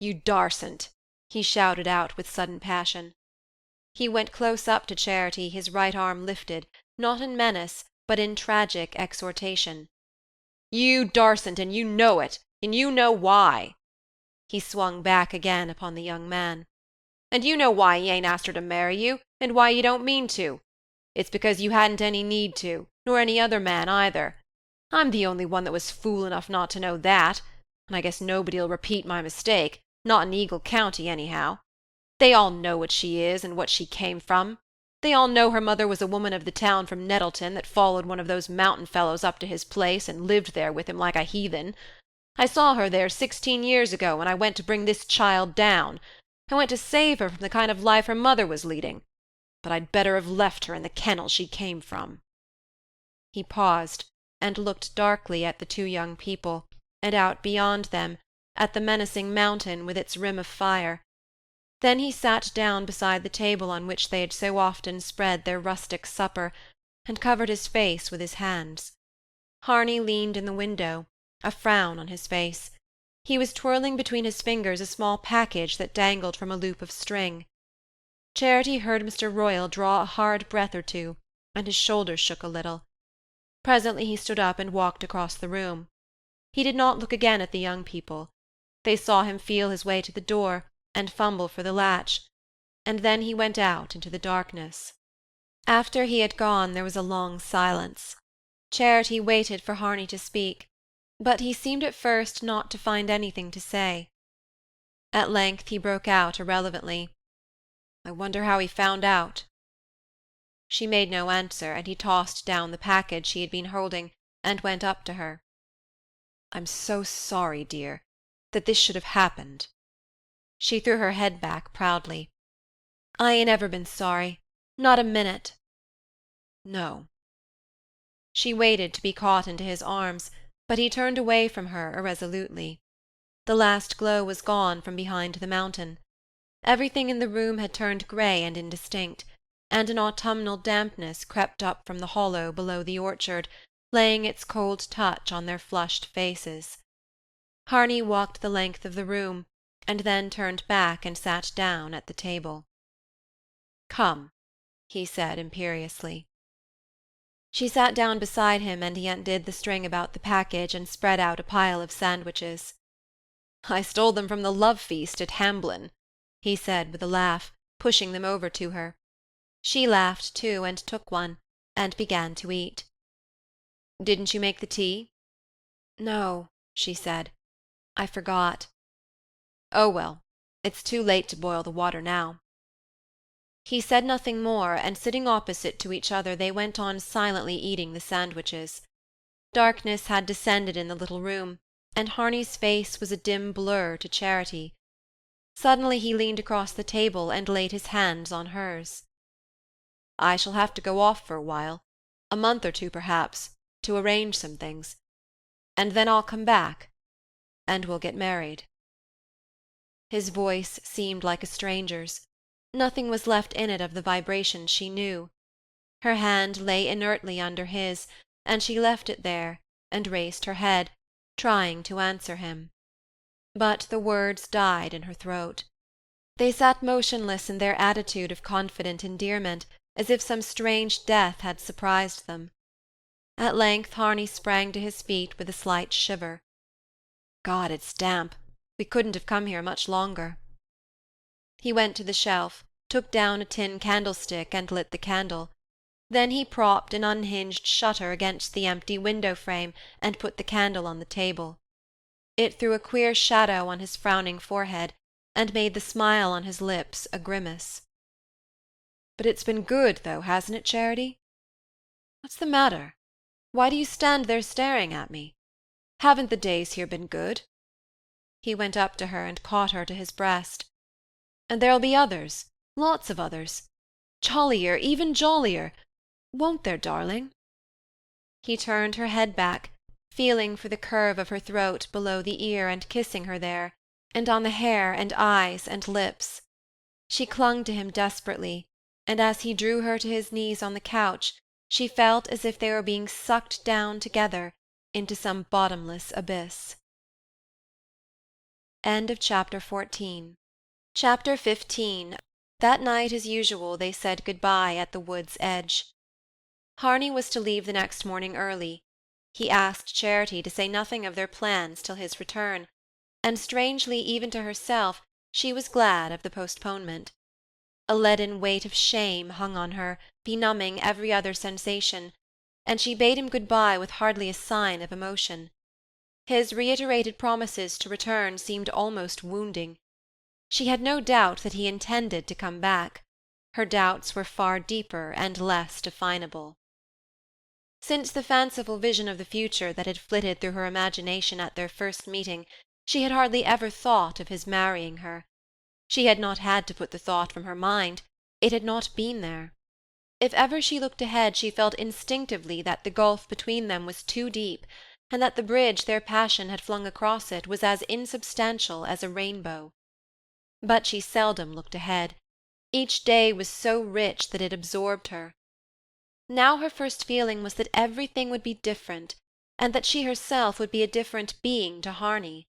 "You darsn't!" he shouted out with sudden passion. He went close up to Charity, his right arm lifted, not in menace, but in tragic exhortation. "You darsn't, and you know it, and you know why." He swung back again upon the young man. "And you know why he ain't asked her to marry you, and why you don't mean to. It's because you hadn't any need to, nor any other man either. I'm the only one that was fool enough not to know that, and I guess nobody'll repeat my mistake, not in Eagle County, anyhow. They all know what she is and what she came from. They all know her mother was a woman of the town from Nettleton that followed one of those mountain fellows up to his place and lived there with him like a heathen. I saw her there 16 years ago when I went to bring this child down. I went to save her from the kind of life her mother was leading. But I'd better have left her in the kennel she came from." He paused, and looked darkly at the two young people, and out beyond them, at the menacing mountain with its rim of fire. Then he sat down beside the table on which they had so often spread their rustic supper, and covered his face with his hands. Harney leaned in the window, a frown on his face. He was twirling between his fingers a small package that dangled from a loop of string. Charity heard Mr. Royall draw a hard breath or two, and his shoulders shook a little. Presently he stood up and walked across the room. He did not look again at the young people. They saw him feel his way to the door, and fumble for the latch, and then he went out into the darkness. After he had gone there was a long silence. Charity waited for Harney to speak, but he seemed at first not to find anything to say. At length he broke out irrelevantly, "I wonder how he found out." She made no answer, and he tossed down the package she had been holding, and went up to her. "I'm so sorry, dear, that this should have happened." She threw her head back proudly. "I ain't ever been sorry, not a minute." "No." She waited to be caught into his arms, but he turned away from her irresolutely. The last glow was gone from behind the mountain. Everything in the room had turned grey and indistinct, and an autumnal dampness crept up from the hollow below the orchard, laying its cold touch on their flushed faces. Harney walked the length of the room, and then turned back and sat down at the table. "Come," he said imperiously. She sat down beside him, and he undid the string about the package and spread out a pile of sandwiches. "I stole them from the love feast at Hamblin," he said with a laugh, pushing them over to her. She laughed too, and took one, and began to eat. "Didn't you make the tea?" "No," she said. "I forgot." "Oh, well, it's too late to boil the water now." He said nothing more, and sitting opposite to each other they went on silently eating the sandwiches. Darkness had descended in the little room, and Harney's face was a dim blur to Charity. Suddenly he leaned across the table and laid his hands on hers. "I shall have to go off for a while, a month or two perhaps, to arrange some things. And then I'll come back, and we'll get married." His voice seemed like a stranger's. Nothing was left in it of the vibration she knew. Her hand lay inertly under his, and she left it there, and raised her head, trying to answer him. But the words died in her throat. They sat motionless in their attitude of confident endearment, as if some strange death had surprised them. At length Harney sprang to his feet with a slight shiver. "God, it's damp. We couldn't have come here much longer." He went to the shelf, took down a tin candlestick and lit the candle. Then he propped an unhinged shutter against the empty window-frame and put the candle on the table. It threw a queer shadow on his frowning forehead, and made the smile on his lips a grimace. "But it's been good, though, hasn't it, Charity? What's the matter? Why do you stand there staring at me? Haven't the days here been good?" He went up to her and caught her to his breast. "And there'll be others, lots of others. Jollier, even jollier. Won't there, darling?" He turned her head back, feeling for the curve of her throat below the ear and kissing her there, and on the hair and eyes and lips. She clung to him desperately, and as he drew her to his knees on the couch, she felt as if they were being sucked down together into some bottomless abyss. End of chapter 14. Chapter 15. That night, as usual, they said good-bye at the wood's edge. Harney was to leave the next morning early. He asked Charity to say nothing of their plans till his return, and strangely even to herself, she was glad of the postponement. A leaden weight of shame hung on her, benumbing every other sensation, and she bade him good-bye with hardly a sign of emotion. His reiterated promises to return seemed almost wounding. She had no doubt that he intended to come back. Her doubts were far deeper and less definable. Since the fanciful vision of the future that had flitted through her imagination at their first meeting, she had hardly ever thought of his marrying her. She had not had to put the thought from her mind, it had not been there. If ever she looked ahead, she felt instinctively that the gulf between them was too deep, and that the bridge their passion had flung across it was as insubstantial as a rainbow. But she seldom looked ahead. Each day was so rich that it absorbed her. Now her first feeling was that everything would be different, and that she herself would be a different being to Harney.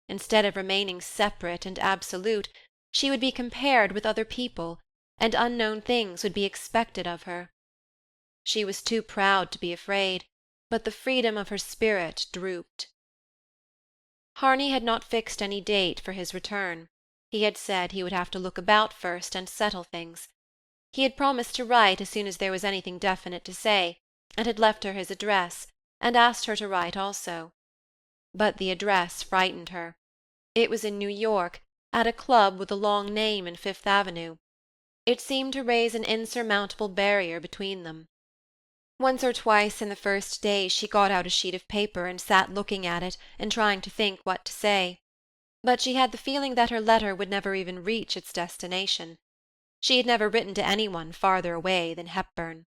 Instead of remaining separate and absolute, she would be compared with other people, and unknown things would be expected of her. She was too proud to be afraid, but the freedom of her spirit drooped. Harney had not fixed any date for his return. He had said he would have to look about first and settle things. He had promised to write as soon as there was anything definite to say, and had left her his address, and asked her to write also. But the address frightened her. It was in New York, at a club with a long name in Fifth Avenue. It seemed to raise an insurmountable barrier between them. Once or twice in the first days she got out a sheet of paper and sat looking at it and trying to think what to say. But she had the feeling that her letter would never even reach its destination. She had never written to anyone farther away than Hepburn.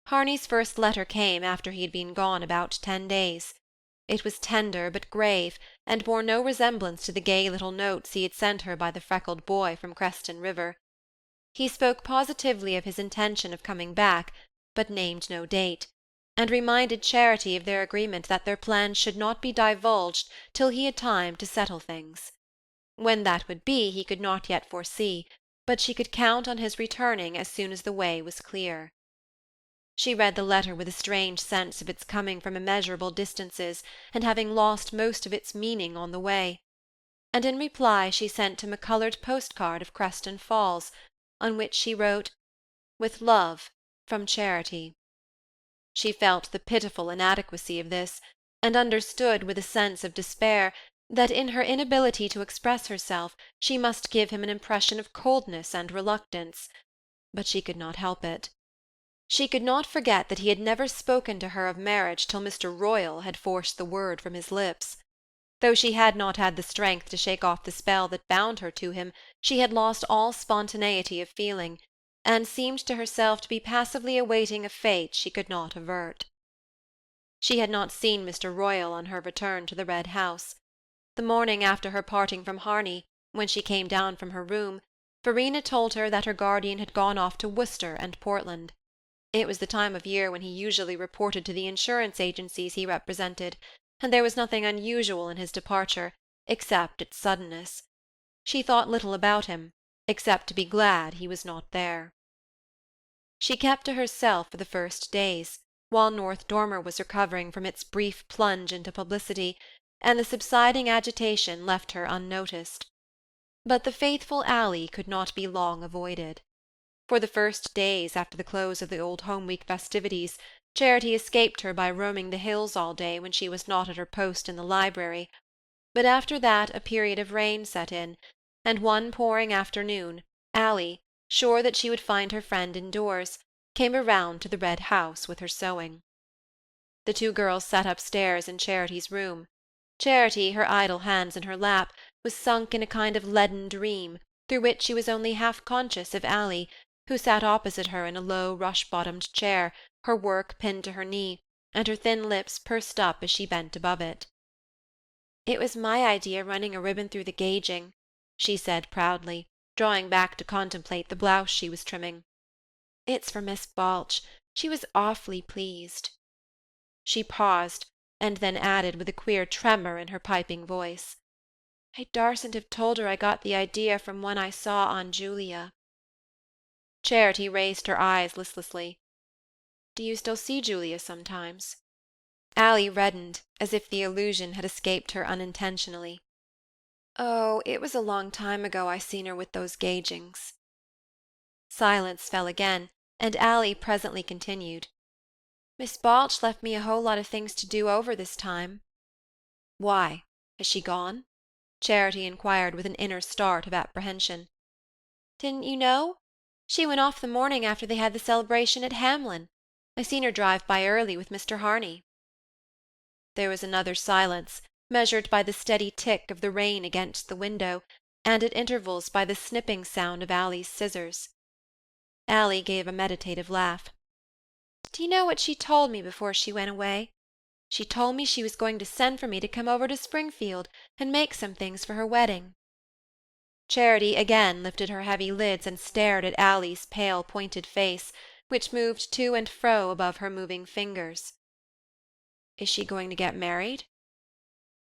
Harney's first letter came after he had been gone about 10 days. It was tender but grave, and bore no resemblance to the gay little notes he had sent her by the freckled boy from Creston River. He spoke positively of his intention of coming back, but named no date, and reminded Charity of their agreement that their plans should not be divulged till he had time to settle things. When that would be he could not yet foresee, but she could count on his returning as soon as the way was clear. She read the letter with a strange sense of its coming from immeasurable distances and having lost most of its meaning on the way, and in reply she sent him a coloured postcard of Creston Falls, on which she wrote, "With love, from Charity." She felt the pitiful inadequacy of this, and understood with a sense of despair that in her inability to express herself she must give him an impression of coldness and reluctance, but she could not help it. She could not forget that he had never spoken to her of marriage till Mr. Royall had forced the word from his lips. Though she had not had the strength to shake off the spell that bound her to him, she had lost all spontaneity of feeling, and seemed to herself to be passively awaiting a fate she could not avert. She had not seen Mr. Royall on her return to the Red House. The morning after her parting from Harney, when she came down from her room, Verena told her that her guardian had gone off to Worcester and Portland. It was the time of year when he usually reported to the insurance agencies he represented, and there was nothing unusual in his departure, except its suddenness. She thought little about him, except to be glad he was not there. She kept to herself for the first days, while North Dormer was recovering from its brief plunge into publicity, and the subsiding agitation left her unnoticed. But the faithful alley could not be long avoided. For the first days after the close of the Old Home Week festivities, Charity escaped her by roaming the hills all day when she was not at her post in the library, but after that a period of rain set in, and one pouring afternoon, Ally, sure that she would find her friend indoors, came around to the Red House with her sewing. The two girls sat upstairs in Charity's room. Charity, her idle hands in her lap, was sunk in a kind of leaden dream, through which she was only half conscious of Ally, who sat opposite her in a low rush-bottomed chair, her work pinned to her knee, and her thin lips pursed up as she bent above it. "It was my idea running a ribbon through the gauging," she said proudly, drawing back to contemplate the blouse she was trimming. "It's for Miss Balch. She was awfully pleased." She paused, and then added with a queer tremor in her piping voice, "I darsn't have told her I got the idea from one I saw on Julia." Charity raised her eyes listlessly. "Do you still see Julia sometimes?" Ally reddened, as if the allusion had escaped her unintentionally. "Oh, it was a long time ago I seen her with those gaugings." Silence fell again, and Ally presently continued, "Miss Balch left me a whole lot of things to do over this time." "Why? Has she gone?" Charity inquired with an inner start of apprehension. "Didn't you know? She went off the morning after they had the celebration at Hamlin. I seen her drive by early with Mr. Harney." There was another silence, measured by the steady tick of the rain against the window, and at intervals by the snipping sound of Ally's scissors. Ally gave a meditative laugh. "Do you know what she told me before she went away? She told me she was going to send for me to come over to Springfield and make some things for her wedding." Charity again lifted her heavy lids and stared at Ally's pale pointed face, which moved to and fro above her moving fingers. "Is she going to get married?"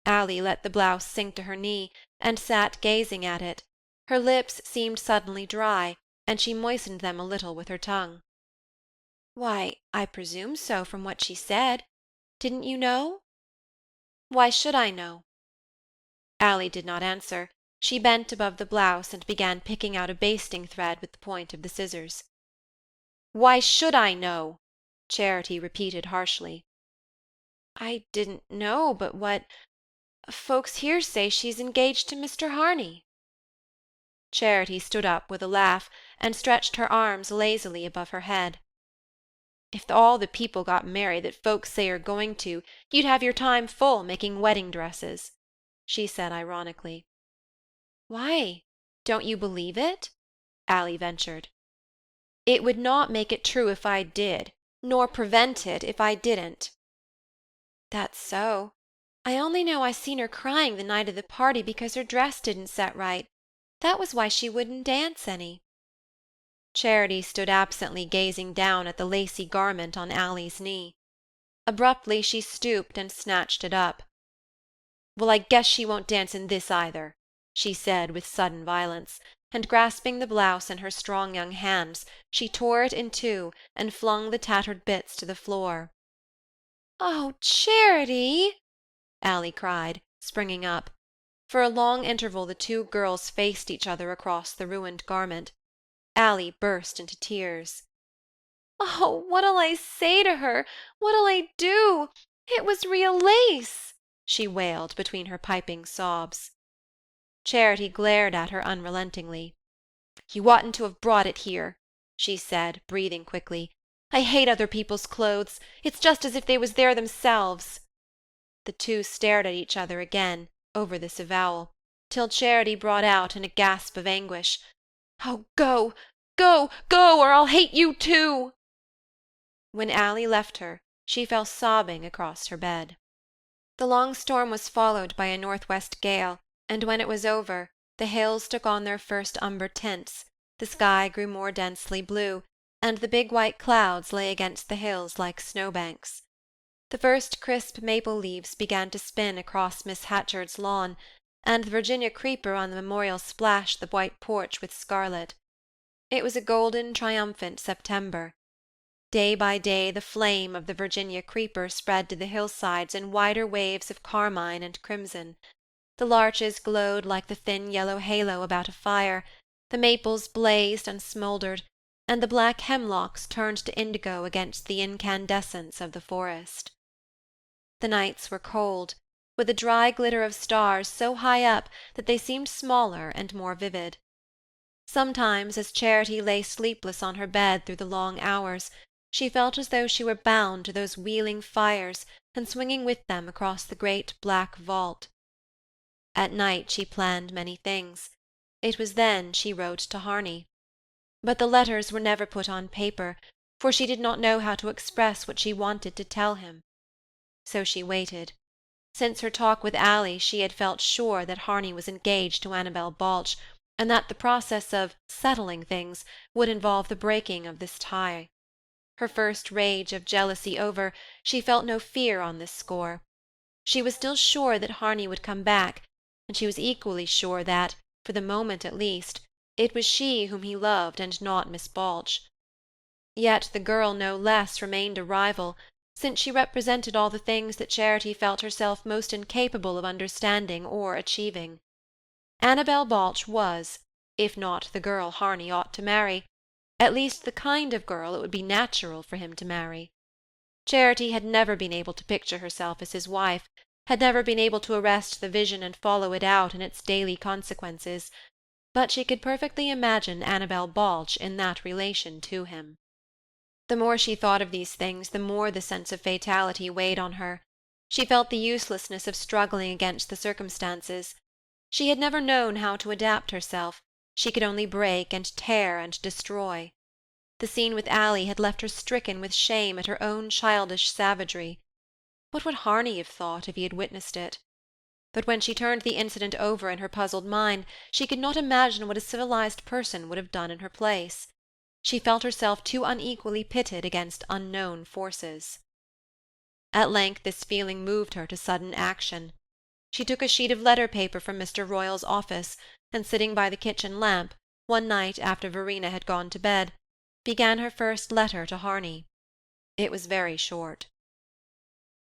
Ally let the blouse sink to her knee, and sat gazing at it. Her lips seemed suddenly dry, and she moistened them a little with her tongue. "Why, I presume so, from what she said. Didn't you know?" "Why should I know?" Ally did not answer. She bent above the blouse and began picking out a basting thread with the point of the scissors. "Why should I know?" Charity repeated harshly. "I didn't know but what folks here say she's engaged to Mr. Harney." Charity stood up with a laugh, and stretched her arms lazily above her head. "If all the people got married that folks say are going to, you'd have your time full making wedding dresses," she said ironically. "Why? Don't you believe it?" Ally ventured. "It would not make it true if I did, nor prevent it if I didn't." "That's so. I only know I seen her crying the night of the party because her dress didn't set right. That was why she wouldn't dance any." Charity stood absently gazing down at the lacy garment on Ally's knee. Abruptly she stooped and snatched it up. "Well, I guess she won't dance in this either," she said with sudden violence, and grasping the blouse in her strong young hands, she tore it in two and flung the tattered bits to the floor. "Oh, Charity!" Ally cried, springing up. For a long interval the two girls faced each other across the ruined garment. Ally burst into tears. "Oh, what'll I say to her? What'll I do? It was real lace!" she wailed between her piping sobs. Charity glared at her unrelentingly. "You oughtn't to have brought it here," she said, breathing quickly. "I hate other people's clothes. It's just as if they was there themselves." The two stared at each other again, over this avowal, till Charity brought out in a gasp of anguish, "Oh, go, go, go, or I'll hate you too!" When Ally left her, she fell sobbing across her bed. The long storm was followed by a northwest gale, and when it was over, the hills took on their first umber tints, the sky grew more densely blue, and the big white clouds lay against the hills like snowbanks. The first crisp maple leaves began to spin across Miss Hatchard's lawn, and the Virginia creeper on the memorial splashed the white porch with scarlet. It was a golden, triumphant September. Day by day the flame of the Virginia creeper spread to the hillsides in wider waves of carmine and crimson. The larches glowed like the thin yellow halo about a fire, the maples blazed and smouldered, and the black hemlocks turned to indigo against the incandescence of the forest. The nights were cold, with a dry glitter of stars so high up that they seemed smaller and more vivid. Sometimes, as Charity lay sleepless on her bed through the long hours, she felt as though she were bound to those wheeling fires and swinging with them across the great black vault. At night she planned many things. It was then she wrote to Harney. But the letters were never put on paper, for she did not know how to express what she wanted to tell him. So she waited. Since her talk with Ally she had felt sure that Harney was engaged to Annabel Balch, and that the process of settling things would involve the breaking of this tie. Her first rage of jealousy over, she felt no fear on this score. She was still sure that Harney would come back, and she was equally sure that, for the moment at least, it was she whom he loved and not Miss Balch. Yet the girl no less remained a rival, since she represented all the things that Charity felt herself most incapable of understanding or achieving. Annabel Balch was, if not the girl Harney ought to marry, at least the kind of girl it would be natural for him to marry. Charity had never been able to picture herself as his wife, had never been able to arrest the vision and follow it out in its daily consequences, but she could perfectly imagine Annabel Balch in that relation to him. The more she thought of these things, the more the sense of fatality weighed on her. She felt the uselessness of struggling against the circumstances. She had never known how to adapt herself, she could only break and tear and destroy. The scene with Ally had left her stricken with shame at her own childish savagery. What would Harney have thought if he had witnessed it? But when she turned the incident over in her puzzled mind, she could not imagine what a civilized person would have done in her place. She felt herself too unequally pitted against unknown forces. At length this feeling moved her to sudden action. She took a sheet of letter-paper from Mr. Royall's office, and sitting by the kitchen lamp, one night after Verena had gone to bed, began her first letter to Harney. It was very short.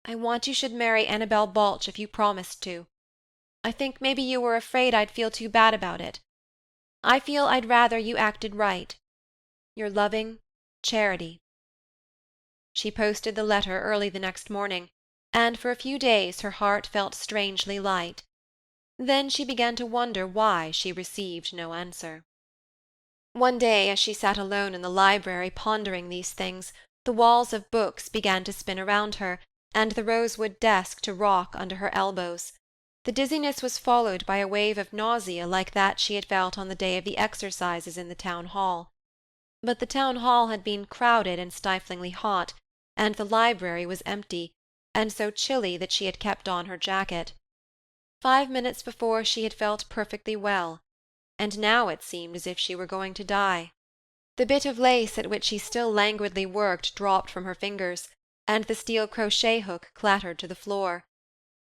I want you should marry Annabel Balch if you promised to. I think maybe you were afraid I'd feel too bad about it. I feel I'd rather you acted right. Your loving Charity. She posted the letter early the next morning, and for a few days her heart felt strangely light. Then she began to wonder why she received no answer. One day, as she sat alone in the library pondering these things, the walls of books began to spin around her, and the rosewood desk to rock under her elbows. The dizziness was followed by a wave of nausea like that she had felt on the day of the exercises in the town hall. But the town hall had been crowded and stiflingly hot, and the library was empty, and so chilly that she had kept on her jacket. 5 minutes before she had felt perfectly well, and now it seemed as if she were going to die. The bit of lace at which she still languidly worked dropped from her fingers, and the steel crochet hook clattered to the floor.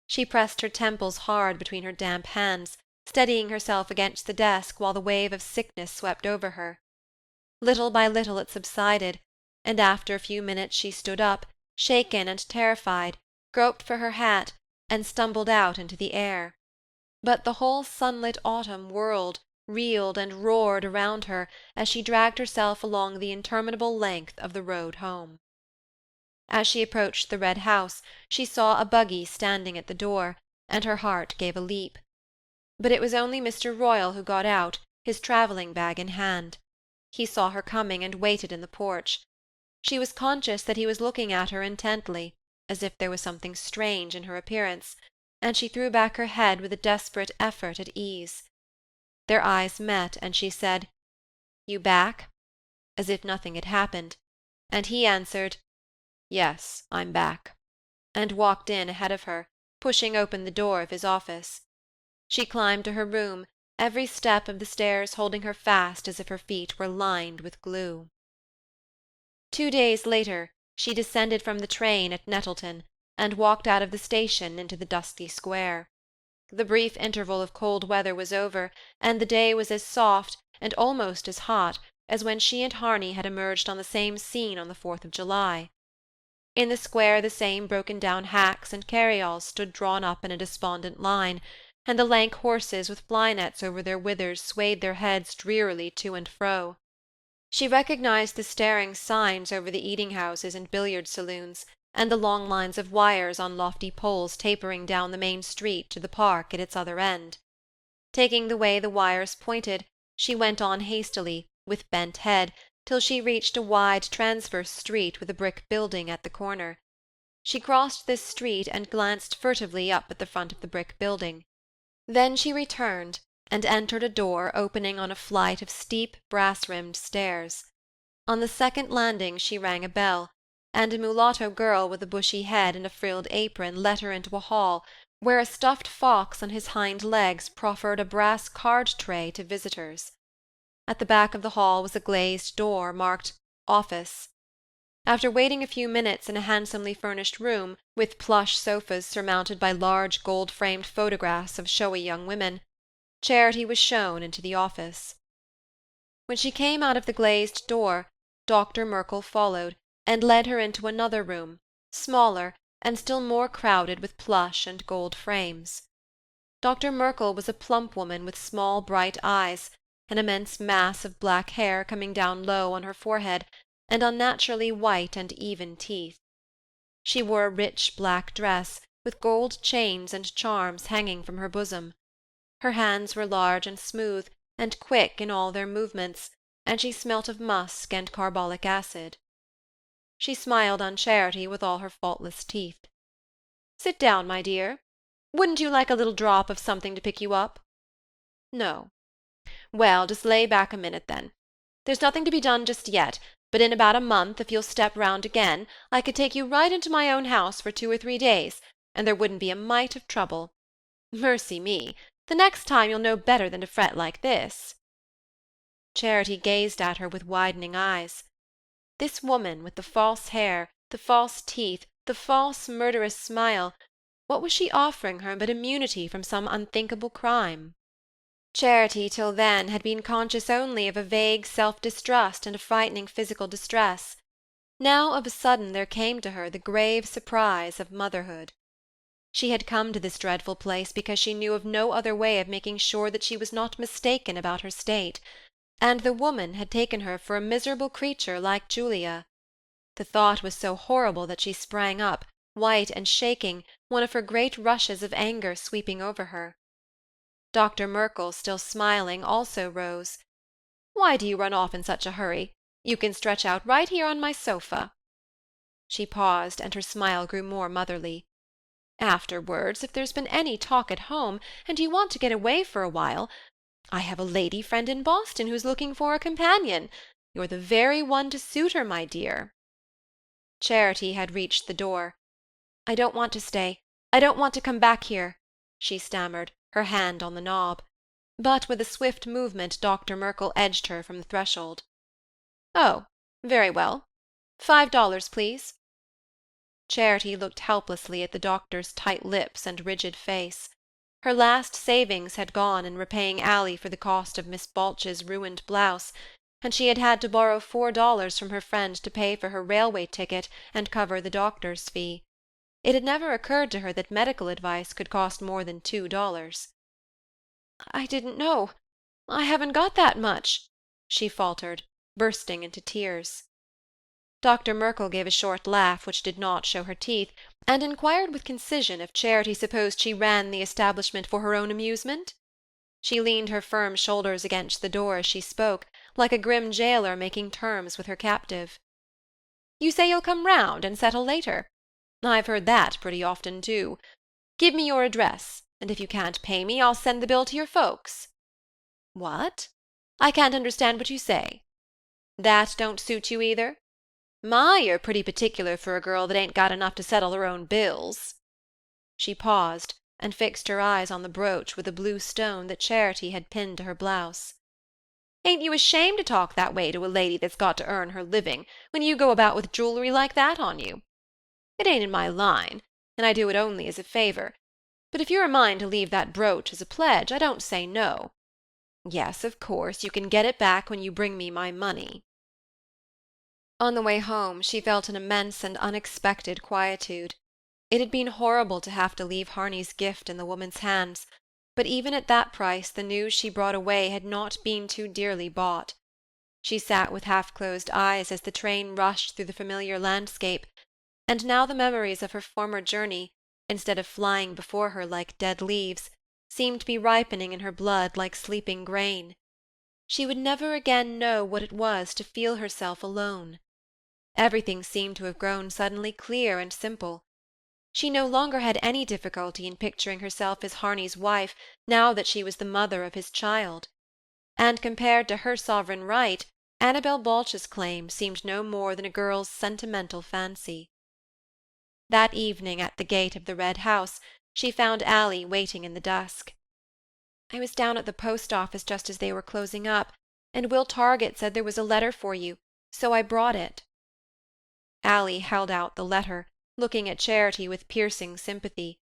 She pressed her temples hard between her damp hands, steadying herself against the desk while the wave of sickness swept over her. Little by little it subsided, and after a few minutes she stood up, shaken and terrified, groped for her hat, and stumbled out into the air. But the whole sunlit autumn whirled, reeled, and roared around her as she dragged herself along the interminable length of the road home. As she approached the red house, she saw a buggy standing at the door, and her heart gave a leap. But it was only Mr. Royall who got out, his travelling bag in hand. He saw her coming and waited in the porch. She was conscious that he was looking at her intently, as if there was something strange in her appearance, and she threw back her head with a desperate effort at ease. Their eyes met, and she said, "You back?" as if nothing had happened, and he answered, "Yes, I'm back," and walked in ahead of her, pushing open the door of his office. She climbed to her room, every step of the stairs holding her fast as if her feet were lined with glue. 2 days later, she descended from the train at Nettleton, and walked out of the station into the dusky square. The brief interval of cold weather was over, and the day was as soft, and almost as hot, as when she and Harney had emerged on the same scene on the 4th of July. In the square the same broken-down hacks and carryalls stood drawn up in a despondent line, and the lank horses with fly-nets over their withers swayed their heads drearily to and fro. She recognized the staring signs over the eating-houses and billiard-saloons, and the long lines of wires on lofty poles tapering down the main street to the park at its other end. Taking the way the wires pointed, she went on hastily, with bent head, till she reached a wide transverse street with a brick building at the corner. She crossed this street and glanced furtively up at the front of the brick building. Then she returned, and entered a door opening on a flight of steep, brass-rimmed stairs. On the second landing she rang a bell, and a mulatto girl with a bushy head and a frilled apron let her into a hall where a stuffed fox on his hind legs proffered a brass card-tray to visitors. At the back of the hall was a glazed door marked "Office." After waiting a few minutes in a handsomely furnished room, with plush sofas surmounted by large gold-framed photographs of showy young women, Charity was shown into the office. When she came out of the glazed door, Dr. Merkel followed, and led her into another room, smaller, and still more crowded with plush and gold frames. Dr. Merkel was a plump woman with small bright eyes, an immense mass of black hair coming down low on her forehead, and unnaturally white and even teeth. She wore a rich black dress, with gold chains and charms hanging from her bosom. Her hands were large and smooth, and quick in all their movements, and she smelt of musk and carbolic acid. She smiled on Charity with all her faultless teeth. "Sit down, my dear. Wouldn't you like a little drop of something to pick you up?" "No. Well, just lay back a minute, then. There's nothing to be done just yet, but in about a month, if you'll step round again, I could take you right into my own house for 2 or 3 days, and there wouldn't be a mite of trouble. Mercy me! The next time you'll know better than to fret like this." Charity gazed at her with widening eyes. This woman, with the false hair, the false teeth, the false murderous smile, What was she offering her but immunity from some unthinkable crime? Charity till then had been conscious only of a vague self-distrust and a frightening physical distress. Now of a sudden there came to her the grave surprise of motherhood. She had come to this dreadful place because she knew of no other way of making sure that she was not mistaken about her state, and the woman had taken her for a miserable creature like Julia. The thought was so horrible that she sprang up, white and shaking, one of her great rushes of anger sweeping over her. Dr. Merkel, still smiling, also rose. "Why do you run off in such a hurry? You can stretch out right here on my sofa." She paused, and her smile grew more motherly. "Afterwards, if there's been any talk at home, and you want to get away for a while, I have a lady friend in Boston who's looking for a companion. You're the very one to suit her, my dear." Charity had reached the door. "I don't want to stay. I don't want to come back here," she stammered, her hand on the knob. But with a swift movement Dr. Merkel edged her from the threshold. "Oh, very well. $5, please." Charity looked helplessly at the doctor's tight lips and rigid face. Her last savings had gone in repaying Ally for the cost of Miss Balch's ruined blouse, and she had had to borrow $4 from her friend to pay for her railway ticket and cover the doctor's fee. It had never occurred to her that medical advice could cost more than $2. "I didn't know. I haven't got that much," she faltered, bursting into tears. Dr. Merkel gave a short laugh which did not show her teeth, and inquired with concision if Charity supposed she ran the establishment for her own amusement. She leaned her firm shoulders against the door as she spoke, like a grim gaoler making terms with her captive. "You say you'll come round and settle later? I've heard that pretty often too. Give me your address, and if you can't pay me, I'll send the bill to your folks." "What? I can't understand what you say. That don't suit you either? My, you're pretty particular for a girl that ain't got enough to settle her own bills." She paused, and fixed her eyes on the brooch with a blue stone that Charity had pinned to her blouse. "Ain't you ashamed to talk that way to a lady that's got to earn her living, when you go about with jewellery like that on you? It ain't in my line, and I do it only as a favour, but if you're a mind to leave that brooch as a pledge, I don't say no. Yes, of course, you can get it back when you bring me my money." On the way home she felt an immense and unexpected quietude. It had been horrible to have to leave Harney's gift in the woman's hands, but even at that price the news she brought away had not been too dearly bought. She sat with half-closed eyes as the train rushed through the familiar landscape, and now the memories of her former journey, instead of flying before her like dead leaves, seemed to be ripening in her blood like sleeping grain. She would never again know what it was to feel herself alone. Everything seemed to have grown suddenly clear and simple. She no longer had any difficulty in picturing herself as Harney's wife now that she was the mother of his child. And compared to her sovereign right, Annabel Balch's claim seemed no more than a girl's sentimental fancy. That evening at the gate of the Red House she found Ally waiting in the dusk. "I was down at the post office just as they were closing up, and Will Target said there was a letter for you, so I brought it." Ally held out the letter, looking at Charity with piercing sympathy.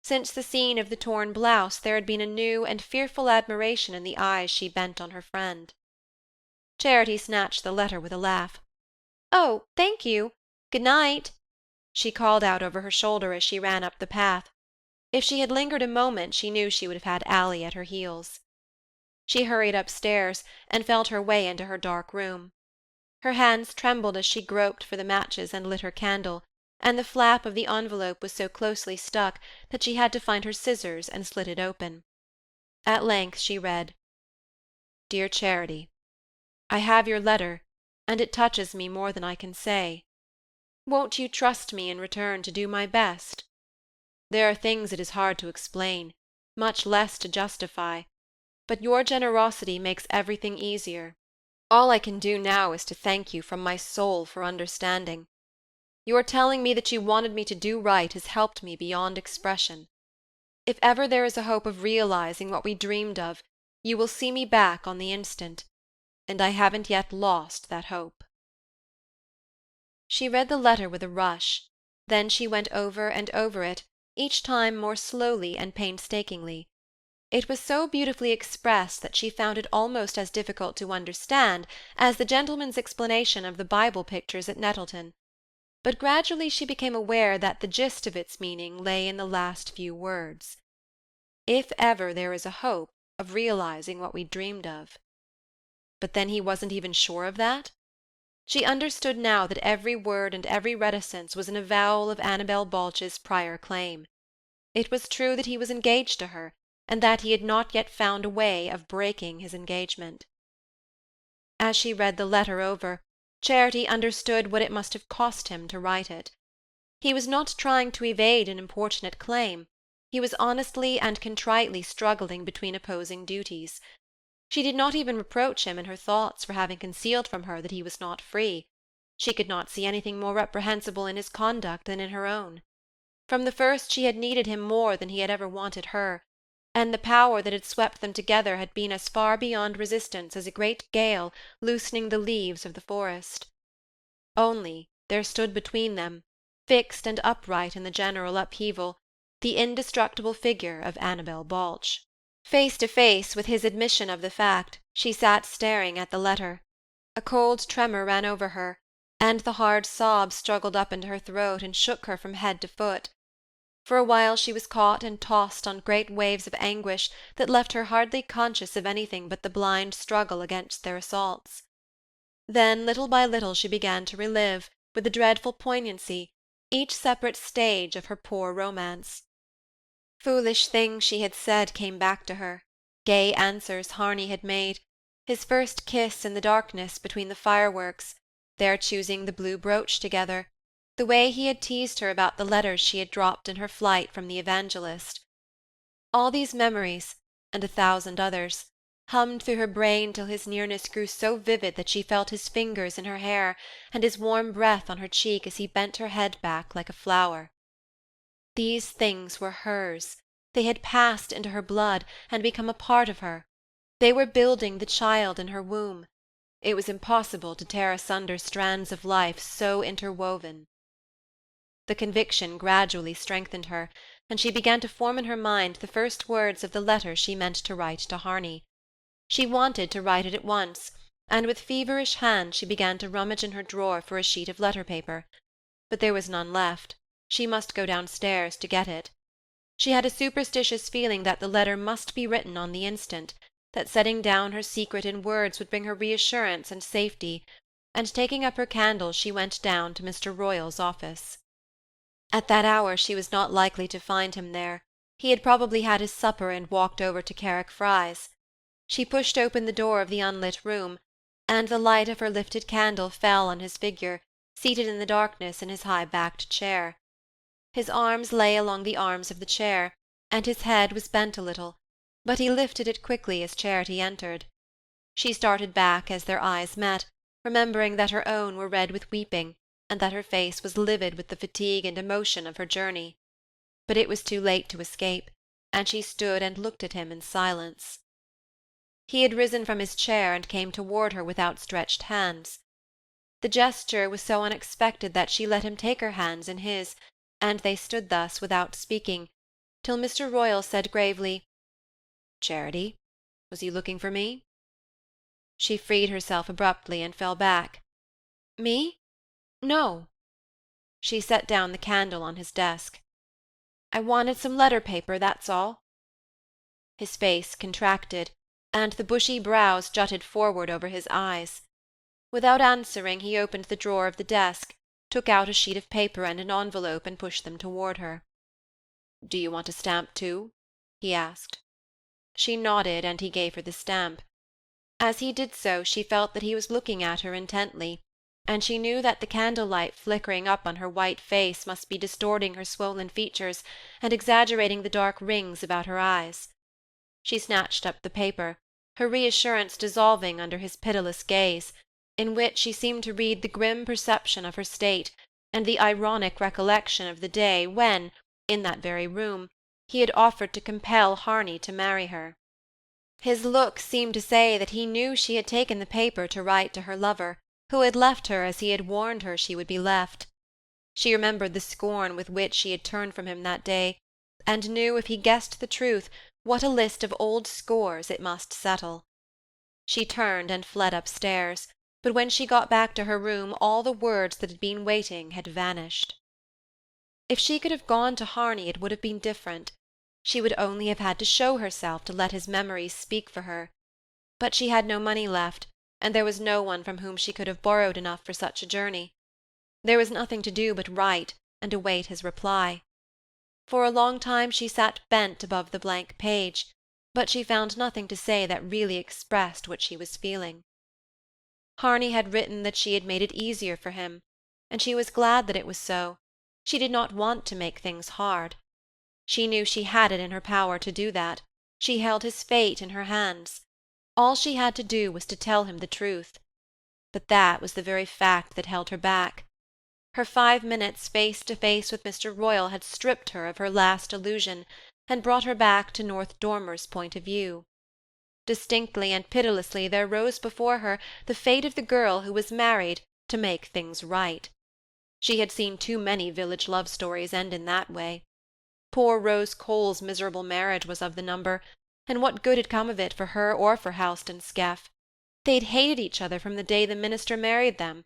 Since the scene of the torn blouse there had been a new and fearful admiration in the eyes she bent on her friend. Charity snatched the letter with a laugh. "Oh, thank you. Good night," she called out over her shoulder as she ran up the path. If she had lingered a moment she knew she would have had Ally at her heels. She hurried upstairs, and felt her way into her dark room. Her hands trembled as she groped for the matches and lit her candle, and the flap of the envelope was so closely stuck that she had to find her scissors and slit it open. At length she read, "Dear Charity, I have your letter, and it touches me more than I can say. Won't you trust me in return to do my best? There are things it is hard to explain, much less to justify, but your generosity makes everything easier. All I can do now is to thank you from my soul for understanding. Your telling me that you wanted me to do right has helped me beyond expression. If ever there is a hope of realizing what we dreamed of, you will see me back on the instant, and I haven't yet lost that hope." She read the letter with a rush, then she went over and over it, each time more slowly and painstakingly. It was so beautifully expressed that she found it almost as difficult to understand as the gentleman's explanation of the Bible pictures at Nettleton, but gradually she became aware that the gist of its meaning lay in the last few words. If ever there is a hope of realizing what we dreamed of. But then he wasn't even sure of that? She understood now that every word and every reticence was an avowal of Annabel Balch's prior claim. It was true that he was engaged to her, and that he had not yet found a way of breaking his engagement. As she read the letter over, Charity understood what it must have cost him to write it. He was not trying to evade an importunate claim, he was honestly and contritely struggling between opposing duties. She did not even reproach him in her thoughts for having concealed from her that he was not free. She could not see anything more reprehensible in his conduct than in her own. From the first she had needed him more than he had ever wanted her, and the power that had swept them together had been as far beyond resistance as a great gale loosening the leaves of the forest. Only there stood between them, fixed and upright in the general upheaval, the indestructible figure of Annabel Balch. Face to face with his admission of the fact, she sat staring at the letter. A cold tremor ran over her, and the hard sobs struggled up into her throat and shook her from head to foot. For a while she was caught and tossed on great waves of anguish that left her hardly conscious of anything but the blind struggle against their assaults. Then, little by little, she began to relive, with a dreadful poignancy, each separate stage of her poor romance. Foolish things she had said came back to her, gay answers Harney had made, his first kiss in the darkness between the fireworks, their choosing the blue brooch together, the way he had teased her about the letters she had dropped in her flight from the evangelist. All these memories, and 1,000 others, hummed through her brain till his nearness grew so vivid that she felt his fingers in her hair and his warm breath on her cheek as he bent her head back like a flower. These things were hers. They had passed into her blood and become a part of her. They were building the child in her womb. It was impossible to tear asunder strands of life so interwoven. The conviction gradually strengthened her, and she began to form in her mind the first words of the letter she meant to write to Harney. She wanted to write it at once, and with feverish hands she began to rummage in her drawer for a sheet of letter-paper. But there was none left. She must go downstairs to get it. She had a superstitious feeling that the letter must be written on the instant, that setting down her secret in words would bring her reassurance and safety, and taking up her candle she went down to Mr. Royall's office. At that hour she was not likely to find him there. He had probably had his supper and walked over to Carrickfries. She pushed open the door of the unlit room, and the light of her lifted candle fell on his figure, seated in the darkness in his high-backed chair. His arms lay along the arms of the chair, and his head was bent a little, but he lifted it quickly as Charity entered. She started back as their eyes met, remembering that her own were red with weeping, and that her face was livid with the fatigue and emotion of her journey. But it was too late to escape, and she stood and looked at him in silence. He had risen from his chair and came toward her with outstretched hands. The gesture was so unexpected that she let him take her hands in his, and they stood thus without speaking, till Mr. Royall said gravely, "Charity, was you looking for me?" She freed herself abruptly and fell back. "Me? No." She set down the candle on his desk. "I wanted some letter-paper, that's all." His face contracted, and the bushy brows jutted forward over his eyes. Without answering, he opened the drawer of the desk, took out a sheet of paper and an envelope and pushed them toward her. "Do you want a stamp too?" he asked. She nodded, and he gave her the stamp. As he did so, she felt that he was looking at her intently, and she knew that the candlelight flickering up on her white face must be distorting her swollen features and exaggerating the dark rings about her eyes. She snatched up the paper, her reassurance dissolving under his pitiless gaze, in which she seemed to read the grim perception of her state, and the ironic recollection of the day when, in that very room, he had offered to compel Harney to marry her. His look seemed to say that he knew she had taken the paper to write to her lover, who had left her as he had warned her she would be left. She remembered the scorn with which she had turned from him that day, and knew if he guessed the truth, what a list of old scores it must settle. She turned and fled upstairs, but when she got back to her room all the words that had been waiting had vanished. If she could have gone to Harney it would have been different. She would only have had to show herself to let his memories speak for her. But she had no money left, and there was no one from whom she could have borrowed enough for such a journey. There was nothing to do but write, and await his reply. For a long time she sat bent above the blank page, but she found nothing to say that really expressed what she was feeling. Harney had written that she had made it easier for him, and she was glad that it was so. She did not want to make things hard. She knew she had it in her power to do that. She held his fate in her hands. All she had to do was to tell him the truth. But that was the very fact that held her back. Her 5 minutes face to face with Mr. Royall had stripped her of her last illusion, and brought her back to North Dormer's point of view. Distinctly and pitilessly there rose before her the fate of the girl who was married to make things right. She had seen too many village love stories end in that way. Poor Rose Cole's miserable marriage was of the number, and what good had come of it for her or for Halston Skeff? They'd hated each other from the day the minister married them,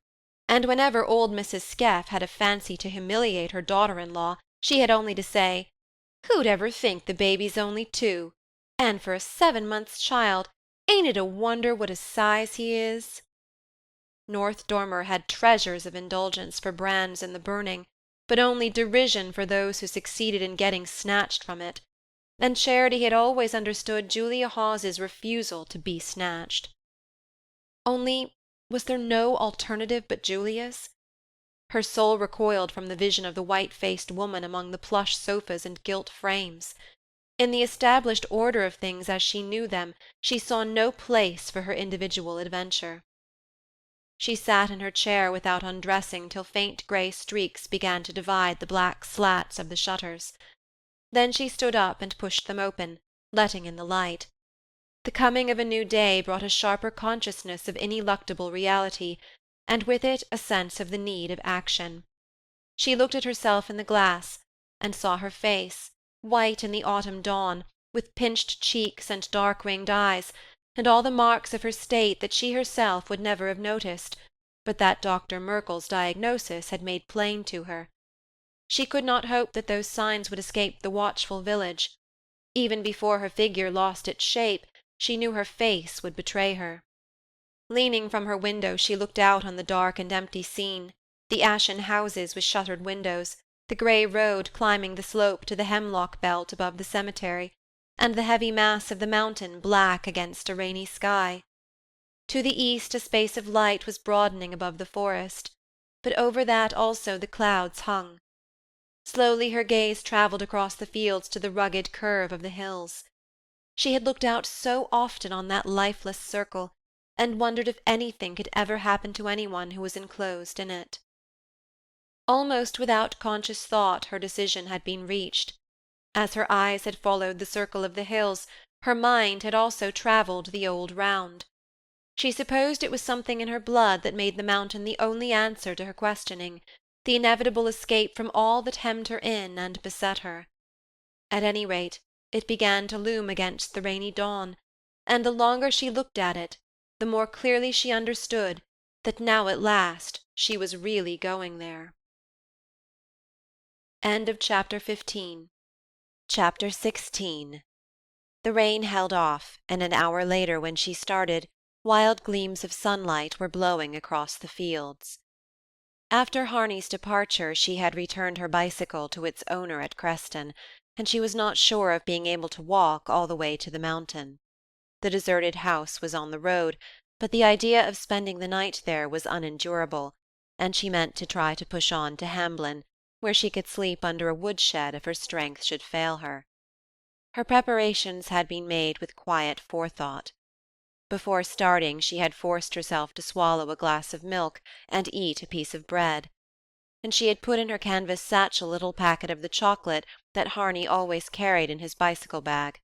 and whenever old Mrs. Skeff had a fancy to humiliate her daughter-in-law, she had only to say, "Who'd ever think the baby's only 2? And for a 7 months' child, ain't it a wonder what a size he is?" North Dormer had treasures of indulgence for brands in the burning, but only derision for those who succeeded in getting snatched from it, and Charity had always understood Julia Hawes's refusal to be snatched. Only, was there no alternative but Julia's? Her soul recoiled from the vision of the white-faced woman among the plush sofas and gilt frames. In the established order of things as she knew them, she saw no place for her individual adventure. She sat in her chair without undressing till faint grey streaks began to divide the black slats of the shutters. Then she stood up and pushed them open, letting in the light. The coming of a new day brought a sharper consciousness of ineluctable reality, and with it a sense of the need of action. She looked at herself in the glass, and saw her face, white in the autumn dawn, with pinched cheeks and dark-ringed eyes, and all the marks of her state that she herself would never have noticed, but that Dr. Merkel's diagnosis had made plain to her. She could not hope that those signs would escape the watchful village. Even before her figure lost its shape, she knew her face would betray her. Leaning from her window, she looked out on the dark and empty scene, the ashen houses with shuttered windows, the grey road climbing the slope to the hemlock belt above the cemetery, and the heavy mass of the mountain black against a rainy sky. To the east a space of light was broadening above the forest, but over that also the clouds hung. Slowly her gaze travelled across the fields to the rugged curve of the hills. She had looked out so often on that lifeless circle, and wondered if anything could ever happen to anyone who was enclosed in it. Almost without conscious thought her decision had been reached. As her eyes had followed the circle of the hills, her mind had also travelled the old round. She supposed it was something in her blood that made the mountain the only answer to her questioning, the inevitable escape from all that hemmed her in and beset her. At any rate, it began to loom against the rainy dawn, and the longer she looked at it, the more clearly she understood that now at last she was really going there. End of Chapter 15. Chapter 16. The rain held off, and an hour later, when she started, wild gleams of sunlight were blowing across the fields. After Harney's departure she had returned her bicycle to its owner at Creston, and she was not sure of being able to walk all the way to the mountain. The deserted house was on the road, but the idea of spending the night there was unendurable, and she meant to try to push on to Hamblin, where she could sleep under a woodshed if her strength should fail her. Her preparations had been made with quiet forethought. Before starting she had forced herself to swallow a glass of milk and eat a piece of bread, and she had put in her canvas satchel a little packet of the chocolate that Harney always carried in his bicycle bag.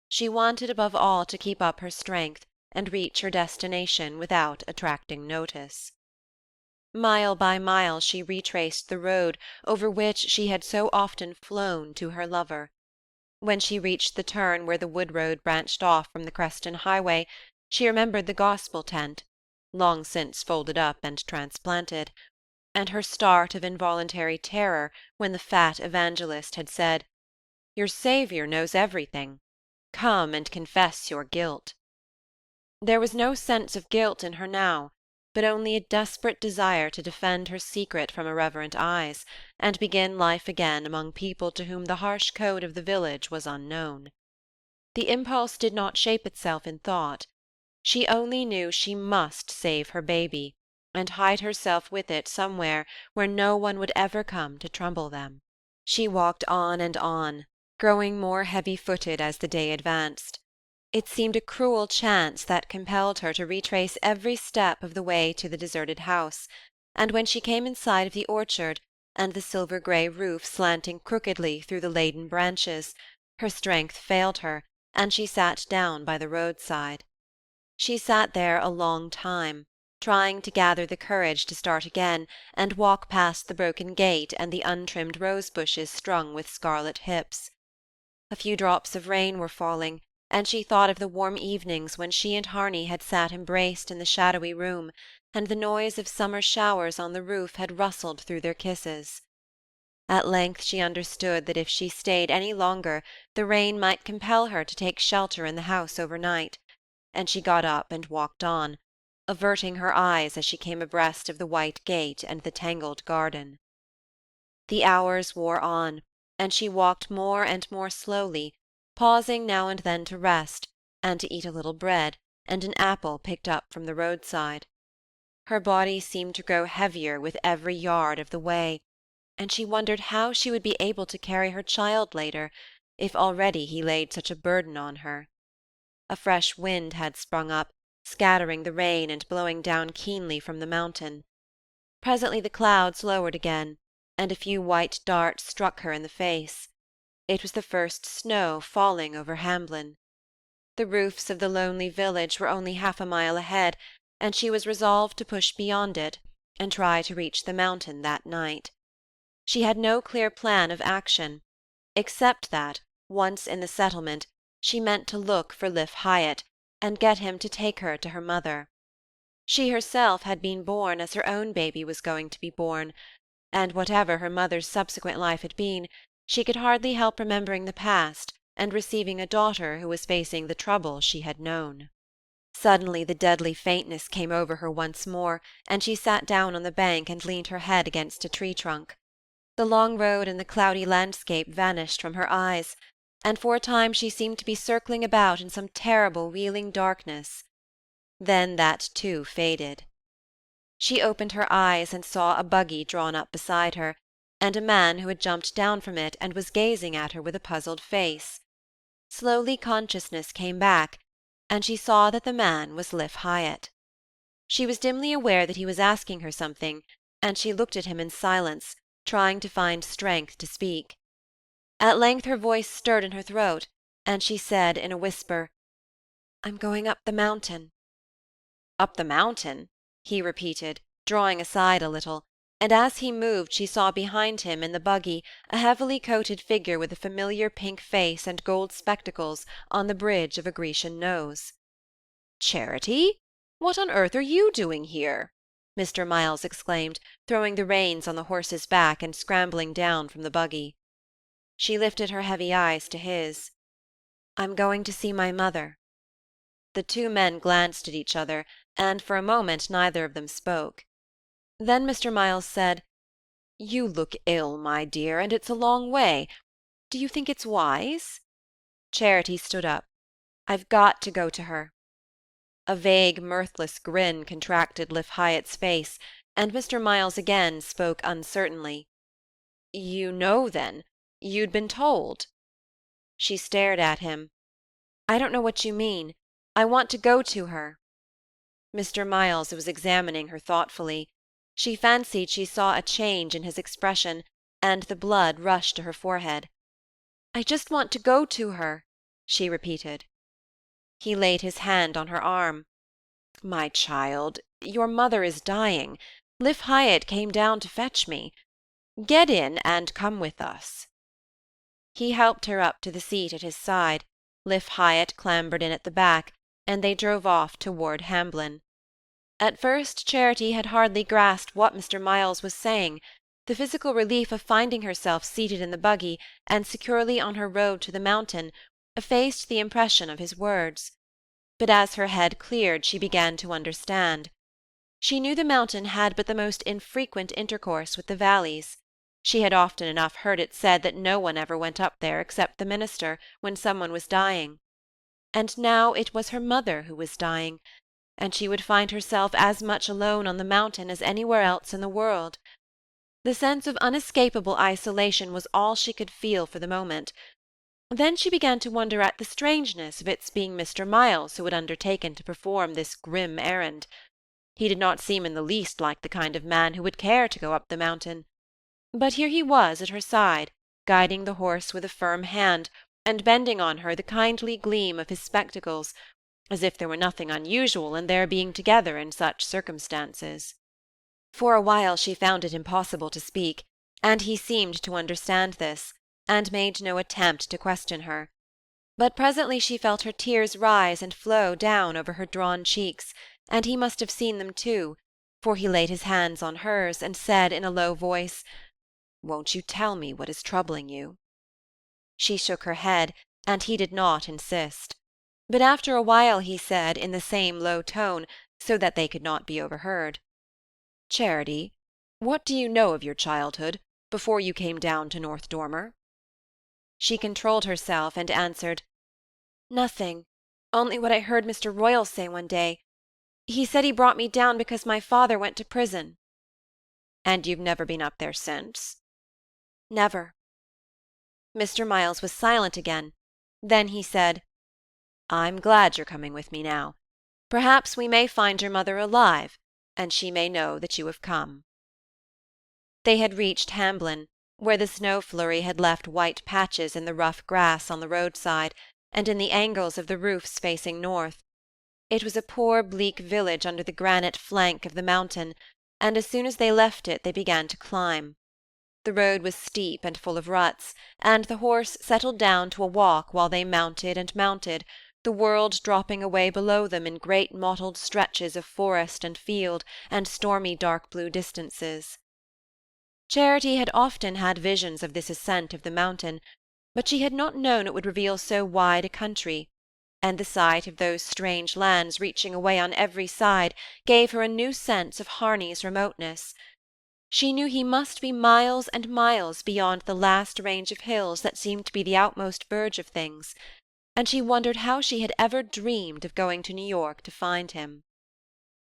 She wanted above all to keep up her strength and reach her destination without attracting notice. Mile by mile she retraced the road over which she had so often flown to her lover, When she reached the turn where the wood road branched off from the Creston highway, she remembered the gospel tent, long since folded up and transplanted, and her start of involuntary terror when the fat evangelist had said, "Your Saviour knows everything. Come and confess your guilt." There was no sense of guilt in her now, but only a desperate desire to defend her secret from irreverent eyes, and begin life again among people to whom the harsh code of the village was unknown. The impulse did not shape itself in thought. She only knew she must save her baby, and hide herself with it somewhere where no one would ever come to trouble them. She walked on, growing more heavy-footed as the day advanced. It seemed a cruel chance that compelled her to retrace every step of the way to the deserted house, and when she came in sight of the orchard, and the silver-grey roof slanting crookedly through the laden branches, her strength failed her, and she sat down by the roadside. She sat there a long time, trying to gather the courage to start again and walk past the broken gate and the untrimmed rose-bushes strung with scarlet hips. A few drops of rain were falling, and she thought of the warm evenings when she and Harney had sat embraced in the shadowy room, and the noise of summer showers on the roof had rustled through their kisses. At length she understood that if she stayed any longer the rain might compel her to take shelter in the house overnight, and she got up and walked on, averting her eyes as she came abreast of the white gate and the tangled garden. The hours wore on, and she walked more and more slowly, pausing now and then to rest, and to eat a little bread and an apple picked up from the roadside. Her body seemed to grow heavier with every yard of the way, and she wondered how she would be able to carry her child later, if already he laid such a burden on her. A fresh wind had sprung up, scattering the rain and blowing down keenly from the mountain. Presently the clouds lowered again, and a few white darts struck her in the face. It was the first snow falling over Hamblin. The roofs of the lonely village were only half a mile ahead, and she was resolved to push beyond it, and try to reach the mountain that night. She had no clear plan of action, except that, once in the settlement, she meant to look for Liff Hyatt, and get him to take her to her mother. She herself had been born as her own baby was going to be born, and whatever her mother's subsequent life had been, she could hardly help remembering the past and receiving a daughter who was facing the trouble she had known. Suddenly the deadly faintness came over her once more, and she sat down on the bank and leaned her head against a tree-trunk. The long road and the cloudy landscape vanished from her eyes, and for a time she seemed to be circling about in some terrible wheeling darkness. Then that too faded. She opened her eyes and saw a buggy drawn up beside her, and a man who had jumped down from it and was gazing at her with a puzzled face. Slowly consciousness came back, and she saw that the man was Liff Hyatt. She was dimly aware that he was asking her something, and she looked at him in silence, trying to find strength to speak. At length her voice stirred in her throat, and she said in a whisper, "I'm going up the mountain." "Up the mountain?" he repeated, drawing aside a little, and as he moved she saw behind him in the buggy a heavily coated figure with a familiar pink face and gold spectacles on the bridge of a Grecian nose. "Charity? What on earth are you doing here?" Mr. Miles exclaimed, throwing the reins on the horse's back and scrambling down from the buggy. She lifted her heavy eyes to his. "I'm going to see my mother." The two men glanced at each other, and for a moment neither of them spoke. Then Mr. Miles said, "You look ill, my dear, and it's a long way. Do you think it's wise?" Charity stood up. "I've got to go to her." A vague, mirthless grin contracted Liff Hyatt's face, and Mr. Miles again spoke uncertainly. "You know, then? You'd been told?" She stared at him. "I don't know what you mean. I want to go to her." Mr. Miles was examining her thoughtfully. She fancied she saw a change in his expression, and the blood rushed to her forehead. "I just want to go to her," she repeated. He laid his hand on her arm. "My child, your mother is dying. Liff Hyatt came down to fetch me. Get in and come with us." He helped her up to the seat at his side, Liff Hyatt clambered in at the back, and they drove off toward Hamblin. At first Charity had hardly grasped what Mr. Miles was saying. The physical relief of finding herself seated in the buggy and securely on her road to the mountain effaced the impression of his words. But as her head cleared she began to understand. She knew the mountain had but the most infrequent intercourse with the valleys. She had often enough heard it said that no one ever went up there except the minister, when someone was dying. And now it was her mother who was dying, and she would find herself as much alone on the mountain as anywhere else in the world. The sense of unescapable isolation was all she could feel for the moment. Then she began to wonder at the strangeness of its being Mr. Miles who had undertaken to perform this grim errand. He did not seem in the least like the kind of man who would care to go up the mountain. But here he was at her side, guiding the horse with a firm hand, and bending on her the kindly gleam of his spectacles, as if there were nothing unusual in their being together in such circumstances. For a while she found it impossible to speak, and he seemed to understand this, and made no attempt to question her. But presently she felt her tears rise and flow down over her drawn cheeks, and he must have seen them too, for he laid his hands on hers and said in a low voice, "Won't you tell me what is troubling you?" She shook her head, and he did not insist. But after a while he said, in the same low tone, so that they could not be overheard, "Charity, what do you know of your childhood, before you came down to North Dormer?" She controlled herself and answered, "Nothing, only what I heard Mr. Royall say one day. He said he brought me down because my father went to prison." "And you've never been up there since?" "Never." Mr. Miles was silent again. Then he said, "I'm glad you're coming with me now. Perhaps we may find your mother alive, and she may know that you have come." They had reached Hamblin, where the snow-flurry had left white patches in the rough grass on the roadside, and in the angles of the roofs facing north. It was a poor bleak village under the granite flank of the mountain, and as soon as they left it they began to climb. The road was steep and full of ruts, and the horse settled down to a walk while they mounted and mounted, the world dropping away below them in great mottled stretches of forest and field and stormy dark blue distances. Charity had often had visions of this ascent of the mountain, but she had not known it would reveal so wide a country, and the sight of those strange lands reaching away on every side gave her a new sense of Harney's remoteness. She knew he must be miles and miles beyond the last range of hills that seemed to be the outmost verge of things, and she wondered how she had ever dreamed of going to New York to find him.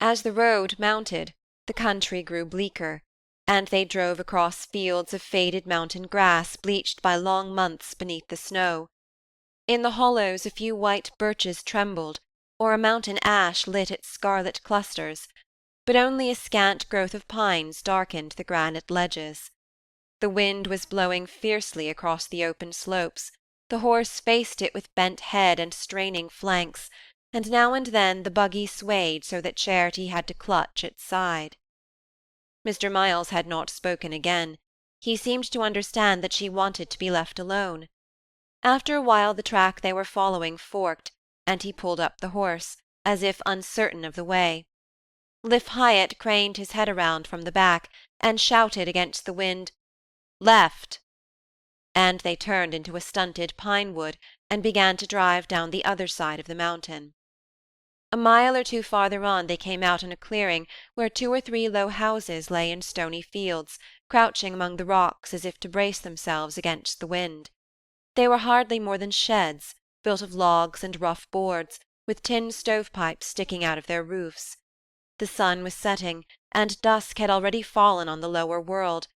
As the road mounted, the country grew bleaker, and they drove across fields of faded mountain grass bleached by long months beneath the snow. In the hollows a few white birches trembled, or a mountain ash lit its scarlet clusters, but only a scant growth of pines darkened the granite ledges. The wind was blowing fiercely across the open slopes, the horse faced it with bent head and straining flanks, and now and then the buggy swayed so that Charity had to clutch its side. Mr. Miles had not spoken again. He seemed to understand that she wanted to be left alone. After a while the track they were following forked, and he pulled up the horse, as if uncertain of the way. Liff Hyatt craned his head around from the back, and shouted against the wind, "Left!" and they turned into a stunted pine-wood, and began to drive down the other side of the mountain. A mile or two farther on they came out in a clearing where 2 or 3 low houses lay in stony fields, crouching among the rocks as if to brace themselves against the wind. They were hardly more than sheds, built of logs and rough boards, with tin stovepipes sticking out of their roofs. The sun was setting, and dusk had already fallen on the lower world,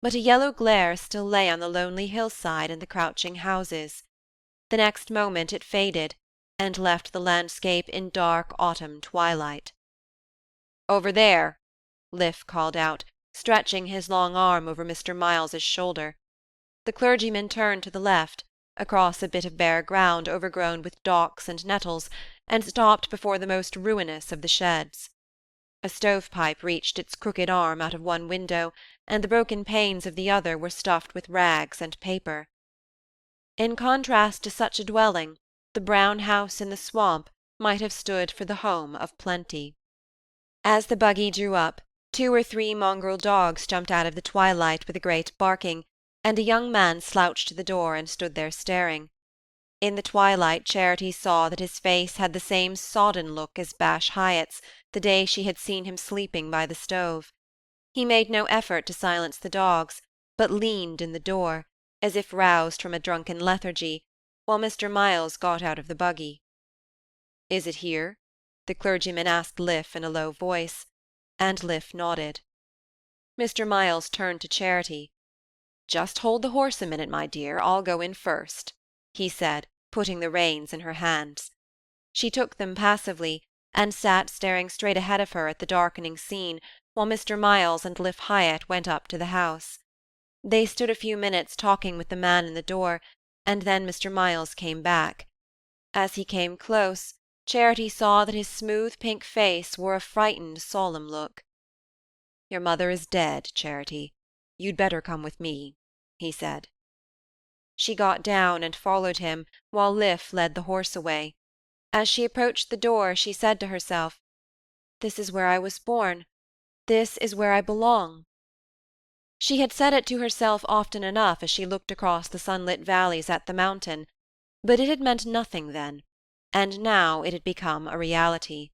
but a yellow glare still lay on the lonely hillside and the crouching houses. The next moment it faded, and left the landscape in dark autumn twilight. "Over there," Liff called out, stretching his long arm over Mr. Miles's shoulder. The clergyman turned to the left, across a bit of bare ground overgrown with docks and nettles, and stopped before the most ruinous of the sheds. A stovepipe reached its crooked arm out of one window, and the broken panes of the other were stuffed with rags and paper. In contrast to such a dwelling, the brown house in the swamp might have stood for the home of plenty. As the buggy drew up, 2 or 3 mongrel dogs jumped out of the twilight with a great barking, and a young man slouched to the door and stood there staring. In the twilight Charity saw that his face had the same sodden look as Bash Hyatt's, the day she had seen him sleeping by the stove. He made no effort to silence the dogs, but leaned in the door, as if roused from a drunken lethargy, while Mr. Miles got out of the buggy. "Is it here?" the clergyman asked Liff in a low voice, and Liff nodded. Mr. Miles turned to Charity. "Just hold the horse a minute, my dear, I'll go in first," he said, putting the reins in her hands. She took them passively, and sat staring straight ahead of her at the darkening scene, while Mr. Miles and Liff Hyatt went up to the house. They stood a few minutes talking with the man in the door, and then Mr. Miles came back. As he came close, Charity saw that his smooth pink face wore a frightened, solemn look. "Your mother is dead, Charity. You'd better come with me," he said. She got down and followed him, while Liff led the horse away. As she approached the door, she said to herself, "This is where I was born. This is where I belong." She had said it to herself often enough as she looked across the sunlit valleys at the mountain, but it had meant nothing then, and now it had become a reality.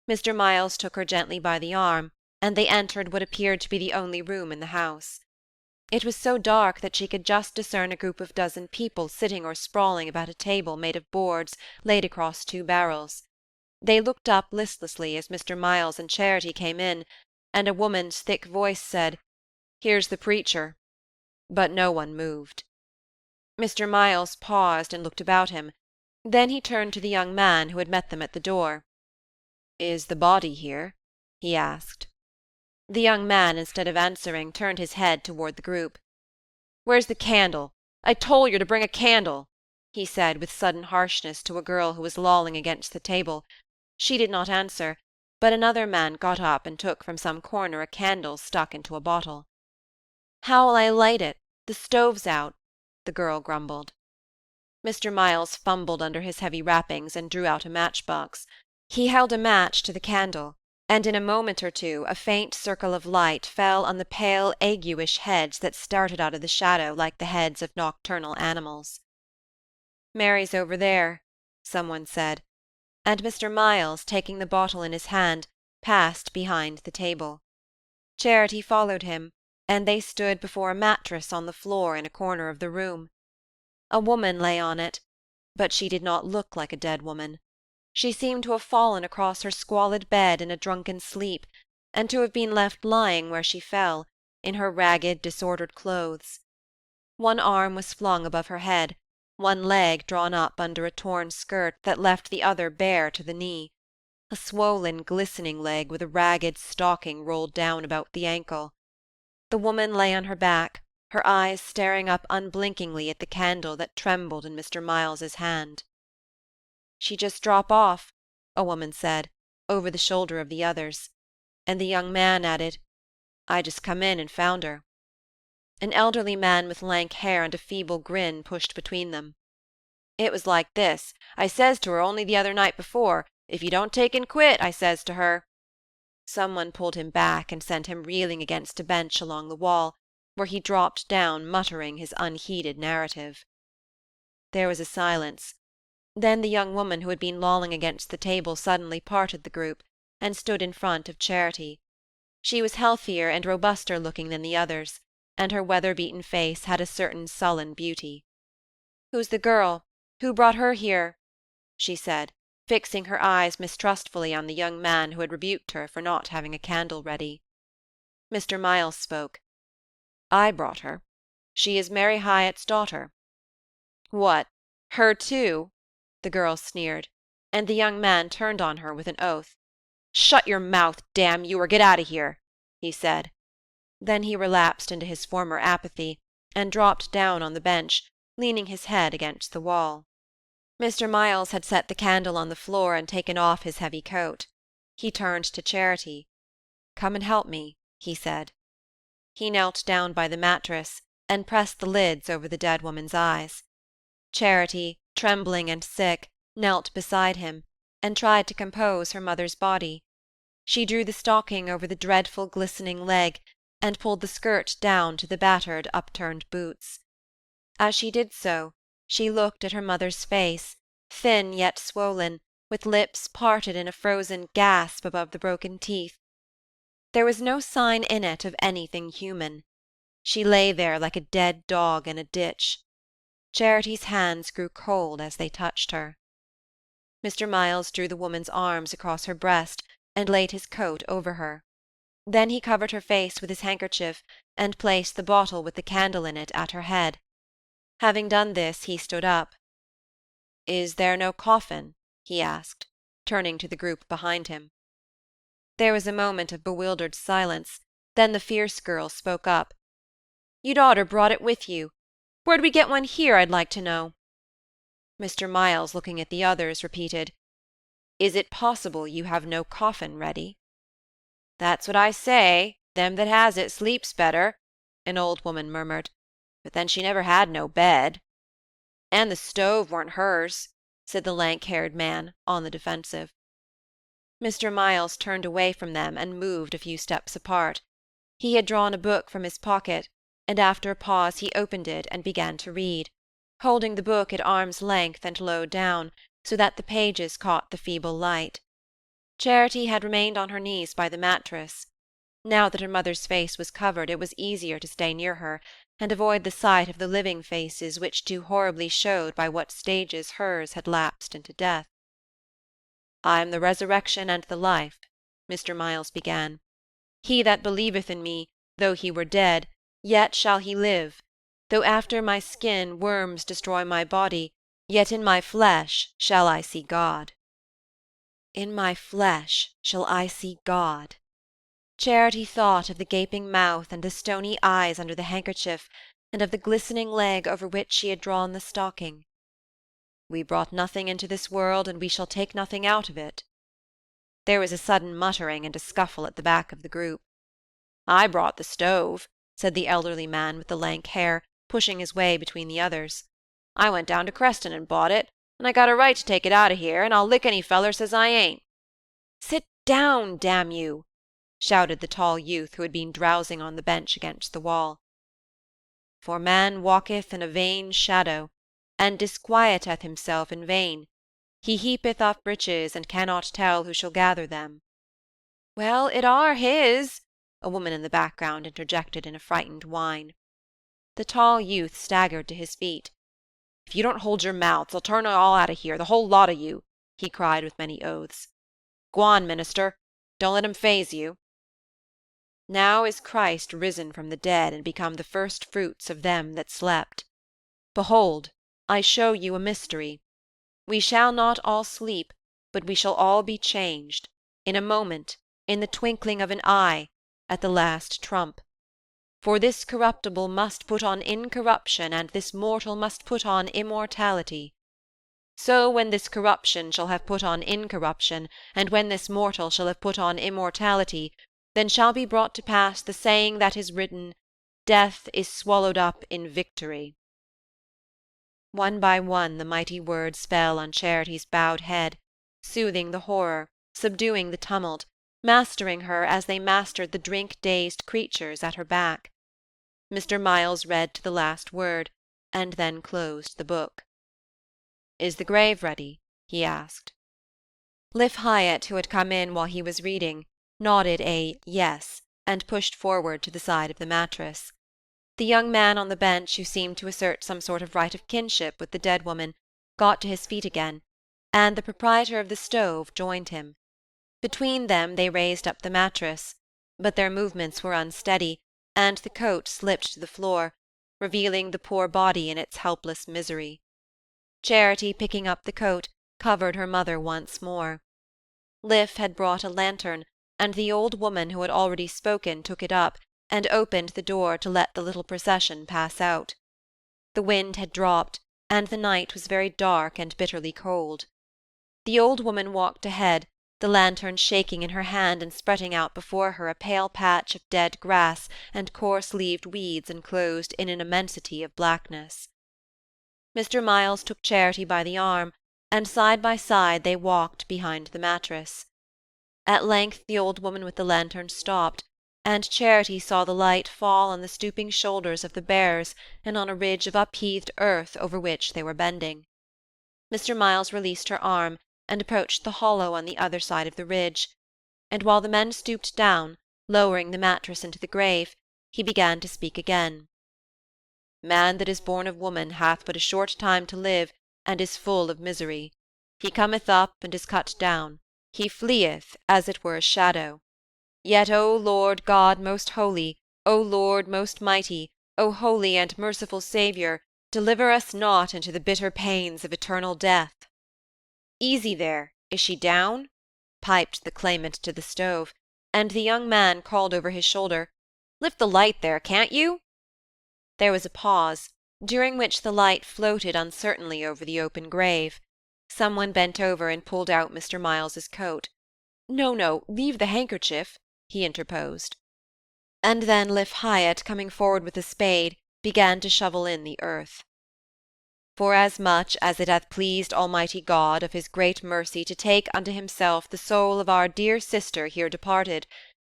Mr. Miles took her gently by the arm, and they entered what appeared to be the only room in the house. It was so dark that she could just discern a group of dozen people sitting or sprawling about a table made of boards laid across 2 barrels. They looked up listlessly as Mr. Miles and Charity came in, and a woman's thick voice said, "Here's the preacher," but no one moved. Mr. Miles paused and looked about him. Then he turned to the young man who had met them at the door. "Is the body here?" he asked. The young man, instead of answering, turned his head toward the group. "Where's the candle? I told yer to bring a candle," he said with sudden harshness to a girl who was lolling against the table. She did not answer, but another man got up and took from some corner a candle stuck into a bottle. "How'll I light it? The stove's out," the girl grumbled. Mr. Miles fumbled under his heavy wrappings and drew out a matchbox. He held a match to the candle, and in a moment or 2 a faint circle of light fell on the pale, aguish heads that started out of the shadow like the heads of nocturnal animals. "Mary's over there," someone said, and Mr. Miles, taking the bottle in his hand, passed behind the table. Charity followed him, and they stood before a mattress on the floor in a corner of the room. A woman lay on it, but she did not look like a dead woman. She seemed to have fallen across her squalid bed in a drunken sleep, and to have been left lying where she fell, in her ragged, disordered clothes. One arm was flung above her head, one leg drawn up under a torn skirt that left the other bare to the knee, a swollen, glistening leg with a ragged stocking rolled down about the ankle. The woman lay on her back, her eyes staring up unblinkingly at the candle that trembled in Mr. Miles's hand. "She just drop off," a woman said, over the shoulder of the others, and the young man added, "I just come in and found her." An elderly man with lank hair and a feeble grin pushed between them. "It was like this. I says to her only the other night before, 'If you don't take and quit,' I says to her." Someone pulled him back and sent him reeling against a bench along the wall, where he dropped down muttering his unheeded narrative. There was a silence. Then the young woman who had been lolling against the table suddenly parted the group, and stood in front of Charity. She was healthier and robuster looking than the others, and her weather-beaten face had a certain sullen beauty. "Who's the girl? Who brought her here?" she said, fixing her eyes mistrustfully on the young man who had rebuked her for not having a candle ready. Mr. Miles spoke. "I brought her. She is Mary Hyatt's daughter." "What, her too?" the girl sneered, and the young man turned on her with an oath. "Shut your mouth, damn you, or get out of here," he said. Then he relapsed into his former apathy, and dropped down on the bench, leaning his head against the wall. Mr. Miles had set the candle on the floor and taken off his heavy coat. He turned to Charity. "Come and help me," he said. He knelt down by the mattress, and pressed the lids over the dead woman's eyes. Charity, trembling and sick, knelt beside him, and tried to compose her mother's body. She drew the stocking over the dreadful glistening leg, and pulled the skirt down to the battered, upturned boots. As she did so, she looked at her mother's face, thin yet swollen, with lips parted in a frozen gasp above the broken teeth. There was no sign in it of anything human. She lay there like a dead dog in a ditch. Charity's hands grew cold as they touched her. Mr. Miles drew the woman's arms across her breast and laid his coat over her. Then he covered her face with his handkerchief and placed the bottle with the candle in it at her head. Having done this, he stood up. "Is there no coffin?" he asked, turning to the group behind him. There was a moment of bewildered silence, then the fierce girl spoke up. "You'd oughter brought it with you. Where'd we get one here, I'd like to know?" Mr. Miles, looking at the others, repeated, "Is it possible you have no coffin ready?" "That's what I say, them that has it sleeps better," an old woman murmured. "But then she never had no bed." "And the stove weren't hers," said the lank-haired man, on the defensive. Mr. Miles turned away from them and moved a few steps apart. He had drawn a book from his pocket, and after a pause he opened it and began to read, holding the book at arm's length and low down, so that the pages caught the feeble light. Charity had remained on her knees by the mattress. Now that her mother's face was covered, it was easier to stay near her, and avoid the sight of the living faces which too horribly showed by what stages hers had lapsed into death. "I am the resurrection and the life," Mr. Miles began. "He that believeth in me, though he were dead, yet shall he live. Though after my skin worms destroy my body, yet in my flesh shall I see God." In my flesh shall I see God. Charity thought of the gaping mouth and the stony eyes under the handkerchief, and of the glistening leg over which she had drawn the stocking. "We brought nothing into this world, and we shall take nothing out of it." There was a sudden muttering and a scuffle at the back of the group. "I brought the stove," said the elderly man with the lank hair, pushing his way between the others. "I went down to Creston and bought it, and I got a right to take it out of here, and I'll lick any feller says I ain't." "Sit down, damn you!" shouted the tall youth who had been drowsing on the bench against the wall. "For man walketh in a vain shadow, and disquieteth himself in vain. He heapeth up riches, and cannot tell who shall gather them." "Well, it are his," a woman in the background interjected in a frightened whine. The tall youth staggered to his feet. "If you don't hold your mouths, I'll turn you all out of here, the whole lot of you," he cried with many oaths. "G'wan, minister. Don't let him faze you." "Now is Christ risen from the dead, and become the first fruits of them that slept. Behold, I show you a mystery. We shall not all sleep, but we shall all be changed, in a moment, in the twinkling of an eye, at the last trump. For this corruptible must put on incorruption, and this mortal must put on immortality. So when this corruption shall have put on incorruption, and when this mortal shall have put on immortality, then shall be brought to pass the saying that is written, Death is swallowed up in victory." One by one the mighty words fell on Charity's bowed head, soothing the horror, subduing the tumult, mastering her as they mastered the drink-dazed creatures at her back. Mr. Miles read to the last word, and then closed the book. "Is the grave ready?" he asked. Liff Hyatt, who had come in while he was reading, nodded a "yes," and pushed forward to the side of the mattress. The young man on the bench, who seemed to assert some sort of right of kinship with the dead woman, got to his feet again, and the proprietor of the stove joined him. Between them they raised up the mattress, but their movements were unsteady, and the coat slipped to the floor, revealing the poor body in its helpless misery. Charity, picking up the coat, covered her mother once more. Liff had brought a lantern, and the old woman who had already spoken took it up, and opened the door to let the little procession pass out. The wind had dropped, and the night was very dark and bitterly cold. The old woman walked ahead, the lantern shaking in her hand and spreading out before her a pale patch of dead grass and coarse-leaved weeds enclosed in an immensity of blackness. Mr. Miles took Charity by the arm, and side by side they walked behind the mattress. At length the old woman with the lantern stopped, and Charity saw the light fall on the stooping shoulders of the bearers and on a ridge of upheaved earth over which they were bending. Mr. Miles released her arm and approached the hollow on the other side of the ridge, and while the men stooped down, lowering the mattress into the grave, he began to speak again. Man that is born of woman hath but a short time to live, and is full of misery. He cometh up and is cut down. He fleeth as it were a shadow. Yet, O Lord God most holy, O Lord most mighty, O holy and merciful Saviour, deliver us not into the bitter pains of eternal death. Easy there, is she down? Piped the claimant to the stove, and the young man called over his shoulder, Lift the light there, can't you? There was a pause, during which the light floated uncertainly over the open grave. Someone bent over and pulled out Mr. Miles's coat. No, leave the handkerchief, he interposed. And then Liff Hyatt, coming forward with a spade, began to shovel in the earth. Forasmuch as it hath pleased Almighty God of his great mercy to take unto himself the soul of our dear sister here departed,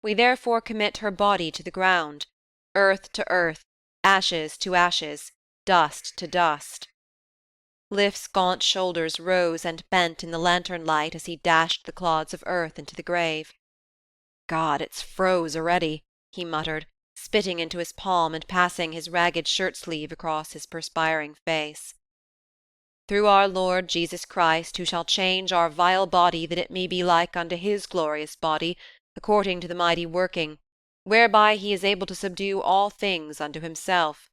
we therefore commit her body to the ground, earth to earth, ashes to ashes, dust to dust. Liff's gaunt shoulders rose and bent in the lantern light as he dashed the clods of earth into the grave. God, it's froze already, he muttered, spitting into his palm and passing his ragged shirt-sleeve across his perspiring face. Through our Lord Jesus Christ, who shall change our vile body that it may be like unto his glorious body, according to the mighty working, whereby he is able to subdue all things unto himself.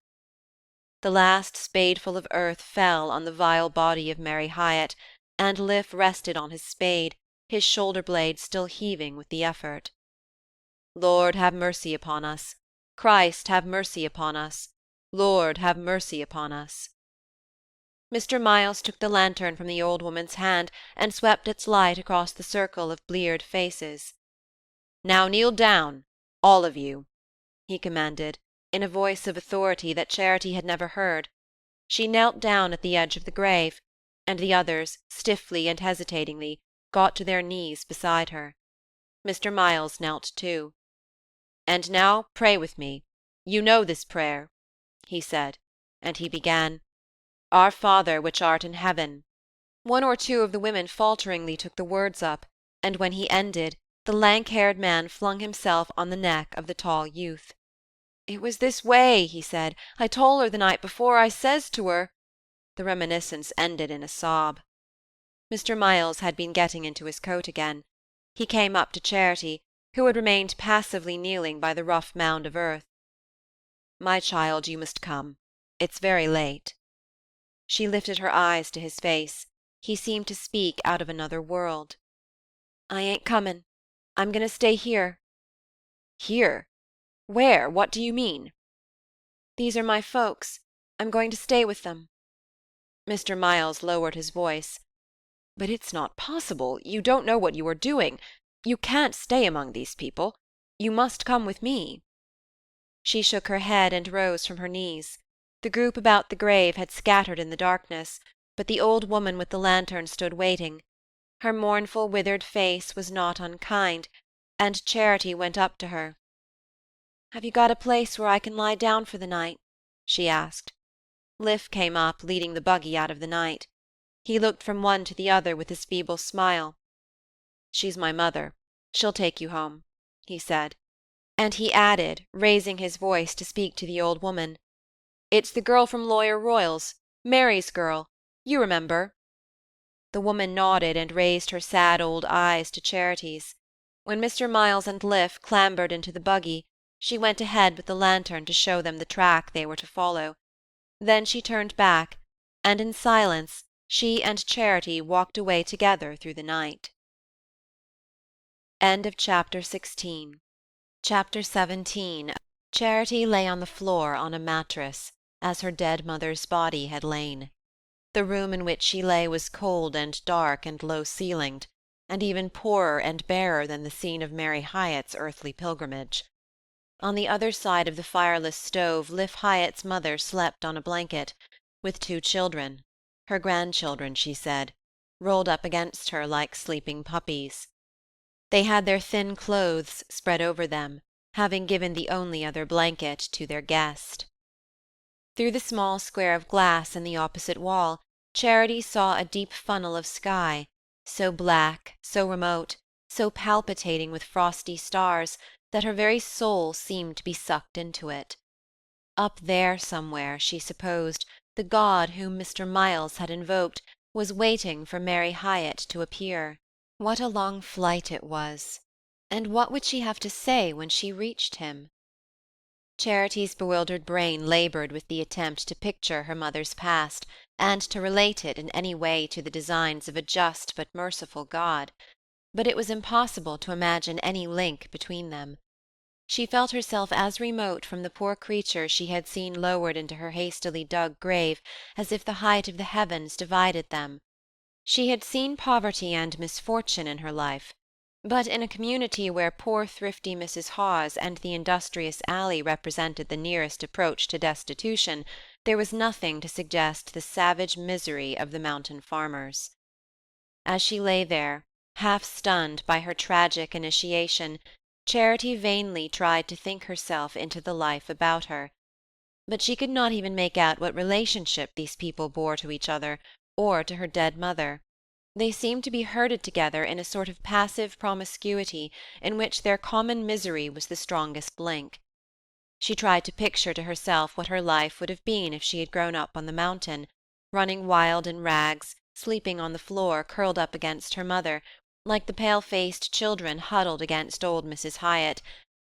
The last spadeful of earth fell on the vile body of Mary Hyatt, and Liff rested on his spade, his shoulder-blade still heaving with the effort. Lord, have mercy upon us. Christ, have mercy upon us. Lord, have mercy upon us. Mr. Miles took the lantern from the old woman's hand and swept its light across the circle of bleared faces. Now kneel down, all of you, he commanded, in a voice of authority that Charity had never heard. She knelt down at the edge of the grave, and the others, stiffly and hesitatingly, got to their knees beside her. Mr. Miles knelt too. And now pray with me. You know this prayer, he said, and he began, Our Father which art in heaven. One or two of the women falteringly took the words up, and when he ended, the lank-haired man flung himself on the neck of the tall youth. It was this way, he said. I told her the night before. I says to her. The reminiscence ended in a sob. Mr. Miles had been getting into his coat again. He came up to Charity, who had remained passively kneeling by the rough mound of earth. My child, you must come. It's very late. She lifted her eyes to his face. He seemed to speak out of another world. I ain't comin'. I'm going to stay here. Here? Where? What do you mean? These are my folks. I'm going to stay with them. Mr. Miles lowered his voice. But it's not possible. You don't know what you are doing. You can't stay among these people. You must come with me. She shook her head and rose from her knees. The group about the grave had scattered in the darkness, but the old woman with the lantern stood waiting. Her mournful, withered face was not unkind, and Charity went up to her. Have you got a place where I can lie down for the night? She asked. Liff came up, leading the buggy out of the night. He looked from one to the other with his feeble smile. She's my mother. She'll take you home, he said. And he added, raising his voice to speak to the old woman, It's the girl from Lawyer Royall's, Mary's girl. You remember. The woman nodded and raised her sad old eyes to Charity's. When Mr. Miles and Liff clambered into the buggy, she went ahead with the lantern to show them the track they were to follow. Then she turned back, and in silence she and Charity walked away together through the night. End of chapter 16. Chapter 17. Charity lay on the floor on a mattress, as her dead mother's body had lain. The room in which she lay was cold and dark and low-ceilinged, and even poorer and barer than the scene of Mary Hyatt's earthly pilgrimage. On the other side of the fireless stove Liff Hyatt's mother slept on a blanket, with 2 children, her grandchildren, she said, rolled up against her like sleeping puppies. They had their thin clothes spread over them, having given the only other blanket to their guest. Through the small square of glass in the opposite wall, Charity saw a deep funnel of sky, so black, so remote, so palpitating with frosty stars, that her very soul seemed to be sucked into it. Up there somewhere, she supposed, the God whom Mr. Miles had invoked was waiting for Mary Hyatt to appear. What a long flight it was, and what would she have to say when she reached him? Charity's bewildered brain laboured with the attempt to picture her mother's past, and to relate it in any way to the designs of a just but merciful God, but it was impossible to imagine any link between them. She felt herself as remote from the poor creature she had seen lowered into her hastily dug grave as if the height of the heavens divided them. She had seen poverty and misfortune in her life, but in a community where poor thrifty Mrs. Hawes and the industrious alley represented the nearest approach to destitution, there was nothing to suggest the savage misery of the mountain farmers. As she lay there, half stunned by her tragic initiation, Charity vainly tried to think herself into the life about her, but she could not even make out what relationship these people bore to each other, or to her dead mother. They seemed to be herded together in a sort of passive promiscuity in which their common misery was the strongest link. She tried to picture to herself what her life would have been if she had grown up on the mountain, running wild in rags, sleeping on the floor curled up against her mother, like the pale-faced children huddled against old Mrs. Hyatt,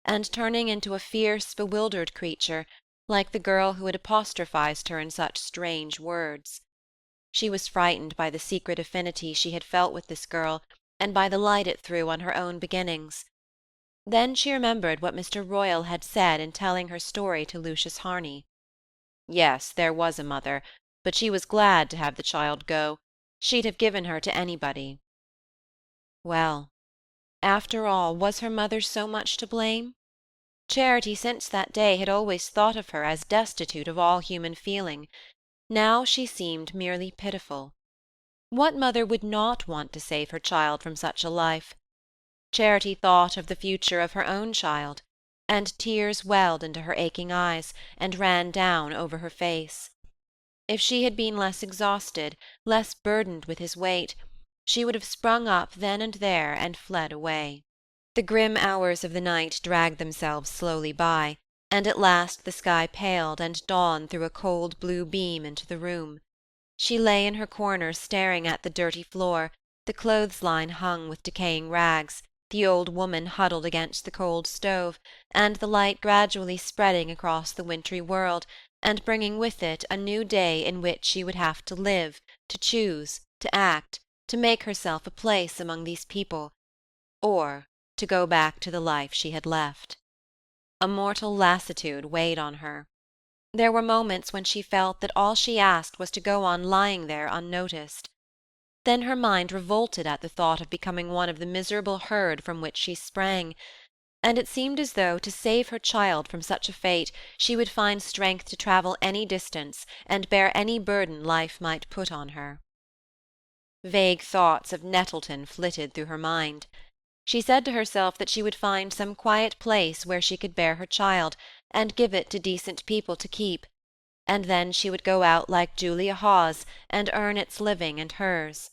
and turning into a fierce, bewildered creature, like the girl who had apostrophized her in such strange words. She was frightened by the secret affinity she had felt with this girl, and by the light it threw on her own beginnings. Then she remembered what Mr. Royall had said in telling her story to Lucius Harney. Yes, there was a mother, but she was glad to have the child go. She'd have given her to anybody. Well, after all, was her mother so much to blame? Charity since that day had always thought of her as destitute of all human feeling. Now she seemed merely pitiful. What mother would not want to save her child from such a life? Charity thought of the future of her own child, and tears welled into her aching eyes, and ran down over her face. If she had been less exhausted, less burdened with his weight, she would have sprung up then and there and fled away. The grim hours of the night dragged themselves slowly by, and at last the sky paled, and dawn threw a cold blue beam into the room. She lay in her corner staring at the dirty floor, the clothes-line hung with decaying rags, the old woman huddled against the cold stove, and the light gradually spreading across the wintry world, and bringing with it a new day in which she would have to live, to choose, to act, to make herself a place among these people, or to go back to the life she had left. A mortal lassitude weighed on her. There were moments when she felt that all she asked was to go on lying there unnoticed. Then her mind revolted at the thought of becoming one of the miserable herd from which she sprang, and it seemed as though to save her child from such a fate she would find strength to travel any distance and bear any burden life might put on her. Vague thoughts of Nettleton flitted through her mind. She said to herself that she would find some quiet place where she could bear her child, and give it to decent people to keep, and then she would go out like Julia Hawes and earn its living and hers.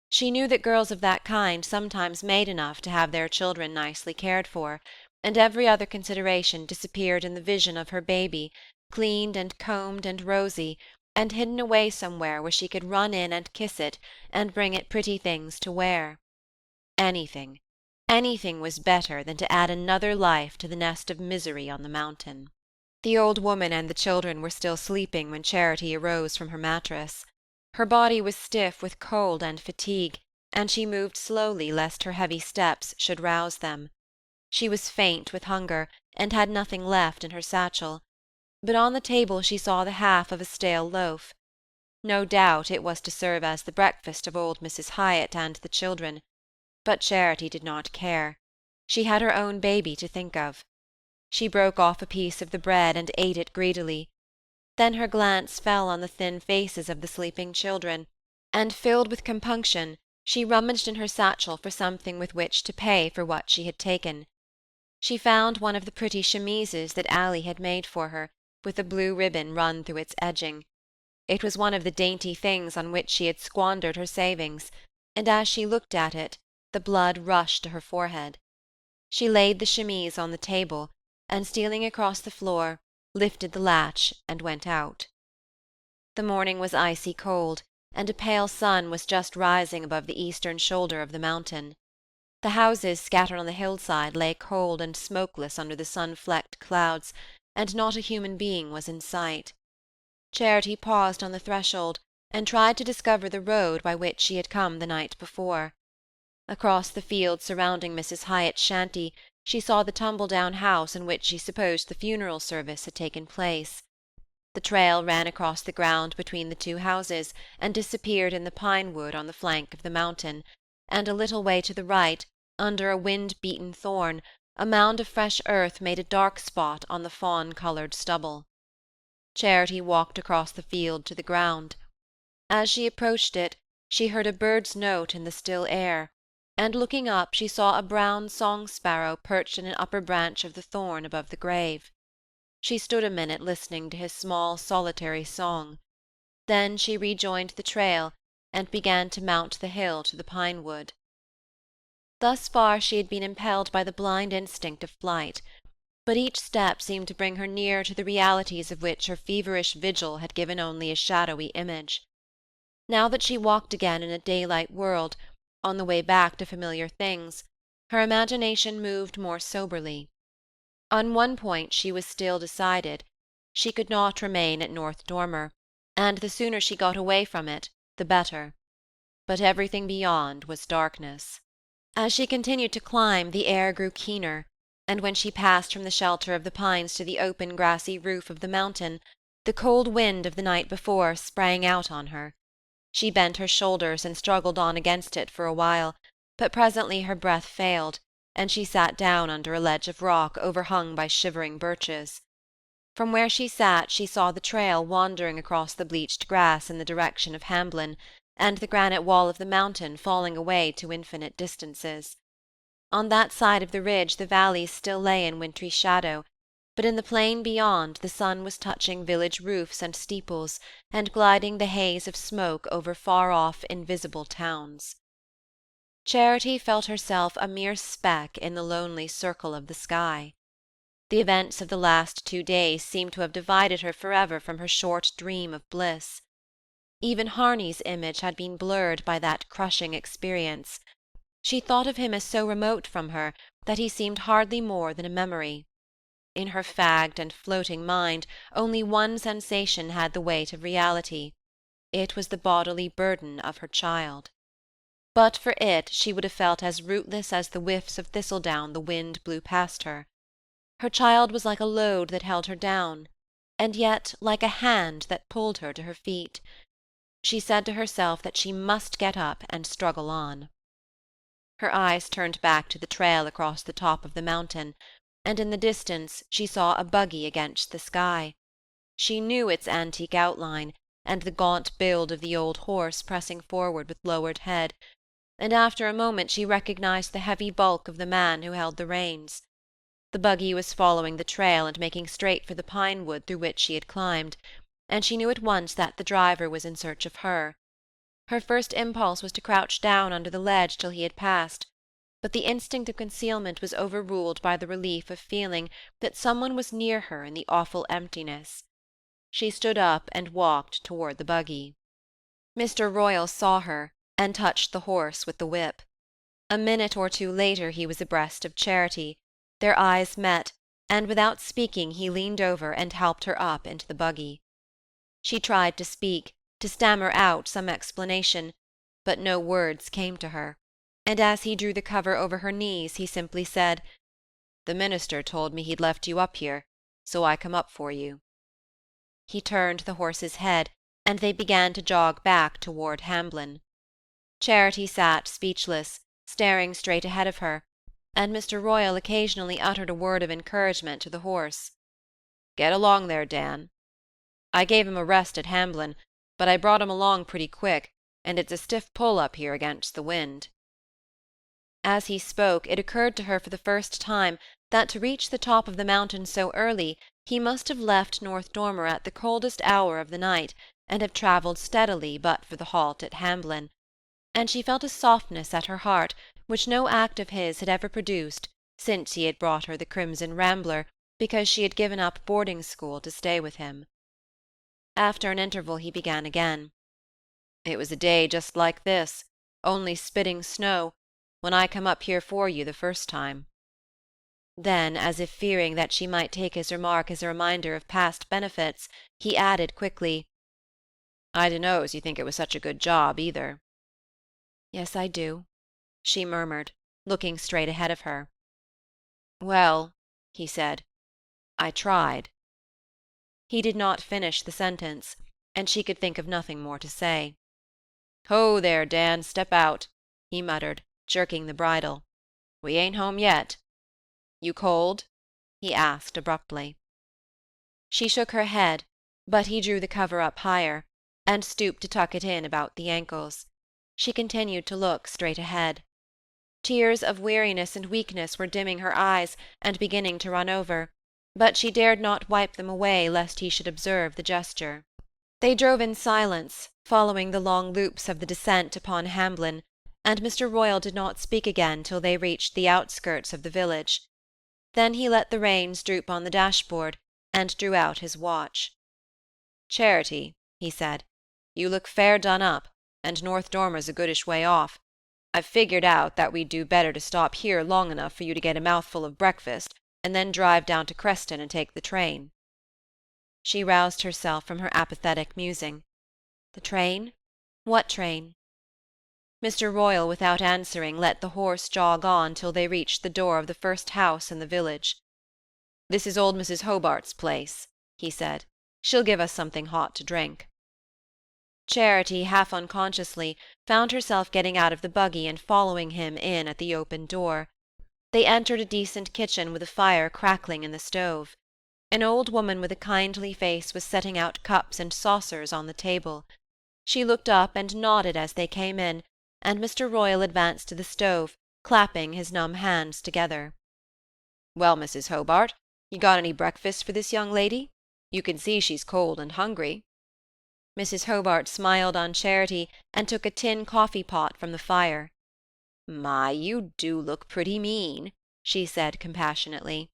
She knew that girls of that kind sometimes made enough to have their children nicely cared for, and every other consideration disappeared in the vision of her baby, cleaned and combed and rosy, and hidden away somewhere where she could run in and kiss it, and bring it pretty things to wear. Anything was better than to add another life to the nest of misery on the mountain. The old woman and the children were still sleeping when Charity arose from her mattress. Her body was stiff with cold and fatigue, and she moved slowly lest her heavy steps should rouse them. She was faint with hunger, and had nothing left in her satchel, but on the table she saw the half of a stale loaf. No doubt it was to serve as the breakfast of old Mrs. Hyatt and the children, but Charity did not care. She had her own baby to think of. She broke off a piece of the bread and ate it greedily. Then her glance fell on the thin faces of the sleeping children, and, filled with compunction, she rummaged in her satchel for something with which to pay for what she had taken. She found one of the pretty chemises that Ally had made for her, with a blue ribbon run through its edging. It was one of the dainty things on which she had squandered her savings, and as she looked at it, the blood rushed to her forehead. She laid the chemise on the table, and, stealing across the floor, lifted the latch and went out. The morning was icy cold, and a pale sun was just rising above the eastern shoulder of the mountain. The houses scattered on the hillside lay cold and smokeless under the sun-flecked clouds, and not a human being was in sight. Charity paused on the threshold, and tried to discover the road by which she had come the night before. Across the field surrounding Mrs. Hyatt's shanty she saw the tumble-down house in which she supposed the funeral service had taken place. The trail ran across the ground between the two houses and disappeared in the pine-wood on the flank of the mountain, and a little way to the right, under a wind-beaten thorn, a mound of fresh earth made a dark spot on the fawn-coloured stubble. Charity walked across the field to the ground. As she approached it, she heard a bird's note in the still air, and looking up she saw a brown song-sparrow perched in an upper branch of the thorn above the grave. She stood a minute listening to his small solitary song. Then she rejoined the trail, and began to mount the hill to the pine-wood. Thus far she had been impelled by the blind instinct of flight, but each step seemed to bring her nearer to the realities of which her feverish vigil had given only a shadowy image. Now that she walked again in a daylight world, on the way back to familiar things, her imagination moved more soberly. On one point she was still decided: she could not remain at North Dormer, and the sooner she got away from it, the better. But everything beyond was darkness. As she continued to climb, the air grew keener, and when she passed from the shelter of the pines to the open grassy roof of the mountain, the cold wind of the night before sprang out on her. She bent her shoulders and struggled on against it for a while, but presently her breath failed, and she sat down under a ledge of rock overhung by shivering birches. From where she sat she saw the trail wandering across the bleached grass in the direction of Hamblin, and the granite wall of the mountain falling away to infinite distances. On that side of the ridge the valleys still lay in wintry shadow, but in the plain beyond the sun was touching village roofs and steeples, and gliding the haze of smoke over far-off invisible towns. Charity felt herself a mere speck in the lonely circle of the sky. The events of the last 2 days seemed to have divided her forever from her short dream of bliss. Even Harney's image had been blurred by that crushing experience. She thought of him as so remote from her that he seemed hardly more than a memory. In her fagged and floating mind only one sensation had the weight of reality. It was the bodily burden of her child. But for it she would have felt as rootless as the whiffs of thistledown the wind blew past her. Her child was like a load that held her down, and yet like a hand that pulled her to her feet. She said to herself that she must get up and struggle on. Her eyes turned back to the trail across the top of the mountain, and in the distance she saw a buggy against the sky. She knew its antique outline, and the gaunt build of the old horse pressing forward with lowered head, and after a moment she recognized the heavy bulk of the man who held the reins. The buggy was following the trail and making straight for the pine-wood through which she had climbed, and she knew at once that the driver was in search of her. Her first impulse was to crouch down under the ledge till he had passed, but the instinct of concealment was overruled by the relief of feeling that someone was near her in the awful emptiness. She stood up and walked toward the buggy. Mr. Royall saw her, and touched the horse with the whip. A minute or two later he was abreast of Charity. Their eyes met, and without speaking he leaned over and helped her up into the buggy. She tried to speak, to stammer out some explanation, but no words came to her, and as he drew the cover over her knees he simply said, "The minister told me he'd left you up here, so I come up for you." He turned the horse's head, and they began to jog back toward Hamblin. Charity sat speechless, staring straight ahead of her, and Mr. Royall occasionally uttered a word of encouragement to the horse. "Get along there, Dan." I gave him a rest at Hamblin, but I brought him along pretty quick, and it's a stiff pull up here against the wind." As he spoke, it occurred to her for the first time that to reach the top of the mountain so early he must have left North Dormer at the coldest hour of the night, and have travelled steadily but for the halt at Hamblin, and she felt a softness at her heart which no act of his had ever produced since he had brought her the Crimson Rambler because she had given up boarding-school to stay with him. After an interval he began again. "It was a day just like this, only spitting snow, when I come up here for you the first time." Then, as if fearing that she might take his remark as a reminder of past benefits, he added quickly, "I dunno's you think it was such a good job, either." "Yes, I do," she murmured, looking straight ahead of her. "Well," he said, "I tried." He did not finish the sentence, and she could think of nothing more to say. "Ho there, Dan, step out," he muttered, jerking the bridle. "We ain't home yet. You cold?" he asked abruptly. She shook her head, but he drew the cover up higher, and stooped to tuck it in about the ankles. She continued to look straight ahead. Tears of weariness and weakness were dimming her eyes and beginning to run over, but she dared not wipe them away lest he should observe the gesture. They drove in silence, following the long loops of the descent upon Hamblin, and Mr. Royall did not speak again till they reached the outskirts of the village. Then he let the reins droop on the dashboard, and drew out his watch. "Charity," he said, "you look fair done up, and North Dormer's a goodish way off. I've figured out that we'd do better to stop here long enough for you to get a mouthful of breakfast, and then drive down to Creston and take the train." She roused herself from her apathetic musing. "The train? What train?" Mr. Royall, without answering, let the horse jog on till they reached the door of the first house in the village. "This is old Mrs. Hobart's place," he said. "She'll give us something hot to drink." Charity, half unconsciously, found herself getting out of the buggy and following him in at the open door. They entered a decent kitchen with a fire crackling in the stove. An old woman with a kindly face was setting out cups and saucers on the table. She looked up and nodded as they came in, and Mr. Royall advanced to the stove, clapping his numb hands together. "Well, Mrs. Hobart, you got any breakfast for this young lady? You can see she's cold and hungry." Mrs. Hobart smiled on Charity and took a tin coffee-pot from the fire. "My, you do look pretty mean," she said compassionately.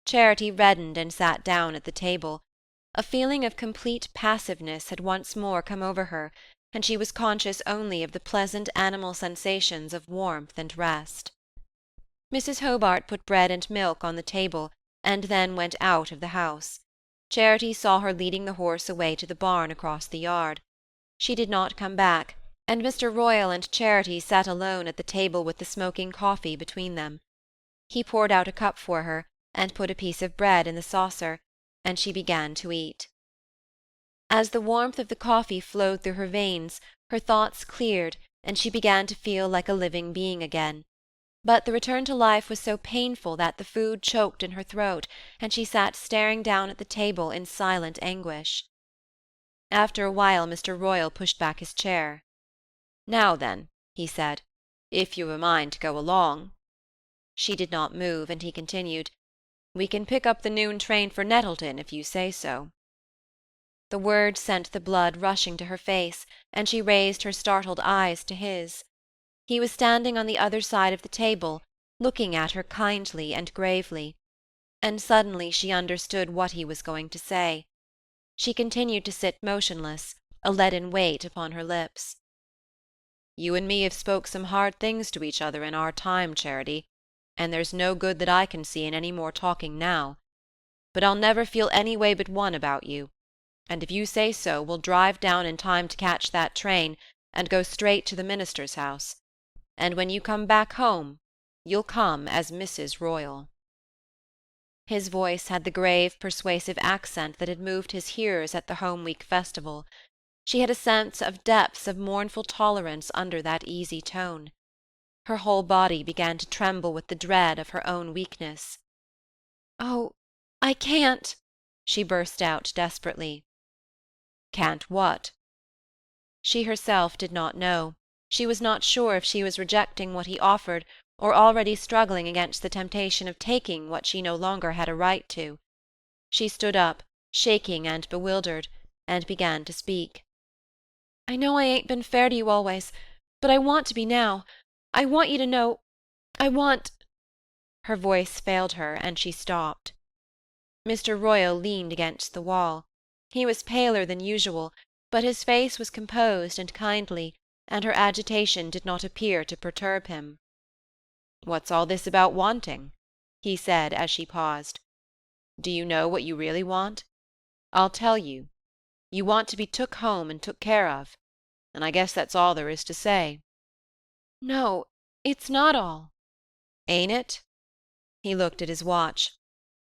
Charity reddened and sat down at the table. A feeling of complete passiveness had once more come over her, and she was conscious only of the pleasant animal sensations of warmth and rest. Mrs. Hobart put bread and milk on the table, and then went out of the house. Charity saw her leading the horse away to the barn across the yard. She did not come back, and Mr. Royall and Charity sat alone at the table with the smoking coffee between them. He poured out a cup for her, and put a piece of bread in the saucer, and she began to eat. As the warmth of the coffee flowed through her veins, her thoughts cleared, and she began to feel like a living being again. But the return to life was so painful that the food choked in her throat, and she sat staring down at the table in silent anguish. After a while Mr. Royall pushed back his chair. "Now then," he said, "if you've a mind to go along." She did not move, and he continued, "We can pick up the noon train for Nettleton if you say so." The word sent the blood rushing to her face, and she raised her startled eyes to his. He was standing on the other side of the table, looking at her kindly and gravely, and suddenly she understood what he was going to say. She continued to sit motionless, a leaden weight upon her lips. "You and me have spoke some hard things to each other in our time, Charity, and there's no good that I can see in any more talking now. But I'll never feel any way but one about you, and if you say so, we'll drive down in time to catch that train, and go straight to the minister's house. And when you come back home, you'll come as Mrs. Royall." His voice had the grave, persuasive accent that had moved his hearers at the Home Week festival. She had a sense of depths of mournful tolerance under that easy tone. Her whole body began to tremble with the dread of her own weakness. "Oh, I can't!" she burst out desperately. Can't what? She herself did not know. She was not sure if she was rejecting what he offered, or already struggling against the temptation of taking what she no longer had a right to. She stood up, shaking and bewildered, and began to speak. "I know I ain't been fair to you always, but I want to be now. I want you to know. I want—" Her voice failed her, and she stopped. Mr. Royall leaned against the wall. He was paler than usual, but his face was composed and kindly, and her agitation did not appear to perturb him. "What's all this about wanting?" he said as she paused. "Do you know what you really want? I'll tell you. You want to be took home and took care of, and I guess that's all there is to say." "No, it's not all." "Ain't it?" He looked at his watch.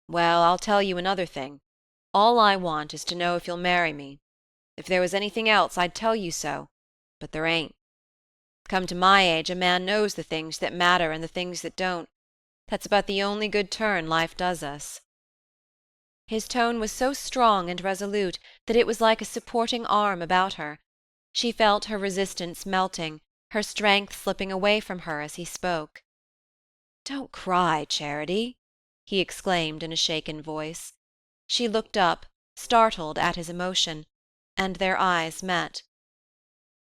"Well, I'll tell you another thing. All I want is to know if you'll marry me. If there was anything else, I'd tell you so, but there ain't. Come to my age, a man knows the things that matter and the things that don't. That's about the only good turn life does us." His tone was so strong and resolute that it was like a supporting arm about her. She felt her resistance melting, her strength slipping away from her as he spoke. "Don't cry, Charity," he exclaimed in a shaken voice. She looked up, startled at his emotion, and their eyes met.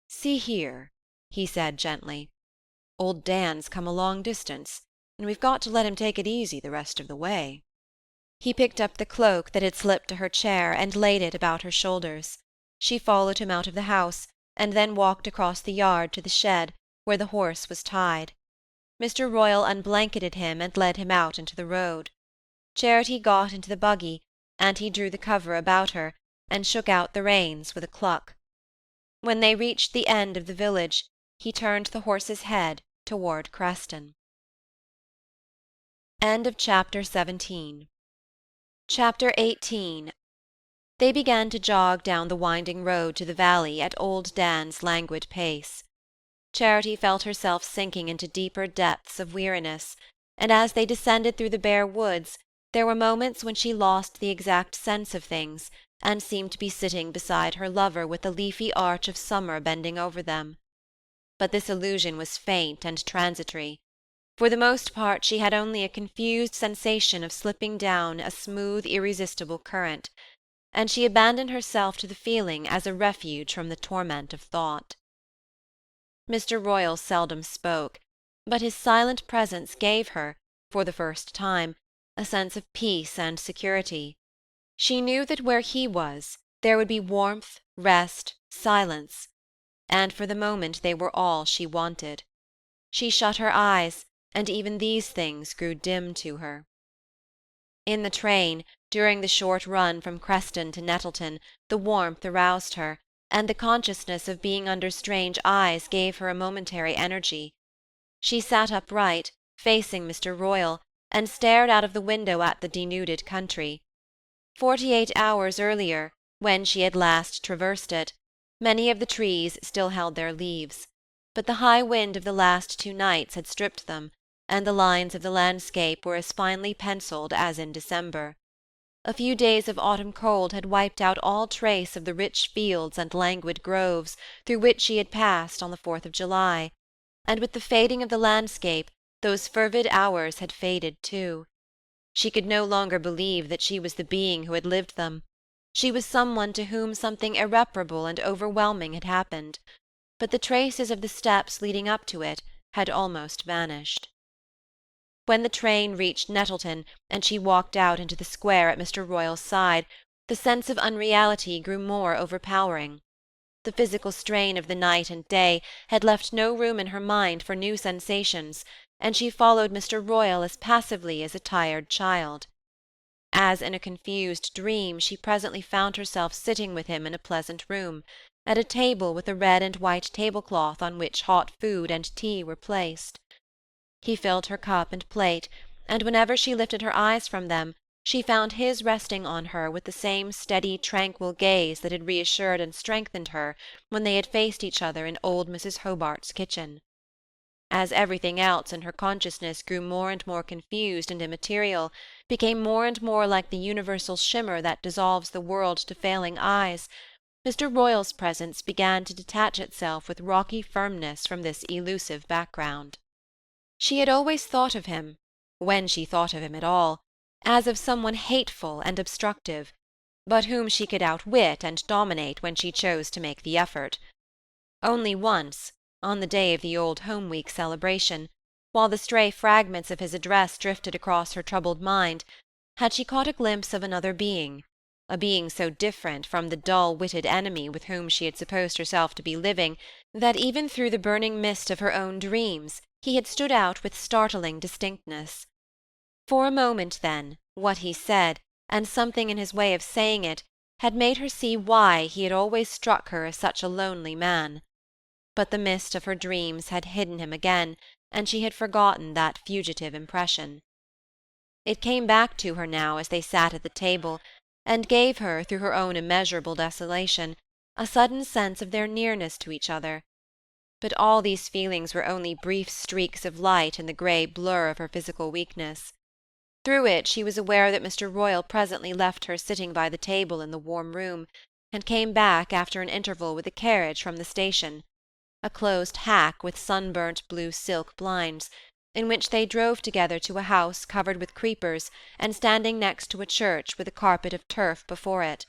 "See here," he said gently. "Old Dan's come a long distance, and we've got to let him take it easy the rest of the way." He picked up the cloak that had slipped to her chair and laid it about her shoulders. She followed him out of the house, and then walked across the yard to the shed, where the horse was tied. Mr. Royall unblanketed him and led him out into the road. Charity got into the buggy, and he drew the cover about her, and shook out the reins with a cluck. When they reached the end of the village, he turned the horse's head toward Creston. Chapter 18. They began to jog down the winding road to the valley at old Dan's languid pace. Charity felt herself sinking into deeper depths of weariness, and as they descended through the bare woods, there were moments when she lost the exact sense of things, and seemed to be sitting beside her lover with the leafy arch of summer bending over them. But this illusion was faint and transitory. For the most part she had only a confused sensation of slipping down a smooth, irresistible current, and she abandoned herself to the feeling as a refuge from the torment of thought. Mr. Royall seldom spoke, but his silent presence gave her, for the first time, a sense of peace and security. She knew that where he was, there would be warmth, rest, silence, and for the moment they were all she wanted. She shut her eyes, and even these things grew dim to her. In the train, during the short run from Creston to Nettleton, the warmth aroused her, and the consciousness of being under strange eyes gave her a momentary energy. She sat upright, facing Mr. Royall, and stared out of the window at the denuded country. 48 hours earlier, when she had last traversed it, many of the trees still held their leaves, but the high wind of the last 2 nights had stripped them, and the lines of the landscape were as finely penciled as in December. A few days of autumn cold had wiped out all trace of the rich fields and languid groves through which she had passed on the 4th of July, and with the fading of the landscape those fervid hours had faded too. She could no longer believe that she was the being who had lived them. She was someone to whom something irreparable and overwhelming had happened, but the traces of the steps leading up to it had almost vanished. When the train reached Nettleton, and she walked out into the square at Mr. Royall's side, the sense of unreality grew more overpowering. The physical strain of the night and day had left no room in her mind for new sensations, and she followed Mr. Royall as passively as a tired child. As in a confused dream, she presently found herself sitting with him in a pleasant room, at a table with a red and white tablecloth on which hot food and tea were placed. He filled her cup and plate, and whenever she lifted her eyes from them, she found his resting on her with the same steady, tranquil gaze that had reassured and strengthened her when they had faced each other in old Mrs. Hobart's kitchen. As everything else in her consciousness grew more and more confused and immaterial, became more and more like the universal shimmer that dissolves the world to failing eyes, Mr. Royall's presence began to detach itself with rocky firmness from this elusive background. She had always thought of him, when she thought of him at all, as of someone hateful and obstructive, but whom she could outwit and dominate when she chose to make the effort. Only once, on the day of the Old Home Week celebration, while the stray fragments of his address drifted across her troubled mind, had she caught a glimpse of another being, a being so different from the dull-witted enemy with whom she had supposed herself to be living that even through the burning mist of her own dreams he had stood out with startling distinctness. For a moment, then, what he said, and something in his way of saying it, had made her see why he had always struck her as such a lonely man. But the mist of her dreams had hidden him again, and she had forgotten that fugitive impression. It came back to her now as they sat at the table, and gave her, through her own immeasurable desolation, a sudden sense of their nearness to each other. But all these feelings were only brief streaks of light in the grey blur of her physical weakness. Through it she was aware that Mr. Royall presently left her sitting by the table in the warm room, and came back after an interval with a carriage from the station, a closed hack with sunburnt blue silk blinds, in which they drove together to a house covered with creepers and standing next to a church with a carpet of turf before it.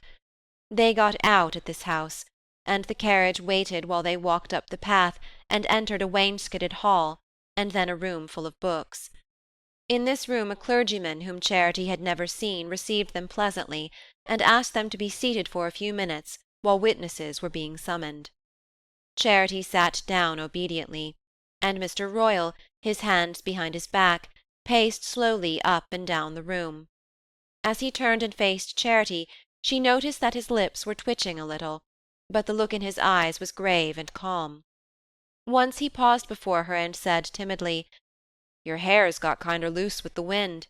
They got out at this house, and the carriage waited while they walked up the path and entered a wainscoted hall, and then a room full of books. In this room a clergyman whom Charity had never seen received them pleasantly, and asked them to be seated for a few minutes while witnesses were being summoned. Charity sat down obediently, and Mr. Royall, his hands behind his back, paced slowly up and down the room. As he turned and faced Charity, she noticed that his lips were twitching a little, but the look in his eyes was grave and calm. Once he paused before her and said timidly, "Your hair's got kinder loose with the wind,"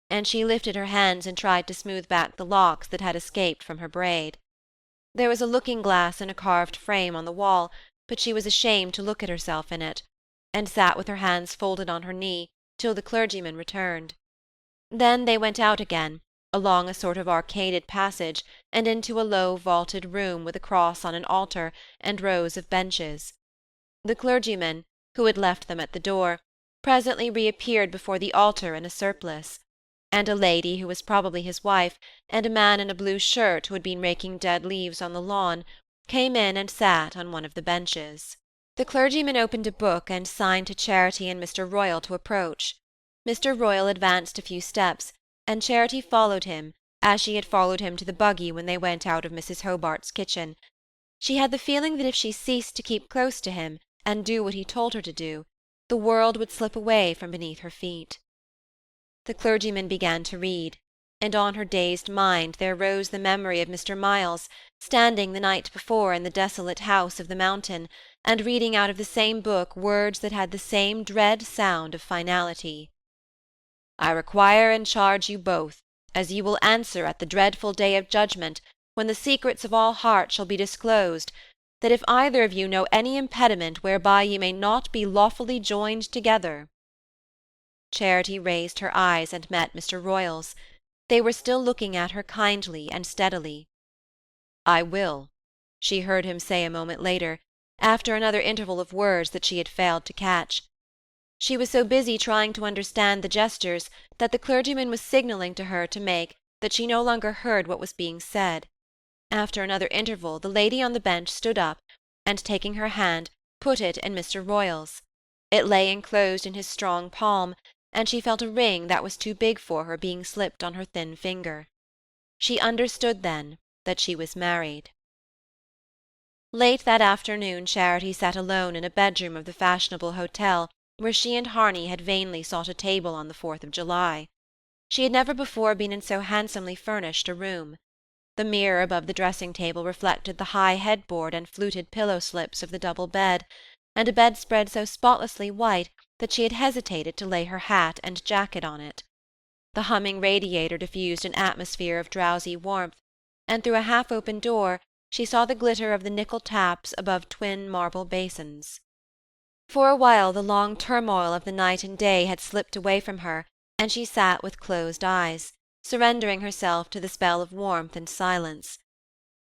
and she lifted her hands and tried to smooth back the locks that had escaped from her braid. There was a looking-glass in a carved frame on the wall, but she was ashamed to look at herself in it, and sat with her hands folded on her knee till the clergyman returned. Then they went out again, along a sort of arcaded passage, and into a low vaulted room with a cross on an altar and rows of benches. The clergyman, who had left them at the door, presently reappeared before the altar in a surplice, and a lady who was probably his wife, and a man in a blue shirt who had been raking dead leaves on the lawn, came in and sat on one of the benches. The clergyman opened a book and signed to Charity and Mr. Royall to approach. Mr. Royall advanced a few steps, and Charity followed him, as she had followed him to the buggy when they went out of Mrs. Hobart's kitchen. She had the feeling that if she ceased to keep close to him and do what he told her to do, the world would slip away from beneath her feet. The clergyman began to read, and on her dazed mind there rose the memory of Mr. Miles, standing the night before in the desolate house of the mountain, and reading out of the same book words that had the same dread sound of finality. "I require and charge you both, as you will answer at the dreadful day of judgment, when the secrets of all hearts shall be disclosed, that if either of you know any impediment whereby ye may not be lawfully joined together." Charity raised her eyes and met Mr. Royall's. They were still looking at her kindly and steadily. "I will," she heard him say a moment later, after another interval of words that she had failed to catch. She was so busy trying to understand the gestures that the clergyman was signalling to her to make that she no longer heard what was being said. After another interval the lady on the bench stood up, and taking her hand, put it in Mr. Royall's. It lay enclosed in his strong palm, and she felt a ring that was too big for her being slipped on her thin finger. She understood then that she was married. Late that afternoon Charity sat alone in a bedroom of the fashionable hotel where she and Harney had vainly sought a table on the 4th of July. She had never before been in so handsomely furnished a room. The mirror above the dressing-table reflected the high headboard and fluted pillow-slips of the double bed, and a bedspread so spotlessly white that she had hesitated to lay her hat and jacket on it. The humming radiator diffused an atmosphere of drowsy warmth, and through a half-open door she saw the glitter of the nickel taps above twin marble basins. For a while the long turmoil of the night and day had slipped away from her, and she sat with closed eyes, surrendering herself to the spell of warmth and silence.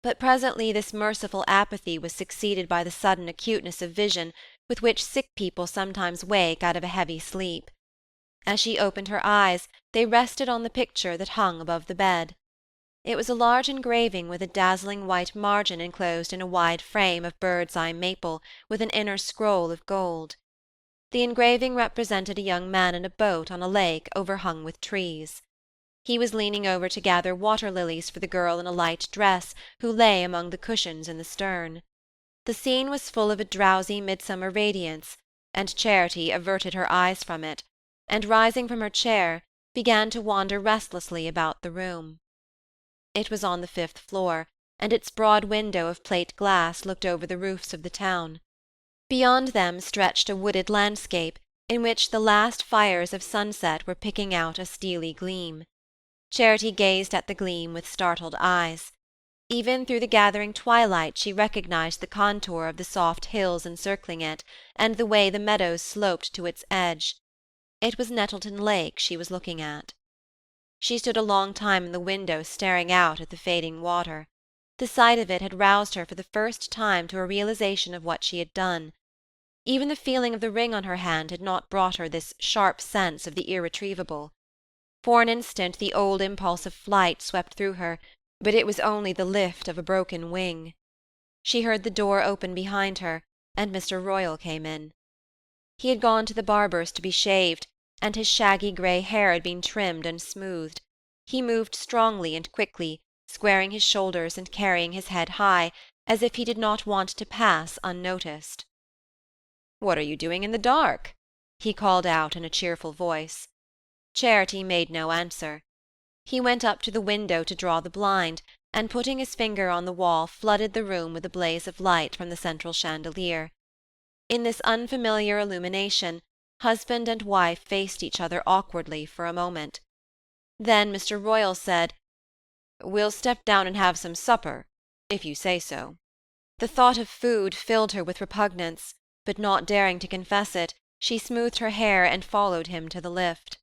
But presently this merciful apathy was succeeded by the sudden acuteness of vision with which sick people sometimes wake out of a heavy sleep. As she opened her eyes, they rested on the picture that hung above the bed. It was a large engraving with a dazzling white margin enclosed in a wide frame of bird's-eye maple with an inner scroll of gold. The engraving represented a young man in a boat on a lake overhung with trees. He was leaning over to gather water-lilies for the girl in a light dress who lay among the cushions in the stern. The scene was full of a drowsy midsummer radiance, and Charity averted her eyes from it, and, rising from her chair, began to wander restlessly about the room. It was on the 5th floor, and its broad window of plate glass looked over the roofs of the town. Beyond them stretched a wooded landscape, in which the last fires of sunset were picking out a steely gleam. Charity gazed at the gleam with startled eyes. Even through the gathering twilight she recognized the contour of the soft hills encircling it, and the way the meadows sloped to its edge. It was Nettleton Lake she was looking at. She stood a long time in the window staring out at the fading water. The sight of it had roused her for the first time to a realization of what she had done. Even the feeling of the ring on her hand had not brought her this sharp sense of the irretrievable. For an instant the old impulse of flight swept through her, but it was only the lift of a broken wing. She heard the door open behind her, and Mr. Royall came in. He had gone to the barber's to be shaved, and his shaggy grey hair had been trimmed and smoothed. He moved strongly and quickly, squaring his shoulders and carrying his head high, as if he did not want to pass unnoticed. "What are you doing in the dark?" he called out in a cheerful voice. Charity made no answer. He went up to the window to draw the blind, and putting his finger on the wall flooded the room with a blaze of light from the central chandelier. In this unfamiliar illumination, husband and wife faced each other awkwardly for a moment. Then Mr. Royall said, "We'll step down and have some supper, if you say so." The thought of food filled her with repugnance, but not daring to confess it, she smoothed her hair and followed him to the lift.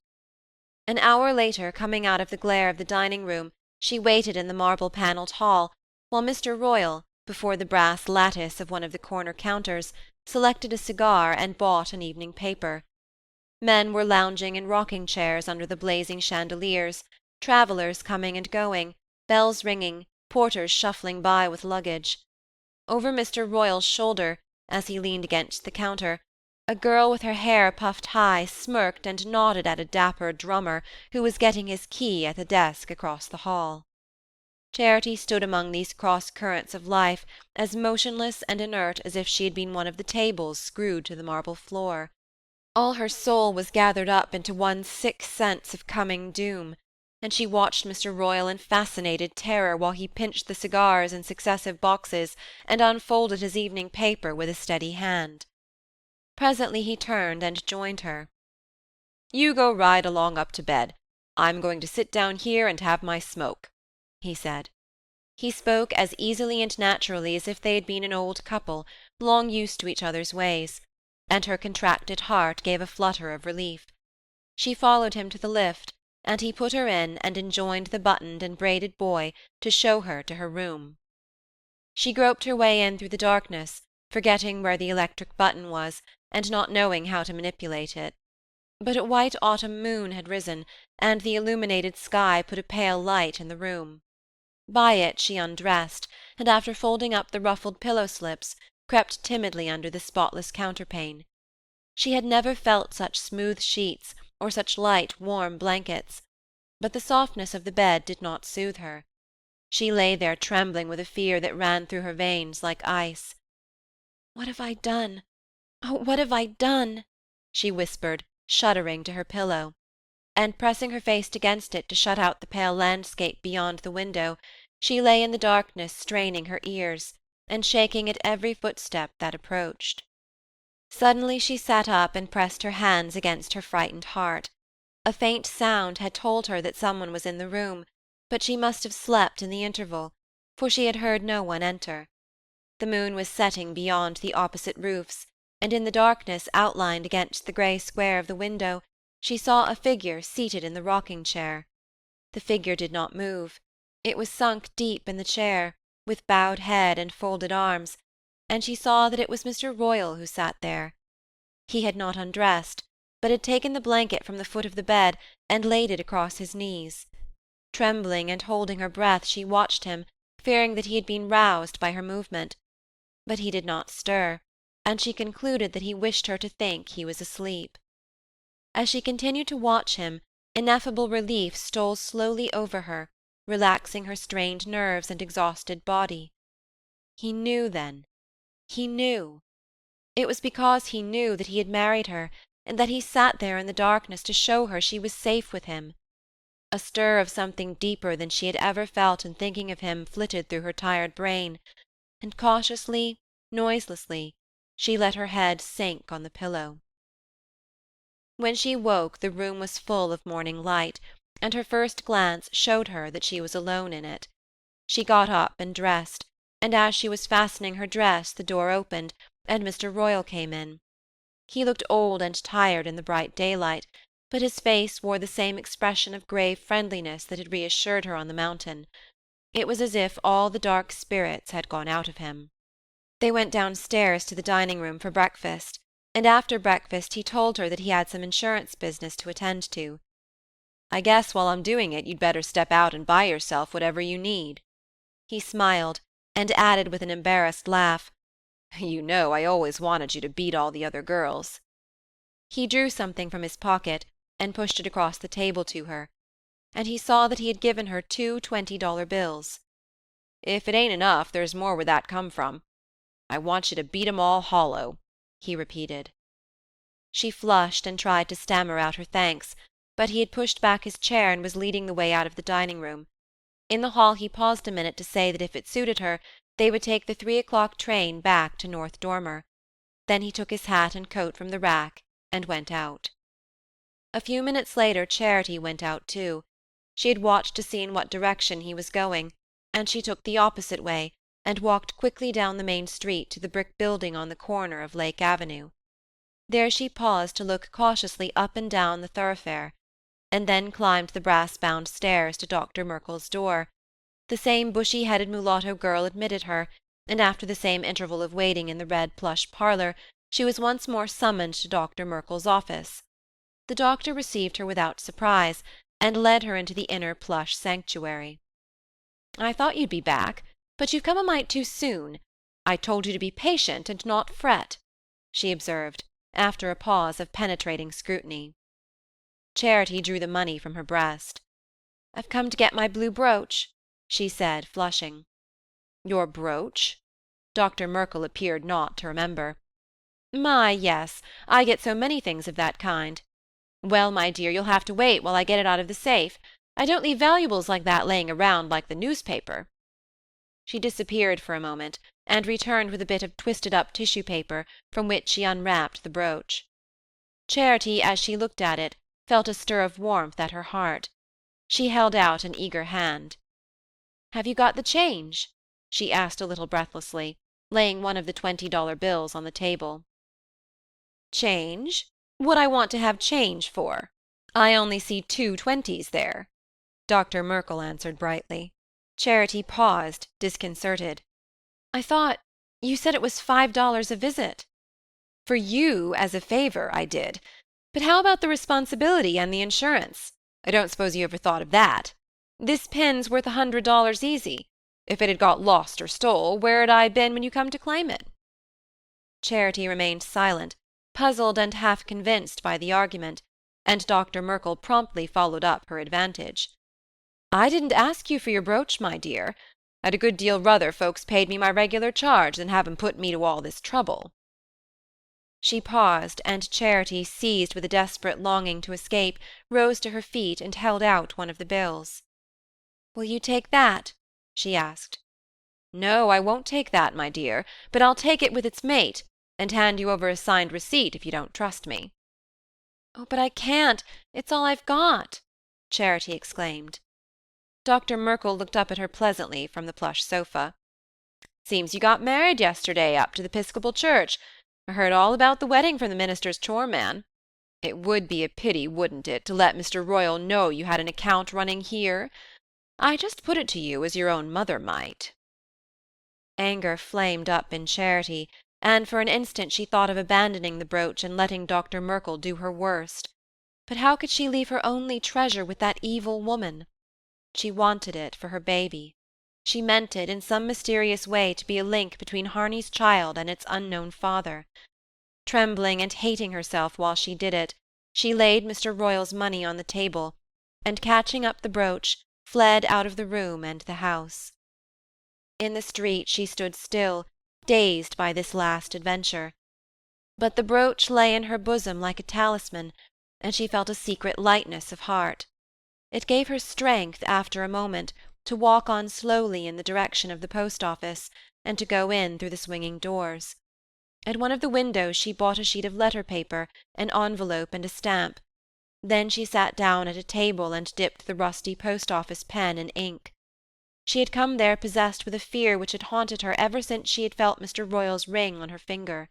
An hour later, coming out of the glare of the dining-room, she waited in the marble-panelled hall, while Mr. Royall, before the brass lattice of one of the corner counters, selected a cigar and bought an evening paper. Men were lounging in rocking-chairs under the blazing chandeliers, travellers coming and going, bells ringing, porters shuffling by with luggage. Over Mr. Royall's shoulder, as he leaned against the counter, a girl with her hair puffed high smirked and nodded at a dapper drummer who was getting his key at the desk across the hall. Charity stood among these cross-currents of life as motionless and inert as if she had been one of the tables screwed to the marble floor. All her soul was gathered up into one sick sense of coming doom, and she watched Mr. Royall in fascinated terror while he pinched the cigars in successive boxes and unfolded his evening paper with a steady hand. Presently he turned and joined her. "You go right along up to bed. I'm going to sit down here and have my smoke," he said. He spoke as easily and naturally as if they had been an old couple, long used to each other's ways, and her contracted heart gave a flutter of relief. She followed him to the lift, and he put her in and enjoined the buttoned and braided boy to show her to her room. She groped her way in through the darkness, forgetting where the electric button was, and not knowing how to manipulate it. But a white autumn moon had risen, and the illuminated sky put a pale light in the room. By it she undressed, and after folding up the ruffled pillow-slips, crept timidly under the spotless counterpane. She had never felt such smooth sheets or such light, warm blankets, but the softness of the bed did not soothe her. She lay there trembling with a fear that ran through her veins like ice. "What have I done? Oh, what have I done?" she whispered, shuddering, to her pillow, and pressing her face against it to shut out the pale landscape beyond the window, she lay in the darkness straining her ears, and shaking at every footstep that approached. Suddenly she sat up and pressed her hands against her frightened heart. A faint sound had told her that someone was in the room, but she must have slept in the interval, for she had heard no one enter. The moon was setting beyond the opposite roofs, and in the darkness outlined against the grey square of the window, she saw a figure seated in the rocking-chair. The figure did not move. It was sunk deep in the chair, with bowed head and folded arms, and she saw that it was Mr. Royall who sat there. He had not undressed, but had taken the blanket from the foot of the bed and laid it across his knees. Trembling and holding her breath, she watched him, fearing that he had been roused by her movement. But he did not stir, and she concluded that he wished her to think he was asleep. As she continued to watch him, ineffable relief stole slowly over her, relaxing her strained nerves and exhausted body. He knew, then. He knew. It was because he knew that he had married her, and that he sat there in the darkness to show her she was safe with him. A stir of something deeper than she had ever felt in thinking of him flitted through her tired brain, and cautiously, noiselessly, she let her head sink on the pillow. When she woke, the room was full of morning light, and her first glance showed her that she was alone in it. She got up and dressed, and as she was fastening her dress the door opened, and Mr. Royall came in. He looked old and tired in the bright daylight, but his face wore the same expression of grave friendliness that had reassured her on the mountain. It was as if all the dark spirits had gone out of him. They went downstairs to the dining-room for breakfast, and after breakfast he told her that he had some insurance business to attend to. "I guess while I'm doing it you'd better step out and buy yourself whatever you need." He smiled, and added with an embarrassed laugh, "You know I always wanted you to beat all the other girls." He drew something from his pocket and pushed it across the table to her, and he saw that he had given her 2 $20 bills. "If it ain't enough, there's more where that come from. I want you to beat 'em all hollow," he repeated. She flushed and tried to stammer out her thanks, but he had pushed back his chair and was leading the way out of the dining-room. In the hall he paused a minute to say that if it suited her, they would take the 3 o'clock train back to North Dormer. Then he took his hat and coat from the rack and went out. A few minutes later Charity went out too. She had watched to see in what direction he was going, and she took the opposite way, and walked quickly down the main street to the brick building on the corner of Lake Avenue. There she paused to look cautiously up and down the thoroughfare, and then climbed the brass-bound stairs to Dr. Merkel's door. The same bushy-headed mulatto girl admitted her, and after the same interval of waiting in the red plush parlour, she was once more summoned to Dr. Merkel's office. The doctor received her without surprise, and led her into the inner plush sanctuary. "I thought you'd be back, but you've come a mite too soon. I told you to be patient and not fret," she observed, after a pause of penetrating scrutiny. Charity drew the money from her breast. "I've come to get my blue brooch," she said, flushing. "Your brooch?" Dr. Merkel appeared not to remember. "My, yes, I get so many things of that kind. Well, my dear, you'll have to wait while I get it out of the safe. I don't leave valuables like that laying around like the newspaper." She disappeared for a moment, and returned with a bit of twisted-up tissue paper, from which she unwrapped the brooch. Charity, as she looked at it, felt a stir of warmth at her heart. She held out an eager hand. "Have you got the change?" she asked a little breathlessly, laying one of the $20 bills on the table. "Change? What I want to have change for? I only see 2 20s there," Dr. Merkel answered brightly. Charity paused, disconcerted. "I thought you said it was $5 a visit." "For you, as a favour, I did. But how about the responsibility and the insurance? I don't suppose you ever thought of that. This pin's worth $100 easy. If it had got lost or stole, where'd I been when you come to claim it?" Charity remained silent, puzzled and half convinced by the argument, and Dr. Merkel promptly followed up her advantage. "I didn't ask you for your brooch, my dear. I'd a good deal ruther folks paid me my regular charge than have 'em put me to all this trouble." She paused, and Charity, seized with a desperate longing to escape, rose to her feet and held out one of the bills. "Will you take that?" she asked. "No, I won't take that, my dear, but I'll take it with its mate, and hand you over a signed receipt if you don't trust me." "Oh, but I can't. It's all I've got," Charity exclaimed. Dr. Merkel looked up at her pleasantly from the plush sofa. "Seems you got married yesterday up to the Episcopal Church. I heard all about the wedding from the minister's choreman. It would be a pity, wouldn't it, to let Mr. Royall know you had an account running here? I just put it to you as your own mother might." Anger flamed up in Charity, and for an instant she thought of abandoning the brooch and letting Dr. Merkel do her worst. But how could she leave her only treasure with that evil woman? She wanted it for her baby. She meant it, in some mysterious way, to be a link between Harney's child and its unknown father. Trembling and hating herself while she did it, she laid Mr. Royall's money on the table, and catching up the brooch, fled out of the room and the house. In the street she stood still, dazed by this last adventure. But the brooch lay in her bosom like a talisman, and she felt a secret lightness of heart. It gave her strength, after a moment, to walk on slowly in the direction of the post-office, and to go in through the swinging doors. At one of the windows she bought a sheet of letter-paper, an envelope and a stamp. Then she sat down at a table and dipped the rusty post-office pen in ink. She had come there possessed with a fear which had haunted her ever since she had felt Mr. Royall's ring on her finger,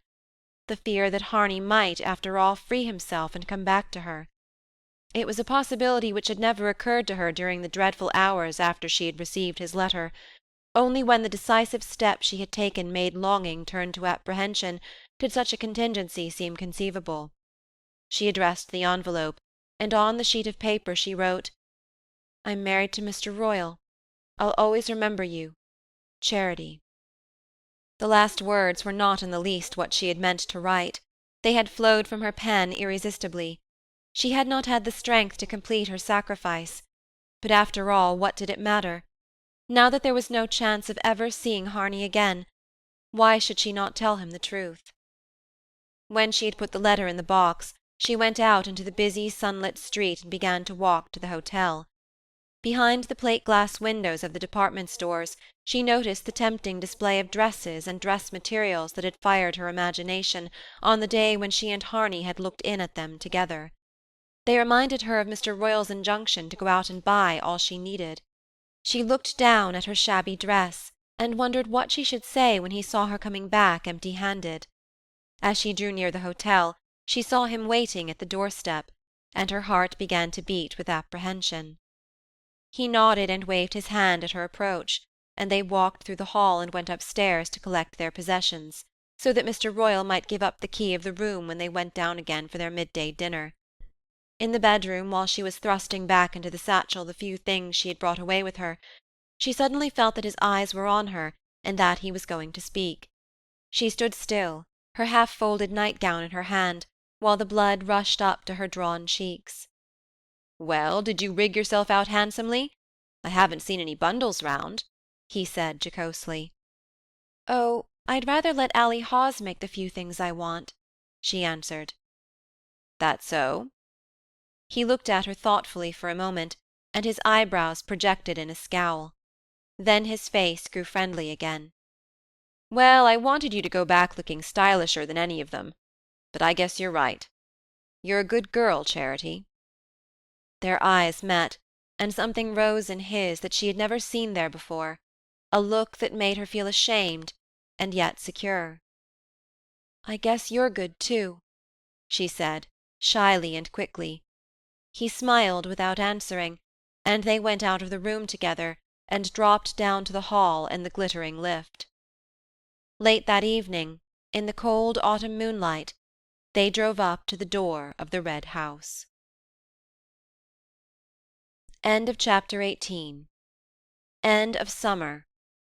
the fear that Harney might, after all, free himself and come back to her. It was a possibility which had never occurred to her during the dreadful hours after she had received his letter. Only when the decisive step she had taken made longing turn to apprehension did such a contingency seem conceivable. She addressed the envelope, and on the sheet of paper she wrote, "I'm married to Mr. Royall. I'll always remember you. Charity." The last words were not in the least what she had meant to write. They had flowed from her pen irresistibly. She had not had the strength to complete her sacrifice. But after all, what did it matter? Now that there was no chance of ever seeing Harney again, why should she not tell him the truth? When she had put the letter in the box, she went out into the busy, sunlit street and began to walk to the hotel. Behind the plate-glass windows of the department stores she noticed the tempting display of dresses and dress materials that had fired her imagination on the day when she and Harney had looked in at them together. They reminded her of Mr. Royall's injunction to go out and buy all she needed. She looked down at her shabby dress, and wondered what she should say when he saw her coming back empty-handed. As she drew near the hotel, she saw him waiting at the doorstep, and her heart began to beat with apprehension. He nodded and waved his hand at her approach, and they walked through the hall and went upstairs to collect their possessions, so that Mr. Royall might give up the key of the room when they went down again for their midday dinner. In the bedroom, while she was thrusting back into the satchel the few things she had brought away with her, she suddenly felt that his eyes were on her, and that he was going to speak. She stood still, her half-folded nightgown in her hand, while the blood rushed up to her drawn cheeks. "Well, did you rig yourself out handsomely? I haven't seen any bundles round," he said jocosely. "Oh, I'd rather let Ally Hawes make the few things I want," she answered. "That so?" He looked at her thoughtfully for a moment, and his eyebrows projected in a scowl. Then his face grew friendly again. "Well, I wanted you to go back looking stylisher than any of them. But I guess you're right. You're a good girl, Charity." Their eyes met, and something rose in his that she had never seen there before, a look that made her feel ashamed and yet secure. "I guess you're good too," she said, shyly and quickly. He smiled without answering, and they went out of the room together and dropped down to the hall in the glittering lift. Late that evening, in the cold autumn moonlight, they drove up to the door of the Red House. End of chapter 18. End of summer